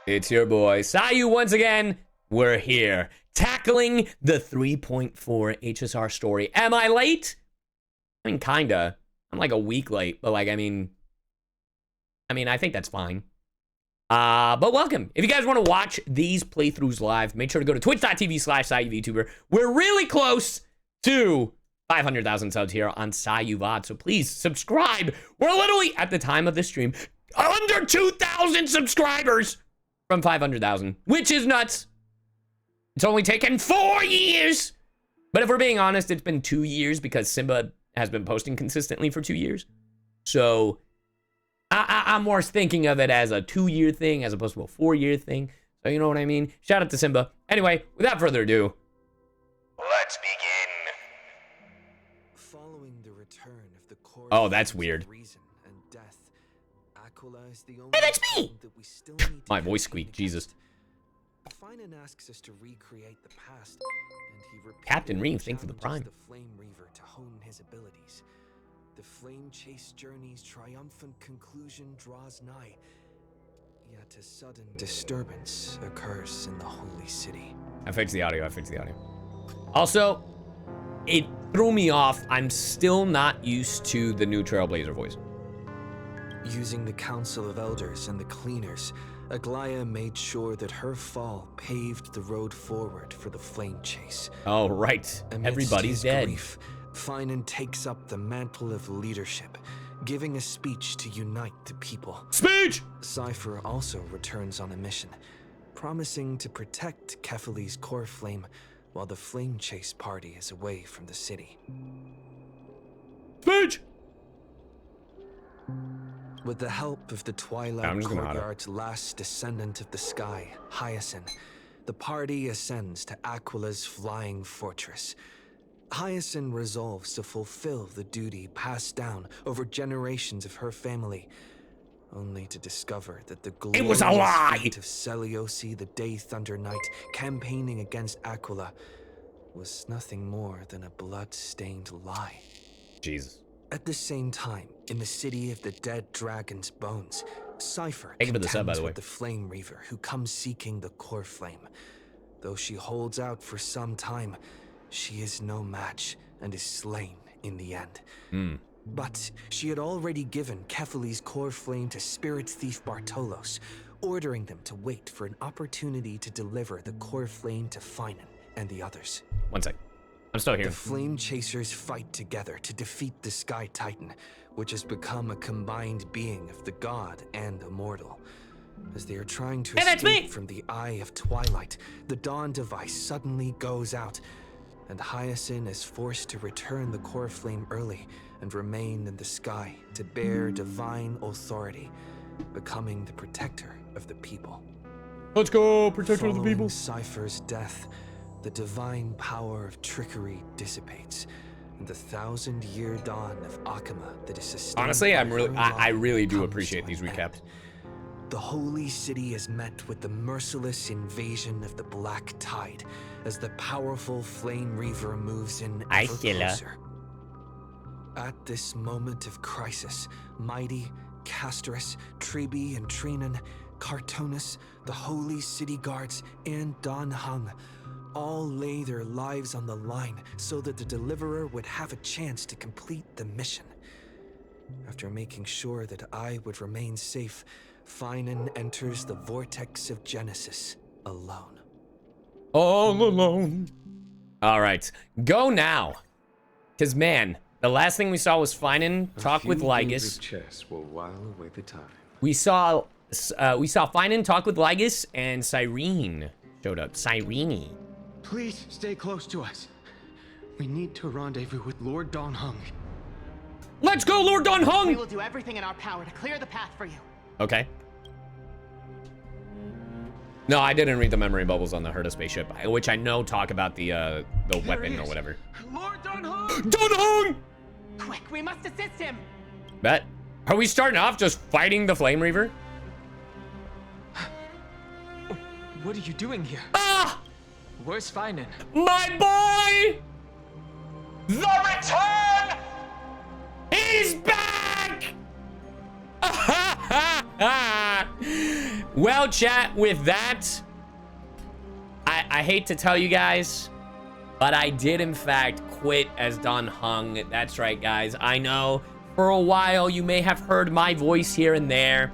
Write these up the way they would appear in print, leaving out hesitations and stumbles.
It's your boy, CyYu, once again. We're here, tackling the 3.4 HSR story. Am I late? I mean, kinda. I'm like a week late, but like, I mean, I think that's fine. But welcome. If you guys want to watch these playthroughs live, make sure to go to twitch.tv/CyYuVtuber. We're really close to 500,000 subs here on CyYuVtuber, so please subscribe. We're literally, at the time of this stream, under 2,000 subscribers from 500,000, which is nuts. It's only taken 4 years. But if we're being honest, it's been 2 years because Simba has been posting consistently for 2 years. So I'm more thinking of it as a 2-year thing as opposed to a 4-year thing. So you know what I mean? Shout out to Simba. Anyway, without further ado, let's begin. Following the return of the core oh, that's weird. Reason and death, Aquila is the only Hey, that's me! that we still need to My voice defeat squeaked, Jesus. against. Finan asks us to recreate the past, and he repeatedly Captain Reeve, thank you for the challenges prime. the Flame Reaver to hone his abilities. The Flame Chase journey's triumphant conclusion draws nigh, yet a sudden disturbance occurs in the Holy City. I fixed the audio. Also, it threw me off. I'm still not used to the new Trailblazer voice. Using the Council of Elders and the Cleaners, Aglaia made sure that her fall paved the road forward for the Flame Chase. Oh, right. Amidst Everybody's his dead. grief, Finan takes up the mantle of leadership, giving a speech to unite the people. Speech! Cipher also returns on a mission, promising to protect Kefali's core flame while the Flame Chase party is away from the city. Speech! With the help of the Twilight I'm just gonna auto. Courtyard's last descendant of the sky, Hyacinth, the party ascends to Aquila's flying fortress. Hyacinth resolves to fulfill the duty passed down over generations of her family, only to discover that the glorious was a lie! feat of Celiosi the Day Thunder Knight campaigning against Aquila was nothing more than a blood-stained lie. Jesus. At the same time, in the city of the dead dragon's bones, Cipher Thank you for the sub, by contends the way. with the Flame Reaver who comes seeking the core flame. Though she holds out for some time, she is no match and is slain in the end. But she had already given Kefali's core flame to spirit thief Bartolos, ordering them to wait for an opportunity to deliver the core flame to Finan and the others. One sec. I'm still here. The Flame Chasers fight together to defeat the Sky Titan, which has become a combined being of the god and a mortal. As they are trying to escape from the Eye of Twilight, the Dawn device suddenly goes out, and Hyacinth is forced to return the core flame early and remain in the sky to bear divine authority, becoming the protector of the people. Let's go, protector of the Following people. Cypher's death, the divine power of trickery dissipates, and the 1,000-year dawn of Akama that is sustained. Honestly, by I her really love do comes appreciate to these an recaps. end. The Holy City is met with the merciless invasion of the Black Tide as the powerful Flame Reaver moves in ever closer. At this moment of crisis, Mighty, Castorus, Tribi, and Trinan, Cartonus, the Holy City Guards, and Don Hung all lay their lives on the line so that the Deliverer would have a chance to complete the mission. After making sure that I would remain safe, Finan enters the Vortex of Genesis alone. All alone. All right, go now. Cause man, the last thing we saw was Finan talk with Lygus. Chess will while away the time. We saw Finan talk with Lygus, and Cyrene showed up. Cyrene. Please stay close to us. We need to rendezvous with Lord Don Hung. Let's go, Lord Don We Hung. will do everything in our power to clear the path for you. Okay. No, I didn't read the memory bubbles on the Herta spaceship, which I know talk about the weapon or whatever. Lord Don Hung! Don Hung! Quick, we must assist him. Bet. Are we starting off just fighting the Flame Reaver? What are you doing here? Ah! Where's Finan? My boy! The return! He's back! Well, chat, with that, I hate to tell you guys, but I did, in fact, quit as Don Hung. That's right, guys. I know for a while you may have heard my voice here and there,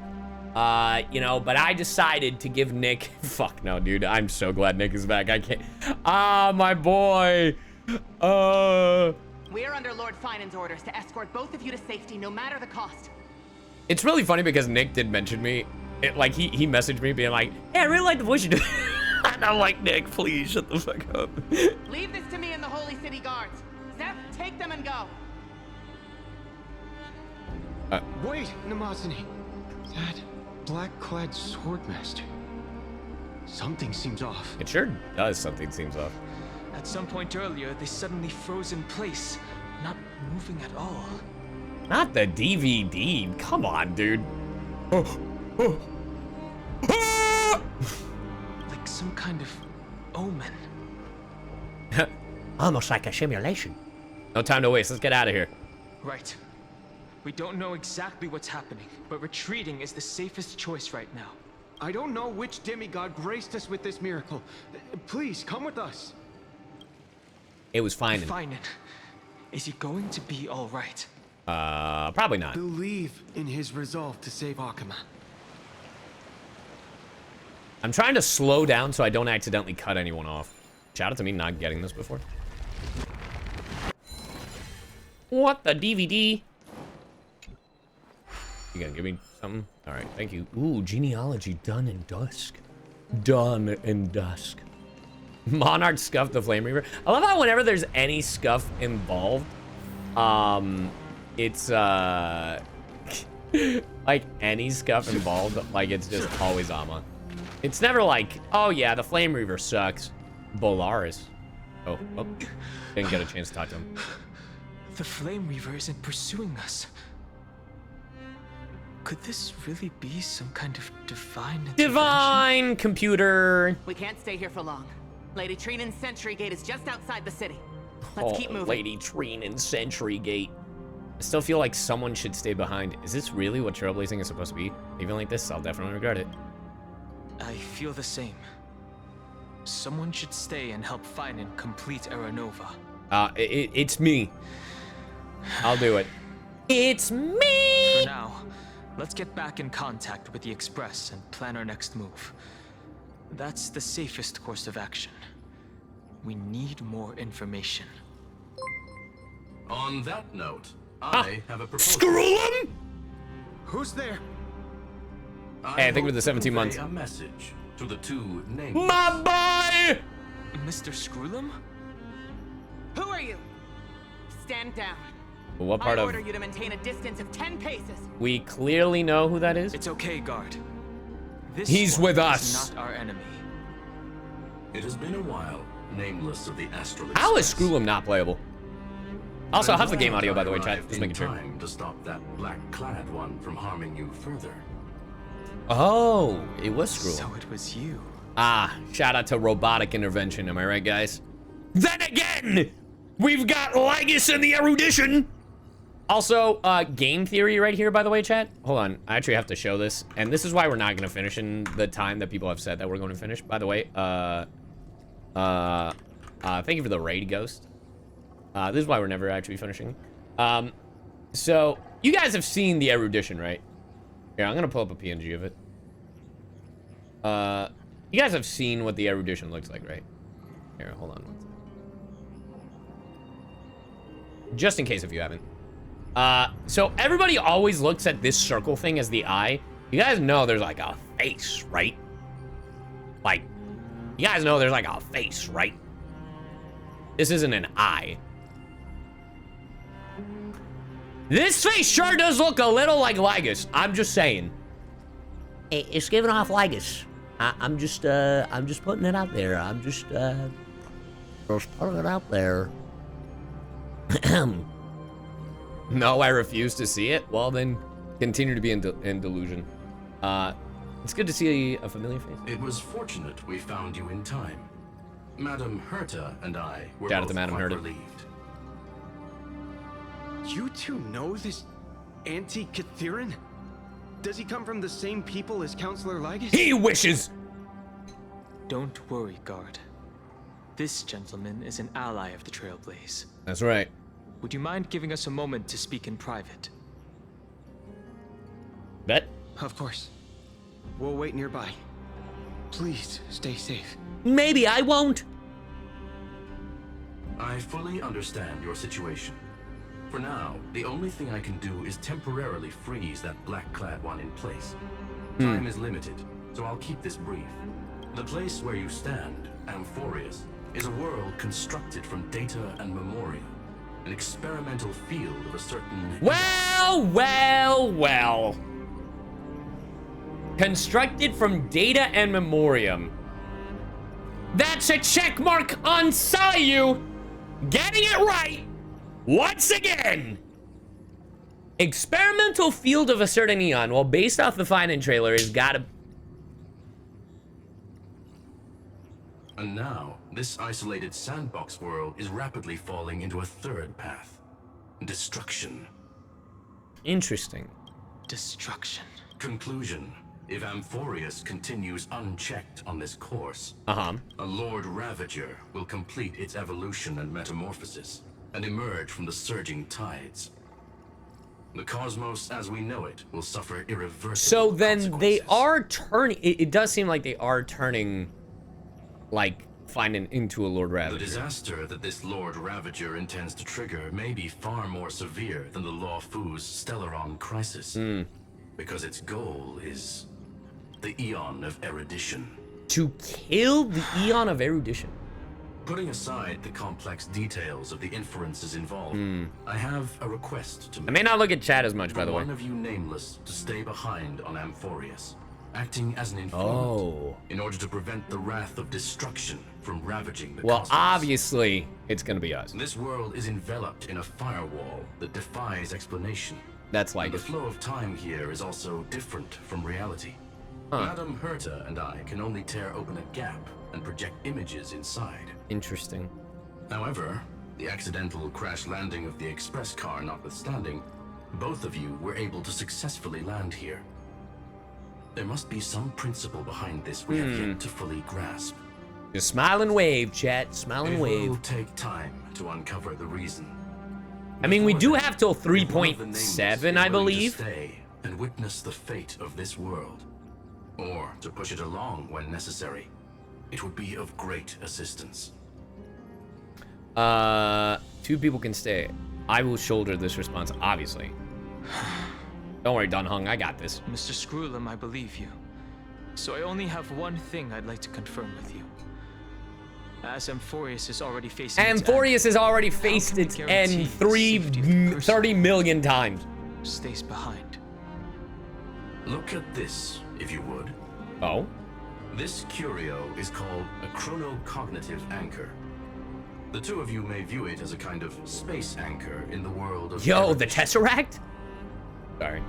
you know, but I decided to give Nick... Fuck no, dude. I'm so glad Nick is back. I can't... Ah, my boy. We're under Lord Finan's orders to escort both of you to safety, no matter the cost. It's really funny because Nick did mention me. Like, he messaged me being like, hey, I really like the voice you do. And I'm like, Nick, please shut the fuck up. Leave this to me and the Holy City Guards. Zeph, take them and go. Wait, Namazani. That black-clad swordmaster. Something seems off. It sure does. Something seems off. At some point earlier, they suddenly froze in place, not moving at all. Not the DVD. Come on, dude. Like some kind of omen. Almost like a simulation. No time to waste. Let's get out of here. Right. We don't know exactly what's happening, but retreating is the safest choice right now. I don't know which demigod graced us with this miracle. Please, come with us. It was fine. Finan. Is he going to be all right? Probably not. Believe in his resolve to save Akuma. I'm trying to slow down so I don't accidentally cut anyone off. Shout out to me not getting this before. What the DVD? You gonna give me something? All right, thank you. Ooh, genealogy done in dusk. Done in dusk. Monarch scuffed the Flame Reaver. I love how whenever there's any scuff involved, it's like any scuff involved, like it's just always Ama. It's never like, oh yeah, the Flame Reaver sucks. Bolaris. Oh, didn't get a chance to talk to him. The Flame Reaver isn't pursuing us. Could this really be some kind of divine intervention? Divine computer. We can't stay here for long. Lady Trinan's Sentry Gate is just outside the city. Let's keep moving. Lady Trinan's Sentry Gate. I still feel like someone should stay behind. Is this really what trailblazing is supposed to be? Even like this, I'll definitely regret it. I feel the same. Someone should stay and help Finan complete Aeronova. It's me. I'll do it. It's me! For now, let's get back in contact with the Express and plan our next move. That's the safest course of action. We need more information. On that note, I have a proposal. Screwllum? Who's there? Hey, I think with the 17 months. A message to the two names. My boy! Mr. Screwllum? Who are you? Stand down. What part I of... order you to maintain a distance of 10 paces. We clearly know who that is. It's okay, guard. This He's one with us. Is not our enemy. It has been a while, nameless of the astral. How is Express. Screwllum not playable? Also, I'm how's the game glad audio, by the way, I chat? arrived Just in making sure. time to stop that black-clad one from harming you further. Oh, it was Screwllum. So it was you. Ah, shout out to robotic intervention. Am I right, guys? Then again, we've got Lygus and the erudition. Also, game theory right here, by the way, chat. Hold on, I actually have to show this. And this is why we're not going to finish in the time that people have said that we're going to finish. By the way, thank you for the raid, Ghost. This is why we're never actually finishing. So, you guys have seen the erudition, right? Here, I'm going to pull up a PNG of it. You guys have seen what the erudition looks like, right? Here, hold on one second. Just in case if you haven't. So everybody always looks at this circle thing as the eye. You guys know there's like a face, right? Like, you guys know there's like a face, right? This isn't an eye. This face sure does look a little like Lygus. I'm just saying. It's giving off Lygus. I'm just putting it out there. I'm just putting it out there. No, I refuse to see it. Well, then, continue to be in delusion. It's good to see a familiar face. It was fortunate we found you in time. Madam Herta and I were Shout out to both Madam quite Herta. relieved. You two know this anti-Catherine? Does he come from the same people as Counselor Lygus? He wishes! Don't worry, guard. This gentleman is an ally of the Trailblaze. That's right. Would you mind giving us a moment to speak in private? Bet. Of course. We'll wait nearby. Please stay safe. Maybe I won't. I fully understand your situation. For now, the only thing I can do is temporarily freeze that black-clad one in place. Time is limited, so I'll keep this brief. The place where you stand, Amphoreus, is a world constructed from data and memoria. An experimental field of a certain... Well. Constructed from data and memoriam. That's a check mark on CyYu. Getting it right. Once again. Experimental field of a certain eon. Well, based off the Find trailer, has gotta... And now, this isolated sandbox world is rapidly falling into a third path. Destruction. Interesting. Destruction. Conclusion. If Amphoreus continues unchecked on this course, Uh-huh. a Lord Ravager will complete its evolution and metamorphosis, and emerge from the surging tides. The cosmos as we know it will suffer irreversible So then they consequences. are turning... It does seem like they are turning... like, finding into a Lord The Ravager. disaster that this Lord Ravager intends to trigger may be far more severe than the Law Fu's Stellaron crisis. Because its goal is the Eon of Erudition. To kill the Eon of Erudition. Putting aside the complex details of the inferences involved, I have a request to make. I may not look at chat as much, by the way. One of you nameless to stay behind on Amphoreus, acting as an informant Oh. in order to prevent the wrath of destruction from ravaging the Well, cosmos. obviously, it's gonna be us. This world is enveloped in a firewall that defies explanation. That's like The it. flow of time here is also different from reality. Madam Herta and I can only tear open a gap and project images inside. Interesting. However, the accidental crash landing of the express car notwithstanding, both of you were able to successfully land here. There must be some principle behind this we have yet to fully grasp. Just smile and wave, chat. Smile and It will wave. take time to uncover the reason. I mean, we do Before have till then, if one of the 3.7, nameless I is willing to believe. Stay and witness the fate of this world, or to push it along when necessary, it would be of great assistance. 2 people can stay. I will shoulder this response, obviously. Don't worry, Don Hung, I got this. Mr. Screwllum, I believe you. So I only have one thing I'd like to confirm with you. As Amphoreus is already facing its Amphoreus has already how faced can we its guarantee end the safety of the person 30 million times. stays behind. Look at this, if you would. Oh? This curio is called a chronocognitive anchor. The two of you may view it as a kind of space anchor in the world of... Yo, the Erudition. Tesseract? Sorry.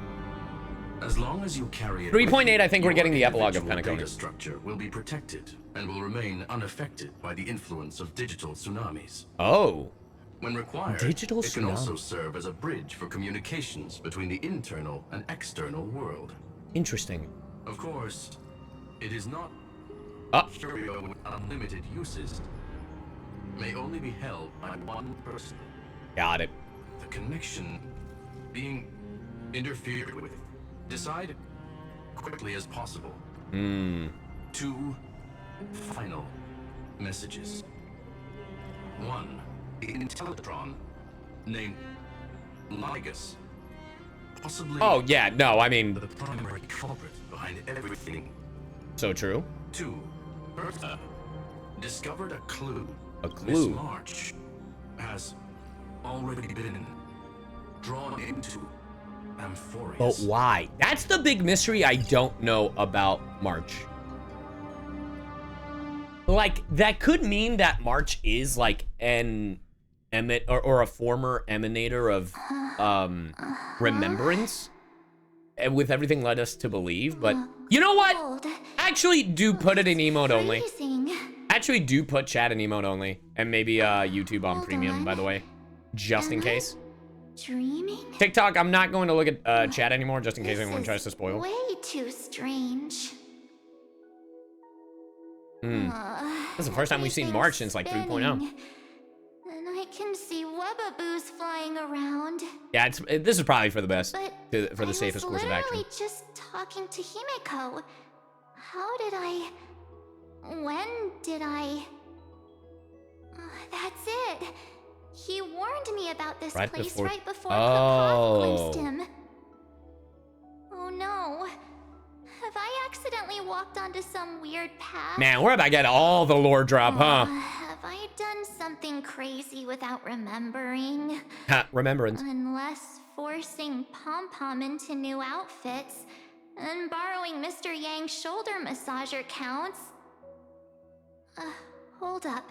As long as you carry it 3.8, with you, I think we're your getting the epilogue of individual Penacony. data structure will be protected and will remain unaffected by the influence of digital tsunamis. Oh. When required, Digital it can also tsunami. serve as a bridge for communications between the internal and external world. Interesting. Of course, it is not Oh. curio with unlimited uses. May only be held by one person. Got it. The connection being interfered with. Decide quickly as possible. 2 final messages. 1. The Intellitron named Lygus. Possibly Oh, yeah, no, I mean, the primary culprit behind everything. so true. 2. Bertha discovered a clue. A Miss clue. March has already been drawn into Amphoreus. But why? That's the big mystery I don't know about March. Like, that could mean that March is like an or a former emanator of remembrance, and with everything led us to believe. But you know what? Actually, do put it in emote only. Actually, do put chat in emote only, and maybe YouTube on premium, by the way, just in case. dreaming? TikTok, I'm not going to look at chat anymore just in case anyone tries to spoil. Way too strange. This is the first time we've seen March since like 3.0. And I can see webaboos flying around. Yeah, this is probably for the best, But for the safest course of action. I was literally just talking to Himeko. How did I... When did I... that's it. He warned me about this place right before Kapath glimpsed him. Oh no. Have I accidentally walked onto some weird path? Man, we're about to get all the lore drop, huh? Have I done something crazy without remembering? Remembrance. Unless forcing Pom-Pom into new outfits and borrowing Mr. Yang's shoulder massager counts. Hold up.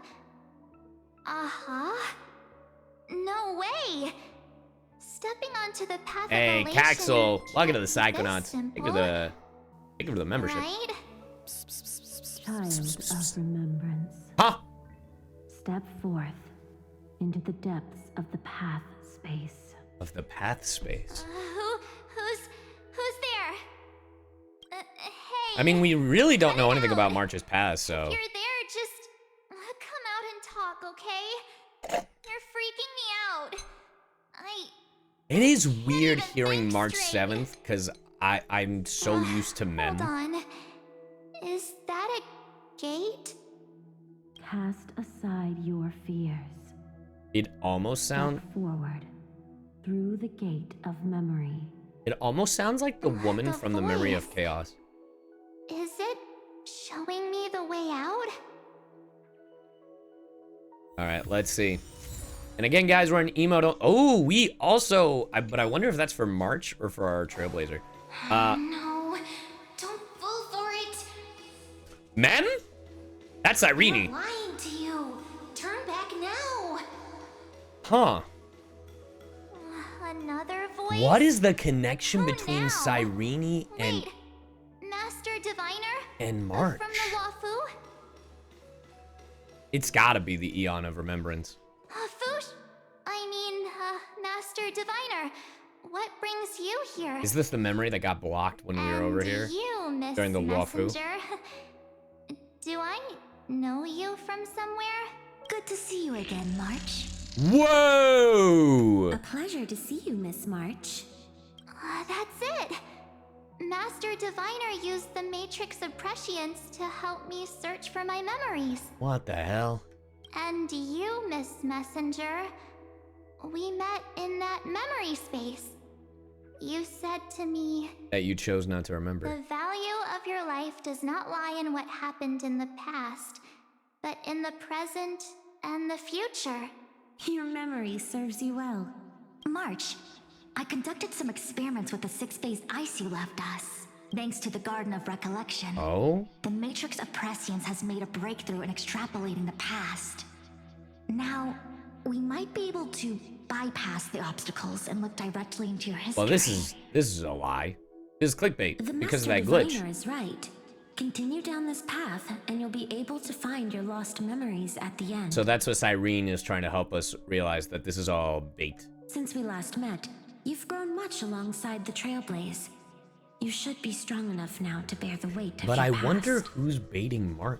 No way! Stepping onto the path of elation. Caxel, welcome to the Psychonauts. Thank you for the membership. Right? Child of remembrance. Huh? Step forth into the depths of the path space. Of the path space. Who's there? Hey. I mean, we really don't know anything about March's past, so. If you're there, just come out and talk, okay? You're freaking me out. It is weird hearing March 7th, because I'm so used to Mem. Hold on. Is that a gate? Cast aside your fears. It almost sounds. Step forward through the gate of memory. It almost sounds like the woman The from the Memory of voice. Chaos. Is it showing me the way out? All right, let's see. And again, guys, we're in emote. Oh, we also. But I wonder if that's for March or for our Trailblazer. No, don't fall for it. Mem? That's Cyrene. I'm lying to you. Turn back now. Huh. Another voice? What is the connection Who between now? Cyrene and Wait, Master Diviner? March? From the Wafu? It's gotta be the Eon of Remembrance. Master Diviner. What brings you here? Is this the memory that got blocked when we were over here? You, Miss during the Wafu? Messenger. Do I know you from somewhere? Good to see you again, March. Whoa! A pleasure to see you, Miss March. That's it. Master Diviner used the Matrix of Prescience to help me search for my memories. What the hell? And you, Miss Messenger, we met in that memory space. You said to me That you chose not to remember. the value of your life does not lie in what happened in the past, but in the present and the future. Your memory serves you well. March, I conducted some experiments with the 6-phase ice you left us. Thanks to the Garden of Recollection. Oh? The Matrix of Prescience has made a breakthrough in extrapolating the past. Now, we might be able to bypass the obstacles and look directly into your history. Well, this is a lie. This is clickbait The because of Master that glitch. Diviner is right. Continue down this path, and you'll be able to find your lost memories at the end. So that's what Cyrene is trying to help us realize, that this is all bait. Since we last met, you've grown much alongside the Trailblaze. You should be strong enough now to bear the weight of But your I past. wonder who's baiting March.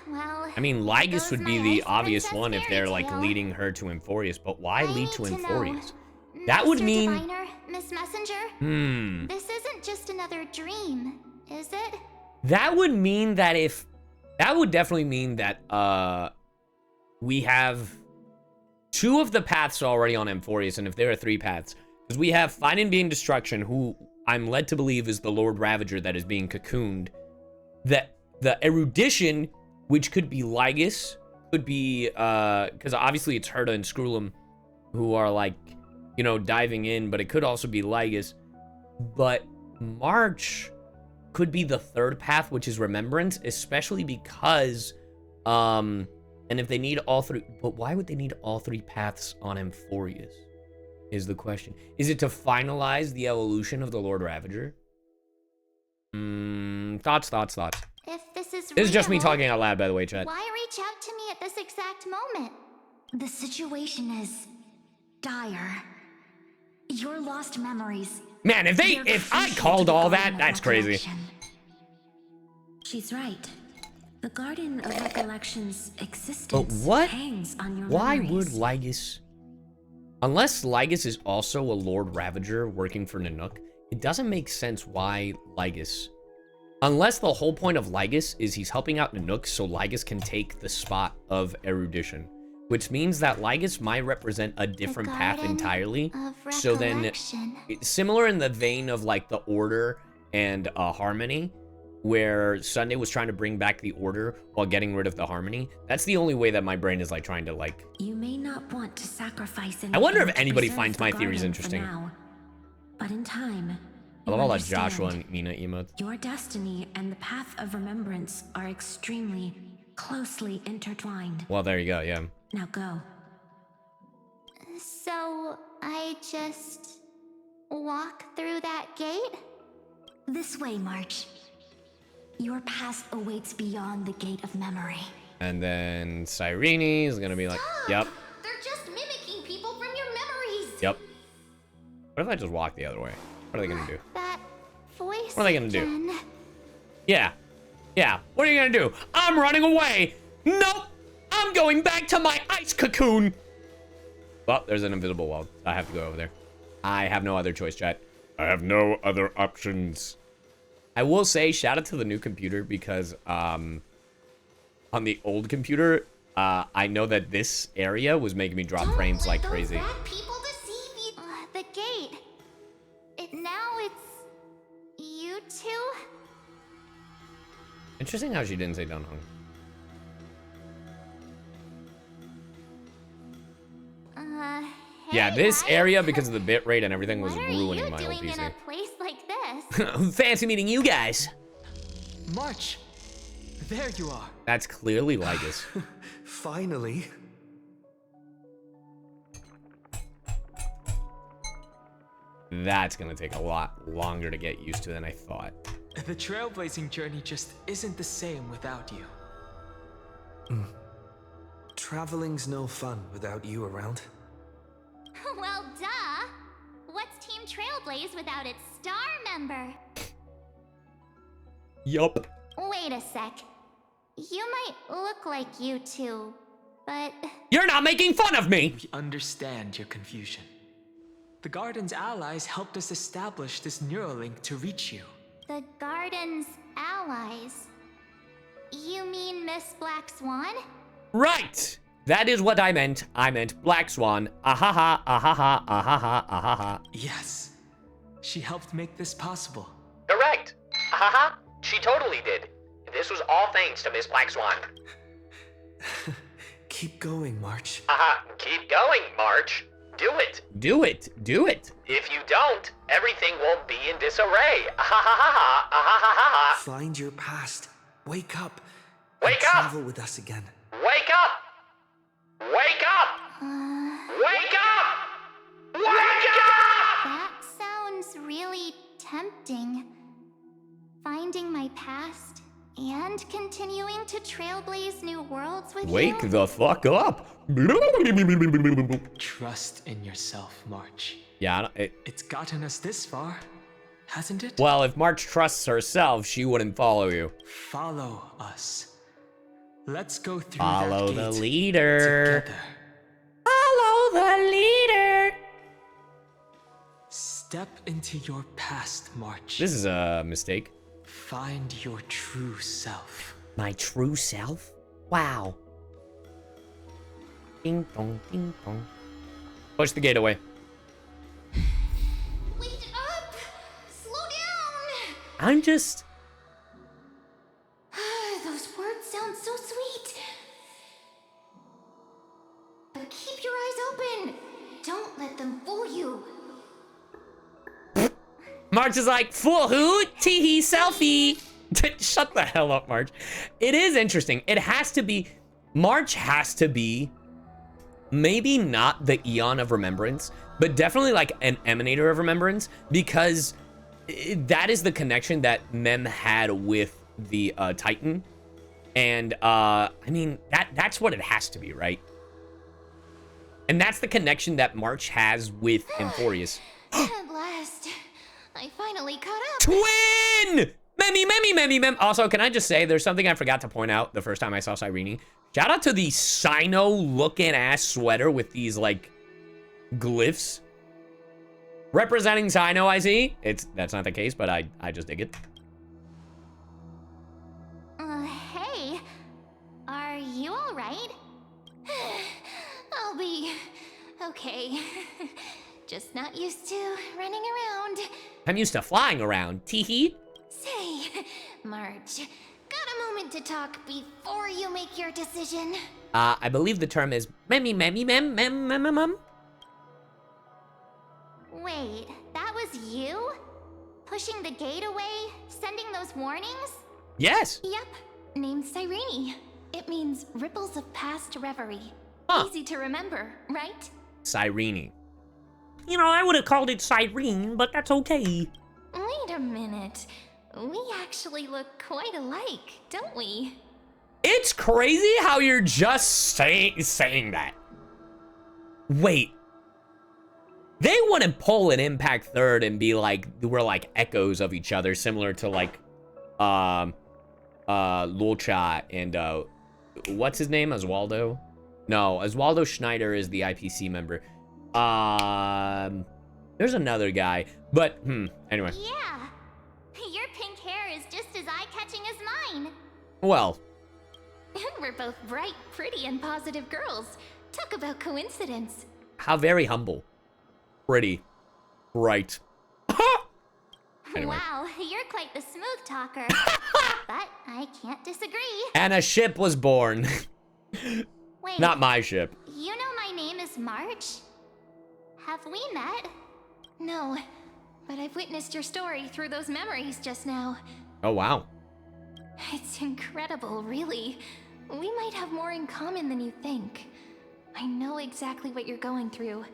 Well, I mean, Lygus goes would be my the ice obvious princess one if they're like fairy tale. leading her to Amphoreus, but why I lead need to to know. Amphoreus? That would Master mean Diviner, Miss Messenger, this isn't just another dream, is it? that would mean that if that would definitely mean that we have 2 of the paths already on Amphoreus, and if there are 3 paths, because we have Find and Being Destruction, who I'm led to believe is the Lord Ravager that is being cocooned. That the Erudition, which could be Lygus, could be because obviously it's Herta and Screwllum who are like, you know, diving in, but it could also be Lygus. But March could be the 3rd path, which is Remembrance, especially because and if they need all 3, but why would they need all 3 paths on Amphoreus is the question. Is it to finalize the evolution of the Lord Ravager? Thoughts. If this is This is just me real, talking out loud, by the way, chat. Why reach out to me at this exact moment? The situation is dire. Your lost memories. Man, if I called all that, that's crazy. She's right. The Garden of Recollection's But existence what? hangs on your Why memories. would Lygus... Unless Lygus is also a Lord Ravager working for Nanook, it doesn't make sense why Lygus... Unless the whole point of Lygus is he's helping out Nanook so Lygus can take the spot of erudition. Which means that Lygus might represent a different path entirely. So then, similar in the vein of like the Order and Harmony, where Sunday was trying to bring back the Order while getting rid of the Harmony. That's the only way that my brain is like trying to like... You may not want to sacrifice I wonder if anything to anybody preserve finds the my theories garden interesting. for now. But in time, I love you all that understand. Joshua and Mina emotes. Your destiny and the path of remembrance are extremely closely intertwined. Well, there you go, yeah. Now go. So, I just walk through that gate? This way, March. Your past awaits beyond the gate of memory. And then Cyrene is gonna be like, yep, They're just mimicking people from your memories. yep. What if I just walk the other way? What are they gonna do? That voice What are they gonna do? again. Yeah, yeah, what are you gonna do? I'm running away! Nope! I'm going back to my ice cocoon! Well, there's an invisible wall. I have to go over there. I have no other choice, chat. I have no other options. I will say, shout out to the new computer because on the old computer, I know that this area was making me drop frames like crazy. People deceive you. The gate. Now it's you two. Interesting how she didn't say Don Hung. Yeah, Hey this guys. area, because of the bitrate and everything, was What are ruining you my old doing in a PC. place like this? Fancy meeting you guys. March! There you are. That's clearly Lygus. Finally. That's gonna take a lot longer to get used to than I thought. The trailblazing journey just isn't the same without you. Traveling's no fun without you around. Well, duh. What's Team Trailblaze without its star member? Yup. Wait a sec. You might look like you two, but You're not making fun of me! We understand your confusion. The Garden's allies helped us establish this neural link to reach you. the Garden's allies. You mean Miss Black Swan? Right! That is what I meant. I meant Black Swan. Ahaha, ahaha, ahaha, ahaha. Yes. She helped make this possible. Correct. Haha, she totally did. This was all thanks to Miss Black Swan. Keep going, March. Haha, keep going, March. Do it. Do it. Do it. If you don't, everything will be in disarray. Ahahaha, ahahaha. Find your past. Wake up. Wake and up. Travel with us again. Wake up! Wake up! Wake up! Wake up! That sounds really tempting. Finding my past and continuing to trailblaze new worlds with Wake you? the fuck up. Trust in yourself, March. Yeah, It's gotten us this far, hasn't it? well, if March trusts herself, she wouldn't follow you. Follow us. Let's go through Follow that the gate leader. together. Follow the leader. Step into your past, March. This is a mistake. Find your true self. My true self? Wow. Ding dong, ding dong. Push the gate away. Wait up! Slow down! I'm just... Those words sound so sweet. But keep your eyes open. Don't let them fool you. March is like, fool who? Teehee selfie. Shut the hell up, March. It is interesting. It has to be... March has to be... Maybe not the Eon of Remembrance, but definitely like an Emanator of Remembrance, because that is the connection that Mem had with the Titan. And, I mean, that's what it has to be, right? And that's the connection that March has with Amphoreus. At last, I finally caught up. Twin! Mem. Also, can I just say, there's something I forgot to point out the first time I saw Cyrene. Shout out to the Sino-looking ass sweater with these, like, glyphs. Representing Sino, I see. That's not the case, but I just dig it. Hey. Are you alright? I'll be okay. Just not used to running around. I'm used to flying around. Teehee. Say, March, got a moment to talk before you make your decision? I believe the term is mem. Wait, that was you? Pushing the gate away? Sending those warnings? Yes. Yep, named Cyrene. It means ripples of past reverie. Huh. Easy to remember, right? Cyrene. You know, I would have called it Cyrene, but that's okay. Wait a minute. We actually look quite alike, don't we? It's crazy how you're just saying that. Wait. They wouldn't pull an Impact Third and be like, we're like echoes of each other, similar to like, Lulcha and, what's his name? Oswaldo? No, Oswaldo Schneider is the IPC member. There's another guy, but, anyway. Yeah. Your pink hair is just as eye-catching as mine. Well. And we're both bright, pretty, and positive girls. Talk about coincidence. How very humble. Pretty. Bright. Anyway. Wow, you're quite the smooth talker. But I can't disagree. And a ship was born. Wait. Not my ship. You know my name is March? Have we met? No, but I've witnessed your story through those memories just now. Oh, wow. It's incredible, really. We might have more in common than you think. I know exactly what you're going through,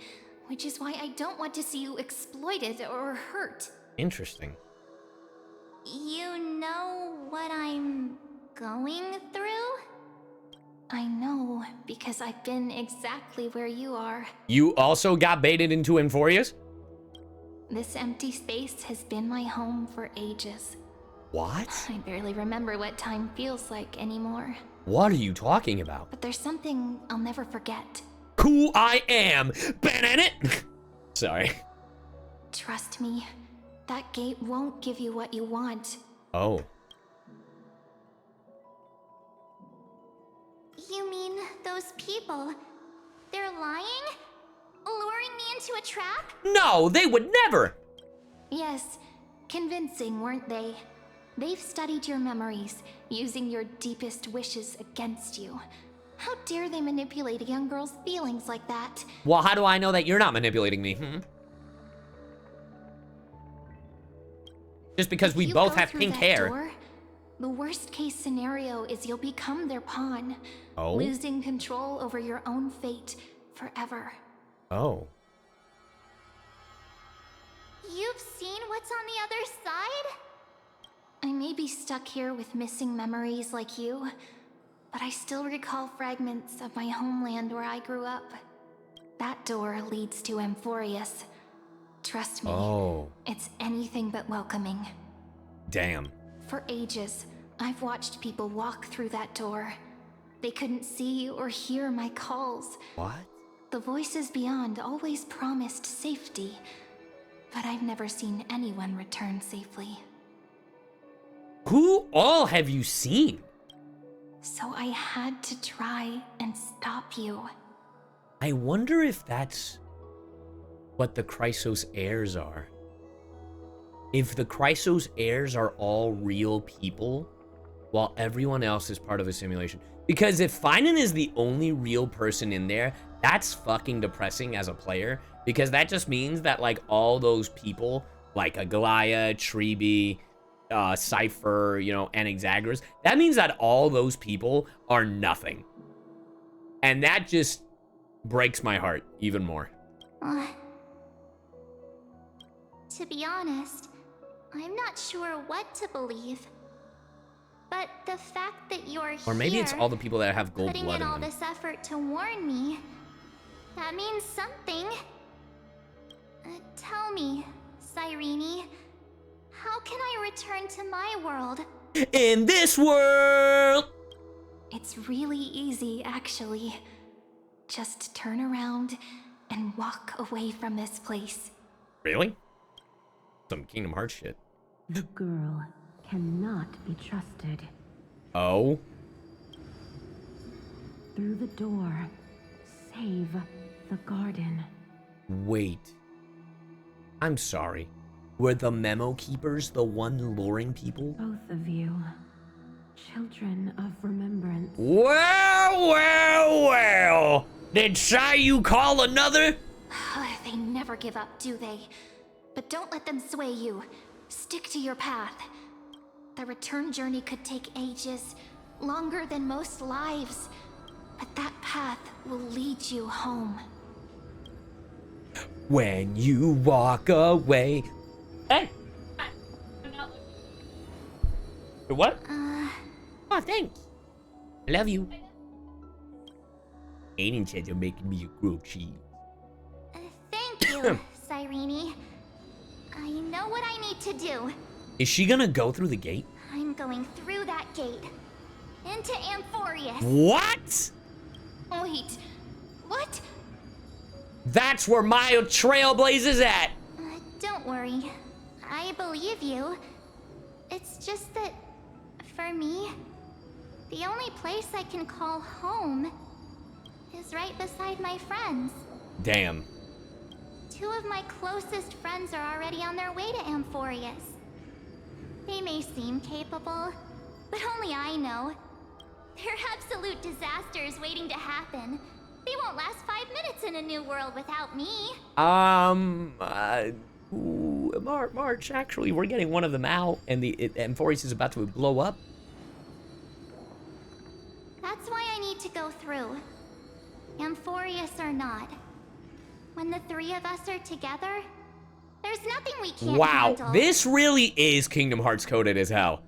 which is why I don't want to see you exploited or hurt. Interesting. You know what I'm going through? I know, because I've been exactly where you are. You also got baited into Amphoreus? This empty space has been my home for ages. What? I barely remember what time feels like anymore. What are you talking about? But there's something I'll never forget. Who I am! Bennett! Sorry. Trust me, that gate won't give you what you want. Oh. You mean those people? They're lying? Luring me into a trap? No, they would never! Yes, convincing, weren't they? They've studied your memories, using your deepest wishes against you. How dare they manipulate a young girl's feelings like that? Well, how do I know that you're not manipulating me, Just because we both have pink hair. Door, the worst case scenario is you'll become their pawn. Oh? Losing control over your own fate forever. Oh. You've seen what's on the other side? I may be stuck here with missing memories like you, but I still recall fragments of my homeland where I grew up. That door leads to Amphoreus. Trust me, It's anything but welcoming. Damn. For ages, I've watched people walk through that door. They couldn't see or hear my calls. What? The voices beyond always promised safety, but I've never seen anyone return safely. Who all have you seen? So I had to try and stop you. I wonder if that's what the Chrysos heirs are. If the Chrysos heirs are all real people, while everyone else is part of a simulation. Because if Finan is the only real person in there, that's fucking depressing as a player. Because that just means that, like, all those people, like Agalaya, Treeby, Cipher, you know, and Exagras, that means that all those people are nothing. And that just breaks my heart even more. To be honest, I'm not sure what to believe. But the fact that you're Or maybe here, it's all the people that have gold putting blood in in all them. this effort to warn me, that means something. Tell me, Cyrene, how can I return to my world? In this world! It's really easy, actually. Just turn around and walk away from this place. Really? Some Kingdom Hearts shit. The girl cannot be trusted. Oh? Through the door, save the garden. Wait. I'm sorry. Were the memo keepers the one luring people? Both of you. Children of remembrance. Well. Did Caillou call another? They never give up, do they? But don't let them sway you. Stick to your path. The return journey could take ages, longer than most lives. But that path will lead you home. When you walk away. Hey! What? Oh, thanks. I love you. Aiden said you're making me a grilled cheese. Thank you, Cyrene. I know what I need to do. Is she gonna go through the gate? I'm going through that gate. Into Amphoreus. What? Wait, what? That's where my trailblazer's at. Don't worry. I believe you. It's just that, for me, the only place I can call home is right beside my friends. Damn. 2 of my closest friends are already on their way to Amphoreus. They may seem capable, but only I know. They're absolute disasters waiting to happen. They won't last 5 minutes in a new world without me. March, actually, we're getting one of them out, and Amphoreus is about to blow up. That's why I need to go through. Amphoreus or not. When the 3 of us are together, there's nothing we can't handle. This really is Kingdom Hearts coded as hell.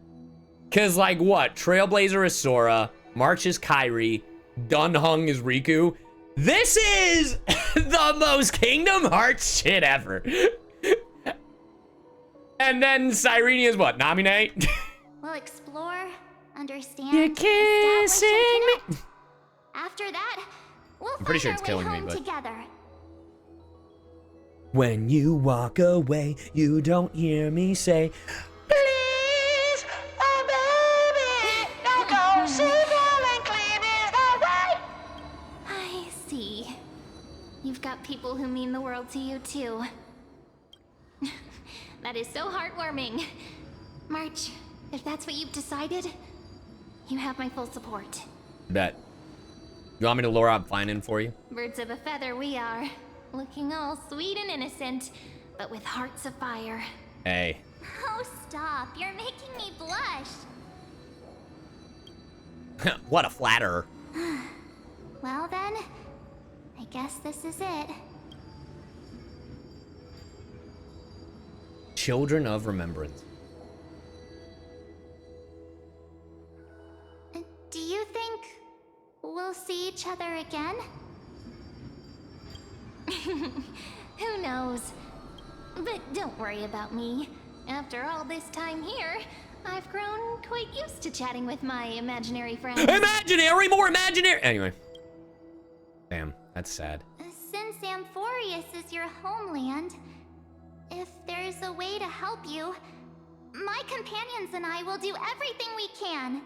Cause like what? Trailblazer is Sora, March is Kairi, Dunhung is Riku. This is the most Kingdom Hearts shit ever. And then Cyrene is what? Namine? We'll explore, understand, You're kissing me. After that, we'll I'm pretty sure find it's our way killing me, home but together. When you walk away, you don't hear me say, please, oh baby, don't go, simple and clean is the way. I see. You've got people who mean the world to you, too. That is so heartwarming. March, if that's what you've decided, you have my full support. Bet. You want me to lure up Finan for you? Birds of a feather we are. Looking all sweet and innocent, but with hearts of fire. Hey. Oh, stop. You're making me blush. What a flatterer. Well then, I guess this is it. Children of Remembrance. Do you think we'll see each other again? Who knows? But don't worry about me. After all this time here, I've grown quite used to chatting with my imaginary friends. Imaginary, more imaginary. Anyway. Damn, that's sad. Since Amphoreus is your homeland, if there's a way to help you, my companions and I will do everything we can.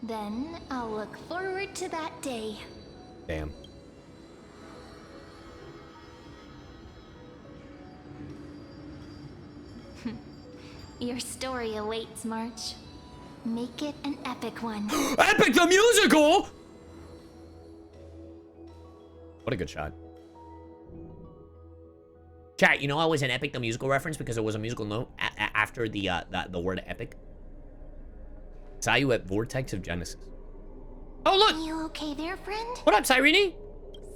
Then I'll look forward to that day. Damn. Your story awaits, March. Make it an epic one. Epic the musical! What a good shot. Chat, you know I was an Epic the musical reference because it was a musical note after the word epic. Saw you at Vortex of Genesis. Oh, look! You okay there, friend? What up, Cyrene?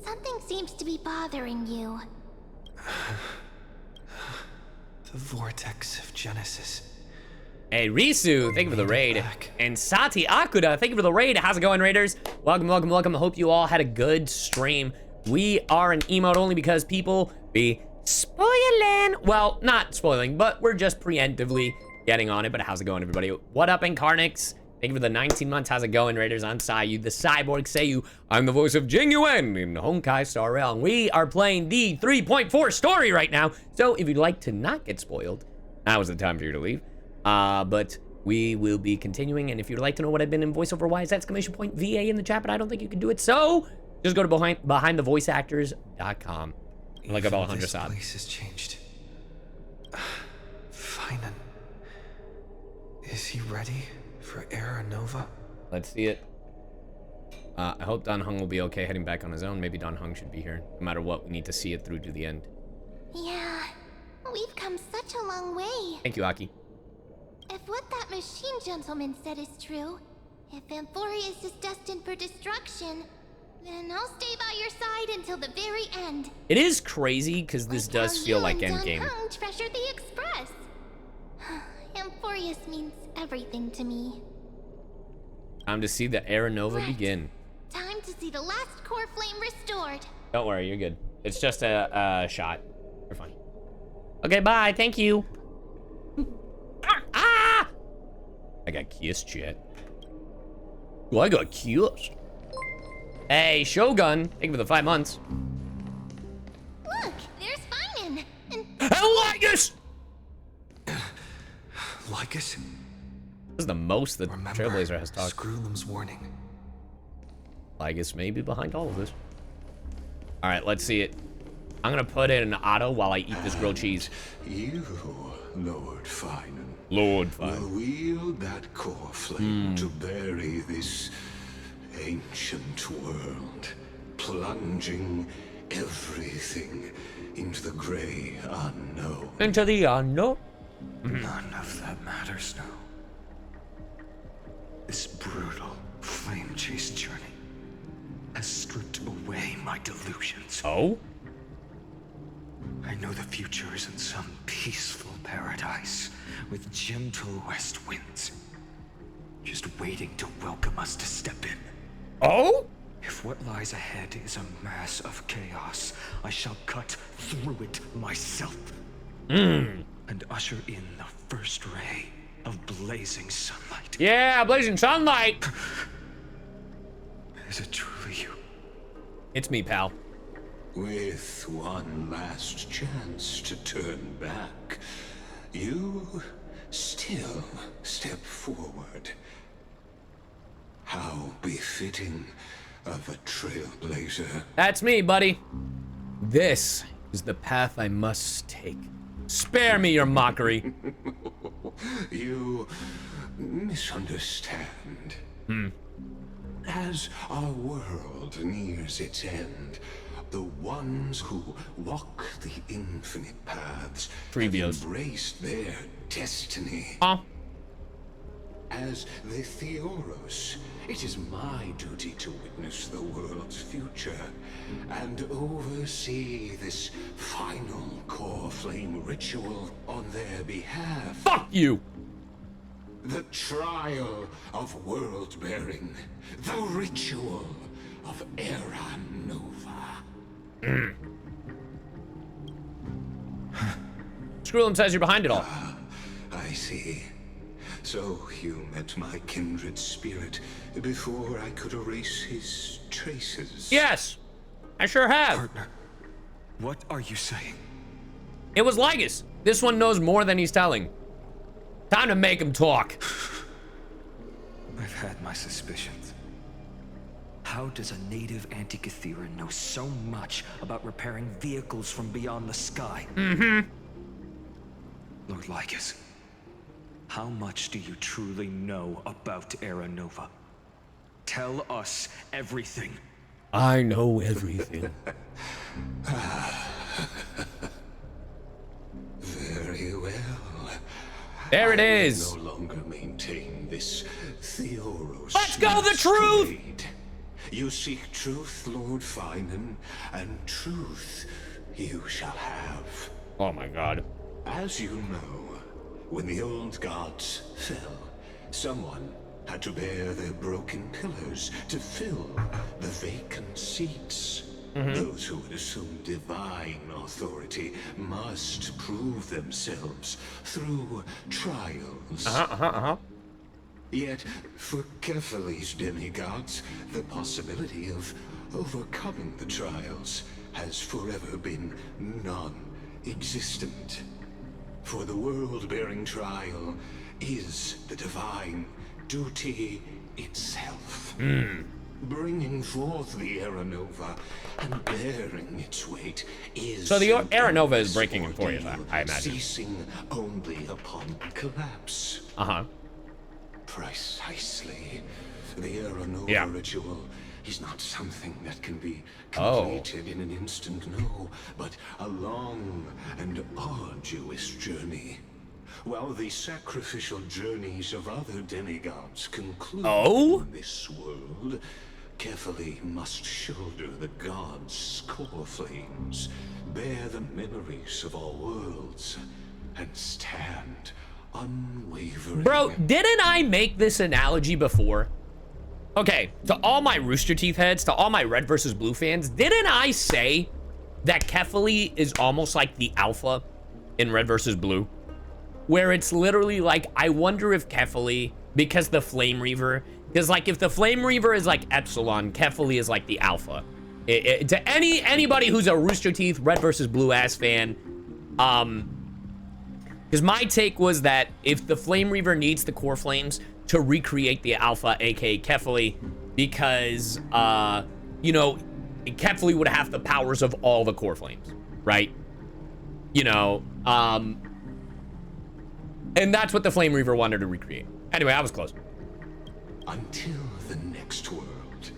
Something seems to be bothering you. The Vortex of Genesis. Hey, Risu, thank you for the raid. And Sati Akuda, thank you for the raid. How's it going, raiders? Welcome, welcome, welcome. I hope you all had a good stream. We are an emote only because people be spoiling. Well, not spoiling, but we're just preemptively getting on it. But how's it going, everybody? What up, Incarnix? Thank you for the 19 months. How's it going, Raiders? I'm CyYu, the cyborg Seiyu. I'm the voice of Genuine in Honkai Star Rail. And we are playing the 3.4 story right now. So if you'd like to not get spoiled, now is the time for you to leave. But we will be continuing. And if you'd like to know what I've been in voiceover wise, exclamation point VA in the chat, but I don't think you can do it. So just go to behindthevoiceactors.com. Like about 100 subs. This place has changed. Finan. Is he ready for Aeronova? Let's see it. I hope Don Hung will be okay heading back on his own. Maybe Don Hung should be here. No matter what, we need to see it through to the end. Yeah, we've come such a long way. Thank you, Aki. If what that machine gentleman said is true, if Amphoreus is destined for destruction, then I'll stay by your side until the very end. It is crazy because this does feel like Endgame. Don Hung treasured the Express. Amphoreus means everything to me. Time to see the Aeronova begin. Time to see the last core flame restored. Don't worry, you're good. It's just a shot. You're fine. Okay, bye. Thank you. Ah! I got kissed, chat. Oh, I got kissed. Hey, Shogun. Thank you for the 5 months. Look, there's Finan. And Lygus! Lygus? This is the most the Trailblazer has talked. Screwllum's warning. Lygus may be behind all of this. All right, let's see it. I'm gonna put it in auto while I eat this grilled cheese. You, Lord Finan, Lord Finan, will wield that core flame to bury this ancient world, plunging everything into the gray unknown. Into the unknown? None of that matters now. This brutal, flame-chased journey has stripped away my delusions. Oh? I know the future is in some peaceful paradise with gentle west winds, just waiting to welcome us to step in. Oh? If what lies ahead is a mass of chaos, I shall cut through it myself. And usher in the first ray of blazing sunlight. Yeah, blazing sunlight. Is it truly you? It's me, pal. With one last chance to turn back, you still step forward. How befitting of a trailblazer. That's me, buddy. This is the path I must take. Spare me your mockery. You misunderstand. As our world nears its end, the ones who walk the infinite paths have embraced their destiny. As the Theoros, it is my duty to witness the world's future and oversee this final core flame ritual on their behalf. Fuck you! The trial of world-bearing, the ritual of Aeronova. Screwllum says you're behind it all. I see. So you met my kindred spirit before I could erase his traces. Yes, I sure have. Partner, what are you saying? It was Lygus. This one knows more than he's telling. Time to make him talk. I've had my suspicions. How does a native Antikytheran know so much about repairing vehicles from beyond the sky? Lord Lygus, how much do you truly know about Aeronova? Tell us everything. I know everything. Very well. There it is. I no longer maintain this Theoros. Let's go the truth! You seek truth, Lord Finan, and truth you shall have. Oh my god. As you know, when the old gods fell, someone had to bear their broken pillars to fill the vacant seats. Those who would assume divine authority must prove themselves through trials. Yet, for Kefali's demigods, the possibility of overcoming the trials has forever been non-existent. For the world-bearing trial is the divine duty itself. Bringing forth the Aeronova and bearing its weight is... So the Aeronova is breaking Amphoreus, I imagine. Ceasing only upon collapse. Precisely. The Aeronova ritual is not something that can be completed in an instant, no, but a long and arduous journey. While the sacrificial journeys of other demigods conclude in this world, Kefali must shoulder the gods' core flames, bear the memories of all worlds, and stand unwavering. Bro, didn't I make this analogy before? Okay, to all my Rooster Teeth heads, to all my Red versus Blue fans, didn't I say that Kefali is almost like the alpha in Red versus Blue? Where it's literally like, I wonder if Kefali, because the Flame Reaver, because like if the Flame Reaver is like Epsilon, Kefali is like the alpha. To anybody who's a Rooster Teeth Red versus Blue ass fan, because my take was that if the Flame Reaver needs the core flames to recreate the alpha, aka Kefali, because you know, Kefali would have the powers of all the core flames, right? You know, and that's what the Flame Reaver wanted to recreate. Anyway, I was close. Until the next world,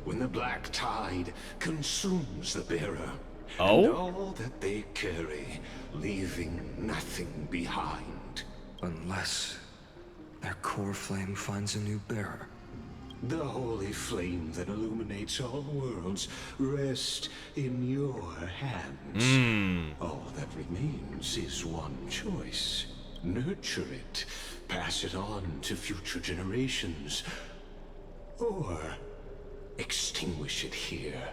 when the black tide consumes the bearer, and all that they carry, leaving nothing behind. Unless their core flame finds a new bearer. The holy flame that illuminates all worlds rests in your hands. All that remains is one choice. Nurture it, pass it on to future generations, or extinguish it here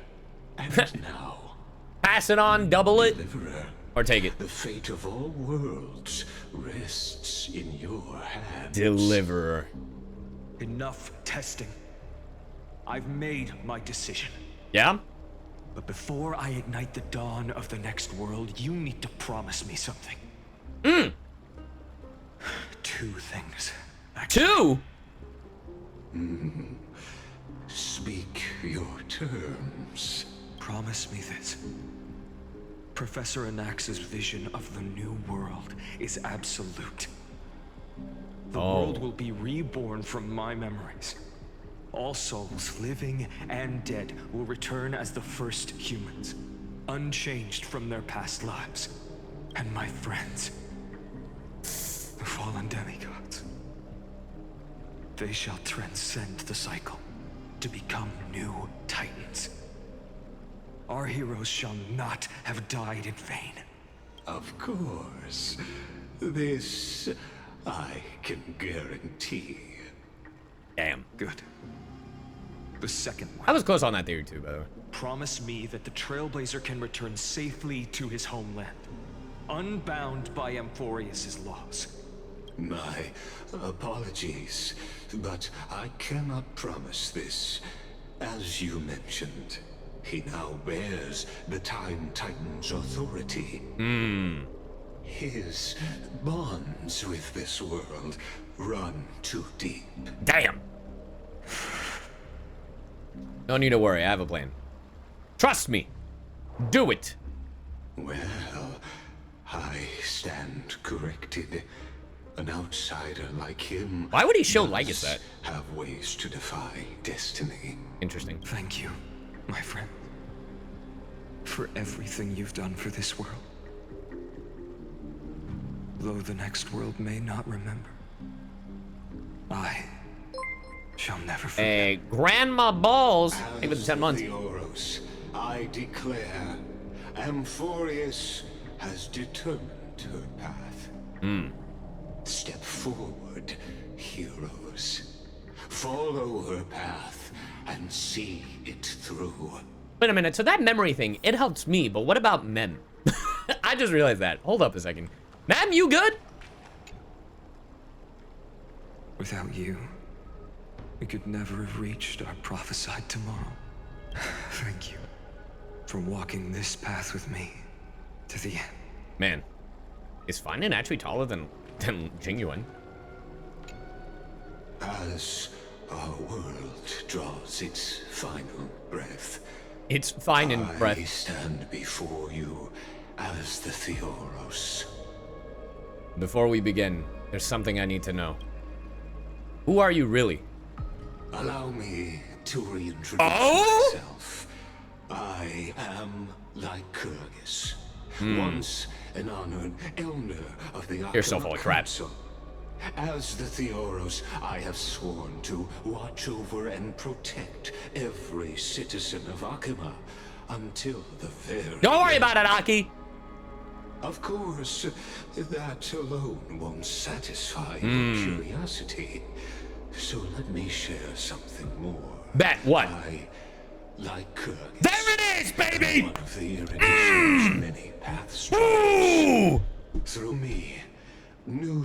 and now. Pass it on, double it, Deliverer, or take it. the fate of all worlds rests in your hands. Deliverer. Enough testing. I've made my decision. Yeah? But before I ignite the dawn of the next world, you need to promise me something. Two things. Two? Speak your terms. Promise me this. Professor Anax's vision of the new world is absolute. The world will be reborn from my memories. All souls, living and dead, will return as the first humans, unchanged from their past lives. And my friends, the fallen demigods, they shall transcend the cycle to become new titans. Our heroes shall not have died in vain. Of course. This I can guarantee. Damn. Good. The second one. I was close on that theory too, by the way. Promise me that the Trailblazer can return safely to his homeland, unbound by Amphoreus' laws. My apologies, but I cannot promise this. As you mentioned, he now bears the Time Titan's authority. His bonds with this world run too deep. Damn. No need to worry, I have a plan. Trust me. Do it. Well, I stand corrected. An outsider like him. Why would he show Lygus that? Have ways to defy destiny. Interesting. Thank you, my friend, for everything you've done for this world. Though the next world may not remember, I shall never forget. Hey, Grandma Balls. Hey, with the 10 months. The Oros, I declare, Amphoreus has determined her path. Step forward, heroes. Follow her path and see it through. Wait a minute, so that memory thing, it helps me, but what about Mem? I just realized that. Hold up a second. Mem, you good? Without you, we could never have reached our prophesied tomorrow. Thank you for walking this path with me to the end. Man, is Finan actually taller than Genuine? As our world draws its final breath, it's final breath. I stand before you as the Theoros. Before we begin, there's something I need to know. Who are you really? Allow me to reintroduce myself. I am Lygus, once an honored elder of the Arkham Council. As the Theoros, I have sworn to watch over and protect every citizen of Akima until the very Don't worry about it, Aki! Of course, that alone won't satisfy your curiosity. So let me share something more. Bet what? I, Lygus, there it is, baby! One of the Erudition's many paths. Through me, new.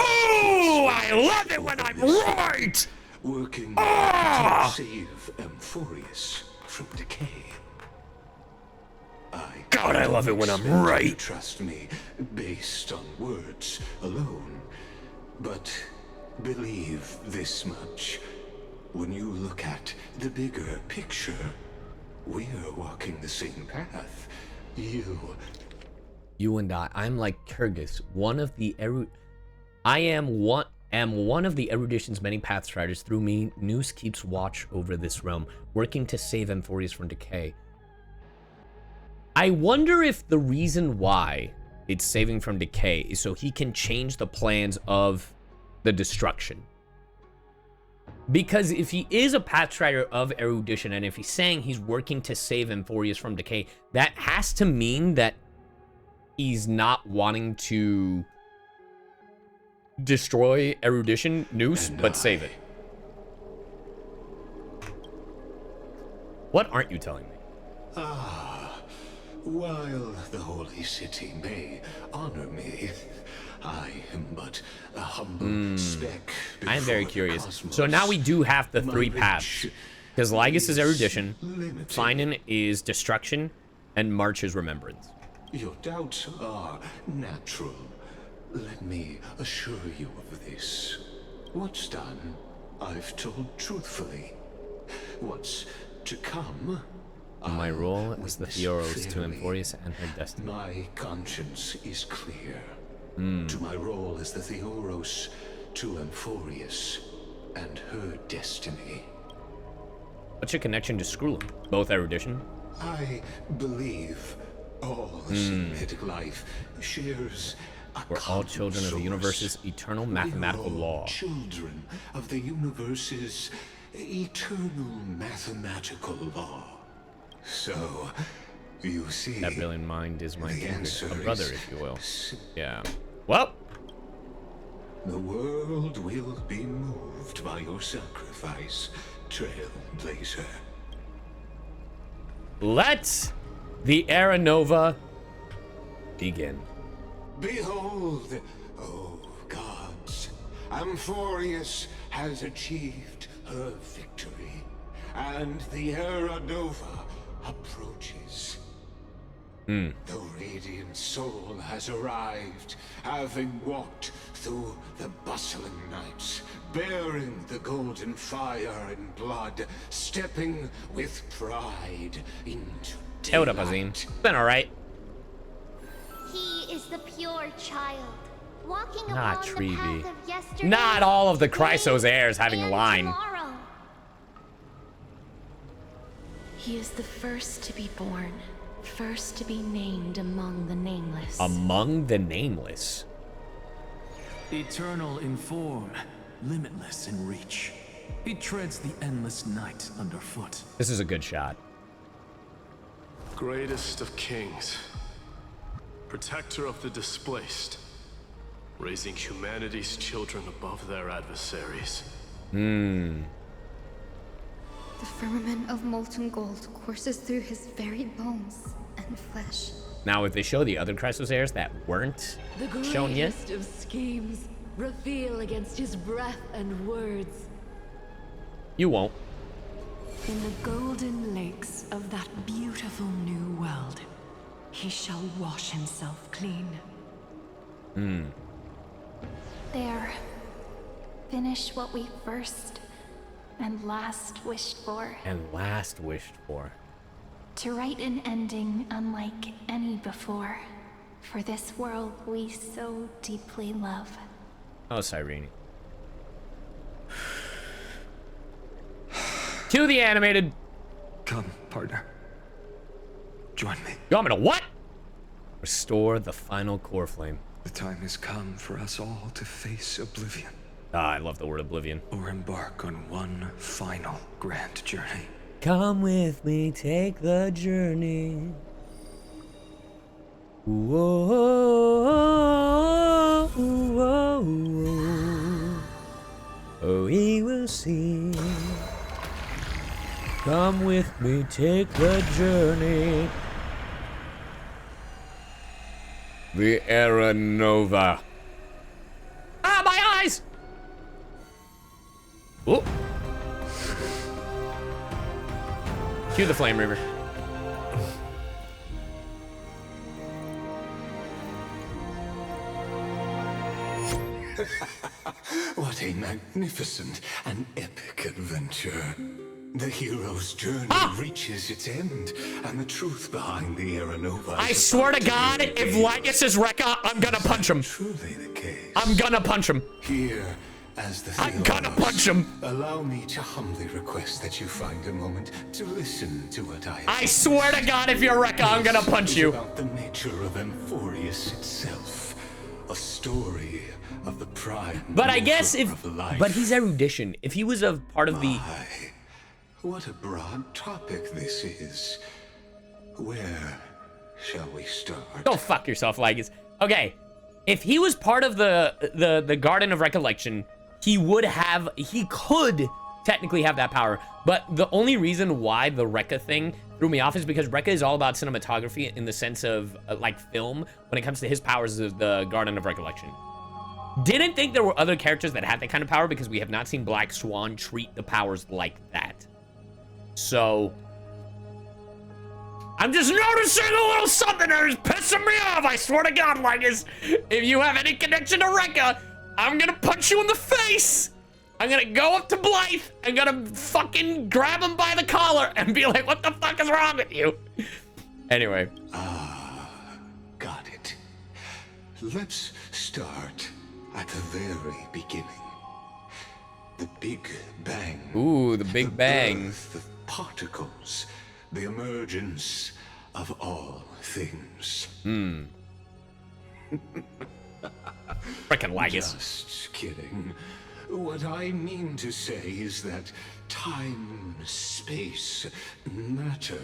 I love it when I'm right! Working to save Amphoreus from decay. God, I love it when I'm right. Trust me, based on words alone. But believe this much. When you look at the bigger picture, we're walking the same path. You and I'm like Kyrgyz, one of the I am one of the erudition's many path striders. Through me, Noose keeps watch over this realm, working to save Amphoreus from decay. I wonder if the reason why it's saving from decay is so he can change the plans of the destruction. Because if he is a pathstrider of erudition, and if he's saying he's working to save Amphoreus from decay, that has to mean that he's not wanting to destroy erudition, Noose, but save it. What aren't you telling me? While the holy city may honor me, I am but a humble speck. I am very curious. So now we do have the three paths. Because Lygus is erudition, Finan is destruction, and March is remembrance. Your doubts are natural. Let me assure you of this. What's done, I've told truthfully. What's to come, my role is the Theoros to Amphoreus and her destiny. My conscience is clear. To my role as the Theoros to Amphoreus and her destiny. What's your connection to Screwllum? Both erudition? I believe all Semitic life shares a We're all children of the universe's eternal mathematical law. Children of the universe's eternal mathematical law. So, you see, that brilliant mind is my answer, a brother, if you will. Yeah. Well, the world will be moved by your sacrifice, Trailblazer. Let the Aeronova begin. Behold, oh gods, Amphoreus has achieved her victory, and the Aeronova approaches. The radiant soul has arrived, having walked through the bustling nights, bearing the golden fire and blood, stepping with pride into daylight. Hey, what up, Azim? Been alright. He is the pure child, walking Not upon the path of yesterday. Not all of the Chrysos heirs having a line. Tomorrow. He is the first to be born, first to be named among the nameless. Among the nameless. Eternal in form, limitless in reach. He treads the endless night underfoot. This is a good shot. Greatest of kings. Protector of the displaced. Raising humanity's children above their adversaries. The firmament of molten gold courses through his very bones and flesh. Now, if they show the other Chrysosairs that weren't shown yet, The greatest of schemes reveal against his breath and words. you won't. In the golden lakes of that beautiful new world, he shall wash himself clean. There. Finish what we first and last wished for. And last wished for. To write an ending unlike any before. For this world we so deeply love. Oh, Cyrene. Cue the animated. Come, partner. Join me. You want me to what? Restore the final core flame. The time has come for us all to face oblivion. Ah, I love the word oblivion. Or embark on one final grand journey. Come with me, take the journey. Whoa, whoa, whoa. Oh, we will see. Come with me, take the journey. The Aeronova. Ah, my eyes! Oh. Cue the Flame Reaver. What a magnificent and epic adventure. The hero's journey reaches its end, and the truth behind the Aeronova. I swear to God, if Lygus is Rekka, I'm gonna punch him. Truly the case. I'm gonna punch him. Here, as the I'm gonna punch him. Allow me to humbly request that you find a moment to listen to what I swear to God, if you're Rekka, I'm gonna punch you. About the nature of Amphoreus itself, a story of the prime. But I guess if, life. but he's erudition. If he was a part of the. What a broad topic this is. Where shall we start? Go fuck yourself, Lygus. Okay, if he was part of the Garden of Recollection, he could technically have that power. But the only reason why the Rekka thing threw me off is because Rekka is all about cinematography in the sense of like film when it comes to his powers of the Garden of Recollection. Didn't think there were other characters that had that kind of power because we have not seen Black Swan treat the powers like that. So, I'm just noticing a little something that is pissing me off. I swear to God, Lygus, if you have any connection to Rekka, I'm gonna punch you in the face. I'm gonna go up to Blythe. I'm gonna fucking grab him by the collar and be like, what the fuck is wrong with you? Anyway. Got it. Let's start at the very beginning. The Big Bang. Ooh, the Big Bang. Birth of particles. The emergence of all things. Frickin' Lygus. Just kidding. What I mean to say is that time, space, matter,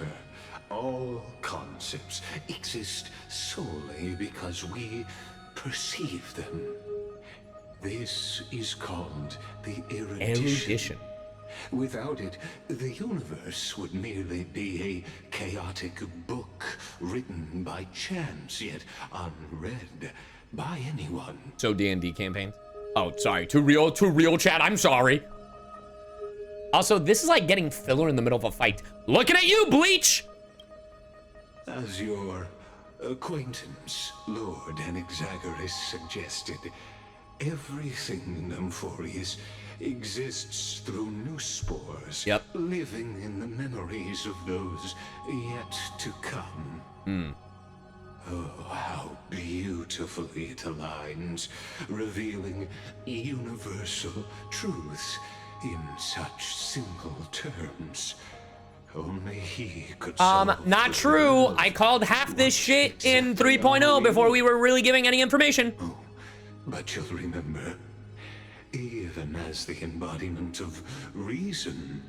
all concepts exist solely because we perceive them. This is called the erudition. Without it, the universe would merely be a chaotic book written by chance, yet unread by anyone. So D&D campaigns? Oh, sorry. Too real, chat. I'm sorry. Also, this is like getting filler in the middle of a fight. Looking at you, Bleach! As your acquaintance, Lord Anaxagoras, suggested, everything in Amphoreus exists through new spores, living in the memories of those yet to come. Oh, how beautifully it aligns, revealing universal truths in such simple terms. Only he could solve not true. I called half this shit in 3.0 before we were really giving any information. Oh, but you'll remember, even as the embodiment of reason,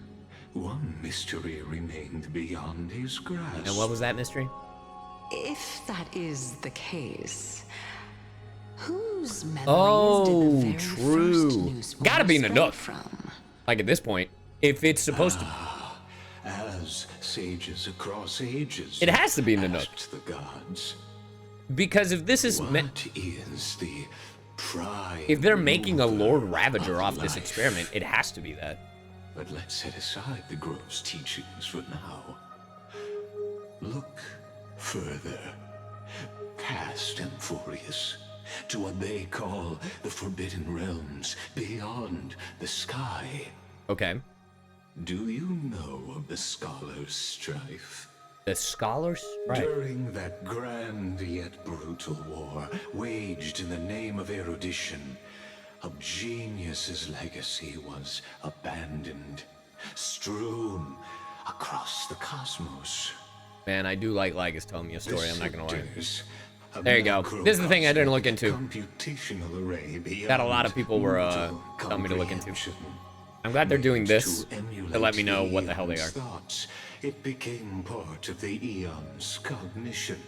one mystery remained beyond his grasp. And what was that mystery? If that is the case, whose memories did the very first newspaper Gotta be Nanook. from? Like at this point, if it's supposed to. as sages across ages. It has to be in the note. The gods. Because if this is what is the prime if they're making a Lord Ravager off this experiment, it has to be that. But let's set aside the grove's teachings for now. Look further, past Amphoreus, to what they call the Forbidden Realms beyond the sky. Okay. Do you know of the Scholar's Strife? The Scholar's Strife? During that grand yet brutal war, waged in the name of erudition, a genius's legacy was abandoned, strewn across the cosmos. Man, I do like Lygus telling me a story, I'm not gonna lie. There you go. This is the thing I didn't look into. That a lot of people were telling me to look into. I'm glad they're doing this to let me know what the hell they are. It became part of the Eon's cognition.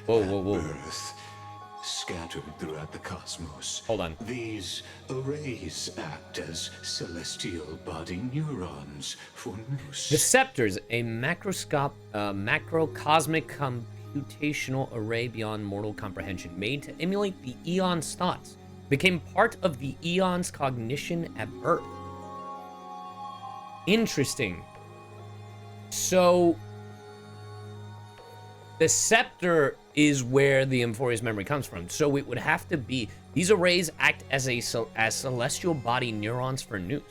Whoa. Earth, scattered throughout the cosmos. Hold on. These arrays act as celestial body neurons for Nous. The Scepters, a macrocosmic computational array beyond mortal comprehension, made to emulate the Eon's thoughts, became part of the Eon's cognition at birth. Interesting. So, the Scepter is where the Amphoreus memory comes from. So it would have to be, these arrays act as celestial body neurons for Nous.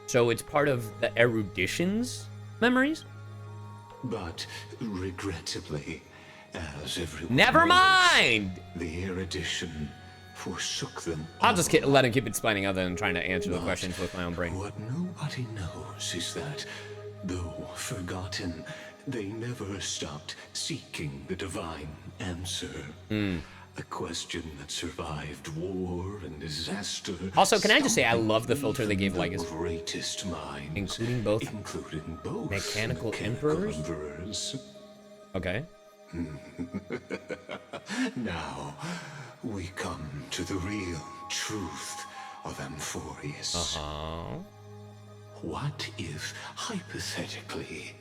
So it's part of the erudition's memories? But regrettably, as everyone Never knows, mind! The erudition forsook them. I'll just let him keep explaining other than trying to answer the questions with my own brain. What nobody knows is that, though forgotten, they never stopped seeking the divine answer. A question that survived war and disaster. Also, can I just say I love the filter they gave Lygus? Greatest minds, including both mechanical emperors. Okay. Now, we come to the real truth of Amphoreus. What if, hypothetically,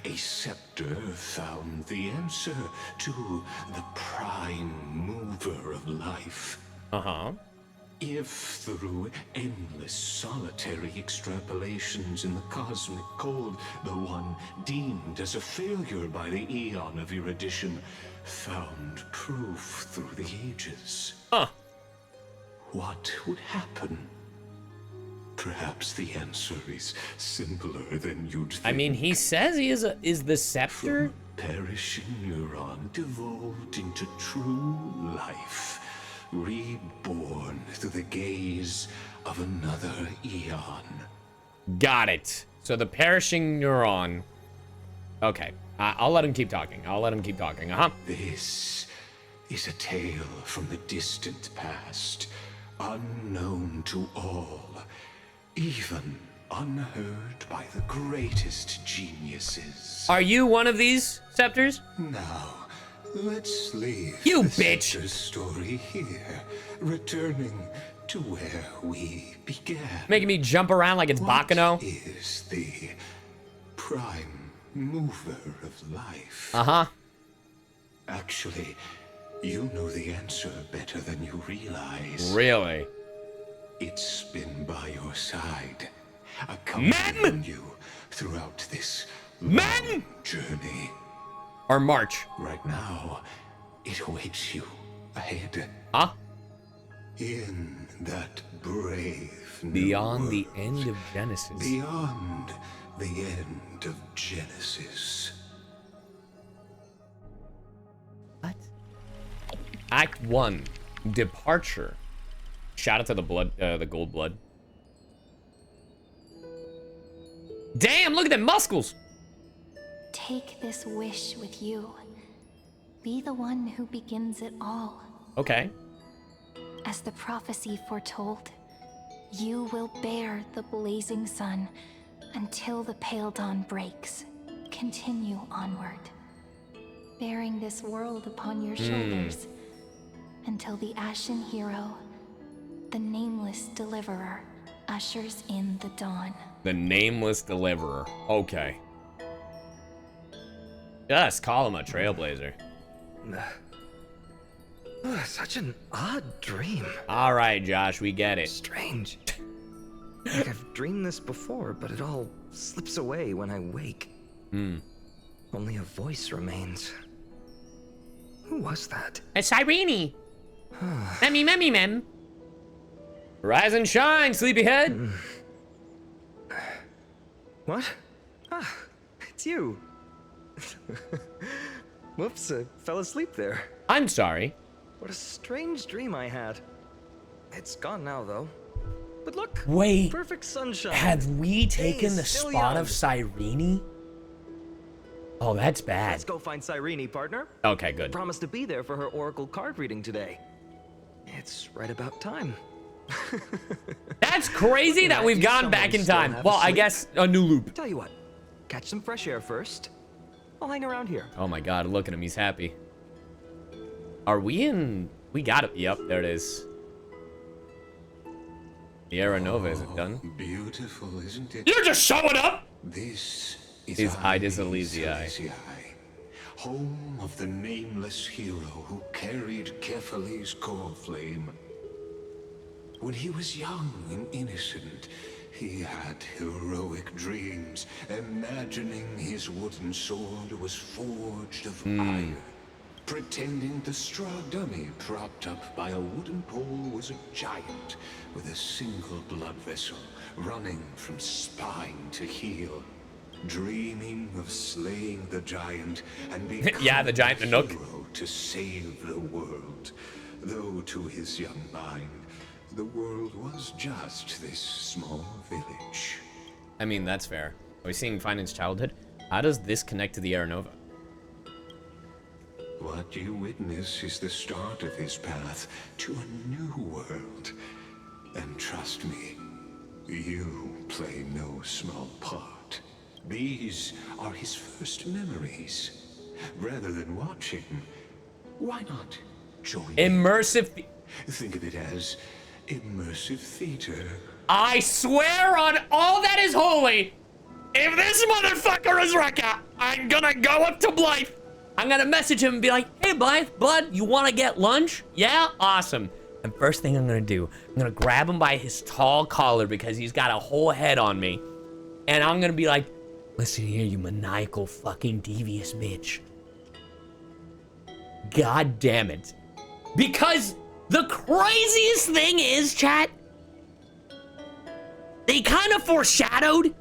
a scepter found the answer to the prime mover of life? If through endless solitary extrapolations in the cosmic cold, the one deemed as a failure by the Eon of erudition found proof through the ages, what would happen? Perhaps the answer is simpler than you'd think. I mean, he says he is the scepter? From perishing neuron devolved into true life, reborn through the gaze of another Eon. Got it. So the perishing neuron. Okay, I'll let him keep talking. This is a tale from the distant past, unknown to all. Even unheard by the greatest geniuses. Are you one of these scepters? Now, let's leave you the bitch scepter's story here, returning to where we began. Making me jump around like it's Bakano. What is the prime mover of life? Actually, you know the answer better than you realize. Really? It's been by your side, accompanying you throughout this long journey. Or march. Right now, it awaits you ahead. In that brave Beyond the end of Genesis. Beyond the end of Genesis. What? Act 1. Departure. Shout out to the gold blood. Damn, look at them muscles! Take this wish with you. Be the one who begins it all. Okay. As the prophecy foretold, you will bear the blazing sun until the pale dawn breaks. Continue onward, bearing this world upon your shoulders until the ashen hero, the nameless deliverer, ushers in the dawn. The nameless deliverer. Okay. Just call him a trailblazer. Such an odd dream. All right, Josh, we get it. Strange. Like I've dreamed this before, but it all slips away when I wake. Only a voice remains. Who was that? A Cyrene. Mem. Rise and shine, sleepyhead. What? Ah, it's you. Whoops, I fell asleep there. I'm sorry. What a strange dream I had. It's gone now, though. But look, wait, perfect sunshine. Have we taken the spot of Cyrene? Oh, that's bad. Let's go find Cyrene, partner. Okay, good. Promise to be there for her oracle card reading today. It's right about time. That's crazy that we've gone back in time. Well, I guess a new loop. Tell you what, catch some fresh air first. I'll hang around here. Oh my God, look at him, he's happy. Are we in? We got it. Yep, there it is. The Aeronova, is it done? Beautiful, isn't it? You're just showing up! This is His Idis Elysiae. Home of the nameless hero who carried Kephales's core flame. When he was young and innocent, he had heroic dreams, imagining his wooden sword was forged of iron. Pretending the straw dummy propped up by a wooden pole was a giant with a single blood vessel running from spine to heel. Dreaming of slaying the giant and becoming yeah, the giant a Nanook. hero to save the world. Though to his young mind, the world was just this small village. I mean, that's fair. Are we seeing Finance childhood? How does this connect to the Aeronova? What you witness is the start of his path to a new world. And trust me, you play no small part. These are his first memories. Rather than watch him, why not join Immersive. Think of it as immersive theater. I swear on all that is holy, if this motherfucker is Rekka, I'm gonna go up to Blythe. I'm gonna message him and be like, hey Blythe, bud, you wanna get lunch? Yeah, awesome. And first thing I'm gonna do, I'm gonna grab him by his tall collar because he's got a whole head on me. And I'm gonna be like, listen here, you maniacal fucking devious bitch. God damn it. Because the craziest thing is, chat, they kind of foreshadowed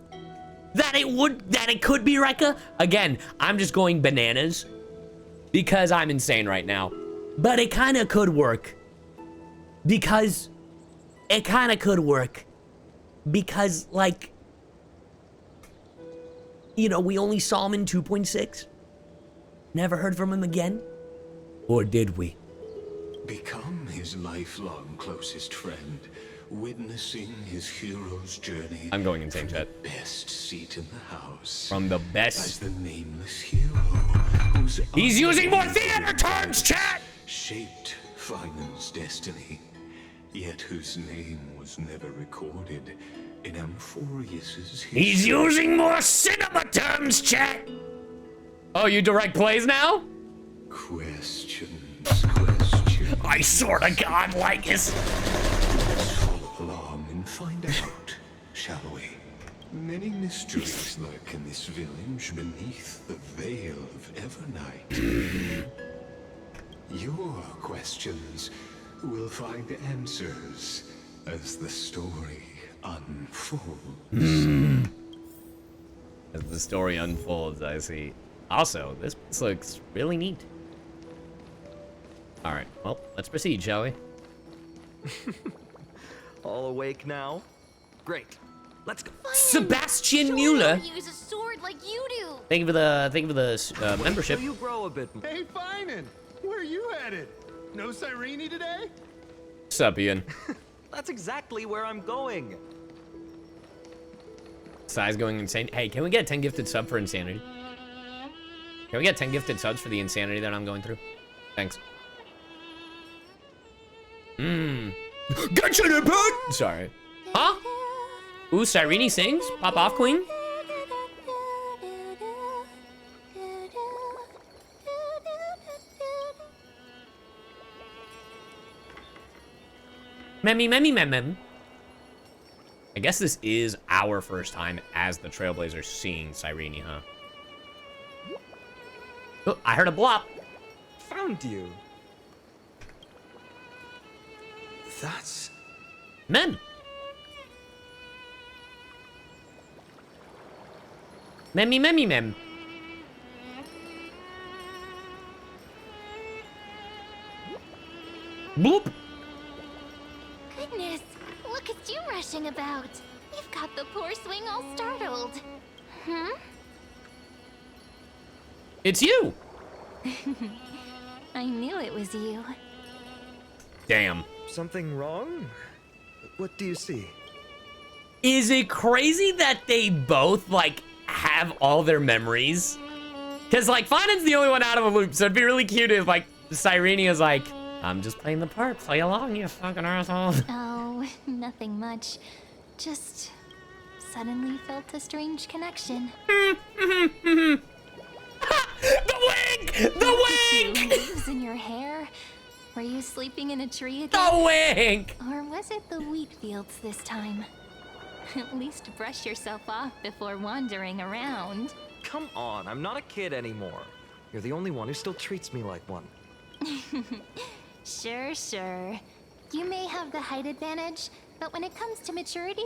that it could be Rekka. Again, I'm just going bananas because I'm insane right now. But it kind of could work. Because like, you know, we only saw him in 2.6. Never heard from him again. Or did we? Become his lifelong closest friend, witnessing his hero's journey. I'm going insane, chat. Best seat in the house. From the best. As the nameless hero whose He's using more theater terms, chat! Shaped Finance destiny, yet whose name was never recorded in Amphoreus's history. He's using more cinema terms, chat! Oh, you direct plays now? Questions. I swear to God, Lygus. Let's follow along and find out, shall we? Many mysteries lurk in this village beneath the veil of Evernight. Your questions will find answers as the story unfolds. As the story unfolds, I see. Also, this looks really neat. All right, well, let's proceed, shall we? All awake now? Great. Let's go. Sebastian Mueller. Use a sword like you do. Thank you for the membership. You grow a bit more. Hey, Finan, where are you headed? No Cyrene today? Sup, Ian? That's exactly where I'm going. Size going insane. Hey, can we get 10 gifted sub for insanity? Can we get 10 gifted subs for the insanity that I'm going through? Thanks. Gotcha, input! Sorry. Huh? Ooh, Cyrene sings. Pop off, queen. Mem. I guess this is our first time as the Trailblazers seeing Cyrene, huh? Oh, I heard a blop. Found you. That's... Mem. Mem. Bloop. Goodness, look at you rushing about. You've got the poor swing all startled. Hmm? It's you. I knew it was you. Damn. Something wrong? What do you see? Is it crazy that they both, like, have all their memories? Because, like, Finen's the only one out of a loop, so it'd be really cute if, like, Cyrene is like, I'm just playing the part. Play along, you fucking asshole. Oh, nothing much. Just suddenly felt a strange connection. The wink! The wink! Leaves in your hair? Were you sleeping in a tree again? The wink! Or was it the wheat fields this time? At least brush yourself off before wandering around. Come on, I'm not a kid anymore. You're the only one who still treats me like one. Sure. You may have the height advantage, but when it comes to maturity,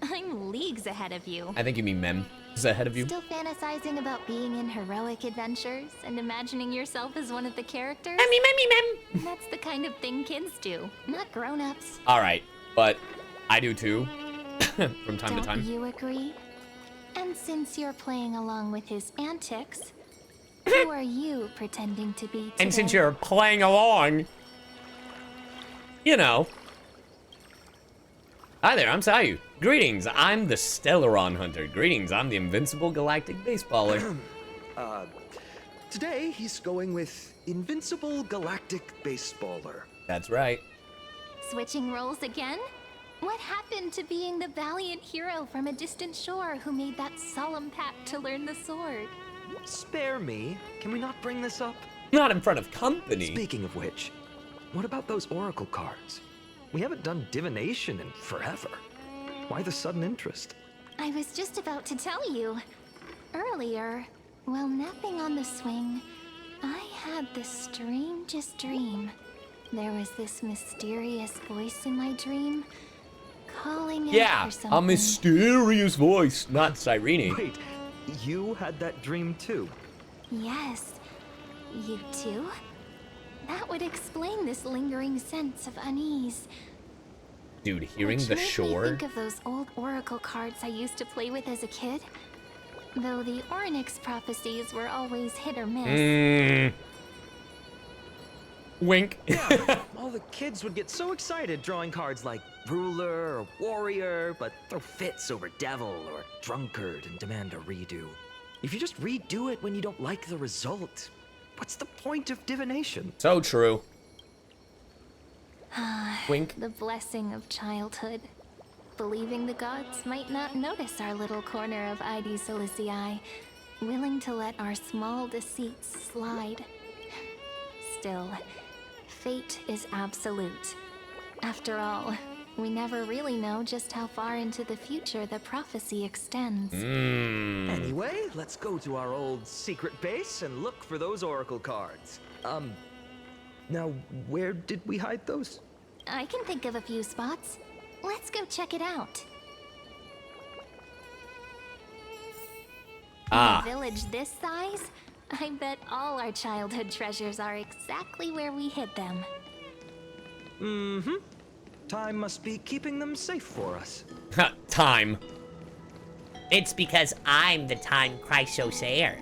I'm leagues ahead of you. I think you mean Mem is ahead of you. Still fantasizing about being in heroic adventures and imagining yourself as one of the characters? Mem. That's the kind of thing kids do, not grown-ups. All right, but I do too, from time to time. Don't you agree? And since you're playing along with his antics, who are you pretending to be today? And since you're playing along, you know. Hi there, I'm Caillou. Greetings, I'm the Stellaron Hunter. Greetings, I'm the invincible galactic baseballer. Today he's going with invincible galactic baseballer. That's right. Switching roles again? What happened to being the valiant hero from a distant shore who made that solemn pact to learn the sword? Spare me. Can we not bring this up? Not in front of company. Speaking of which, what about those oracle cards? We haven't done divination in forever. Why the sudden interest? I was just about to tell you. Earlier, while napping on the swing, I had the strangest dream. There was this mysterious voice in my dream, calling out for something. A mysterious voice, not Cyrene. Wait, you had that dream too? Yes, you too? That would explain this lingering sense of unease. Dude, hearing the Which shore. made me think of those old oracle cards I used to play with as a kid. Though the Ornyx prophecies were always hit or miss. Wink. Yeah, all the kids would get so excited drawing cards like ruler or warrior, but throw fits over devil or drunkard and demand a redo. If you just redo it when you don't like the result, what's the point of divination? So true. Wink. The blessing of childhood. Believing the gods might not notice our little corner of ID Silicii, willing to let our small deceits slide. Still, fate is absolute. After all, we never really know just how far into the future the prophecy extends. Anyway, let's go to our old secret base and look for those oracle cards. Now, where did we hide those? I can think of a few spots. Let's go check it out. In a village this size, I bet all our childhood treasures are exactly where we hid them. Mm-hmm. Time must be keeping them safe for us. Time. It's because I'm the time Chrysosair.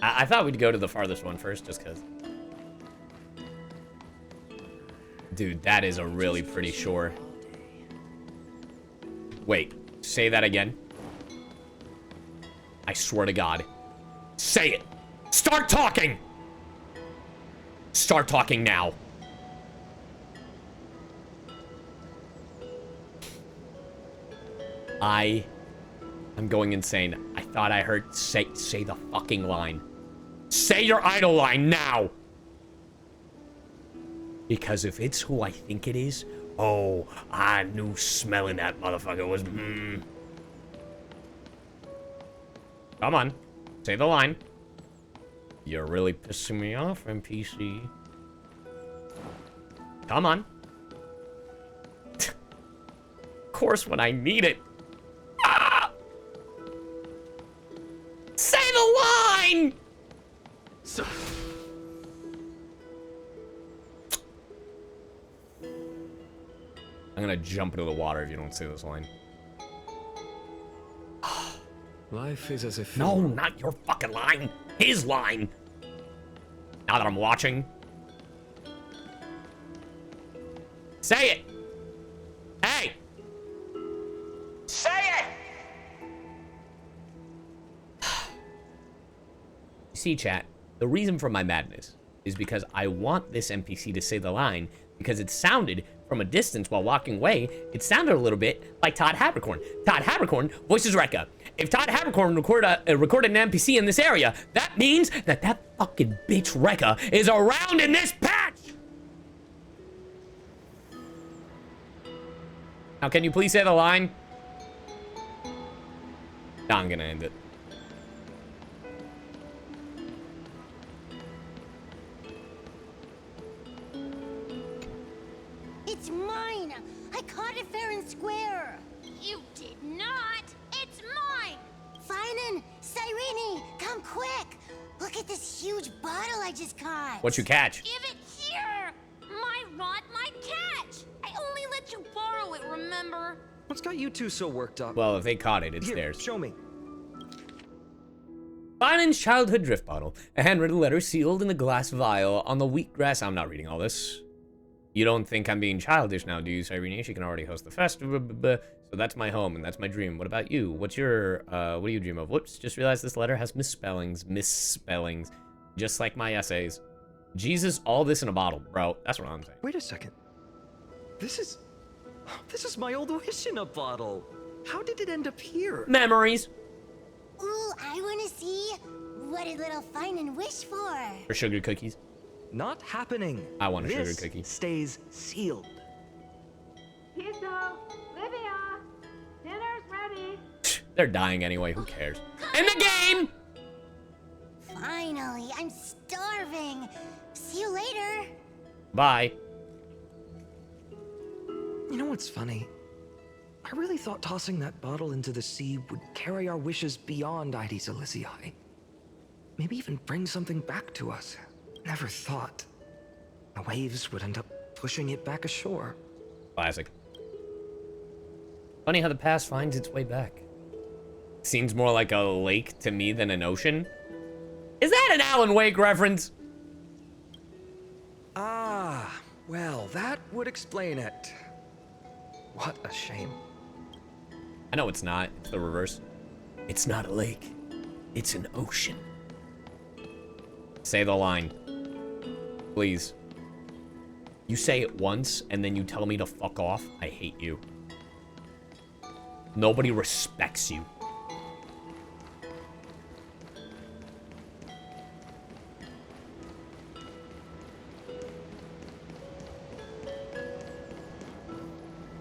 I thought we'd go to the farthest one first, just because. Dude, that is a really pretty shore. Wait, say that again. I swear to God. Say it! Start talking! Start talking now. I'm going insane. I thought I heard say the fucking line. Say your idol line now! Because if it's who I think it is, Oh, I knew smelling that motherfucker was, Come on. Say the line. You're really pissing me off, NPC. Come on. Of course, when I need it. Ah! Say the line! So... I'm gonna jump into the water if you don't say this line. Life is as if... No, not your fucking line. His line. Now that I'm watching. Say it. Hey. Say it! See, chat, the reason for my madness is because I want this NPC to say the line because it sounded from a distance while walking away, it sounded a little bit like Todd Habercorn. Todd Habercorn voices Rekka. If Todd Habercorn recorded an NPC in this area, that means that that fucking bitch Rekka is around in this patch! Now, can you please say the line? No, I'm gonna end it. It's mine! I caught it fair and square! You did not! It's mine! Finan! Cyrene! Come quick! Look at this huge bottle I just caught! What you catch? Give it here! My rod, my catch! I only let you borrow it, remember? What's got you two so worked up? Well, if they caught it, it's Here, theirs. Show me. Finan's childhood drift bottle. A handwritten letter sealed in a glass vial on the wheatgrass. I'm not reading all this. You don't think I'm being childish now, do you, Cyrene? She can already host the festival. So that's my home, and that's my dream. What about you? What's your, what do you dream of? Whoops, just realized this letter has misspellings. Misspellings. Just like my essays. Jesus, all this in a bottle, bro. That's what I'm saying. Wait a second. This is my old wish in a bottle. How did it end up here? Memories. Ooh, I wanna see. What did little Finan wish for? For sugar cookies. Not happening. I want a This sugar cookie. Stays sealed. Piso, Livia, dinner's ready. They're dying anyway. Who cares? In the game! Finally, I'm starving. See you later. Bye. You know what's funny? I really thought tossing that bottle into the sea would carry our wishes beyond Ides Elysiae. Maybe even bring something back to us. Never thought the waves would end up pushing it back ashore. Classic. Funny how the past finds its way back. Seems more like a lake to me than an ocean. Is that an Alan Wake reference? Ah, well, that would explain it. What a shame. I know it's not. It's the reverse. It's not a lake. It's an ocean. Say the line. Please. You say it once, and then you tell me to fuck off. I hate you. Nobody respects you.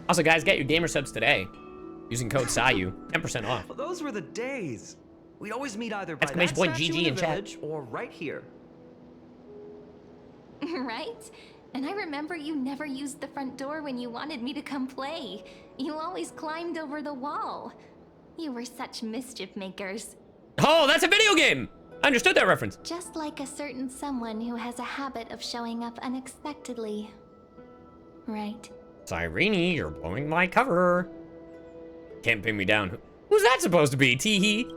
Also, guys, get your gamer subs today. Using code CyYu, 10% off. Well, those were the days. We'd always meet either by Exclamation that point statue GG in in the chat. village or right here. Right? And I remember you never used the front door when you wanted me to come play. You always climbed over the wall. You were such mischief makers. Oh, that's a video game! I understood that reference. Just like a certain someone who has a habit of showing up unexpectedly. Right? Cyrene, you're blowing my cover. Can't pin me down. Who's that supposed to be, Teehee?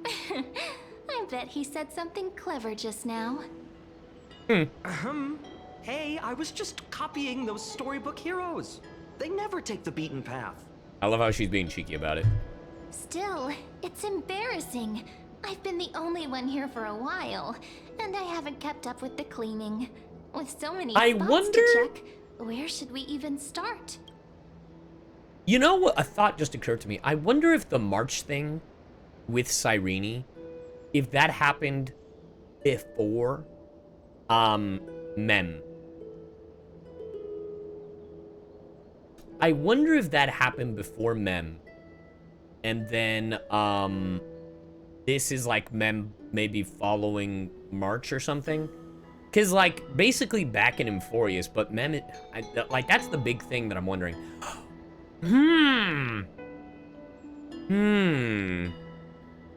I bet he said something clever just now. Hey, I was just copying those storybook heroes. They never take the beaten path. I love how she's being cheeky about it. Still, it's embarrassing. I've been the only one here for a while, and I haven't kept up with the cleaning. With so many spots to check, where should we even start? You know what? A thought just occurred to me. I wonder if the March thing with Cyrene, if that happened before Mem. I wonder if that happened before Mem. And then, this is like Mem maybe following March or something. Because, like, basically back in Amphoreus, but Mem, like, that's the big thing that I'm wondering.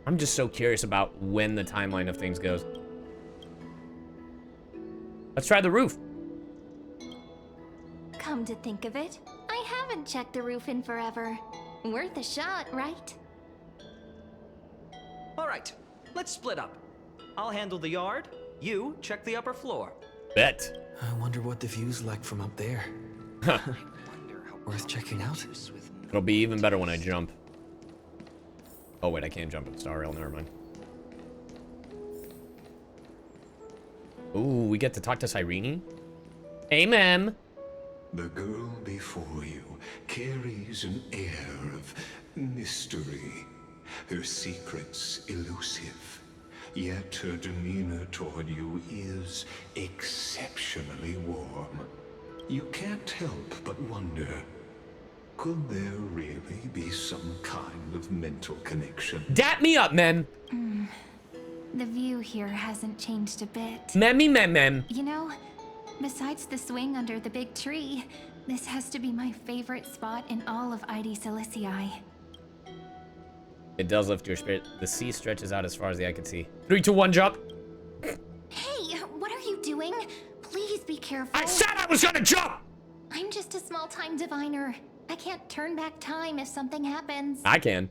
I'm just so curious about when the timeline of things goes. Let's try the roof. Come to think of it, I haven't checked the roof in forever. Worth a shot, right? All right, let's split up. I'll handle the yard. You check the upper floor. Bet. I wonder what the view's like from up there. Worth checking out. It'll be even better when I jump. Oh wait, I can't jump at Star Rail. Never mind. Ooh, we get to talk to Cyrene. Hey, Mem. The girl before you carries an air of mystery. Her secrets elusive. Yet her demeanor toward you is exceptionally warm. You can't help but wonder, could there really be some kind of mental connection? Dap me up, Mem. The view here hasn't changed a bit. Mem. You know, besides the swing under the big tree, this has to be my favorite spot in all of ID Silicii. It does lift your spirit. The sea stretches out as far as the eye can see. 3, 2, 1, jump. Hey, what are you doing? Please be careful. I said I was gonna jump! I'm just a small-time diviner. I can't turn back time if something happens. I can.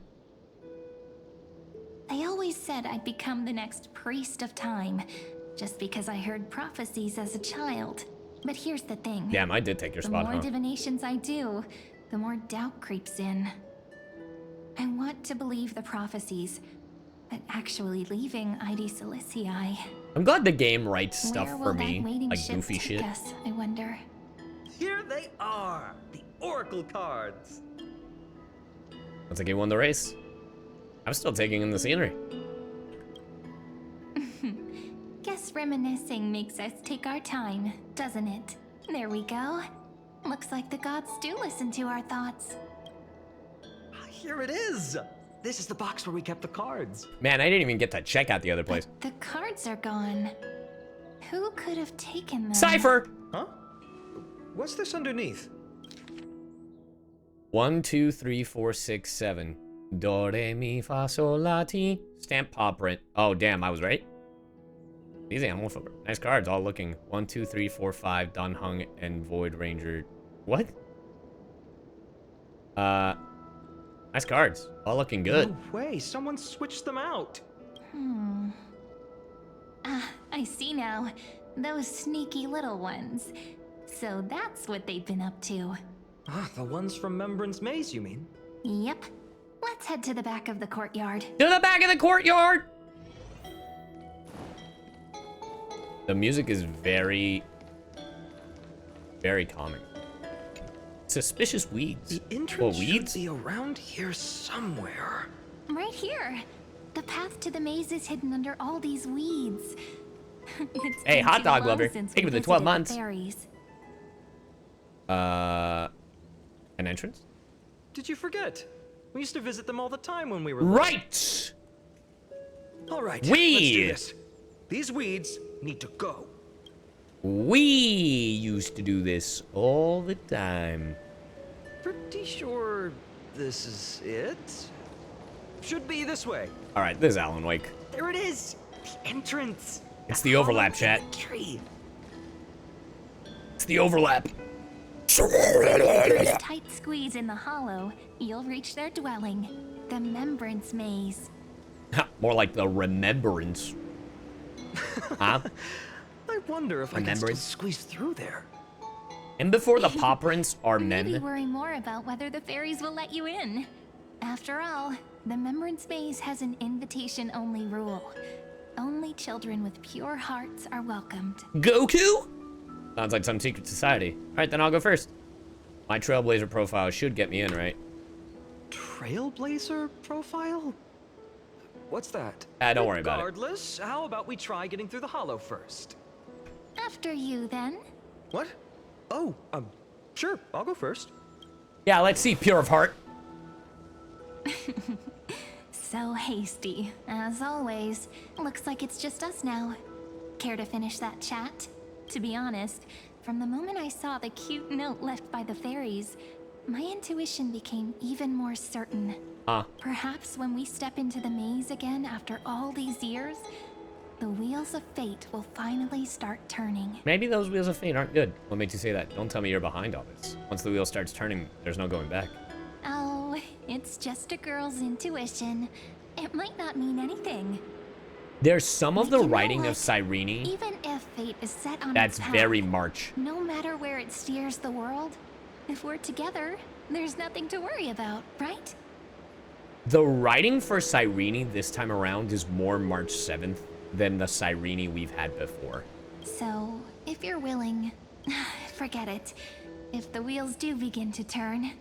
They always said I'd become the next priest of time, just because I heard prophecies as a child. But here's the thing. Damn, I did take your spot, The huh? more divinations I do, the more doubt creeps in. I want to believe the prophecies, but actually leaving ID Silicii. I'm glad the game writes stuff Where for will me, that waiting like ship goofy take shit. us, I wonder. Here they are, the Oracle cards. Once I won the race, I'm still taking in the scenery. Guess reminiscing makes us take our time, doesn't it? There we go. Looks like the gods do listen to our thoughts. Here it is. This is the box where we kept the cards. Man, I didn't even get to check out the other place. The cards are gone. Who could have taken them? Cipher! Huh? What's this underneath? 1, 2, 3, 4, 6, 7. Do, re, mi, fa, sol, la, ti. Stamp paw print. Oh, damn, I was right. These animal footwear. Nice cards, all looking. 1, 2, 3, 4, 5. Dun Hung and Void Ranger. What? Nice cards. All looking good. No way, someone switched them out. I see now. Those sneaky little ones. So that's what they've been up to. Ah, the ones from Membrance Maze, you mean? Yep. Let's head to the back of the courtyard. To the back of the courtyard! The music is very, very calming. Suspicious weeds. The entrance weeds? should be around here somewhere. Right here. The path to the maze is hidden under all these weeds. It's Hey, been hot too dog long lover. since Take we me to 12 visited months. the fairies. An entrance? Did you forget? We used to visit them all the time when we were right. All right. We. Let's do this. These weeds need to go. We used to do this all the time. Pretty sure this is it. Should be this way. All right, this is Alan Wake. There it is. The entrance. It's the overlap, chat. Tree. It's the overlap. With a tight squeeze in the hollow, you'll reach their dwelling, the Membrance Maze. More like the remembrance. Huh? I wonder if I can still squeeze through there. And before the paw prints are Maybe men. worry more about whether the fairies will let you in. After all, the Membrance Maze has an invitation-only rule. Only children with pure hearts are welcomed. Goku? Sounds like some secret society. All right, then I'll go first. My Trailblazer profile should get me in, right? Trailblazer profile? What's that? Don't worry about it. Regardless, how about we try getting through the hollow first? After you, then. What? Oh, sure, I'll go first. Yeah, let's see, pure of heart. So hasty, as always. Looks like it's just us now. Care to finish that chat? To be honest, from the moment I saw the cute note left by the fairies, my intuition became even more certain. Perhaps when we step into the maze again after all these years, the wheels of fate will finally start turning. Maybe those wheels of fate aren't good. What made you say that? Don't tell me you're behind all this. Once the wheel starts turning, there's no going back. Oh, it's just a girl's intuition. It might not mean anything. There's some of the writing of Cyrene Even if fate is set on that's its path, very March. no matter where it steers the world, if we're together, there's nothing to worry about, right? The writing for Cyrene this time around is more March 7th than the Cyrene we've had before. So, if you're willing, forget it. If the wheels do begin to turn,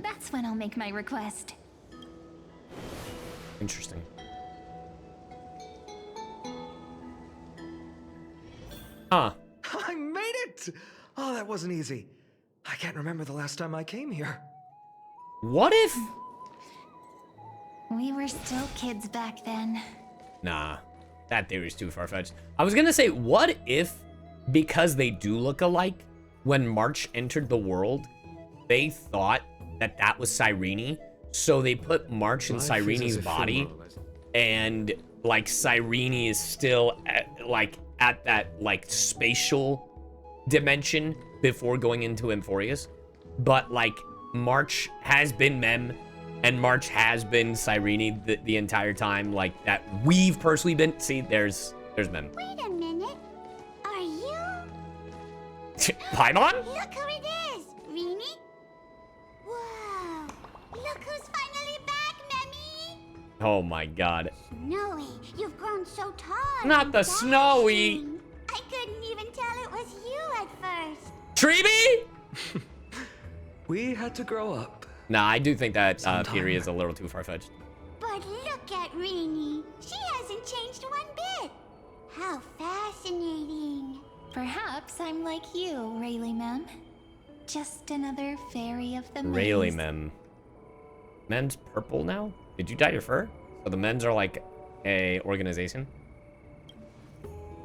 that's when I'll make my request. Interesting. I made it! Oh, that wasn't easy. I can't remember the last time I came here. What if... We were still kids back then. Nah, that theory's too far-fetched. I was gonna say, what if, because they do look alike, when March entered the world, they thought that that was Cyrene, so they put March in Cyrene's body, and, like, Cyrene is still at that, like, spatial dimension before going into Amphoreus, but, like, March has been Mem, and March has been Cyrene the entire time, like, that we've personally been... See, there's Mem. Wait a minute. Are you... Paimon? Look who it is, Rini. Whoa. Look who's finally back, Memmy. Oh my god. Snowy, you've grown so tall. Not the Snowy! I couldn't even tell it was you at first. Treeby? We had to grow up. Nah, I do think that theory is a little too far-fetched. But look at Rini. She hasn't changed one bit. How fascinating. Perhaps I'm like you, Rayleigh Mem. Just another fairy of the maze. Rayleigh Mem. Mem's purple now? Did you dye your fur? So the Mems are like a organization?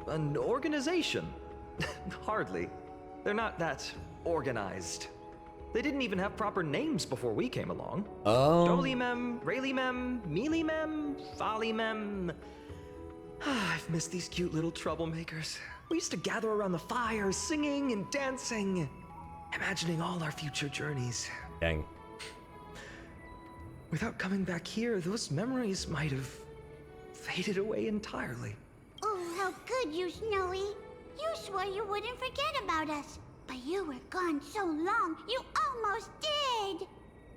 An organization? Hardly. They're not that organized. They didn't even have proper names before we came along. Oh. Dolly Mem, Rayleigh Mem, Mealy Mem, Folly Mem. I've missed these cute little troublemakers. We used to gather around the fire, singing and dancing, imagining all our future journeys. Dang. Without coming back here, those memories might have faded away entirely. Oh, how good you, Snowy. You swore you wouldn't forget about us. But you were gone so long, you almost did.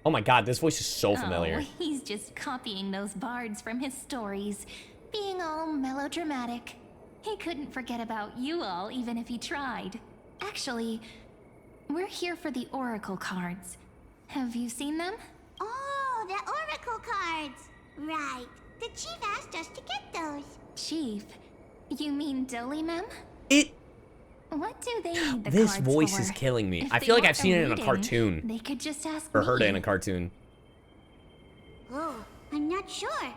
Oh my god, this voice is so familiar. Oh, he's just copying those bards from his stories, being all melodramatic. He couldn't forget about you all, even if he tried. Actually, we're here for the Oracle cards. Have you seen them? Oh, the Oracle cards. Right. The Chief asked us to get those. Chief? You mean Dolly Mem? What do they need the This cards voice for? is killing me. If I they feel like want I've seen a it in a reading, cartoon. They could just ask Or heard me. it in a cartoon. Oh, I'm not sure.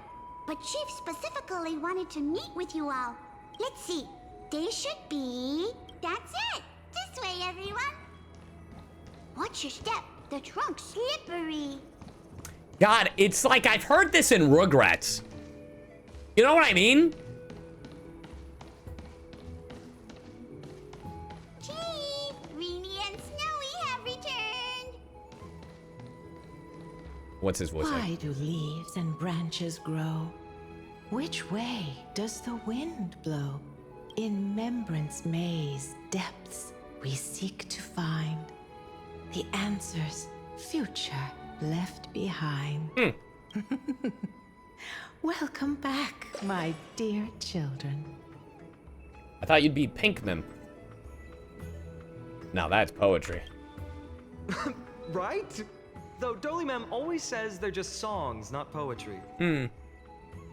But Chief specifically wanted to meet with you all. Let's see. They should be... That's it. This way, everyone. Watch your step. The trunk's slippery. God, it's like I've heard this in Rugrats. You know what I mean? Chief, Rini and Snowy have returned. What's his voice Why like? do leaves and branches grow? Which way does the wind blow? In Remembrance Maze depths we seek to find the answers future left behind. Welcome back, my dear children. I thought you'd be Pink Mem. Now that's poetry. Right? Though Dolly Mem always says they're just songs, not poetry.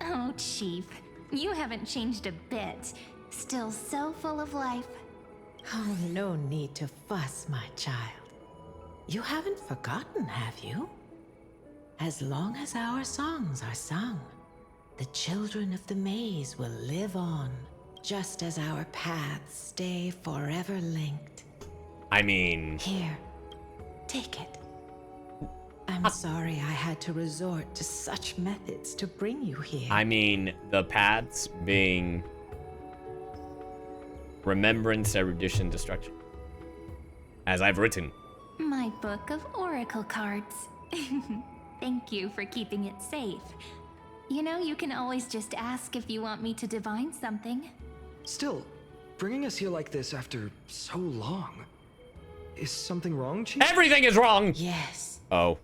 Oh, Chief, you haven't changed a bit. Still so full of life. Oh, no need to fuss, my child. You haven't forgotten, have you? As long as our songs are sung, the children of the maze will live on, just as our paths stay forever linked. I mean... Here, take it. I'm sorry I had to resort to such methods to bring you here. I mean, the paths being... remembrance, erudition, destruction. As I've written. My book of oracle cards. Thank you for keeping it safe. You know, you can always just ask if you want me to divine something. Still, bringing us here like this after so long. Is something wrong, Chief? Everything is wrong! Yes. Oh.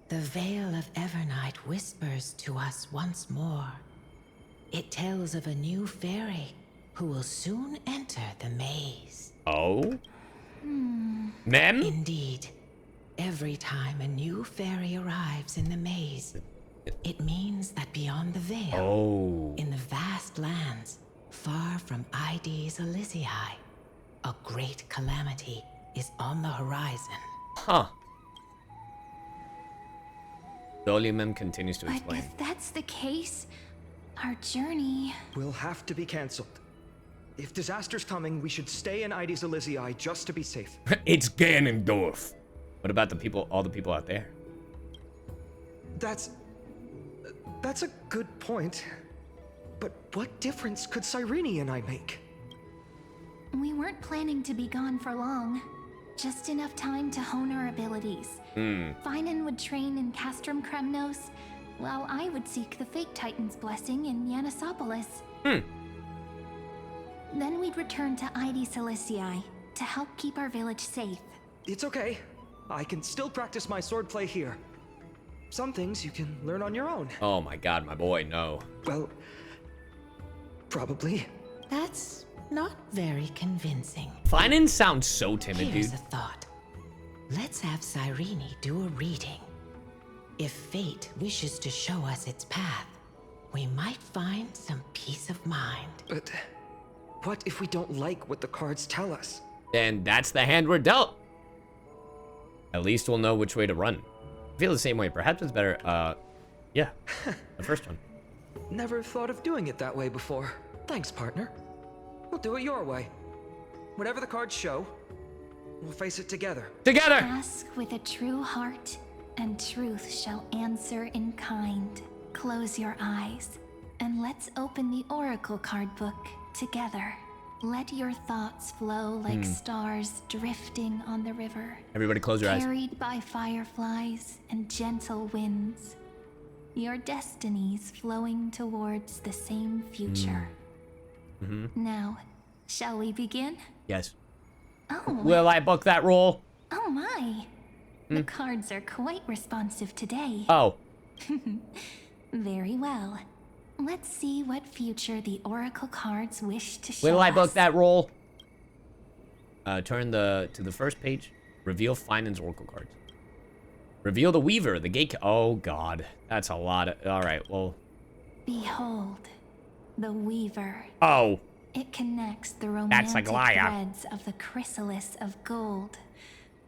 The Veil of Evernight whispers to us once more. It tells of a new fairy who will soon enter the maze. Oh? Mem? Indeed. Every time a new fairy arrives in the maze, it means that beyond the veil, in the vast lands, far from ID's Elysiae, a great calamity is on the horizon. Huh. Mem continues to explain. But if that's the case, our journey... will have to be cancelled. If disaster's coming, we should stay in ID's Elysiae just to be safe. It's Ganondorf. What about the people, all the people out there? That's a good point. But what difference could Cyrene and I make? We weren't planning to be gone for long. Just enough time to hone our abilities. Finan would train in Castrum Kremnos, while I would seek the Fake Titan's blessing in Yanisopolis. Then we'd return to ID Elysiae to help keep our village safe. It's okay. I can still practice my swordplay here. Some things you can learn on your own. Oh my god, my boy, no. Well, probably. That's not very convincing. Finan sounds so timid, Here's dude. a thought. Let's have Cyrene do a reading. If fate wishes to show us its path, we might find some peace of mind. But what if we don't like what the cards tell us? Then that's the hand we're dealt. At least we'll know which way to run. I feel the same way. Perhaps it's better, yeah, the first one. Never thought of doing it that way before. Thanks, partner. We'll do it your way. Whatever the cards show, we'll face it together. Together! Ask with a true heart, and truth shall answer in kind. Close your eyes, and let's open the oracle card book together. Let your thoughts flow like stars drifting on the river. Everybody close your eyes. Carried by fireflies and gentle winds. Your destinies flowing towards the same future. Now, shall we begin? Yes. Oh. Will I book that role? Oh my. The cards are quite responsive today. Oh. Very well. Let's see what future the oracle cards wish to show Will I book us. that role? Turn to the first page. Reveal Finan's oracle cards. Reveal the Weaver, the gate. Oh god, that's a lot of. All right, well. Behold, the Weaver. Oh. It connects the That's a romantic Goliath. threads of the chrysalis of gold,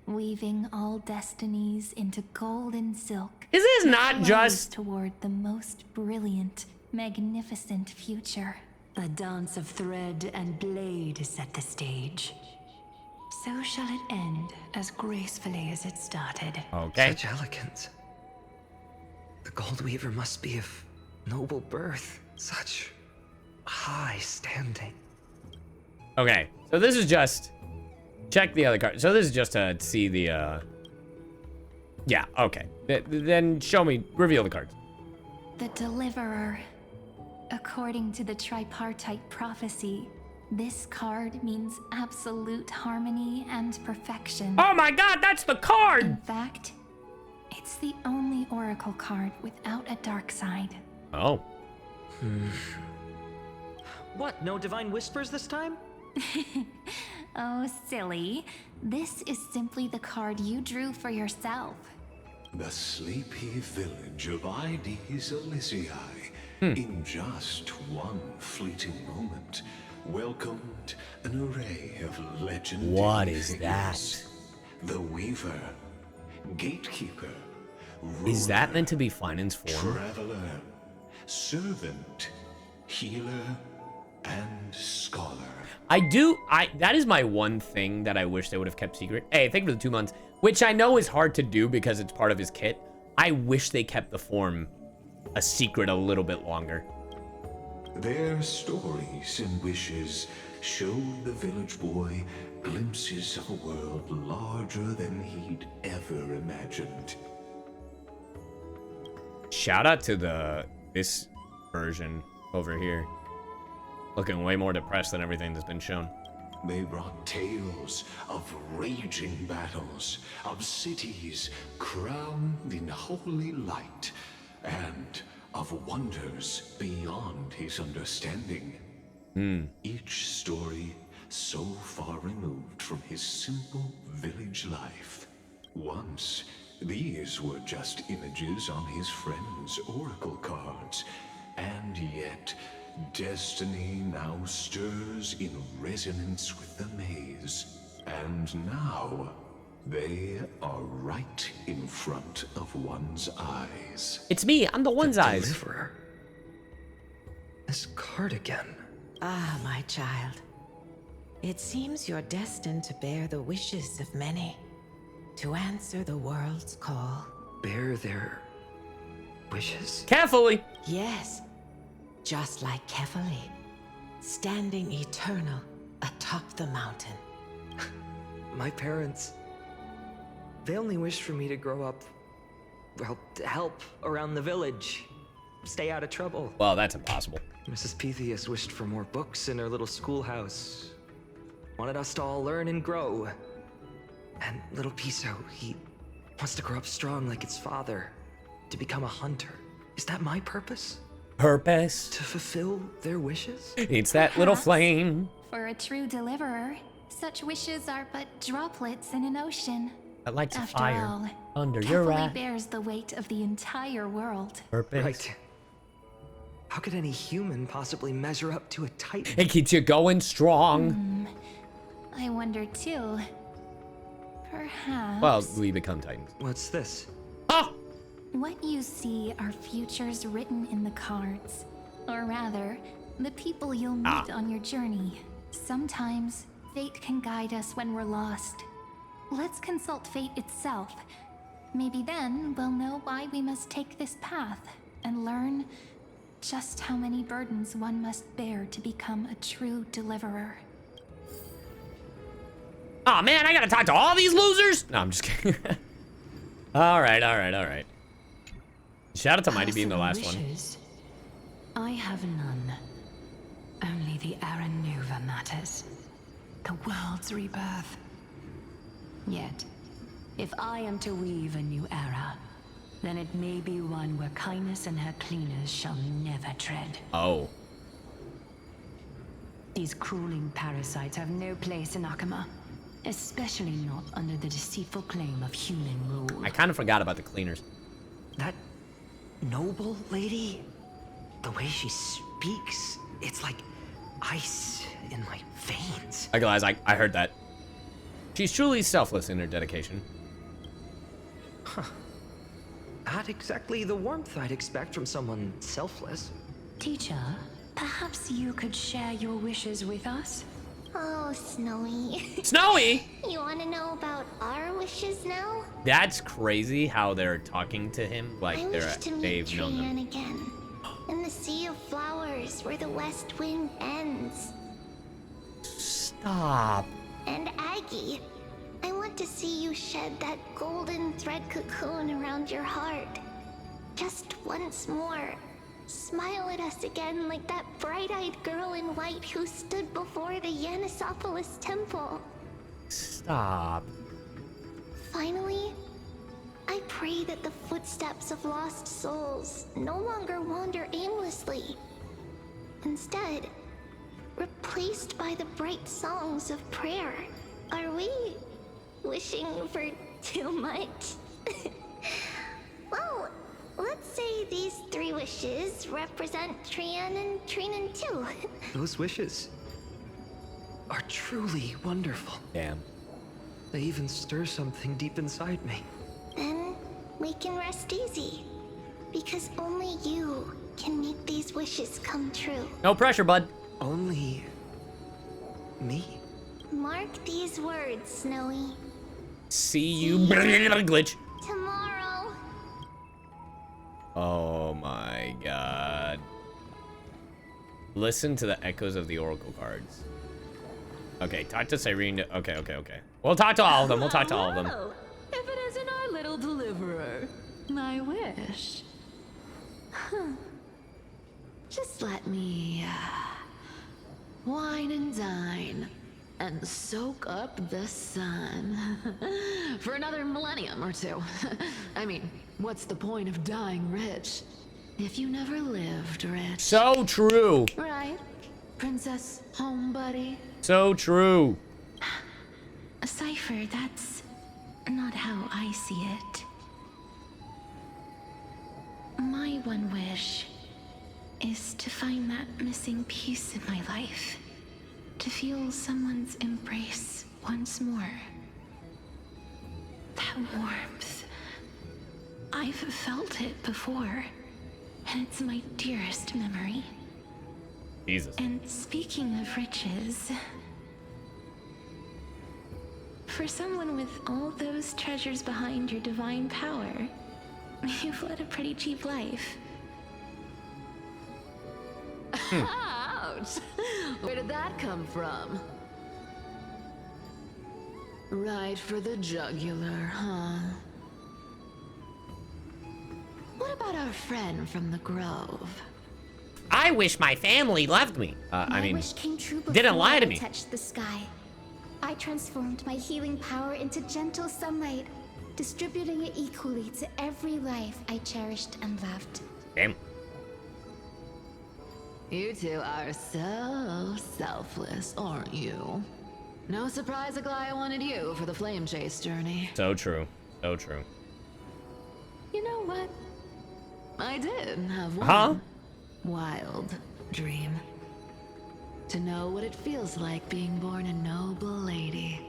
weaving all destinies into golden silk. Is this not flows just toward the most brilliant, magnificent future? A dance of thread and blade set the stage. So shall it end as gracefully as it started. Okay. Such elegance. The Gold Weaver must be of noble birth. Such high standing. Okay, so this is just check the other card. So this is just to see the yeah, okay. Then show me, reveal the cards. The Deliverer. According to the tripartite prophecy, this card means absolute harmony and perfection. Oh my god, that's the card! In fact, it's the only oracle card without a dark side. Oh. What, no divine whispers this time? Oh, silly. This is simply the card you drew for yourself. The sleepy village of ID's Elysiae, in just one fleeting moment, welcomed an array of legendary What is figures. the Weaver, Gatekeeper, Is that meant to be Finance's form? Traveler, Servant, Healer, and Scholar. That is my one thing that I wish they would have kept secret. Hey, thank you for the 2 months, which I know is hard to do because it's part of his kit. I wish they kept the form a secret a little bit longer. Their stories and wishes showed the village boy glimpses of a world larger than he'd ever imagined. Shout out to this version over here. Looking way more depressed than everything that's been shown. They brought tales of raging battles, of cities crowned in holy light, and of wonders beyond his understanding. Each story so far removed from his simple village life. Once, these were just images on his friend's oracle cards, and yet destiny now stirs in resonance with the maze. And now, they are right in front of one's eyes. It's me, I'm the one's eyes. Deliverer. This card again. Ah, my child. It seems you're destined to bear the wishes of many, to answer the world's call. Bear their wishes? Carefully! Yes, just like Kefali, standing eternal atop the mountain. My parents, they only wished for me to grow up, well, to help around the village, stay out of trouble. Well, that's impossible. Mrs. Pythias wished for more books in her little schoolhouse. Wanted us to all learn and grow. And little Piso, he wants to grow up strong like its father, to become a hunter. Is that my purpose? Purpose? To fulfill their wishes? It's that little flame. For a true deliverer, such wishes are but droplets in an ocean. That lights a After fire all, under your Kefali wrath. bears the weight of the entire world. Purpose. Right. How could any human possibly measure up to a titan? It keeps you going strong. I wonder too. Perhaps. Well, we become titans. What's this? Oh! What you see are futures written in the cards. Or rather, the people you'll meet on your journey. Sometimes, fate can guide us when we're lost. Let's consult fate itself. Maybe then we'll know why we must take this path and learn just how many burdens one must bear to become a true deliverer. Oh man, I gotta talk to all these losers? No, I'm just kidding. Alright. Shout out to Mighty being the last one. I have none. Only the Aeronova matters. The world's rebirth. Yet, if I am to weave a new era, then it may be one where kindness and her cleaners shall never tread. Oh. These crueling parasites have no place in Akama, especially not under the deceitful claim of human rule. I kind of forgot about the cleaners. That noble lady, the way she speaks, it's like ice in my veins. I realize I heard that. She's truly selfless in her dedication. Huh. Not exactly the warmth I'd expect from someone selfless. Teacher, perhaps you could share your wishes with us? Oh, Snowy. Snowy? You want to know about our wishes now? That's crazy how they're talking to him like I wish to meet they've known them. Trian again. In the sea of flowers where the west wind ends. Stop. And Aggie, I want to see you shed that golden thread cocoon around your heart. Just once more. Smile at us again like that bright-eyed girl in white who stood before the Yanisopolis temple. Stop. Finally, I pray that the footsteps of lost souls no longer wander aimlessly. Instead, replaced by the bright songs of prayer. Are we wishing for too much? Well, let's say these 3 wishes represent Trian and Trinan too. Those wishes are truly wonderful. Damn. They even stir something deep inside me. Then we can rest easy. Because only you can make these wishes come true. No pressure, bud. Only me? Mark these words, Snowy. See you glitch. Tomorrow. Oh my god. Listen to the echoes of the oracle cards. Okay, talk to Cyrene. Okay. We'll talk to all of them. We'll talk to all of them. Well, if it isn't our little deliverer, my wish. Just let me wine and dine and soak up the sun for another millennium or two. I mean, what's the point of dying rich if you never lived rich? So true. Right, Princess Homebuddy? So true. Cipher, that's not how I see it. My one wish is to find that missing piece in my life. To feel someone's embrace once more. That warmth. I've felt it before, and it's my dearest memory. Jesus. And speaking of riches, for someone with all those treasures behind your divine power, you've led a pretty cheap life. Ouch! Where did that come from? Right for the jugular, huh? What about our friend from the Grove? I wish my family loved me. I mean, wish came true didn't lie to I me. touched the sky. I transformed my healing power into gentle sunlight, distributing it equally to every life I cherished and loved. Damn. You two are so selfless, aren't you? No surprise Aglaia wanted you for the flame chase journey. So true. So true. You know what? I did have one wild dream. To know what it feels like being born a noble lady,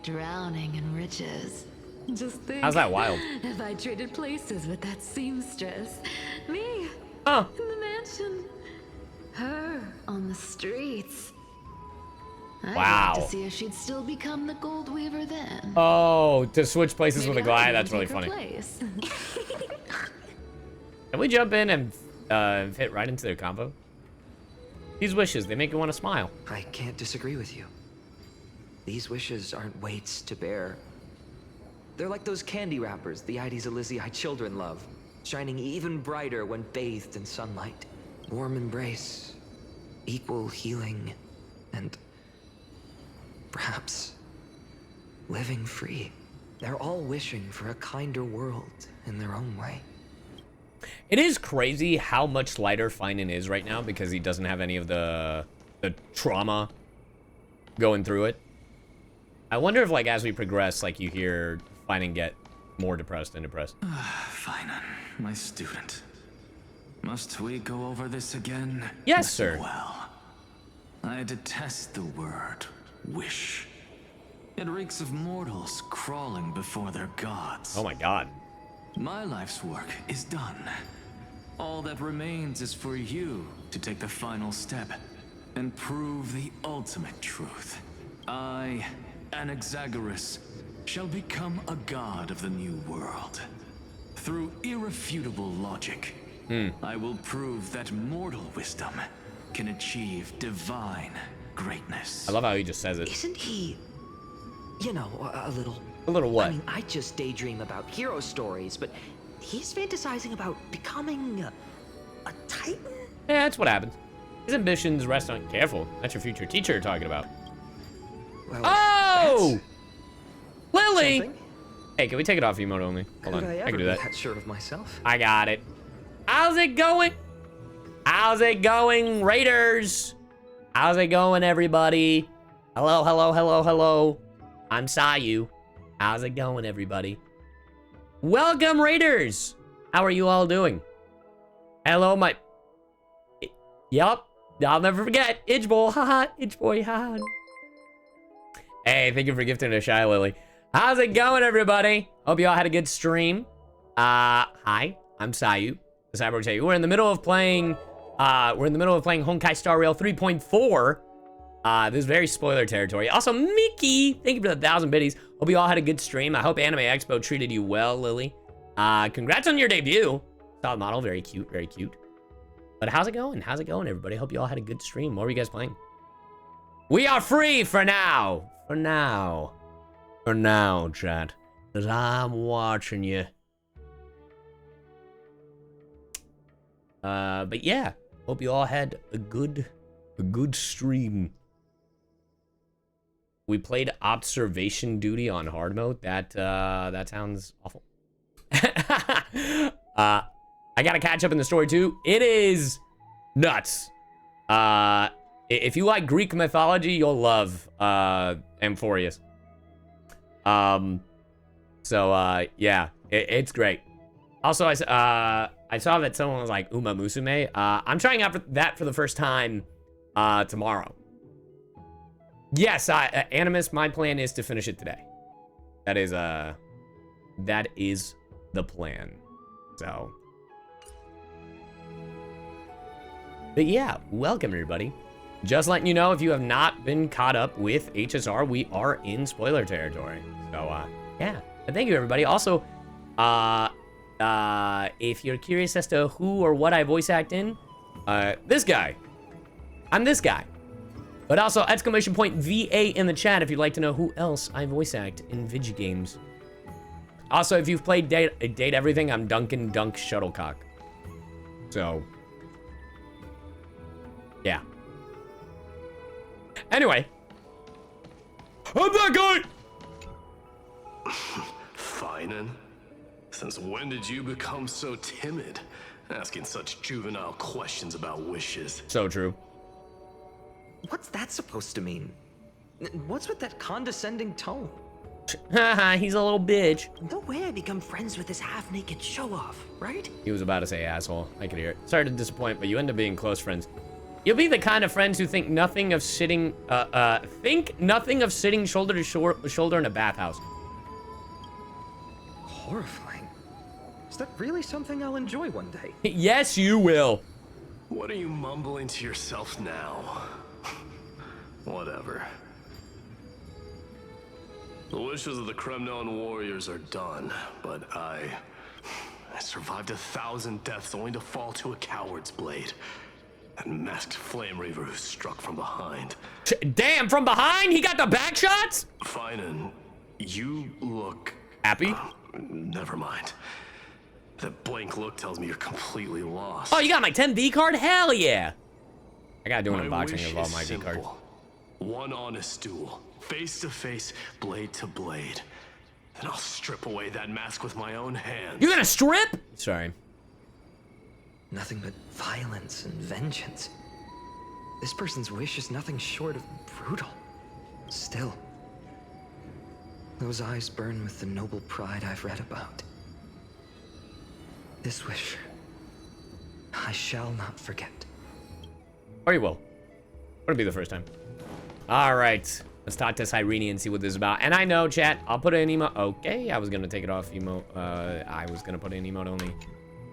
drowning in riches. Just think. How's that wild? If I traded places with that seamstress, me in the mansion, her on the streets. I'd Wow. like to see if she'd still become the gold weaver then. Oh, to switch places with a guy, I'd that's really take her funny. place. Can we jump in and fit right into their combo? These wishes, they make you want to smile. I can't disagree with you. These wishes aren't weights to bear. They're like those candy wrappers the Ides Elysiae children love, shining even brighter when bathed in sunlight. Warm embrace, equal healing, and perhaps living free. They're all wishing for a kinder world in their own way. It is crazy how much lighter Finan is right now because he doesn't have any of the trauma going through it. I wonder if, like, as we progress, like, you hear Finan get more depressed and depressed. Finan, my student. Must we go over this again? Yes, sir. Well, I detest the word wish. It reeks of mortals crawling before their gods. Oh my god. My life's work is done. All that remains is for you to take the final step and prove the ultimate truth. I, Anaxagoras, shall become a god of the new world. Through irrefutable logic, I will prove that mortal wisdom can achieve divine greatness. I love how he just says it. Isn't he, you know, a little... A little what? I mean, I just daydream about hero stories, but he's fantasizing about becoming a titan? Yeah, that's what happens. His ambitions rest on... Careful, that's your future teacher you're talking about. Well, oh! Lily! something? Hey, can we take it off emote only? Hold on, Could I I can do ever that. be that sure of myself? I got it. How's it going? How's it going, Raiders? How's it going, everybody? Hello, hello, hello, hello. I'm Caillou. How's it going, everybody? Welcome, Raiders. How are you all doing? Hello, my... Yup, I'll never forget. Itch Boy, haha, Itch Boy, haha. Hey, thank you for gifting a Shy Lily. How's it going, everybody? Hope you all had a good stream. Hi, I'm Sayu. The Cyber tell you we're in the middle of playing. Honkai Star Rail 3.4. This is very spoiler territory. Also, Mickey, thank you for the 1,000 biddies. Hope you all had a good stream. I hope Anime Expo treated you well, Lily. Congrats on your debut. Solid model, very cute, very cute. But how's it going? How's it going, everybody? Hope you all had a good stream. What were you guys playing? We are free for now. For now, chat. Because I'm watching you. But yeah, hope you all had a good stream. We played observation duty on hard mode. That sounds awful. I gotta catch up in the story too. It is nuts. If you like Greek mythology, you'll love Amphoreus. Yeah, it's great. Also, I saw that someone was like Uma Musume. I'm trying out for that for the first time tomorrow. Yes, Animus, my plan is to finish it today. That is the plan. So, but yeah, welcome everybody. Just letting you know, if you have not been caught up with HSR, we are in spoiler territory. So, yeah, but thank you everybody. Also, if you're curious as to who or what I voice act in, this guy. I'm this guy. But also, exclamation point VA in the chat if you'd like to know who else I voice act in video games. Also, if you've played Date Everything, I'm Duncan Dunk Shuttlecock. So, yeah. Anyway. I'm that guy! Finan? Since when did you become so timid? Asking such juvenile questions about wishes. So true. What's that supposed to mean? What's with that condescending tone? Haha, he's a little bitch. No way I become friends with this half-naked show-off, right? He was about to say asshole. I could hear it. Sorry to disappoint, but you end up being close friends. You'll be the kind of friends who think nothing of sitting, shoulder to shoulder in a bathhouse. Horrifying. Is that really something I'll enjoy one day? Yes, you will. What are you mumbling to yourself now? Whatever. The wishes of the Kremnon warriors are done, but I survived 1,000 deaths only to fall to a coward's blade. That masked flame reaver who struck from behind. Damn, from behind? He got the back shots? Finan, you look... happy? Never mind. That blank look tells me you're completely lost. Oh, you got my 10 V card? Hell yeah. I gotta do an unboxing of all my V cards. One honest duel. Face to face, blade to blade. Then I'll strip away that mask with my own hands. You're gonna strip? Sorry. Nothing but violence and vengeance. This person's wish is nothing short of brutal. Still, those eyes burn with the noble pride I've read about. This wish, I shall not forget. Or you will. Wouldn't be the first time. All right. Let's talk to Cyrene and see what this is about. And I know, chat, I'll put an emote. Okay, I was going to take it off emote. I was going to put an emote only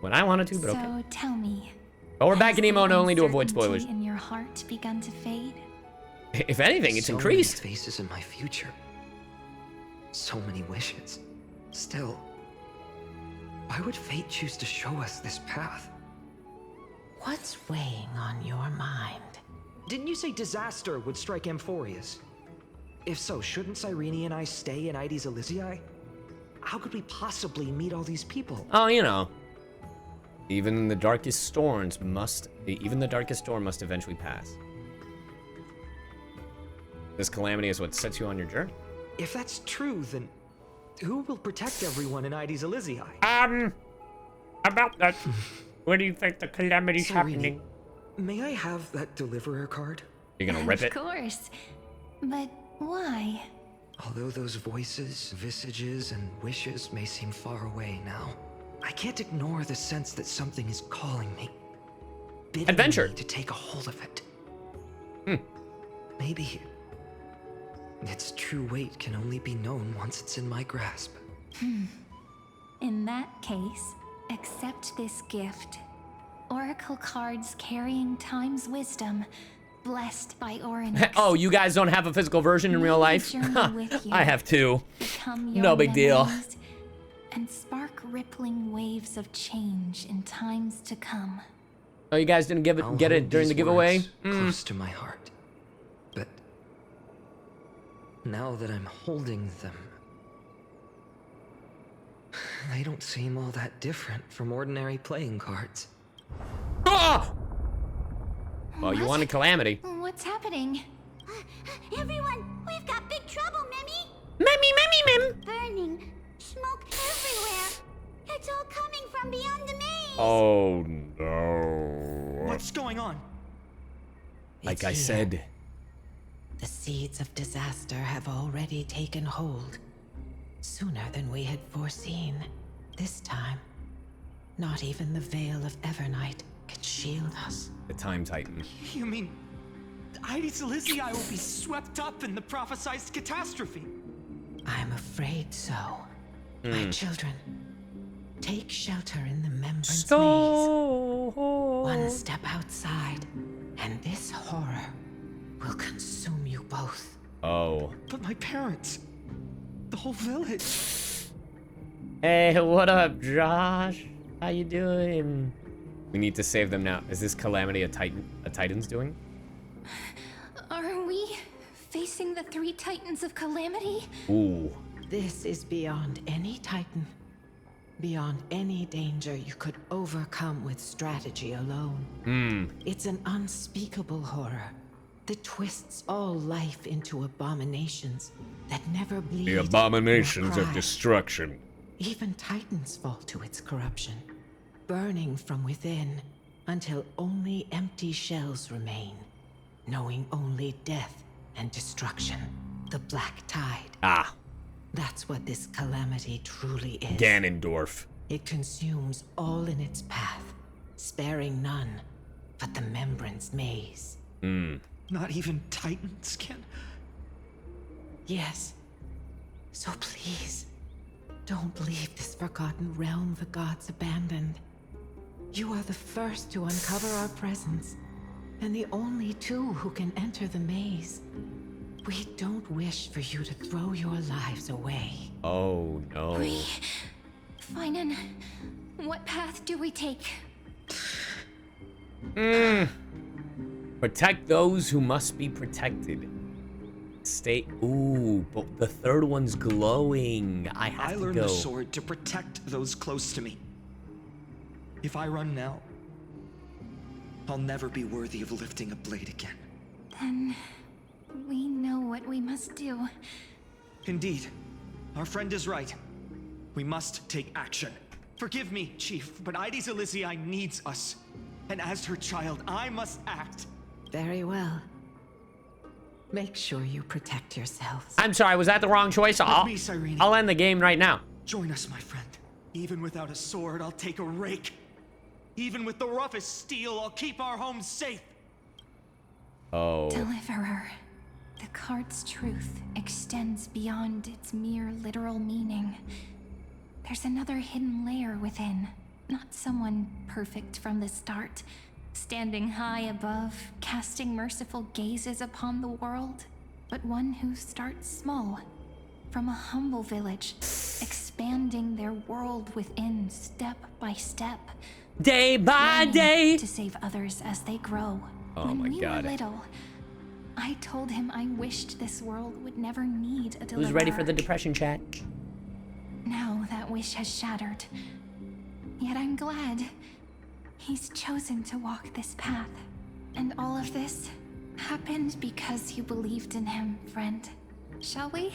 when I wanted to, but okay. So tell me. But we're back in emote only to avoid spoilers. In your heart begun to fade? If anything, it's increased. So many faces in my future. So many wishes. Still, why would fate choose to show us this path? What's weighing on your mind? Didn't you say disaster would strike Amphoreus? If so, shouldn't Cyrene and I stay in Ides Elysiae? How could we possibly meet all these people? Oh, you know. Even the darkest storm must eventually pass. This calamity is what sets you on your journey. If that's true, then who will protect everyone in Ides Elysiae? About that. Where do you think the calamity's happening? May I have that deliverer card? You're gonna rip it? Of course. But why? Although those voices, visages, and wishes may seem far away now, I can't ignore the sense that something is calling me. Bidding me to take a hold of it. Maybe Its true weight can only be known once it's in my grasp. In that case, accept this gift. Oracle cards carrying time's wisdom, blessed by Oryx. Oh, you guys don't have a physical version in real life? I have two. No big deal. And spark rippling waves of change in times to come. Oh, you guys didn't get it during the giveaway? Close to my heart. But now that I'm holding them, they don't seem all that different from ordinary playing cards. Ah! Well, you wanted calamity. What's happening? Everyone, we've got big trouble, Mimi! Mim! Burning, smoke everywhere. It's all coming from beyond the maze. Oh no. What's going on? Like I said. The seeds of disaster have already taken hold. Sooner than we had foreseen. This time, not even the veil of Evernight can shield us. The Time Titan. You mean Aedes Elysiae will be swept up in the prophesized catastrophe? I'm afraid so. My children, take shelter in the Membrance Maze. One step outside, and this horror will consume you both. Oh. But my parents, the whole village. Hey, what up, Josh? How you doing? We need to save them now. Is this calamity a Titan's doing? Are we facing the 3 Titans of Calamity? Ooh. This is beyond any Titan. Beyond any danger you could overcome with strategy alone. It's an unspeakable horror that twists all life into abominations that never bleed. The abominations of destruction. Even Titans fall to its corruption, burning from within until only empty shells remain, knowing only death and destruction. The Black Tide. Ah. That's what this calamity truly is. Ganondorf. It consumes all in its path, sparing none but the Membrance Maze. Not even Titans can. Yes. So please, don't leave this forgotten realm the gods abandoned. You are the first to uncover our presence, and the only 2 who can enter the maze. We don't wish for you to throw your lives away. Oh no. Finan, what path do we take? Protect those who must be protected. Stay. Ooh, but the third one's glowing. I have to go. I learned the sword to protect those close to me. If I run now, I'll never be worthy of lifting a blade again. Then we know what we must do. Indeed, our friend is right. We must take action. Forgive me, Chief, but Aedes Elysiae needs us. And as her child, I must act. Very well. Make sure you protect yourselves. I'm sorry, was that the wrong choice? I'll end the game right now. Join us, my friend. Even without a sword, I'll take a rake. Even with the roughest steel, I'll keep our home safe. Oh. Deliverer. The card's truth extends beyond its mere literal meaning. There's another hidden layer within. Not someone perfect from the start, standing high above, casting merciful gazes upon the world, but one who starts small, from a humble village, expanding their world within step by step. Day by day. To save others as they grow. Oh when my we God. were little, I told him I wished this world would never need a deliverer. Who's ready for the depression chat? Now that wish has shattered. Yet I'm glad he's chosen to walk this path. And all of this happened because you believed in him, friend. Shall we?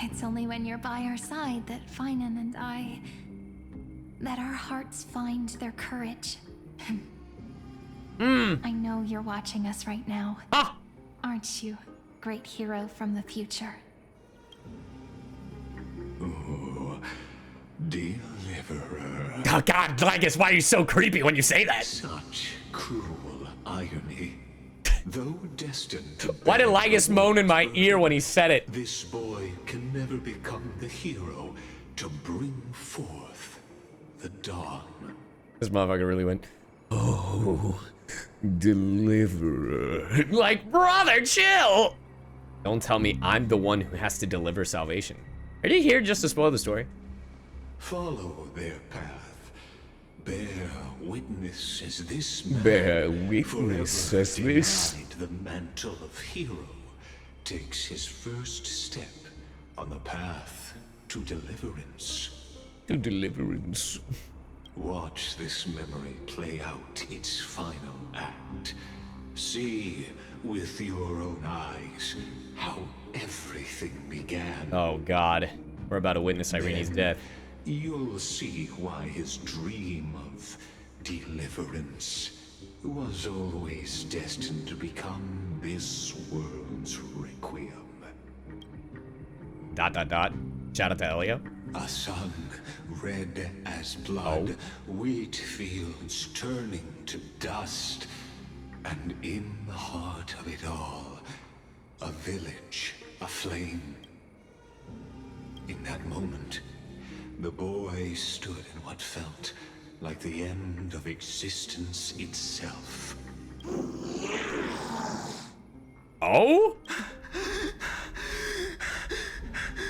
It's only when you're by our side that Finan and I... that our hearts find their courage. I know you're watching us right now. Aren't you, great hero from the future? Oh, deliverer. Oh God, Lygus, why are you so creepy when you say that? Such cruel irony. Though destined to Why did Lygus moan in my ear when he said it? this boy can never become the hero to bring forth the dawn. This motherfucker really went, oh, deliverer. Like, brother, chill. Don't tell me I'm the one who has to deliver salvation. Are you here just to spoil the story? Follow their path. Bear witness as this man, Bear witness as this. denied the mantle of hero, takes his first step on the path to deliverance. To deliverance. Watch this memory play out its final act. See with your own eyes how everything began. Oh God, we're about to witness Cyrene's death. You'll see why his dream of deliverance was always destined to become this world's requiem. ... Shout out to Elio. A sun red as blood, wheat fields turning to dust, and in the heart of it all, a village aflame. In that moment, the boy stood in what felt like the end of existence itself. Oh?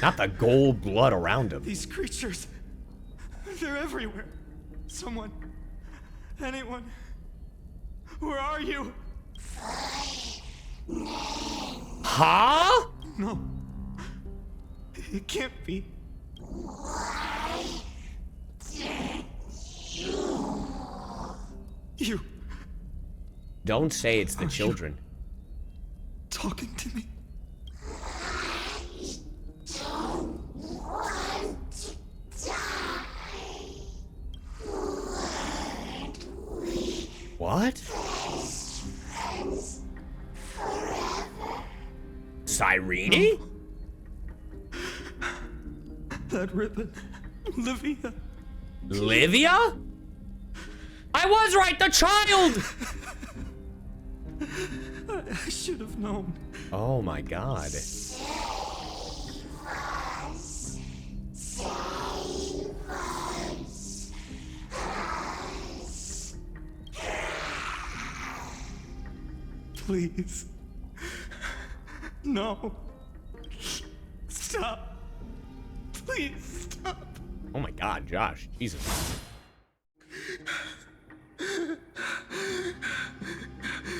Not the gold blood around him. These creatures, they're everywhere. Someone, anyone, where are you? Huh? No, it can't be. You. Don't say it's the children. Talking to me. What? Cyrene? That ribbon. Livia. Livia? I was right, the child! I should have known. Oh my God. Please. No. Stop. Please stop. Oh my God, Josh. Jesus.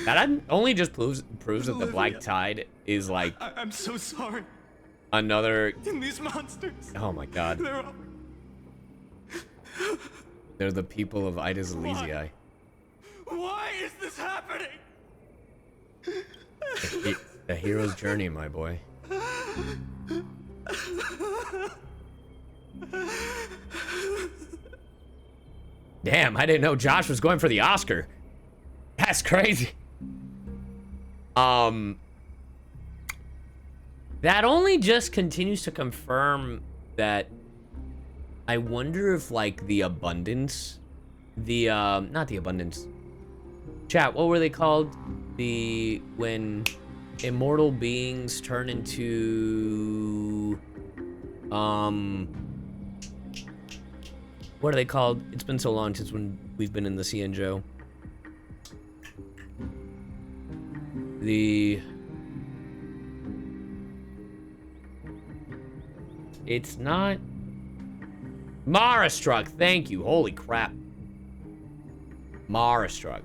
That only just proves that the Black Tide is like I'm so sorry. another. In these monsters. Oh my God. They're the people of Ida's Elysiae. Why is this happening? A hero's journey, my boy. Damn, I didn't know Josh was going for the Oscar. That's crazy. That only just continues to confirm that I wonder if like the abundance, not the abundance. Chat, what were they called? When immortal beings turn into what are they called? It's been so long since when we've been in the Cienjo. It's not Marastruck, thank you. Holy crap. Marastruck.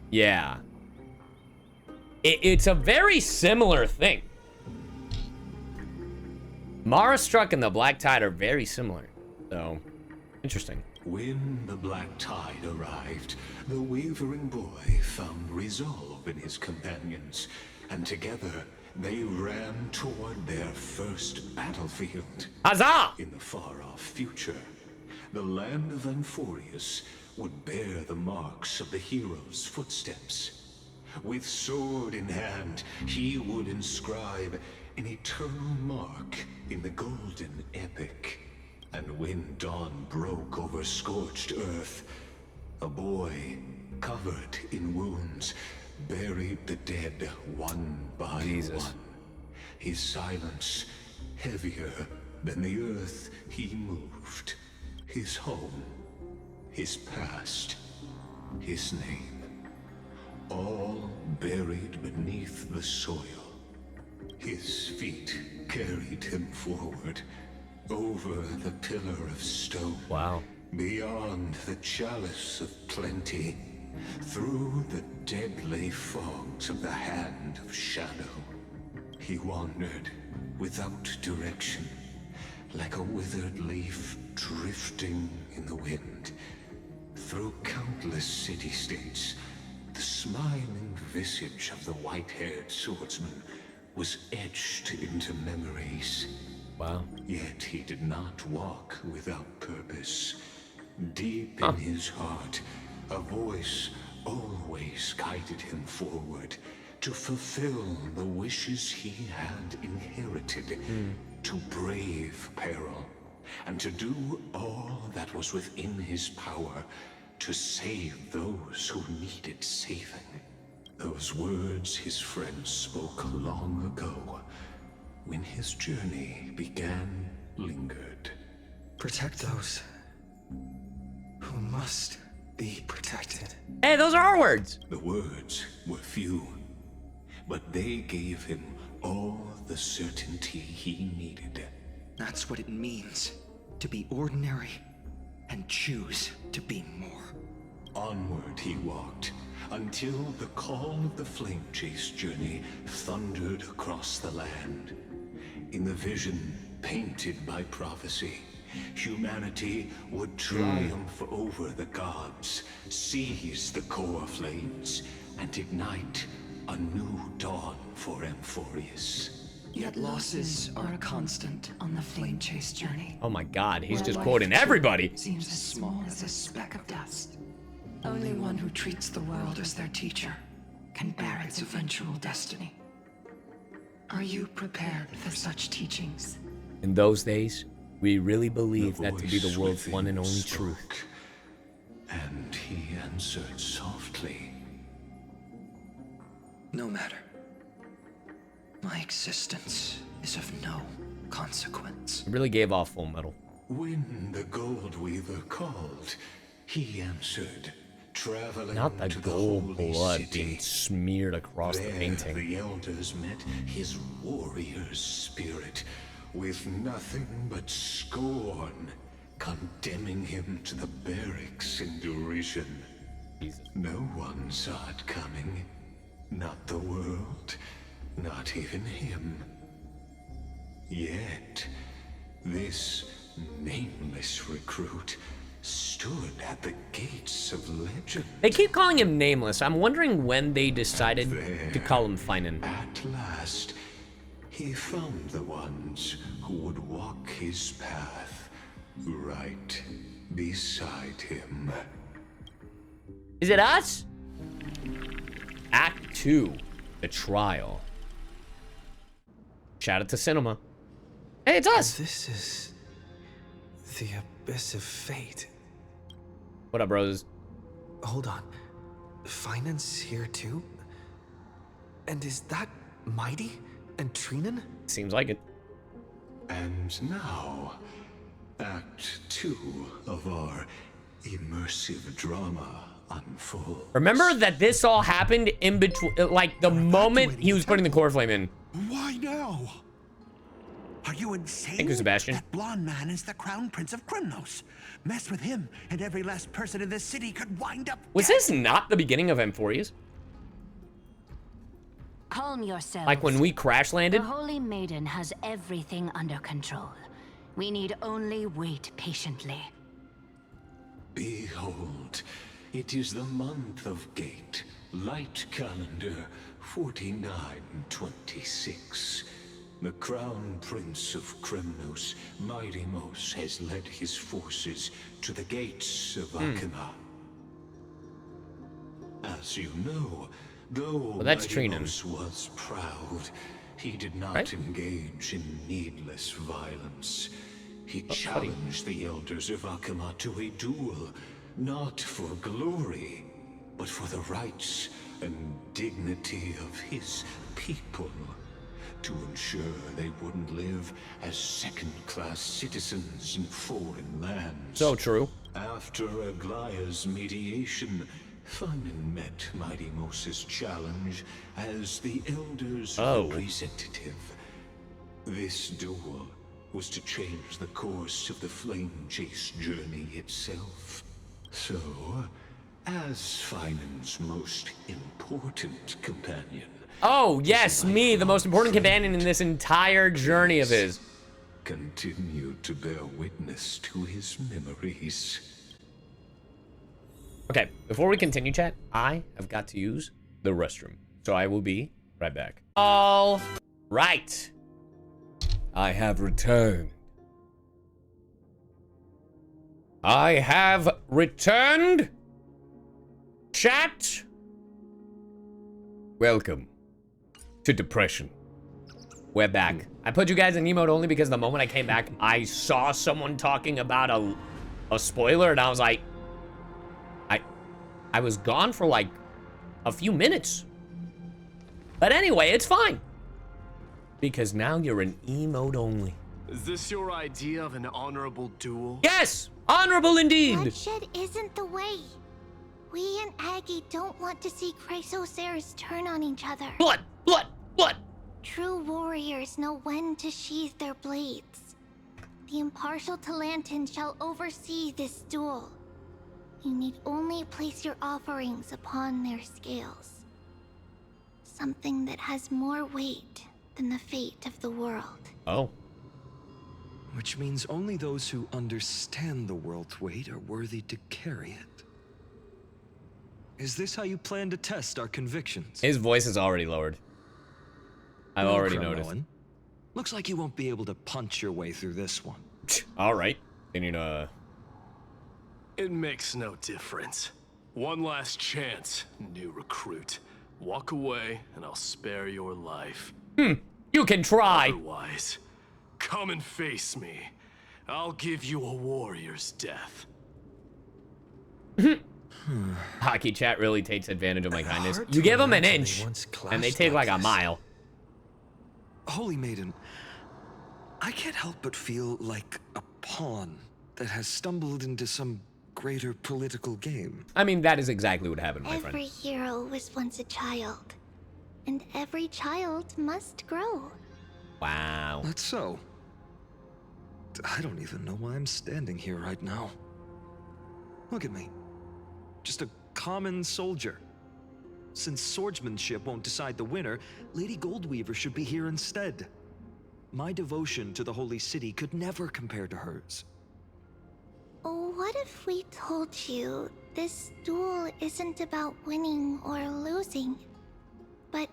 Yeah. It's a very similar thing. Marastruck and the Black Tide are very similar. So, interesting. When the Black Tide arrived, the wavering boy found resolve in his companions, and together they ran toward their first battlefield. Huzzah! In the far-off future, the land of Amphoreus would bear the marks of the hero's footsteps. With sword in hand, he would inscribe an eternal mark in the golden epic. And when dawn broke over scorched earth, a boy covered in wounds, buried the dead one by one. His silence heavier than the earth he moved. His home, his past, his name, all buried beneath the soil. His feet carried him forward, over the pillar of stone. Wow. Beyond the chalice of plenty, through the deadly fogs of the hand of shadow. He wandered without direction, like a withered leaf drifting in the wind. Through countless city-states, the smiling visage of the white-haired swordsman was etched into memories. Wow. Yet he did not walk without purpose. Deep in his heart, a voice always guided him forward to fulfill the wishes he had inherited, to brave peril, and to do all that was within his power to save those who needed saving. Those words his friend spoke long ago, when his journey began, lingered. Protect those who must be protected. Hey, those are our words. The words were few, but they gave him all the certainty he needed. That's what it means to be ordinary and choose to be more. Onward he walked, until the call of the flame chase journey thundered across the land. In the vision painted by prophecy, humanity would triumph over the gods, seize the core flames, and ignite a new dawn for Amphoreus. Yet losses are a constant on the flame chase journey. Oh my god, he's just quoting everybody. Seems as small as a speck of dust. Only one who treats the world as their teacher can bear its eventual destiny. Are you prepared for such teachings? In those days, we really believed that to be the world's one and only truth. And he answered softly. No matter. My existence is of no consequence. It really gave off Full Metal. When the Gold Weaver called, he answered, traveling Not the to gold the holy blood city. being smeared across There, the painting. the elders met his warrior's spirit, with nothing but scorn, condemning him to the barracks in derision. Jesus. No one saw it coming. Not the world, not even him. Yet, this nameless recruit stood at the gates of legend. They keep calling him Nameless. I'm wondering when they decided to call him Finan. At last, he found the ones who would walk his path right beside him. Is it us? Act 2, The Trial. Shout out to Cinema. Hey, it's us. This is the abyss of fate. What up, bros? Hold on. Finance here too? And is that Mighty and Trinen? Seems like it. And now, Act 2 of our immersive drama unfolds. Remember that this all happened in between, like the moment he was putting the core flame in. Why now? Are you insane? Thank you, Sebastian. That blonde man is the Crown Prince of Krymnos. Mess with him, and every last person in this city could wind up. Was this not the beginning of Amphoreus? Calm yourself. Like when we crash landed? The Holy Maiden has everything under control. We need only wait patiently. Behold, it is the month of Gate, light calendar 4926. The Crown Prince of Krymnos, Mighty-Mos, has led his forces to the gates of Akima. As you know, though Mighty-Mos was proud, he did not engage in needless violence. He challenged the elders of Akima to a duel, not for glory, but for the rights and dignity of his people, to ensure they wouldn't live as second-class citizens in foreign lands. So true. After Aglaya's mediation, Feynman met Mighty Moses' challenge as the Elder's representative. This duel was to change the course of the Flame Chase journey itself. So, as Feynman's most important companion... Oh, yes, me, the most important companion in this entire journey of his. Continue to bear witness to his memories. Okay, before we continue, chat, I have got to use the restroom. So I will be right back. All right. I have returned. I have returned. Chat. Welcome to depression. We're back. I put you guys in emote only because the moment I came back, I saw someone talking about a spoiler, and I was like, I was gone for like a few minutes. But anyway, it's fine. Because now you're in emote only. Is this your idea of an honorable duel? Yes! Honorable indeed! Bloodshed isn't the way. We and Aggie don't want to see Chrysoceres turn on each other. Blood! Blood! Blood! True warriors know when to sheathe their blades. The impartial Talantin shall oversee this duel. You need only place your offerings upon their scales. Something that has more weight than the fate of the world. Oh. Which means only those who understand the world's weight are worthy to carry it. Is this how you plan to test our convictions? His voice is already lowered. I've already noticed. Looks like you won't be able to punch your way through this one. All right. Then you know. It makes no difference. One last chance, new recruit. Walk away, and I'll spare your life. You can try. Otherwise, come and face me. I'll give you a warrior's death. Hockey chat really takes advantage of my kindness. You give them an inch, and they take like a mile. Holy Maiden, I can't help but feel like a pawn that has stumbled into some greater political game. I mean, that is exactly what happened, my Every friend. hero was once a child, and every child must grow. Wow. That's so. I don't even know why I'm standing here right now. Look at me. Just a common soldier. Since swordsmanship won't decide the winner, Lady Goldweaver should be here instead. My devotion to the Holy City could never compare to hers. What if we told you this duel isn't about winning or losing, but...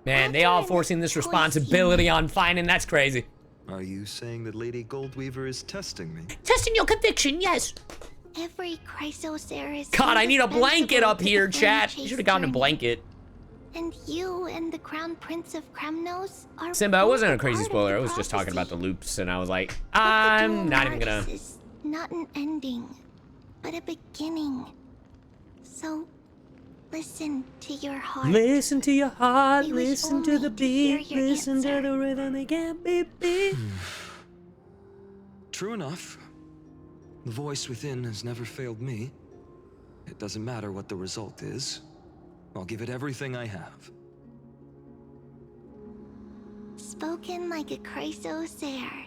Man, they all forcing this responsibility on Feynman. That's crazy. Are you saying that Lady Goldweaver is testing me? Testing your conviction, yes. Every Chrysoceres... God, I need a blanket up here, chat. You should have gotten a blanket. And you and the Crown Prince of Kremnos are... Simba, it wasn't a crazy spoiler. I was just talking about the loops, and I was like, I'm not even gonna... Not an ending, but a beginning. So, listen to your heart. Listen to your heart, listen to the beat, listen to the rhythm, they can't be beat. True enough. The voice within has never failed me. It doesn't matter what the result is. I'll give it everything I have. Spoken like a Chrysocer.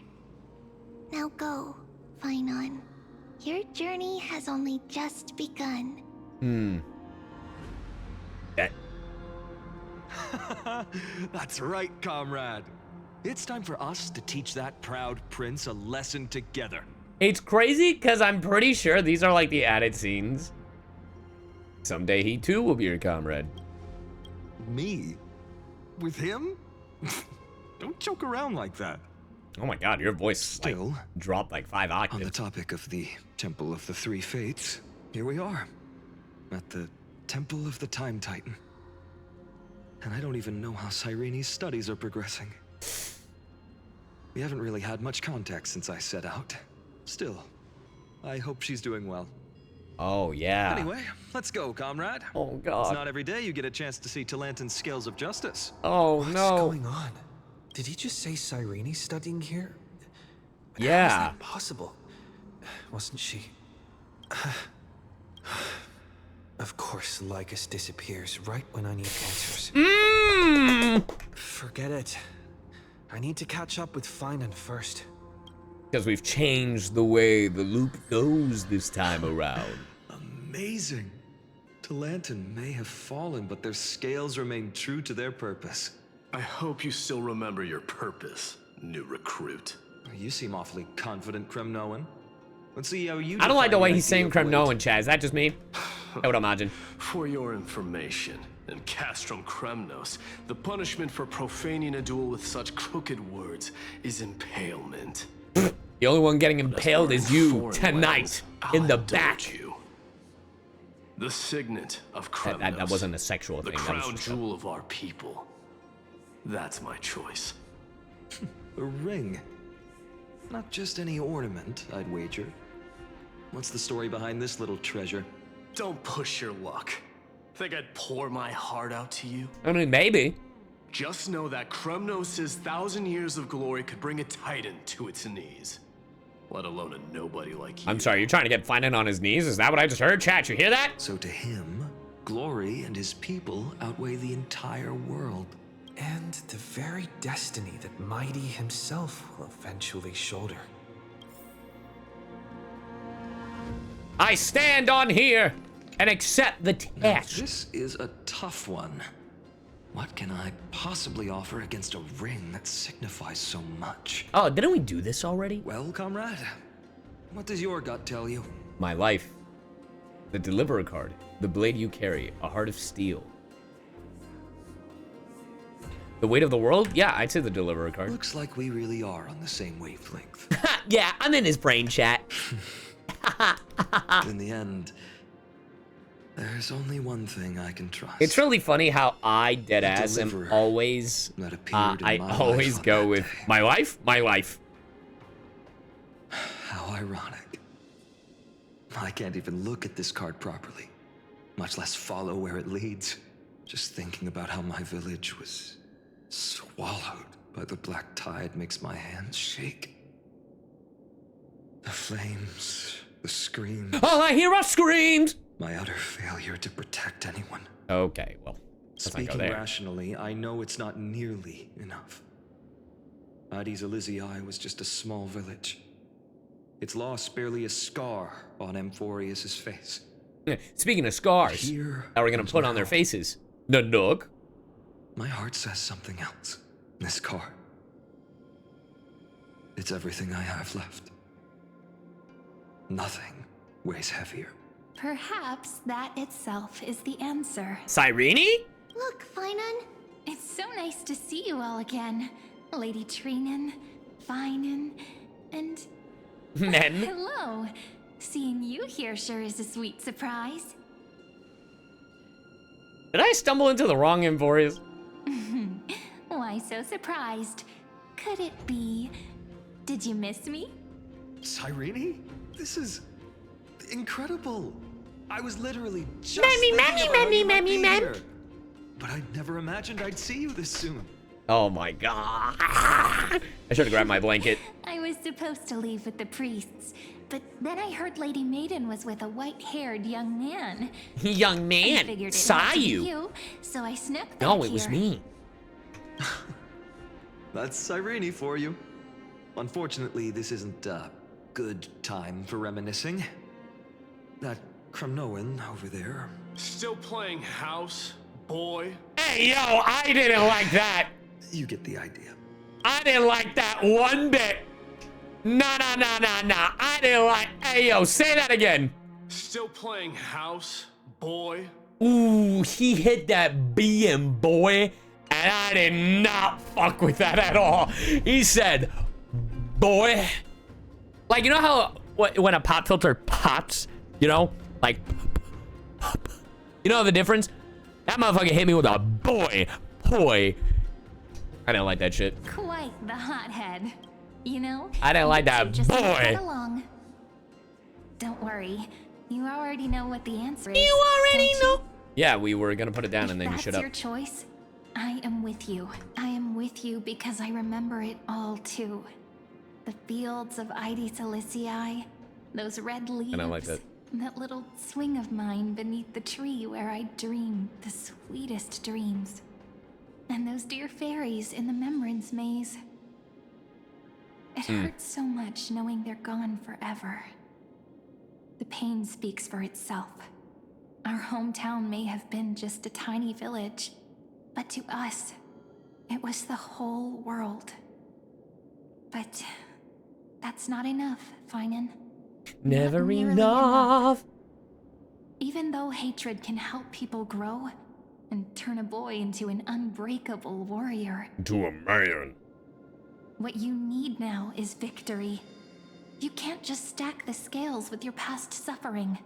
Now go, Feynman. Your journey has only just begun. That's right, comrade. It's time for us to teach that proud prince a lesson together. It's crazy because I'm pretty sure these are like the added scenes. Someday he too will be your comrade. Me? With him? Don't joke around like that. Oh my god, your voice still like, dropped like 5 octaves. On the topic of the Temple of the Three Fates, here we are. At the Temple of the Time Titan. And I don't even know how Cyrene's studies are progressing. We haven't really had much contact since I set out. Still, I hope she's doing well. Oh, yeah. Anyway, let's go, comrade. Oh, God. It's not every day you get a chance to see Talantin's scales of justice. Oh, What's going on? Did he just say Cyrene's studying here? But yeah. How is that possible? Wasn't she? Of course, Lygus disappears right when I need answers. Forget it. I need to catch up with Finan first. Because we've changed the way the loop goes this time around. Amazing. Talantin may have fallen, but their scales remain true to their purpose. I hope you still remember your purpose, new recruit. You seem awfully confident, Kremnoan. Let's see how you. I don't like the way he's saying Kremnoan, Chad. Is that just me? I would imagine. For your information, in Castrum Kremnos, the punishment for profaning a duel with such crooked words is impalement. The only one getting impaled is you tonight in the back. You. The signet of Kremnos. That wasn't a sexual thing. The crown jewel of our people. That's my choice. A ring. Not just any ornament, I'd wager. What's the story behind this little treasure? Don't push your luck. Think I'd pour my heart out to you? I mean, maybe. Just know that Kremnos' 1,000 years of glory could bring a titan to its knees. Let alone a nobody like you. I'm sorry, you're trying to get Finan on his knees? Is that what I just heard? Chat, you hear that? So to him, glory and his people outweigh the entire world. And the very destiny that Mighty himself will eventually shoulder. I stand on here and accept the test. Now, this is a tough one. What can I possibly offer against a ring that signifies so much? Oh, didn't we do this already? Well, comrade, what does your gut tell you? My life. The Deliverer card. The blade you carry. A heart of steel. The weight of the world? Yeah, I'd say the Deliverer card. Looks like we really are on the same wavelength. Yeah, I'm in his brain chat. In the end, there's only one thing I can trust. It's really funny how I deadass am always, I always go with my life, my life. How ironic. I can't even look at this card properly, much less follow where it leads. Just thinking about how my village was swallowed by the black tide makes my hands shake. The flames, the screams. All I hear are screams! My utter failure to protect anyone. Okay, well, let's Speaking not go there. rationally, I know it's not nearly enough. Addis Elysiae was just a small village. Its loss barely a scar on Amphoreus' face. Speaking of scars, how are we gonna put on their faces? Nanook. My heart says something else. This card. It's everything I have left. Nothing weighs heavier. Perhaps that itself is the answer. Cyrene? Look, Finan. It's so nice to see you all again. Lady Trinen, Finan, and... Men. Hello. Seeing you here sure is a sweet surprise. Did I stumble into the wrong Amphoreus? Why so surprised? Could it be... Did you miss me? Cyrene? This is... incredible. I was literally just But I never imagined I'd see you this soon. Oh my god. I should have grabbed my blanket. I was supposed to leave with the priests, but then I heard Lady Maiden was with a white-haired young man. Young man? I figured it had to be CyYu. you, so I snuck back No, it was me. That's Cyrene for you. Unfortunately, this isn't a good time for reminiscing. That Kremnoan over there. Still playing house, boy? Hey, yo, I didn't like that. You get the idea. I didn't like that one bit. Nah. I didn't like... Hey, yo, say that again. Still playing house, boy? Ooh, he hit that B and boy, and I did not fuck with that at all. He said, boy. Like, you know how when a pop filter pops, you know? Like, pop. You know the difference? That motherfucker hit me with a boy. I didn't like that shit. Quite the hothead. You know? I didn't like that Just boy. get along. Don't worry. You already know what the answer is. You already don't know. Yeah, we were gonna put it down and then you shut That's up. your choice. I am with you. I am with you because I remember it all too. The fields of Ide Silicii, those red leaves, And I like that. that little swing of mine beneath the tree where I dreamed the sweetest dreams. And those dear fairies in the Membrance Maze. It hurts so much knowing they're gone forever. The pain speaks for itself. Our hometown may have been just a tiny village, but to us, it was the whole world. But that's not enough, Finan. Never enough. Even though hatred can help people grow and turn a boy into an unbreakable warrior, To a man. what you need now is victory. You can't just stack the scales with your past suffering.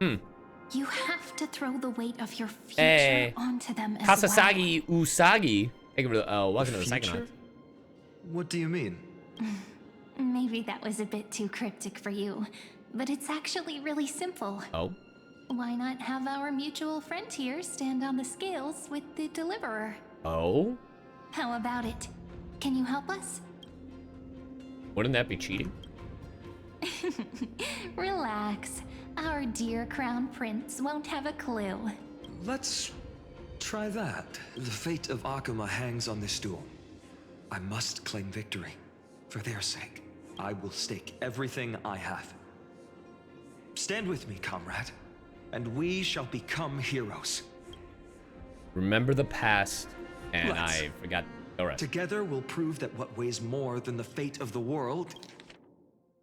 You have to throw the weight of your future onto them as Kasasagi Usagi. Thank you for the, welcome to the second Future? hunt. What do you mean? well. Maybe that was a bit too cryptic for you, but it's actually really simple. Oh? Why not have our mutual friend here stand on the scales with the deliverer? Oh? How about it? Can you help us? Wouldn't that be cheating? Relax. Our dear Crown Prince won't have a clue. Let's try that. The fate of Akuma hangs on this duel. I must claim victory. For their sake, I will stake everything I have. Stand with me, comrade, and we shall become heroes. Remember the past, and Let's. I forgot the rest. Together we'll prove that what weighs more than the fate of the world.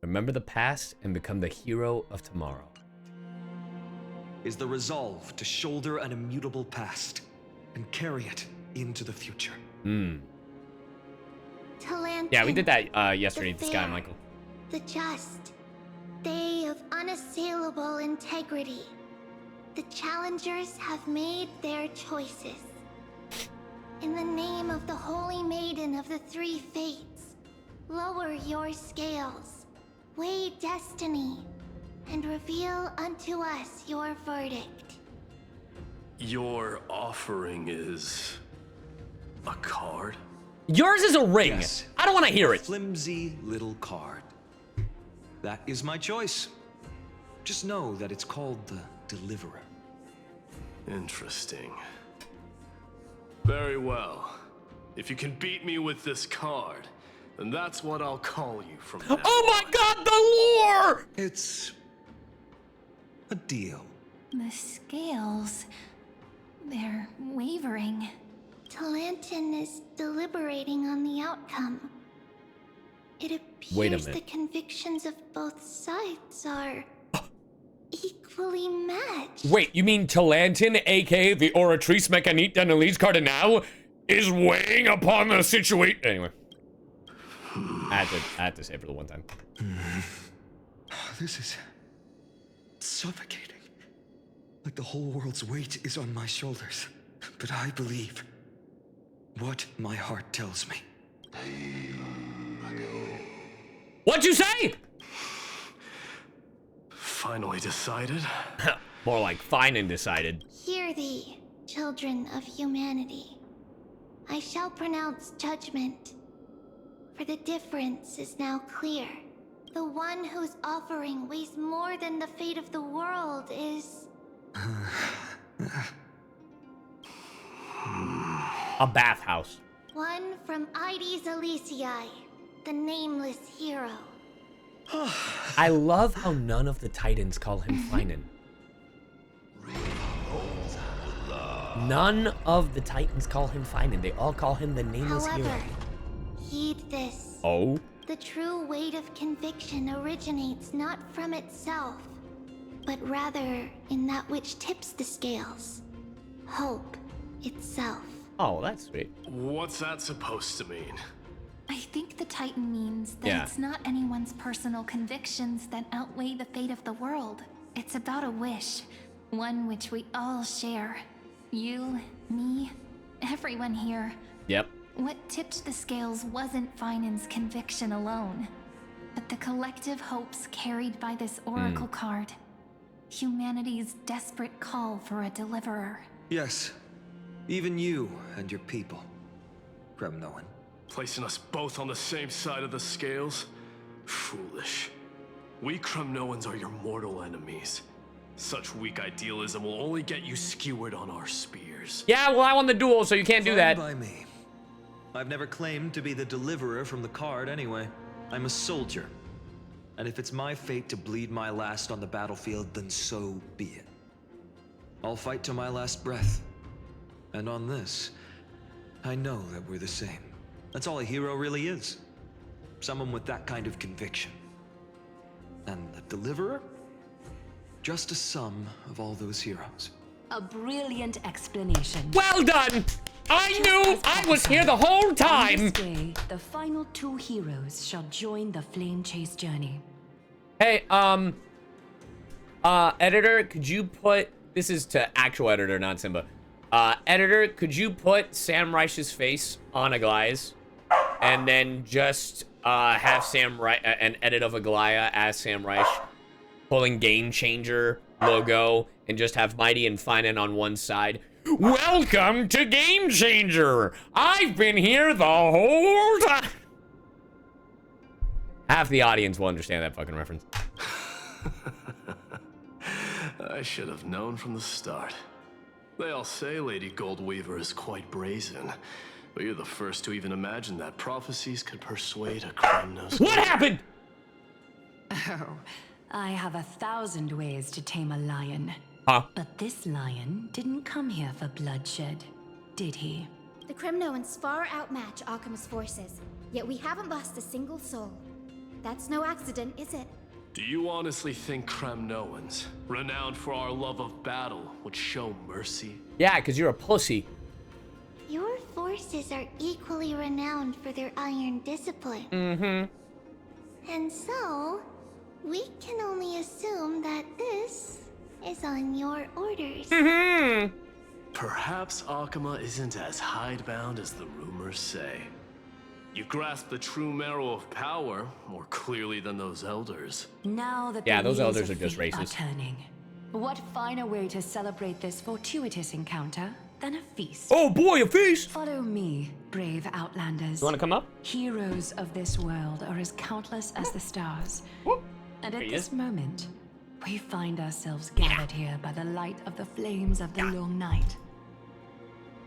Remember the past and become the hero of tomorrow. Is the resolve to shoulder an immutable past and carry it into the future. Talantin, Yeah, we did that yesterday, the this guy, fair, Michael. The just. They of unassailable integrity. The challengers have made their choices. In the name of the Holy Maiden of the Three Fates, lower your scales, weigh destiny, and reveal unto us your verdict. Your offering is a card? Yours is a ring. Yes. I don't want to hear it. Flimsy little card. That is my choice. Just know that it's called the Deliverer. Interesting. Very well. If you can beat me with this card, then that's what I'll call you from now Oh my god, the lore! It's a deal. The scales, they're wavering. Talantin is deliberating on the outcome. It Wait a appears minute. the convictions of both sides are equally matched. Wait, you mean Talantin, aka the Oratrice Mécanique d'Analyse Cardinal, is weighing upon the situation? Anyway. I had to say it for the one time. This is suffocating. Like the whole world's weight is on my shoulders. But I believe what my heart tells me. What'd you say? Finally decided? More like fine and decided. Hear thee, children of humanity. I shall pronounce judgment. For the difference is now clear. The one whose offering weighs more than the fate of the world is... A bathhouse. one from Ide Silicii, the nameless hero. I love how none of the Titans call him Finan. None of the Titans call him Finan. They all call him the nameless However, hero. heed this. Oh? The true weight of conviction originates not from itself, but rather in that which tips the scales. Hope itself. Oh, that's sweet. What's that supposed to mean? I think the Titan means that it's not anyone's personal convictions that outweigh the fate of the world. It's about a wish, one which we all share. You, me, everyone here. Yep. What tipped the scales wasn't Finan's conviction alone. but the collective hopes carried by this oracle card. Humanity's desperate call for a deliverer. Yes. Even you and your people. Kremnoan. Placing us both on the same side of the scales? Foolish. We Kremnoans are your mortal enemies. Such weak idealism will only get you skewered on our spears. Yeah, well, I won the duel, so you can't do that. By me. I've never claimed to be the deliverer from the card anyway. I'm a soldier. And if it's my fate to bleed my last on the battlefield, then so be it. I'll fight to my last breath. And on this, I know that we're the same. That's all a hero really is. Someone with that kind of conviction. And the deliverer? Just a sum of all those heroes. A brilliant explanation. Well done! I knew I was here the whole time! On this day, the final 2 heroes shall join the flame chase journey. Hey, editor, could you put... This is to actual editor, not Simba. Editor, could you put Sam Reich's face on Aglaya's? And then just have an edit of Aglaya as Sam Reich, pulling Game Changer logo, and just have Mighty and Finan on one side. Welcome to Game Changer! I've been here the whole time! Half the audience will understand that fucking reference. I should have known from the start. They all say Lady Goldweaver is quite brazen, but you're the first to even imagine that prophecies could persuade a Kremnos. What happened? Oh, I have 1,000 ways to tame a lion. Huh? But this lion didn't come here for bloodshed, did he? The Kremnoans far outmatch Akama's forces, yet we haven't lost a single soul. That's no accident, is it? Do you honestly think Kremnoans, renowned for our love of battle, would show mercy? Yeah, because you're a pussy. Your forces are equally renowned for their iron discipline. Mm-hmm. And so, we can only assume that this is on your orders. Mm-hmm. Perhaps Akama isn't as hidebound as the rumors say. You grasp the true marrow of power more clearly than those elders. Now that those the elders wheels are just of fate racist. turning, what finer way to celebrate this fortuitous encounter than a feast? Oh boy, a feast! Follow me, brave outlanders. You want to come up? Heroes of this world are as countless as the stars. And at this moment, we find ourselves gathered here by the light of the flames of the long night.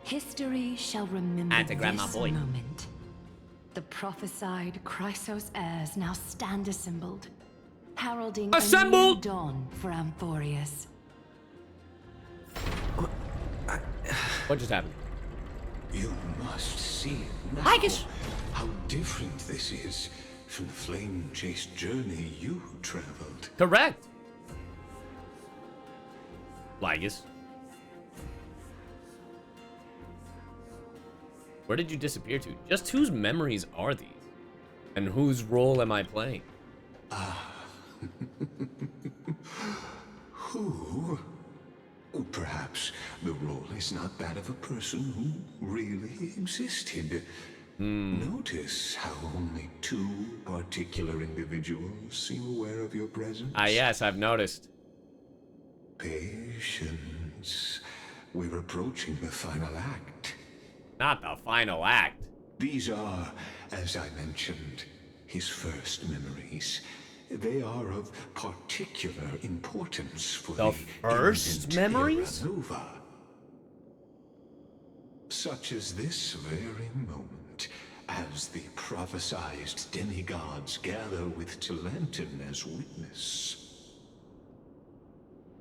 History shall remember this moment. The prophesied Chrysos heirs now stand assembled, heralding a new dawn for Amphoreus. What just happened? You must see now how different this is from the flame-chased journey you traveled. Correct. Lygus. Where did you disappear to? Just whose memories are these? And whose role am I playing? Who? Perhaps the role is not that of a person who really existed. Notice how only 2 particular individuals seem aware of your presence. Ah, yes, I've noticed. Patience. We're approaching the final act. Not the final act. These are, as I mentioned, his first memories. They are of particular importance for the first memories? Aeronova. Such as this very moment, as the prophesized demigods gather with Talenton as witness.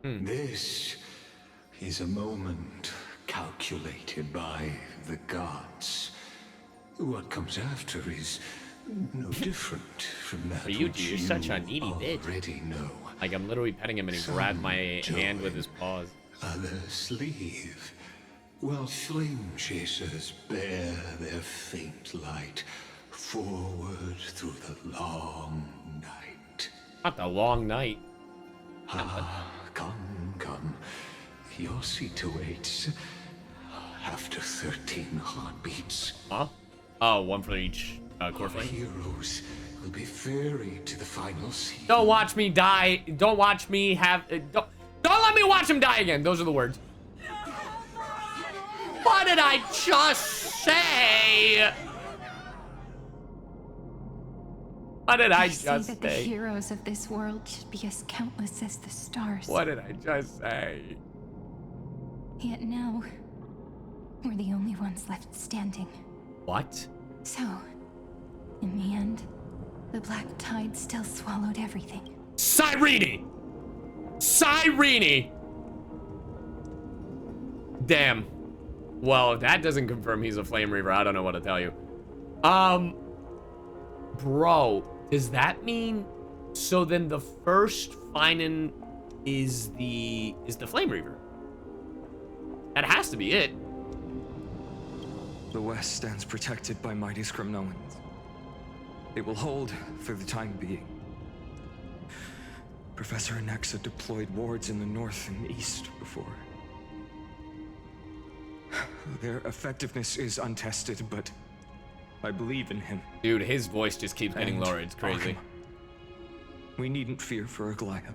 This is a moment calculated by the gods. What comes after is no different from that But you're which such a needy bitch. already know. Like, I'm literally petting him and he grabbed my hand with his paws. Others leave, while flame chasers bear their faint light forward through the long night. Not the long night. Come. Your seat awaits. After 13 heartbeats. Huh? Oh, one for each core Our flame? heroes will be ferried to the final sea. Don't watch me die. Don't watch me have. Don't let me watch him die again. Those are the words. What did I just say? What did I just say? That the heroes of this world should be as countless as the stars. What did I just say? Yet now, we're the only ones left standing. What? So, in the end, the black tide still swallowed everything. Cyrene! Cyrene! Damn. Well, if that doesn't confirm he's a Flame Reaver, I don't know what to tell you. Bro, does that mean... So then the first Finan is the Flame Reaver? That has to be it. The West stands protected by mighty Screwllum. It will hold for the time being. Professor Nexa deployed wards in the north and east before. Their effectiveness is untested, but I believe in him. Dude, his voice just keeps getting lower. It's crazy. We needn't fear for Aglaya.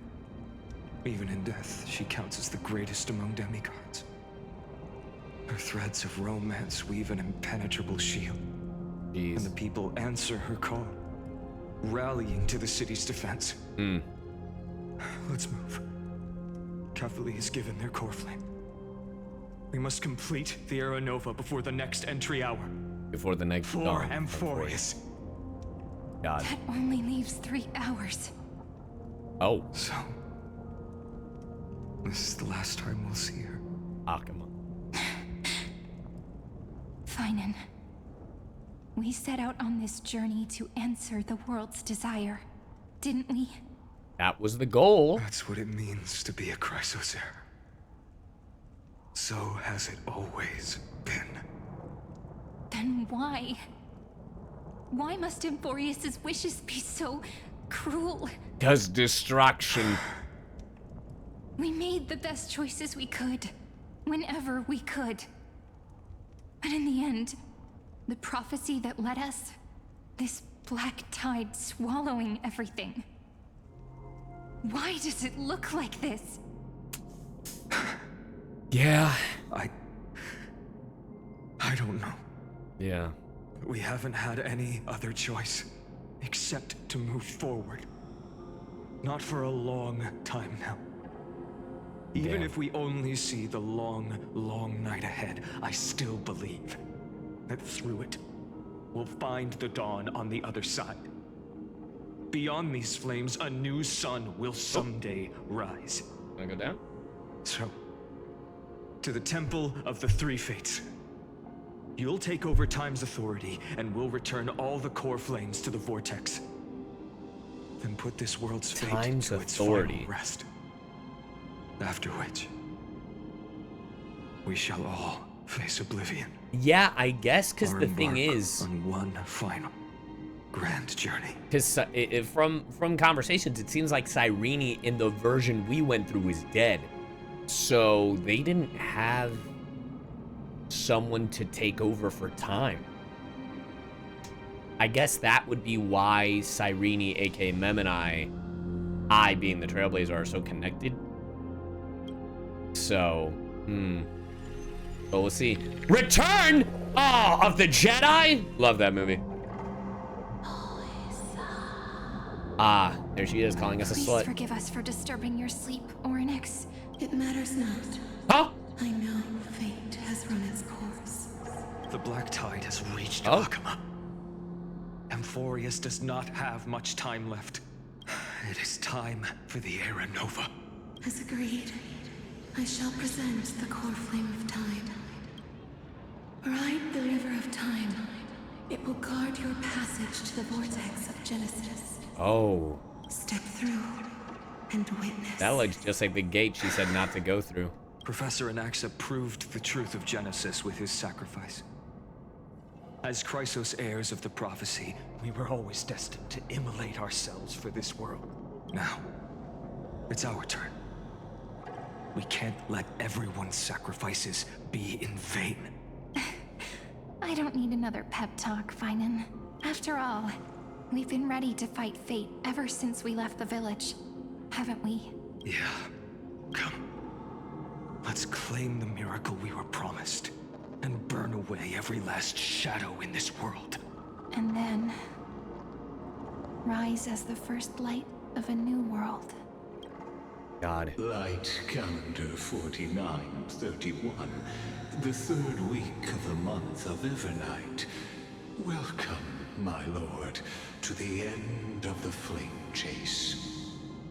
Even in death, she counts as the greatest among demigods. Her threads of romance weave an impenetrable shield. Jeez. And the people answer her call, rallying to the city's defense. Let's move. Cavalry is given their core flame. We must complete the Aeronova before the next entry hour. Before the next For Amphoreus. God. That only leaves 3 hours. Oh. So, this is the last time we'll see her. Akuma. Finan. We set out on this journey to answer the world's desire, didn't we? That was the goal. That's what it means to be a Chrysos heir. So has it always been. Then why? Why must Amphoreus' wishes be so cruel? 'Cause destruction. We made the best choices we could, whenever we could. But in the end, the prophecy that led us, this black tide swallowing everything. Why does it look like this? Yeah. I don't know. Yeah. We haven't had any other choice except to move forward. Not for a long time now. Even if we only see the long, long night ahead, I still believe that through it, we'll find the dawn on the other side. Beyond these flames, a new sun will someday rise. Wanna go down? So, to the Temple of the Three Fates. You'll take over Time's authority, and we'll return all the core flames to the Vortex. Then put this world's fate Time's to its authority. final rest. After which, we shall all face oblivion. Yeah, I guess, because the thing is... on one final grand journey. Because from conversations, it seems like Cyrene in the version we went through is dead. So they didn't have someone to take over for Time. I guess that would be why Cyrene, aka Mem, and I being the Trailblazer, are so connected. So, But we'll see. Return of the Jedi. Love that movie. There she is, calling us a slut. Please forgive us for disturbing your sleep, Oryx. It matters not. Huh? I know fate has run its course. The black tide has reached Akuma. Amphoreus does not have much time left. It is time for the Aeronova. As agreed, I shall present the core flame of time. Ride the river of time. It will guard your passage to the Vortex of Genesis. Oh. Step through and witness. That looks just like the gate she said not to go through. Professor Nexa proved the truth of Genesis with his sacrifice. As Chrysos heirs of the prophecy, we were always destined to immolate ourselves for this world. Now, it's our turn. We can't let everyone's sacrifices be in vain. I don't need another pep talk, Finan. After all, We've been ready to fight fate ever since we left the village, haven't we? Yeah. Come. Let's claim the miracle we were promised, and burn away every last shadow in this world. And then rise as the first light of a new world. God. Light calendar 4931, the third week of the month of Evernight. Welcome, my lord, to the end of the flame chase.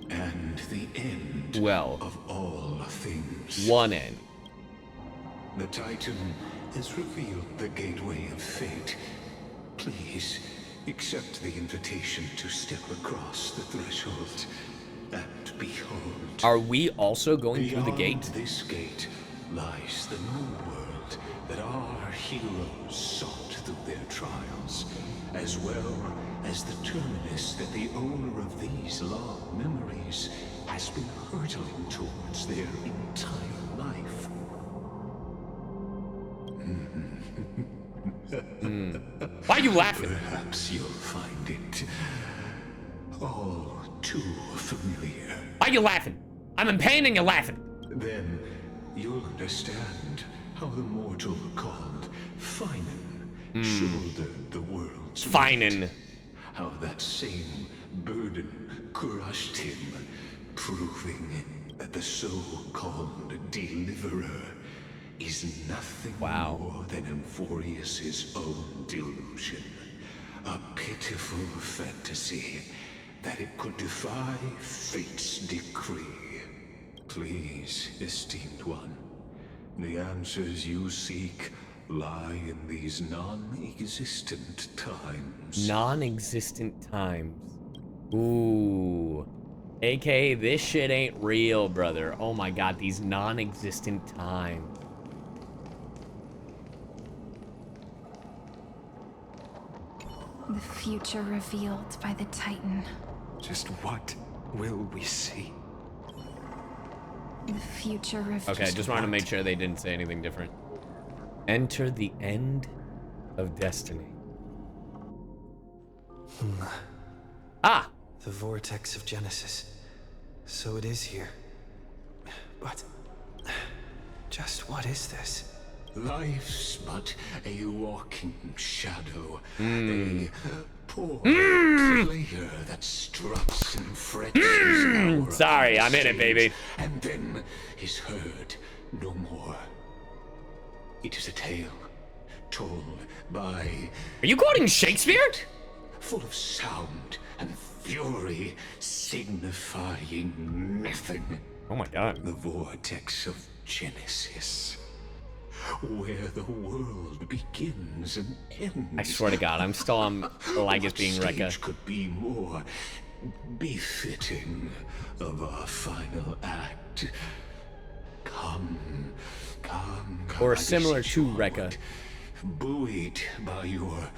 And the end of all things. One end. The Titan has revealed the gateway of fate. Please accept the invitation to step across the threshold and behold. Are we also going through the gate? Beyond this gate lies the new world that our heroes sought through their trials, as well as the terminus that the owner of these long memories has been hurtling towards their entire life. Why are you laughing? Perhaps you'll find it all too familiar. Why are you laughing? I'm in pain and you're laughing. Then you'll understand how the mortal called Finan shouldered the world's Finan. weight. How that same burden crushed him, proving that the so-called deliverer is nothing more than Amphoreus' own delusion. A pitiful fantasy that it could defy fate's decree. Please, esteemed one, the answers you seek lie in these non-existent times. Non-existent times. Ooh. AKA, this shit ain't real, brother. Oh my god, these non-existent times. The future revealed by the Titan. Just what will we see? The future revealed. Okay, just wanted to make sure they didn't say anything different. Enter the end of destiny. Ah! The Vortex of Genesis. So it is here. But just what is this? Life's but a walking shadow. A poor player that struts and frets his hour. Sorry, I'm in it, baby. And then is heard no more. It is a tale told by... Are you quoting Shakespeare? Full of sound and fury, signifying nothing. Oh my god. The Vortex of Genesis. Where the world begins and ends. I swear to god, I'm still on Lygus being Rekka. Could be more befitting of our final act. Come. Or similar to Rekka. Buoyed by your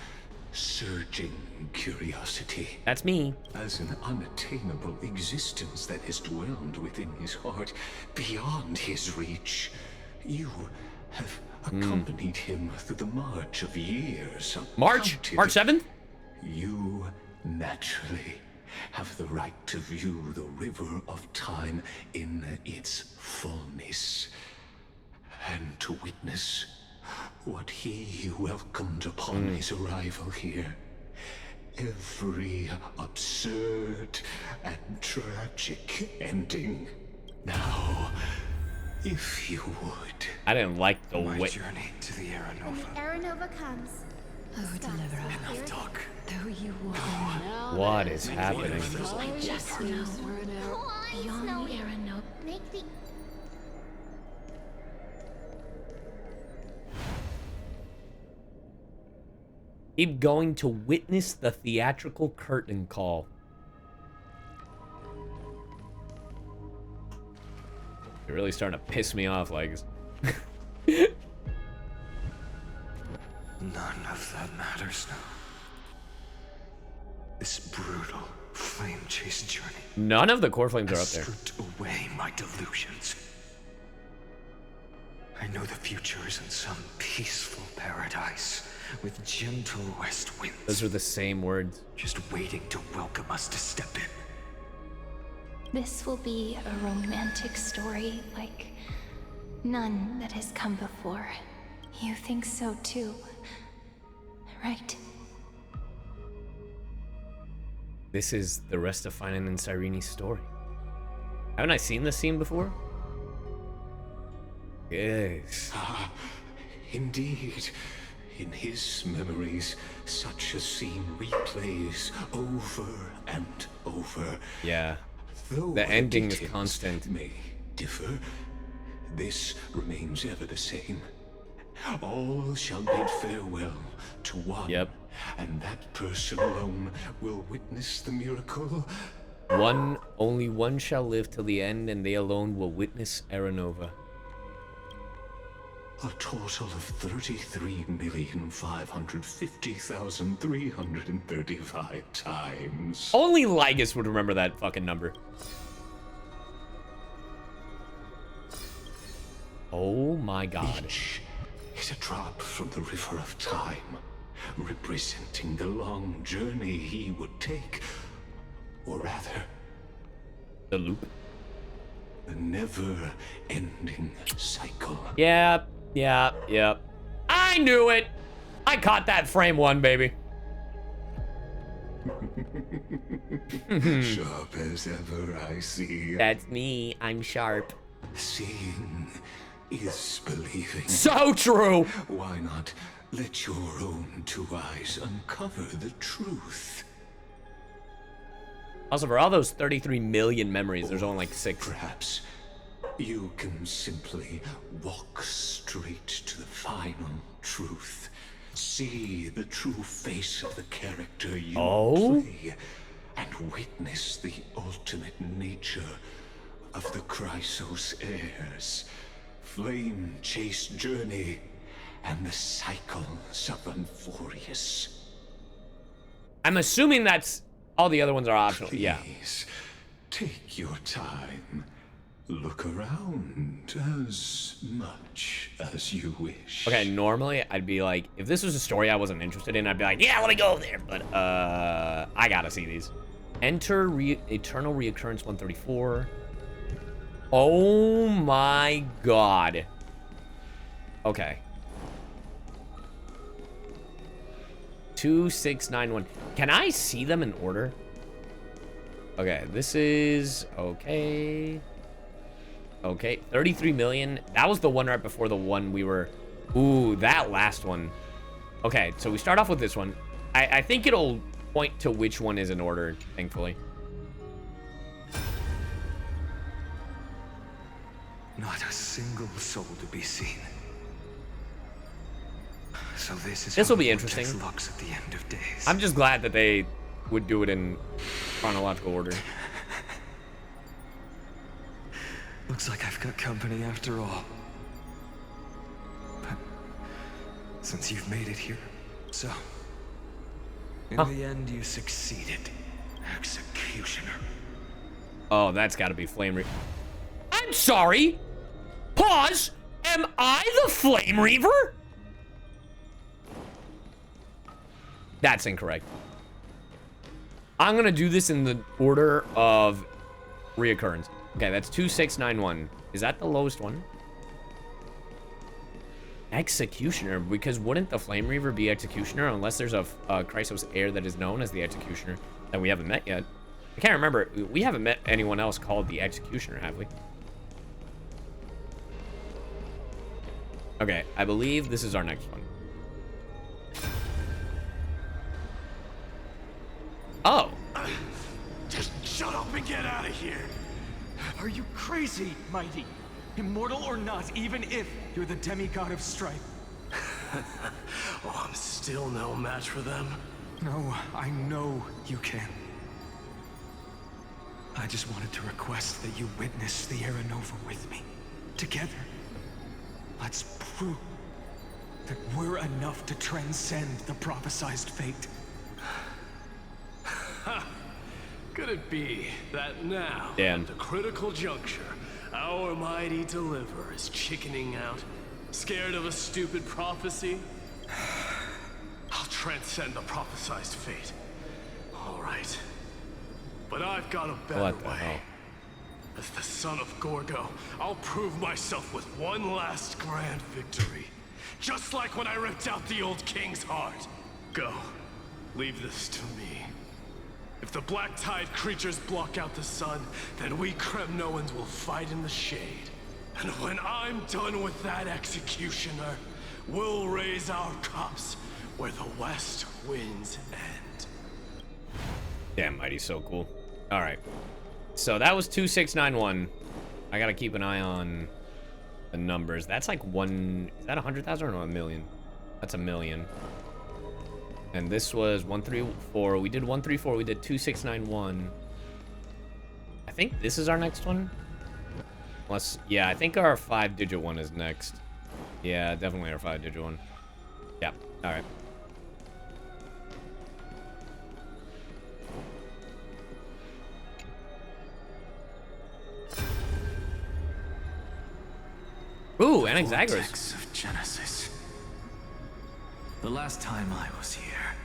surging curiosity. That's me. As an unattainable existence that has dwelled within his heart, beyond his reach, you have accompanied him through the march of years. March 7th? You naturally have the right to view the river of time in its fullness, and to witness what he welcomed upon his arrival here. Every absurd and tragic ending. Now, if you would. I didn't like the way. Journey to the Aeronova. When the Aeronova comes. Oh, deliverer. Enough talk. Though you walk What is happening? just know beyond Snowy. the Aeronova. Make the Keep going to witness the theatrical curtain call. You're really starting to piss me off, Lygus. None of that matters now. This brutal flame chase journey. None of the core flames are up there. Stripped away my delusions. I know the future is in some peaceful paradise with gentle west winds. Those are the same words. Just waiting to welcome us to step in. This will be a romantic story like none that has come before. You think so too, right? This is the rest of Finan and Cyrene's story. Haven't I seen this scene before? Yes. Ah, indeed. In his memories, such a scene replays over and over. Yeah. Though the ending is details constant. May differ, this remains ever the same. All shall bid farewell to one. Yep. And that person alone will witness the miracle. Only one shall live till the end, and they alone will witness Aeronova. A total of 33,550,335 times. Only Lygus would remember that fucking number. Oh my god. Each is a drop from the river of time, representing the long journey he would take, or rather, the loop. The never-ending cycle. Yep. I knew it. I caught that frame one, baby. Sharp as ever, I see. That's me. I'm sharp. Seeing is believing. So true. Why not let your own two eyes uncover the truth? Also, for all those 33 million memories, there's only like 6. Perhaps you can simply walk straight to the final truth. See the true face of the character you play, and witness the ultimate nature of the Chrysos heirs. Flame-chased journey, and the cycles of Amphoreus. I'm assuming that's all the other ones are optional. Please, yeah. Take your time. Look around as much as you wish. Okay, normally I'd be like, if this was a story I wasn't interested in, I'd be like, yeah, let me go there. But I gotta see these. Enter Eternal Recurrence 134. Oh my god. Okay. 2691. Can I see them in order? Okay, this is okay. Okay, 33 million. That was the one right before the one we were. Ooh, that last one. Okay, so we start off with this one. I think it'll point to which one is in order, thankfully. Not a single soul to be seen. So this will be interesting. Looks at the end of days. I'm just glad that they would do it in chronological order. Looks like I've got company after all. But since you've made it here, so in the end you succeeded, Executioner. Oh, that's got to be Flame Reaver. I'm sorry. Pause. Am I the Flame Reaver? That's incorrect. I'm gonna do this in the order of reoccurrence. Okay, that's 2691. Is that the lowest one? Executioner, because wouldn't the Flame Reaver be Executioner unless there's a Chrysos heir that is known as the Executioner that we haven't met yet? I can't remember. We haven't met anyone else called the Executioner, have we? Okay, I believe this is our next one. Oh. Just shut up and get out of here. Are you crazy, Mighty? Immortal or not, even if you're the demigod of strife. Oh, I'm still no match for them. No, I know you can. I just wanted to request that you witness the Aeronova with me. Together. Let's prove that we're enough to transcend the prophesized fate. Could it be that now, Dan. at the critical juncture, our mighty deliverer is chickening out, scared of a stupid prophecy? transcend the prophesized fate. All right. But I've got a better way. As the son of Gorgo, I'll prove myself with one last grand victory. Just like when I ripped out the old king's heart. Go. Leave this to me. If the Black Tide creatures block out the sun, then we Kremnoans will fight in the shade. And when I'm done with that executioner, we'll raise our cups where the west winds end. Damn, Mighty's so cool. Alright. So that was 2691. I gotta keep an eye on the numbers. That's like one... Is that 100,000 or no, 1 million? That's 1 million. And this was 134. We did 134. We did 2691. I think this is our next one. Unless, yeah, I think our 5-digit one is next. Yeah, definitely our 5-digit one. Yeah. All right. Ooh, Anaxagoras. Vortex of Genesis. The last time I was here,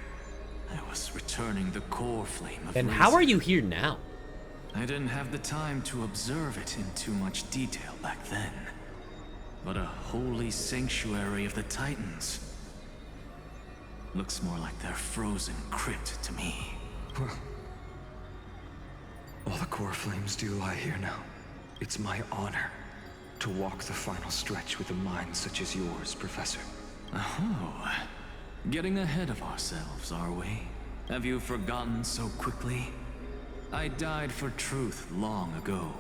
I was returning the core flame of And reason. how are you here now? I didn't have the time to observe it in too much detail back then. But a holy sanctuary of the Titans. Looks more like their frozen crypt to me. Well, all the core flames do lie here now. It's my honor to walk the final stretch with a mind such as yours, Professor. Oh, getting ahead of ourselves, are we? Have you forgotten so quickly? I died for truth long ago.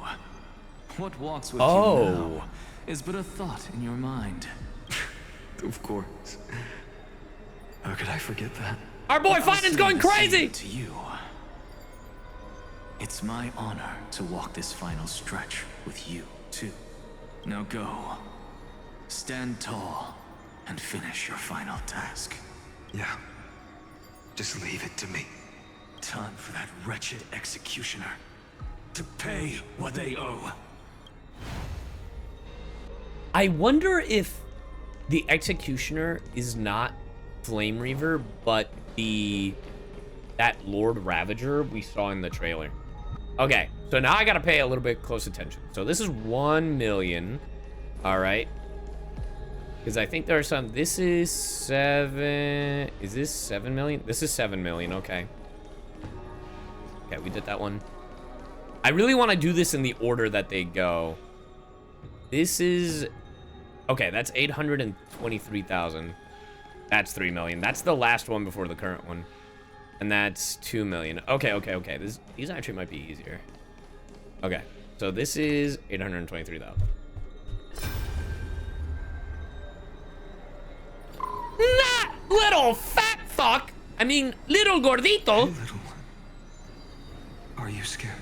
What walks with you now is but a thought in your mind. Of course. How could I forget that? Our boy Fighting's going crazy! To you. It's my honor to walk this final stretch with you, too. Now go. Stand tall and finish your final task. Yeah. Just leave it to me. Time for that wretched executioner to pay what they owe. I wonder if the executioner is not Flame Reaver, but that Lord Ravager we saw in the trailer. Okay, so now I gotta pay a little bit close attention. So this is 1 million. All right. Because I think there are some. This is 7. Is this 7 million? This is 7 million. Okay. Okay, we did that one. I really want to do this in the order that they go. This is... Okay, that's 823,000. That's 3 million. That's the last one before the current one. And that's 2 million. Okay, okay, okay. These actually might be easier. Okay, so this is 823,000. Not little fat fuck. I mean, little gordito. Hey, little one. Are you scared?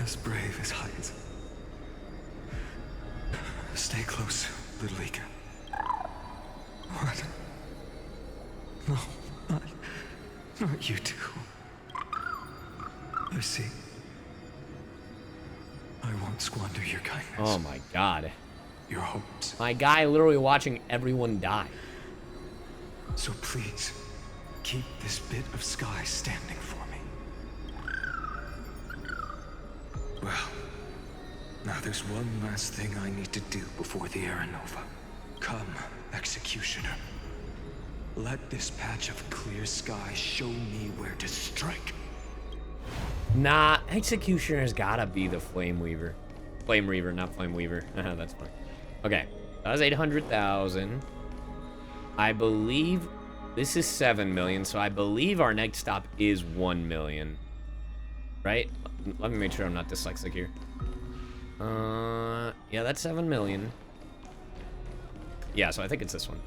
As brave as heights. Stay close, little Ika. What? No, not you two. You see, I won't squander your kindness. Oh my god. Your hopes. My guy literally watching everyone die. So please, keep this bit of sky standing for me. Well, now there's one last thing I need to do before the Aeronova. Come, Executioner. Let this patch of clear sky show me where to strike. Nah, Executioner's gotta be the Flame Weaver. Flame Reaver, not Flame Weaver. That's fine. Okay, that was 800,000. I believe this is 7 million, so I believe our next stop is 1 million. Right? Let me make sure I'm not dyslexic here. Yeah, that's 7 million. Yeah, so I think it's this one.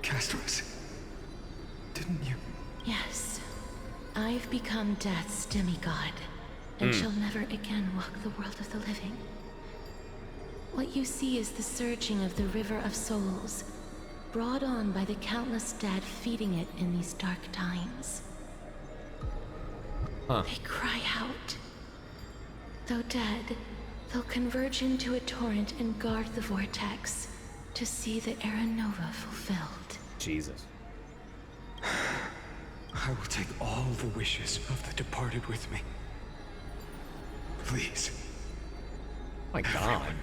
Castros, didn't you? Yes. I've become Death's demigod, and shall never again walk the world of the living. What you see is the surging of the river of souls, brought on by the countless dead feeding it in these dark times. They cry out, Though dead, they'll converge into a torrent and guard the vortex to see the Aeronova fulfilled. Jesus. I will take all the wishes of the departed with me. Please. Oh my God.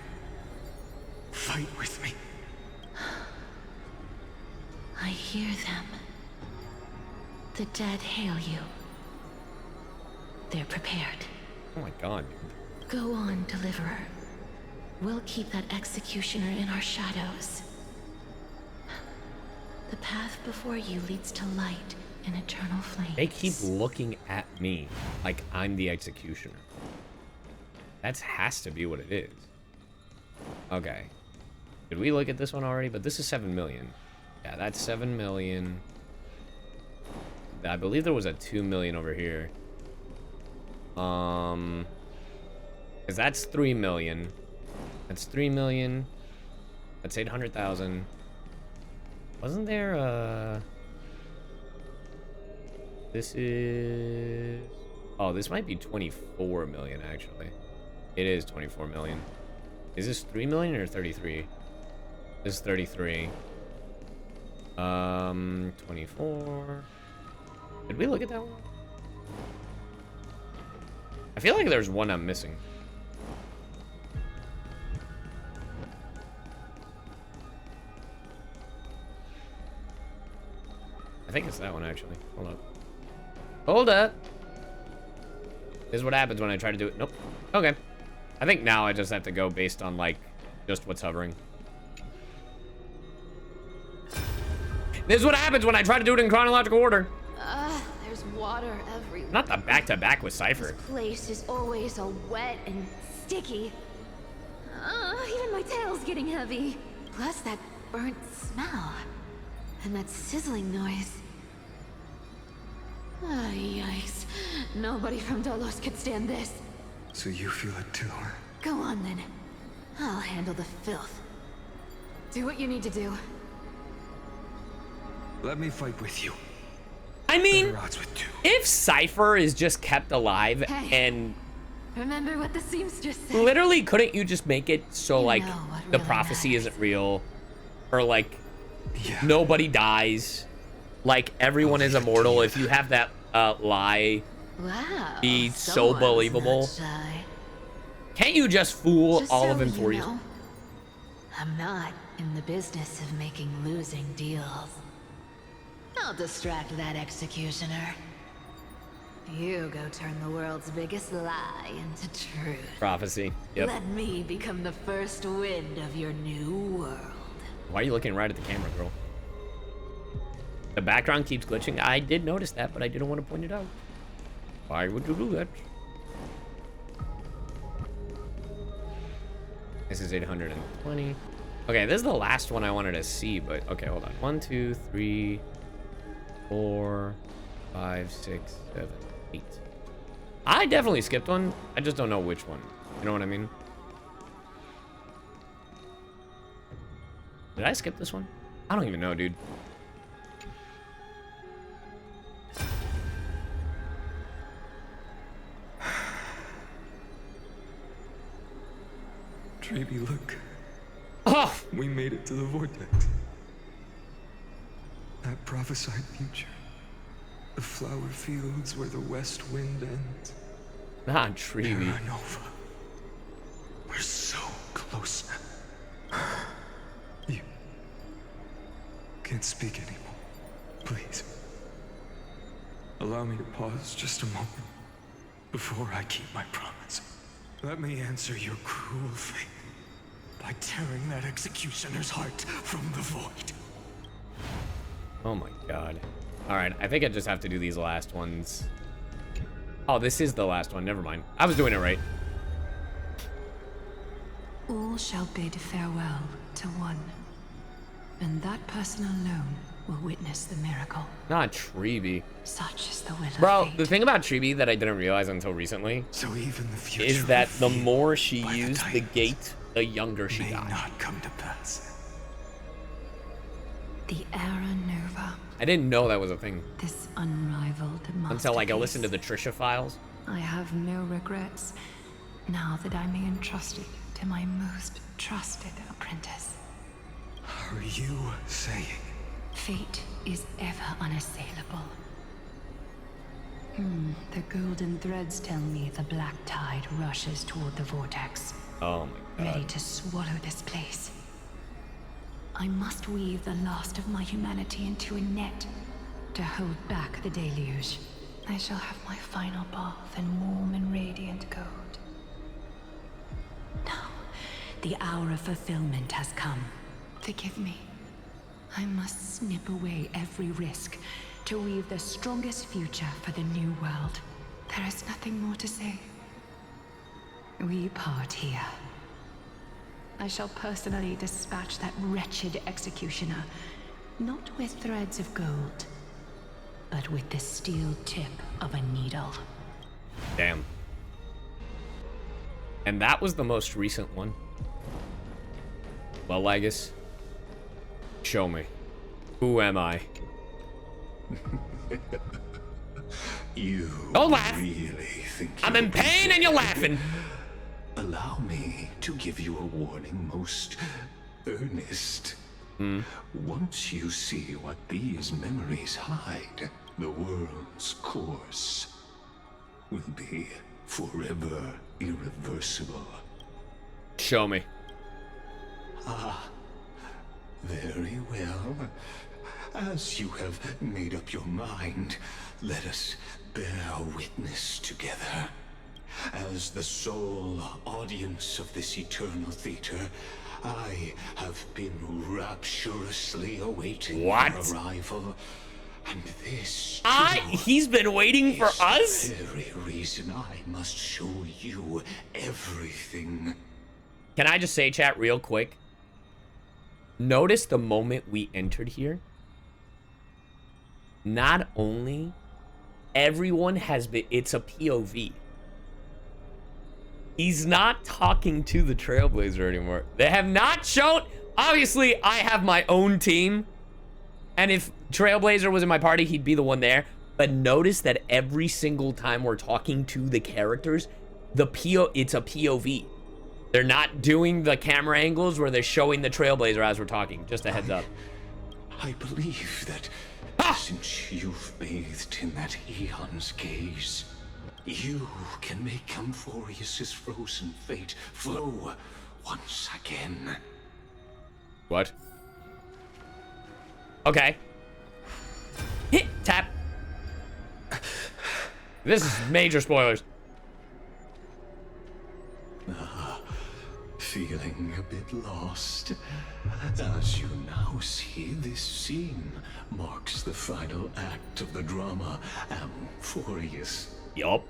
Fight with me. I hear them. The dead hail you. They're prepared. Oh my God. Go on, Deliverer. We'll keep that executioner in our shadows. The path before you leads to light and eternal flames. They keep looking at me like I'm the executioner. That has to be what it is. Okay. Did we look at this one already? But this is 7 million. Yeah, that's 7 million. I believe there was a 2 million over here. Because that's 3 million. That's 3 million. That's 800,000. Wasn't there a... This is... Oh, this might be 24 million, actually. It is 24 million. Is this 3 million or 33? This is 33. 24. Did we look at that one? I feel like there's one I'm missing. I think it's that one, actually. Hold up. Hold up. This is what happens when I try to do it. Nope. Okay. I think now I just have to go based on, like, just what's hovering. This is what happens when I try to do it in chronological order. There's water everywhere. Not the back-to-back with Cipher. This place is always so wet and sticky. Even my tail's getting heavy. Plus that burnt smell. And that sizzling noise. Yikes. Nobody from Dolos could stand this. So you feel it too, huh? Go on then. I'll handle the filth. Do what you need to do. Let me fight with you. I mean, if Cipher is just kept alive and... Remember what the seamstress said? Literally, couldn't you just make it so, like, the prophecy isn't real? Or, like, nobody dies? Like, everyone is immortal. If you have that lie be so believable. Can't you just fool all of Amphoreus? You know, I'm not in the business of making losing deals. I'll distract that executioner. You go turn the world's biggest lie into truth. Prophecy. Yep. Let me become the first wind of your new world. Why are you looking right at the camera, girl? The background keeps glitching. I did notice that, but I didn't want to point it out. Why would you do that? This is 820. Okay, this is the last one I wanted to see, but okay, hold on. 1, 2, 3, 4, 5, 6, 7, 8. I definitely skipped one. I just don't know which one. You know what I mean? Did I skip this one? I don't even know, dude. Treeby, look. Oh! We made it to the vortex. That prophesied future. The flower fields where the west wind ends. Not Treeby. Aeronova. We're so close now. You can't speak anymore. Please. Allow me to pause just a moment before I keep my promise. Let me answer your cruel fate by tearing that executioner's heart from the void. Oh my god. Alright, I think I just have to do these last ones. Oh, this is the last one. Never mind. I was doing it right. All shall bid farewell to one, and that person alone will witness the miracle. Not Treeby. Such is the will of Bro, fate. the thing about Treeby that I didn't realize until recently is that the more she used the gate, the younger she got. Not come to pass. The Aeronova. I didn't know that was a thing This unrivaled masterpiece. until like I listened to the Trisha files. I have no regrets. Now that I'm entrusted to my most trusted apprentice. Are you saying? Fate is ever unassailable. The golden threads tell me the black tide rushes toward the vortex. Oh my god. Ready to swallow this place. I must weave the last of my humanity into a net to hold back the deluge. I shall have my final bath in warm and radiant gold. Now, the hour of fulfillment has come. Forgive me. I must snip away every risk to weave the strongest future for the new world. There is nothing more to say. We part here. I shall personally dispatch that wretched executioner, not with threads of gold, but with the steel tip of a needle. Damn. And that was the most recent one. Well, Lygus, show me. Who am I? You don't laugh. Really think I'm in pain and you're laughing. Allow me to give you a warning, most earnest. Once you see what these memories hide, the world's course will be forever irreversible. Show me. Ah, very well. As you have made up your mind, let us bear witness together. As the sole audience of this eternal theater, I have been rapturously awaiting your arrival. And this he's been waiting for us? The very reason I must show you everything. Can I just say, chat, real quick? Notice the moment we entered here. Not only everyone has been, it's a POV. He's not talking to the Trailblazer anymore. They have not shown, obviously I have my own team. And if Trailblazer was in my party, he'd be the one there. But notice that every single time we're talking to the characters, it's a POV. They're not doing the camera angles where they're showing the Trailblazer as we're talking. Just a heads up. I believe that since you've bathed in that Eon's gaze, you can make Amphoreus' frozen fate flow once again. What? Okay. Hit, tap. This is major spoilers. Feeling a bit lost? As you now see, this scene marks the final act of the drama Amphoreus. Yup.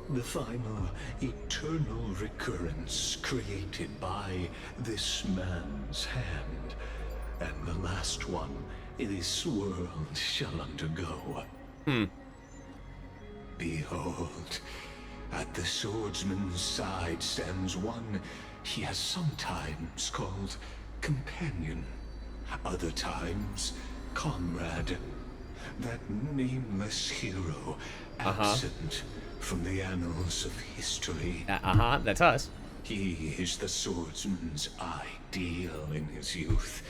The final eternal recurrence created by this man's hand. And the last one this world shall undergo. Behold, at the swordsman's side stands one he has sometimes called companion, other times comrade. That nameless hero, absent from the annals of history. That's us. He is the swordsman's ideal in his youth,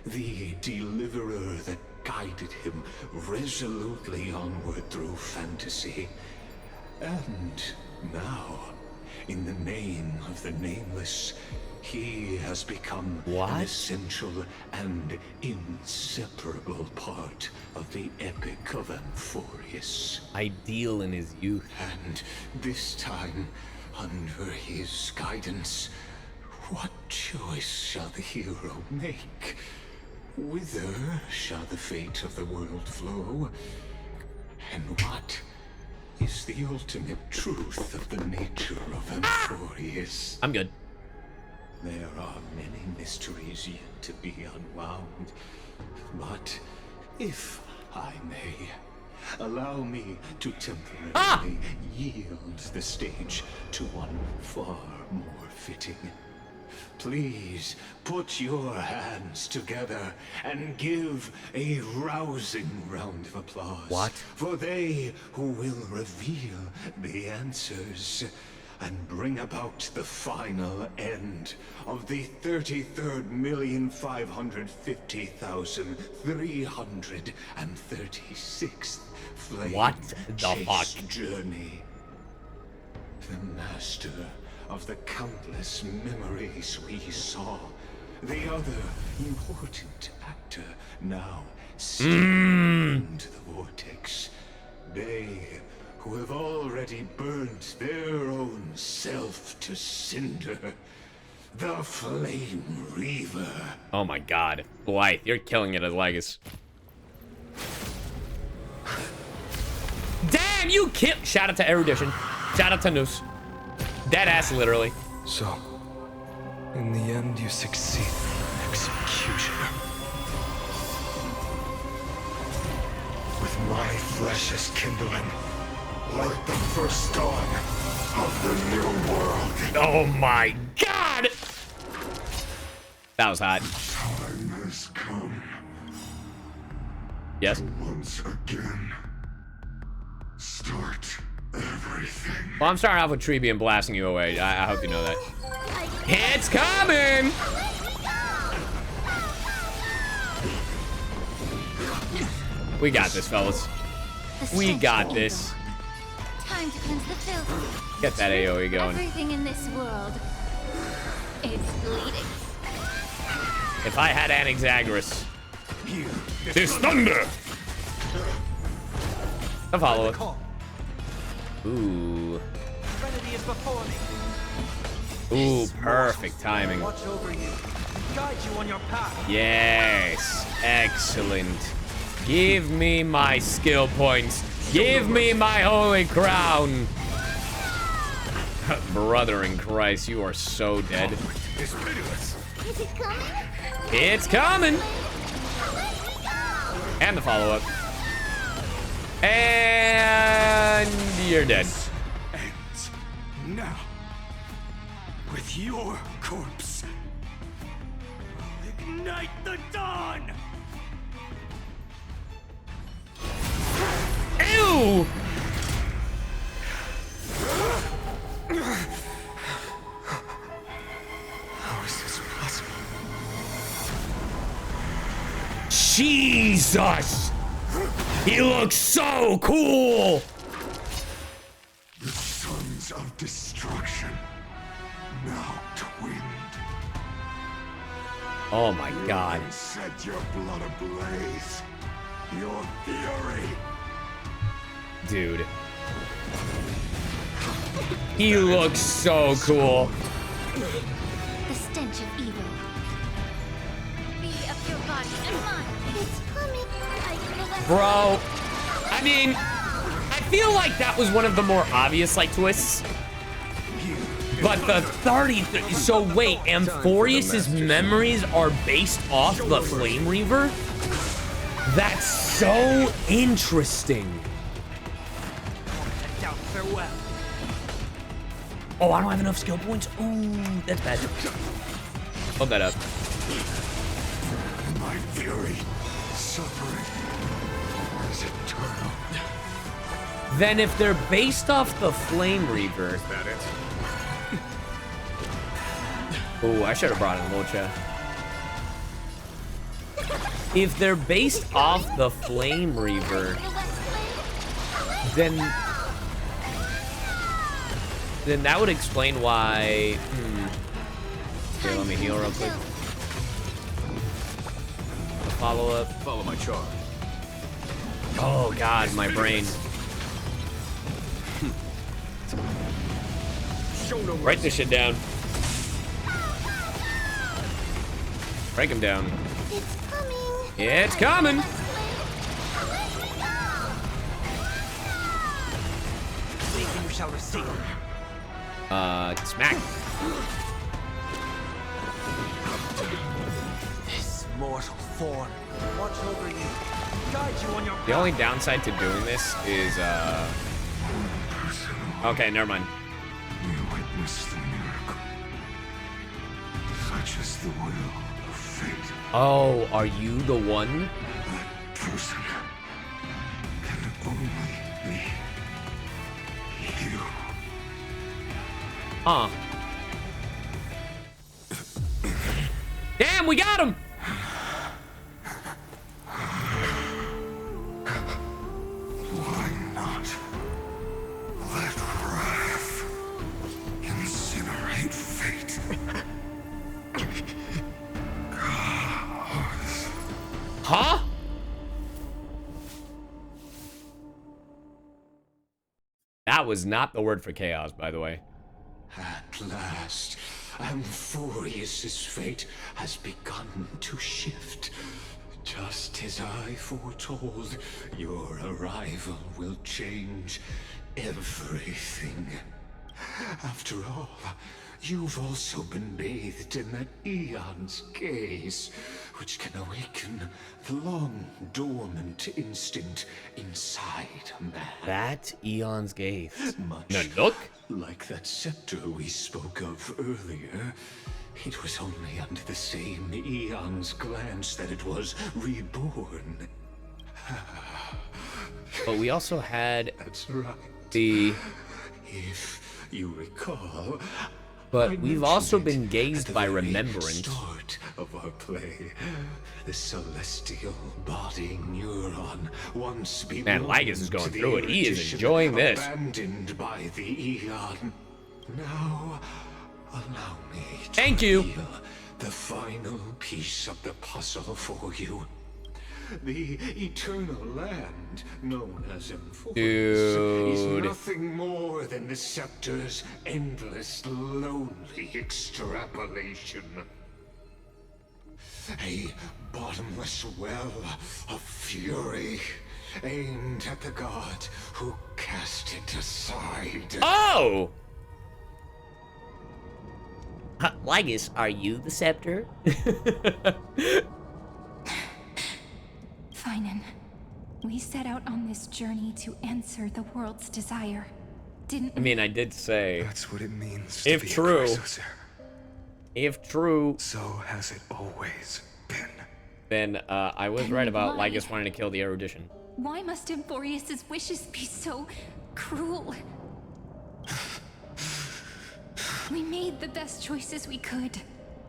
the deliverer that guided him resolutely onward through fantasy. And now, in the name of the nameless, he has become an essential and inseparable part of the epic of Amphoreus. Ideal in his youth. And this time, under his guidance, what choice shall the hero make? Whither shall the fate of the world flow? And what is the ultimate truth of the nature of Amphoreus? I'm good. There are many mysteries yet to be unwound. But if I may, allow me to temporarily yield the stage to one far more fitting. Please put your hands together and give a rousing round of applause. What? For they who will reveal the answers. and bring about the final end of the 33,350,336th flame What the fuck? journey. The master of the countless memories we saw. The other important actor now into the vortex. They who have already burnt their own self to cinder. The Flame Reaver. Oh my god. Blythe, you're killing it as Lygus. Damn, you kill. Shout out to Erudition. Shout out to Noose. Dead ass, literally. So, in the end, you succeed. Executioner. With my flesh as kindling, like the first dawn of the new world. Oh my god! That was hot. Time has come. Yes? Once again, start everything. Well, I'm starting off with Tree being blasting you away. I hope you know that. It's coming! We got this, fellas. We got this. Time to cleanse the filth. Get that AoE going. Everything in this world is bleeding. If I had Anaxagoras. This thunder! A follow-up. Ooh. Trinity is before me. Ooh, perfect timing. Watch over you. Guide you on your path. Yes, excellent. Give me my skill points. Give me my holy crown. Brother in Christ, you are so dead. Is it coming? It's coming. And the follow-up. And you're dead. Ends now. With your corpse. I'll ignite the dawn. Ew! How is this possible? Jesus! He looks so cool! The sons of destruction, now twinned. Oh my god. Set your blood ablaze. Your fury. Dude. He looks so cool. The stench of evil. Be of your body and mine. It's coming. I feel that. Bro, I mean, I feel like that was one of the more obvious, like, twists. But the 30, so wait, Amphoreus' memories are based off the Flame Reaver? That's so interesting. Farewell. Oh, I don't have enough skill points? Ooh, that's bad. Hold that up. My fury, suffering, is eternal. Then if they're based off the Flame Reaver... Is that it? Ooh, I should have brought in Lucha. If they're based off the Flame Reaver, then that would explain why... Okay, let me heal real quick. Follow up. Follow my charge. Oh god, my brain. Write this shit down. Break him down. It's coming. It's coming. Seek and you shall receive. Smack. This mortal form. Watch over you. Guide you on your The only downside to doing this is, okay, never mind. We witness the miracle. Such is the will of fate. Oh, are you the one? That person can only be you. Huh. Damn, we got him! Why not? Let wrath incinerate fate. Huh? That was not the word for chaos, by the way. At last, Amphoreus' fate has begun to shift. Just as I foretold, your arrival will change everything. After all, you've also been bathed in that Eon's gaze, which can awaken the long-dormant instinct inside a man. That Eon's gaze. Much look like that scepter we spoke of earlier. It was only under the same Eon's glance that it was reborn. But we also had That's right. the... If you recall, But we've also been gazed by remembrance. Start of our play, the celestial body neuron once Man, Lygus is going through it. He is enjoying this. Abandoned by the Eon. Now, allow me to Thank you. reveal the final piece of the puzzle for you. The eternal land, known as Amphoreus, is nothing more than the scepter's endless, lonely extrapolation. A bottomless well of fury, aimed at the god who cast it aside. Oh! Lygus, are you the scepter? Finan, we set out on this journey to answer the world's desire, didn't we? I mean, I did say... That's what it means if to be true. a Chrysocer. If true... So has it always been. Then, I was right about Lygus wanting to kill the erudition. Why must Amphoreus' wishes be so cruel? We made the best choices we could,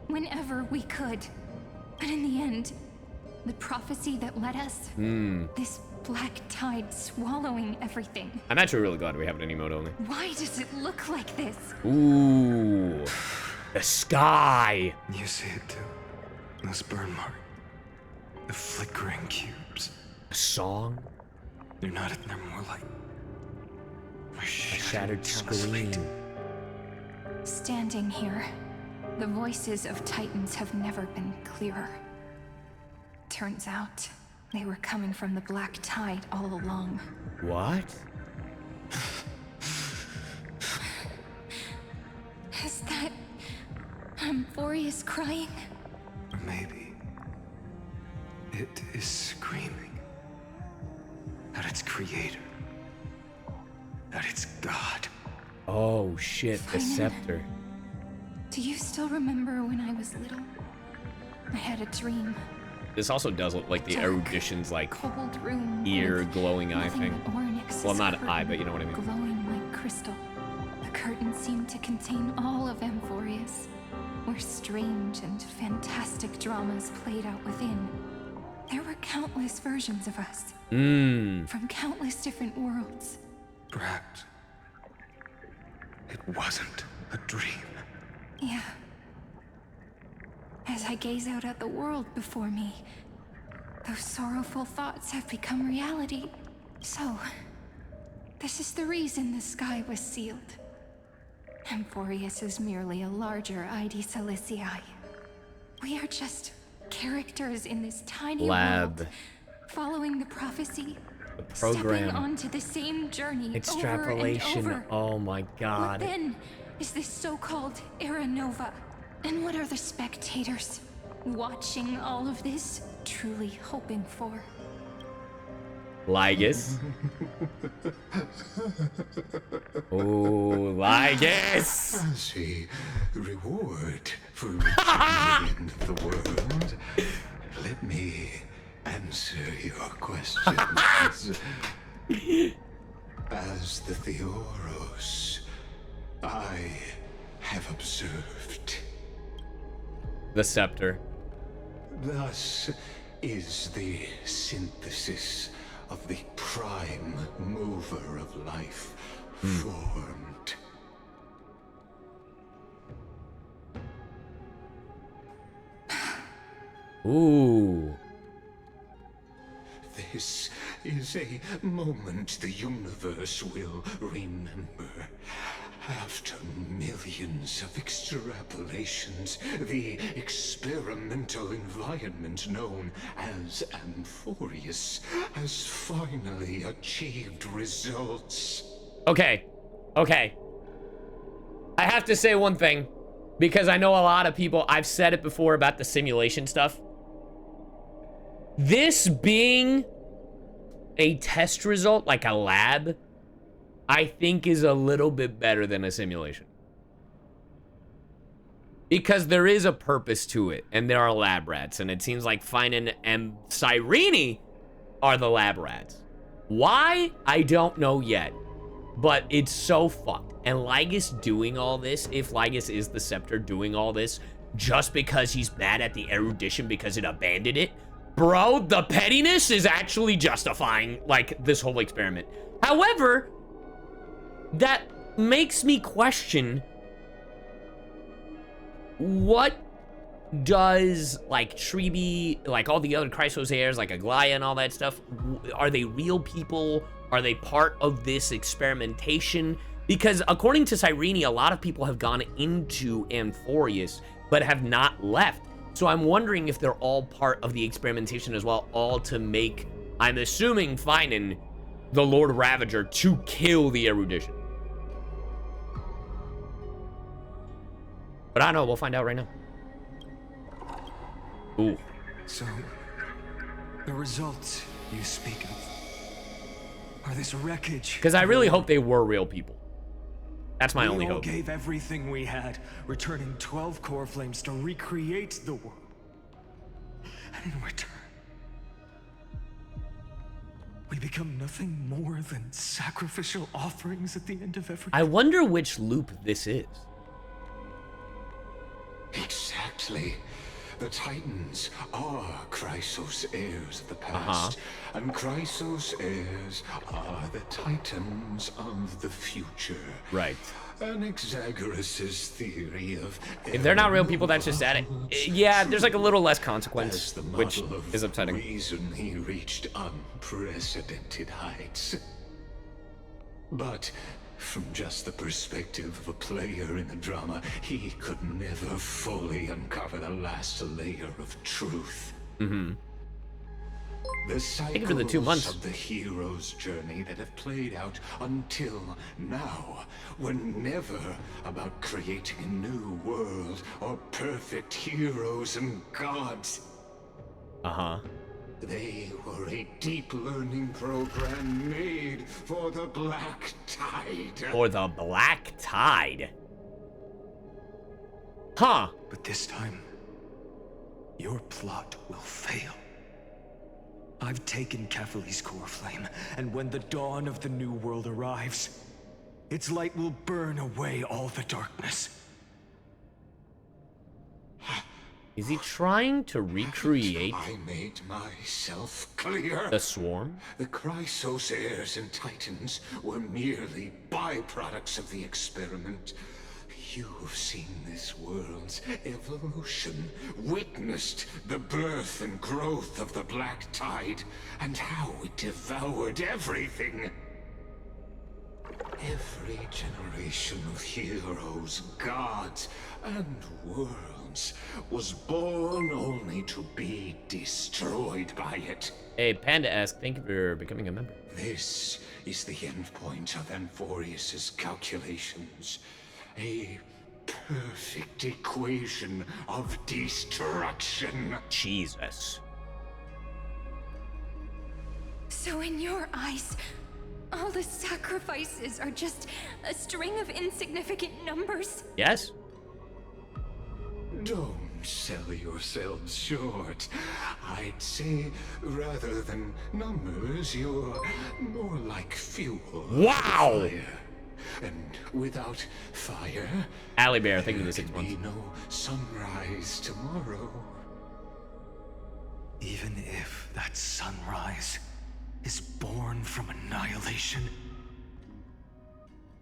whenever we could. But in the end, the prophecy that led us, this black tide swallowing everything. I'm actually really glad we have it in emote only. Why does it look like this? Ooh. The sky. You see it too. This burn mark. The flickering cubes. A song? They're not, they're more like a shattered screen. Standing here, the voices of Titans have never been clearer. Turns out, they were coming from the black tide all along. What? Is that Amphoreus crying? Maybe. It is screaming at its creator. At its god. Oh shit, the scepter. Do you still remember when I was little? I had a dream. This also does look like the erudition's like cold room ear glowing eye thing. Well, not eye, but you know what I mean. Glowing like crystal. The curtain seemed to contain all of Amphoreus, where strange and fantastic dramas played out within. There were countless versions of us. From countless different worlds. Perhaps it wasn't a dream. Yeah. As I gaze out at the world before me, those sorrowful thoughts have become reality. So, this is the reason the sky was sealed. Amphoreus is merely a larger ID Silicii. We are just characters in this tiny world, following the prophecy, the program, stepping onto the same journey extrapolation. Over and over. Oh my god. What then is this so-called Aeronova? And what are the spectators watching all of this truly hoping for? Lygus. Oh, Lygus! As a reward for redeeming the world, let me answer your questions. As the Theoros, I preserved. The scepter. Thus is the synthesis of the prime mover of life formed. Ooh. This is a moment the universe will remember. After millions of extrapolations, the experimental environment known as Amphoreus has finally achieved results. Okay. Okay. I have to say one thing, because I know a lot of people, I've said it before about the simulation stuff. This being a test result, like a lab, I think is a little bit better than a simulation. Because there is a purpose to it, and there are lab rats, and it seems like Finan and Cyrene are the lab rats. Why? I don't know yet, but it's so fucked. And Lygus doing all this, if Lygus is the scepter doing all this, just because he's mad at the erudition because it abandoned it, bro, the pettiness is actually justifying, like, this whole experiment. However, that makes me question, what does, like, Treeby, like, all the other Chrysos heirs, like Aglaya and all that stuff, are they real people? Are they part of this experimentation? Because according to Cyrene, a lot of people have gone into Amphoreus, but have not left. So I'm wondering if they're all part of the experimentation as well, all to make, I'm assuming, Finan, the Lord Ravager, to kill the erudition. But I don't know, we'll find out right now. Ooh. So, the results you speak of are this wreckage. Because I really hope they were real people. That's my only hope. We all gave everything we had, returning 12 core flames to recreate the world. And in return, we become nothing more than sacrificial offerings at the end of every... I wonder which loop this is. Exactly. The Titans are Chrysos heirs of the past, and Chrysos heirs are the Titans of the future. Right. Anaxagoras' theory of... If they're not real people, that's just static. Yeah, there's like a little less consequence, which is upsetting. Reason he reached unprecedented heights. But from just the perspective of a player in the drama, he could never fully uncover the last layer of truth. Mm-hmm. The Think of it, the 2 months of the hero's journey that have played out until now were never about creating a new world or perfect heroes and gods. Uh-huh. They were a deep learning program made for the Black Tide. For the Black Tide. Huh. But this time, your plot will fail. I've taken Kefali's core flame, and when the dawn of the new world arrives, its light will burn away all the darkness. Is he trying to recreate I made myself clear. The swarm? The Chrysos heirs and Titans were merely byproducts of the experiment. You've seen this world's evolution, witnessed the birth and growth of the Black Tide, and how it devoured everything. Every generation of heroes, gods, and worlds was born only to be destroyed by it. Hey, Panda asks, thank you for becoming a member. This is the endpoint of Amphoreus' calculations. A perfect equation of destruction. Jesus. So in your eyes, all the sacrifices are just a string of insignificant numbers? Yes. Don't sell yourselves short. I'd say, rather than numbers, you're more like fuel. Wow! and without fire, Alley Bear, thank you for the 6 months. There can be no sunrise tomorrow. Even if that sunrise is born from annihilation?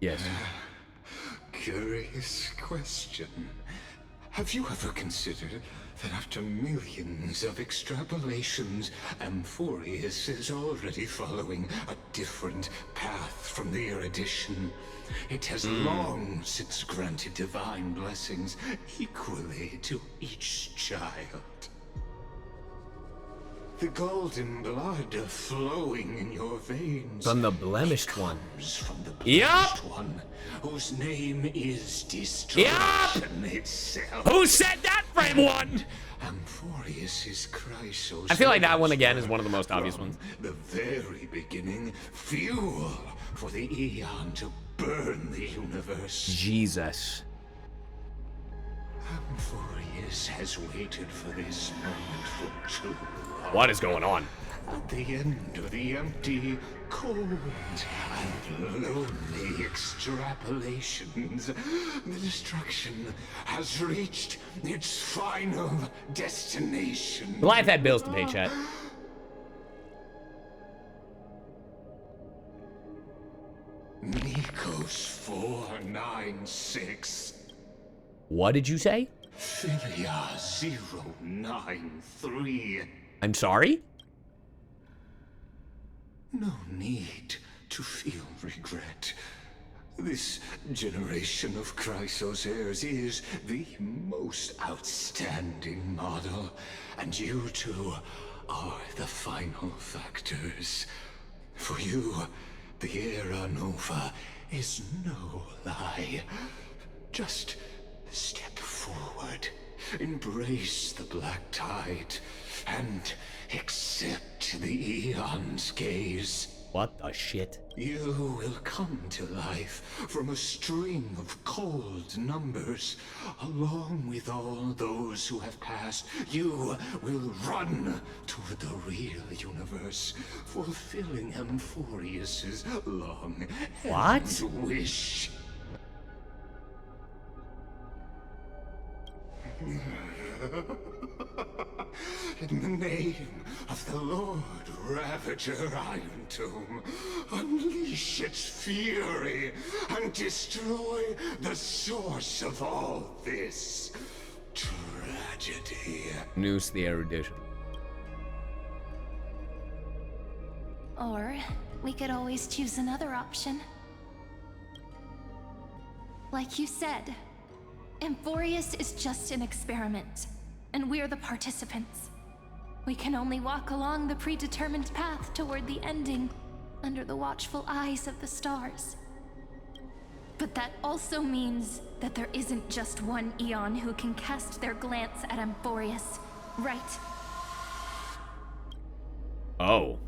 Yes. Curious question. Have you ever considered that after millions of extrapolations, Amphoreus is already following a different path from the erudition? It has long since granted divine blessings equally to each child. The golden blood flowing in your veins From the blemished one. from the blemished one, whose name is destruction itself. Who said that, frame one? Amphoreus is Chrysos. I feel like that one again is one of the most obvious ones. The very beginning, fuel for the Eon to burn the universe. Jesus. Amphoreus has waited for this moment for too long. What is going on? At the end of the empty, cold, and lonely extrapolations, the destruction has reached its final destination. Life had bills to pay, chat. Nikos 496. What did you say? Philia 093. I'm sorry? No need to feel regret. This generation of Chrysos heirs is the most outstanding model, and you two are the final factors. For you, the Aeronova is no lie. Just step forward, embrace the black tide, and accept the Eon's gaze. What the shit? You will come to life from a string of cold numbers. Along with all those who have passed, you will run toward the real universe, fulfilling Amphoreus's long-held wish. In the name of the Lord Ravager Iron Tomb, unleash its fury and destroy the source of all this tragedy. Noose the erudition. Or we could always choose another option. Like you said, Amphoreus is just an experiment, and we're the participants. We can only walk along the predetermined path toward the ending, under the watchful eyes of the stars. But that also means that there isn't just one Eon who can cast their glance at Amphoreus, right? Oh.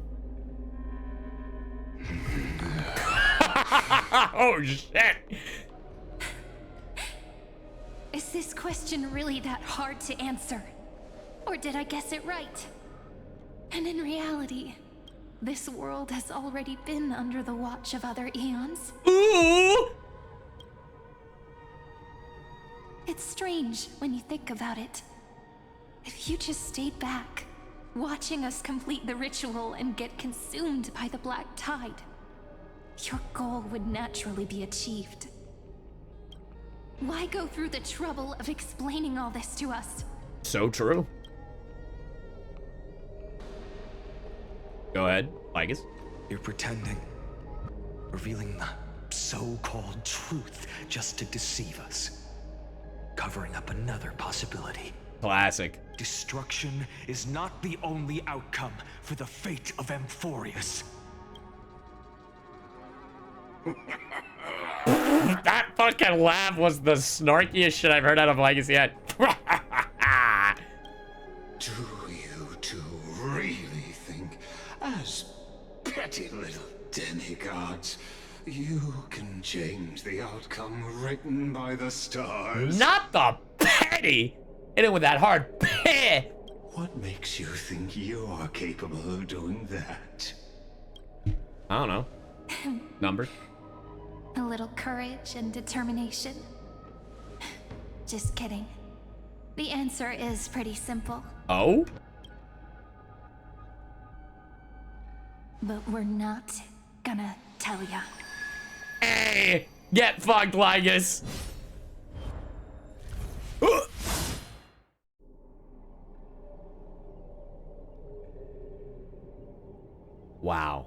Oh, shit. Is this question really that hard to answer? Or did I guess it right? And in reality, this world has already been under the watch of other Eons. Ooh! It's strange when you think about it. If you just stayed back, watching us complete the ritual and get consumed by the black tide, your goal would naturally be achieved. Why go through the trouble of explaining all this to us? So true. Go ahead, Lygus. You're pretending. Revealing the so-called truth just to deceive us. Covering up another possibility. Classic. Destruction is not the only outcome for the fate of Amphoreus. That fucking laugh was the snarkiest shit I've heard out of Lygus yet. Do you two really think, as petty little demigods, you can change the outcome written by the stars? Not the petty! Hit it with that hard peh! What makes you think you're capable of doing that? I don't know. Numbers. A little courage and determination. Just kidding. The answer is pretty simple. Oh? But we're not gonna tell ya. Hey! Get fucked, Lygus! Wow.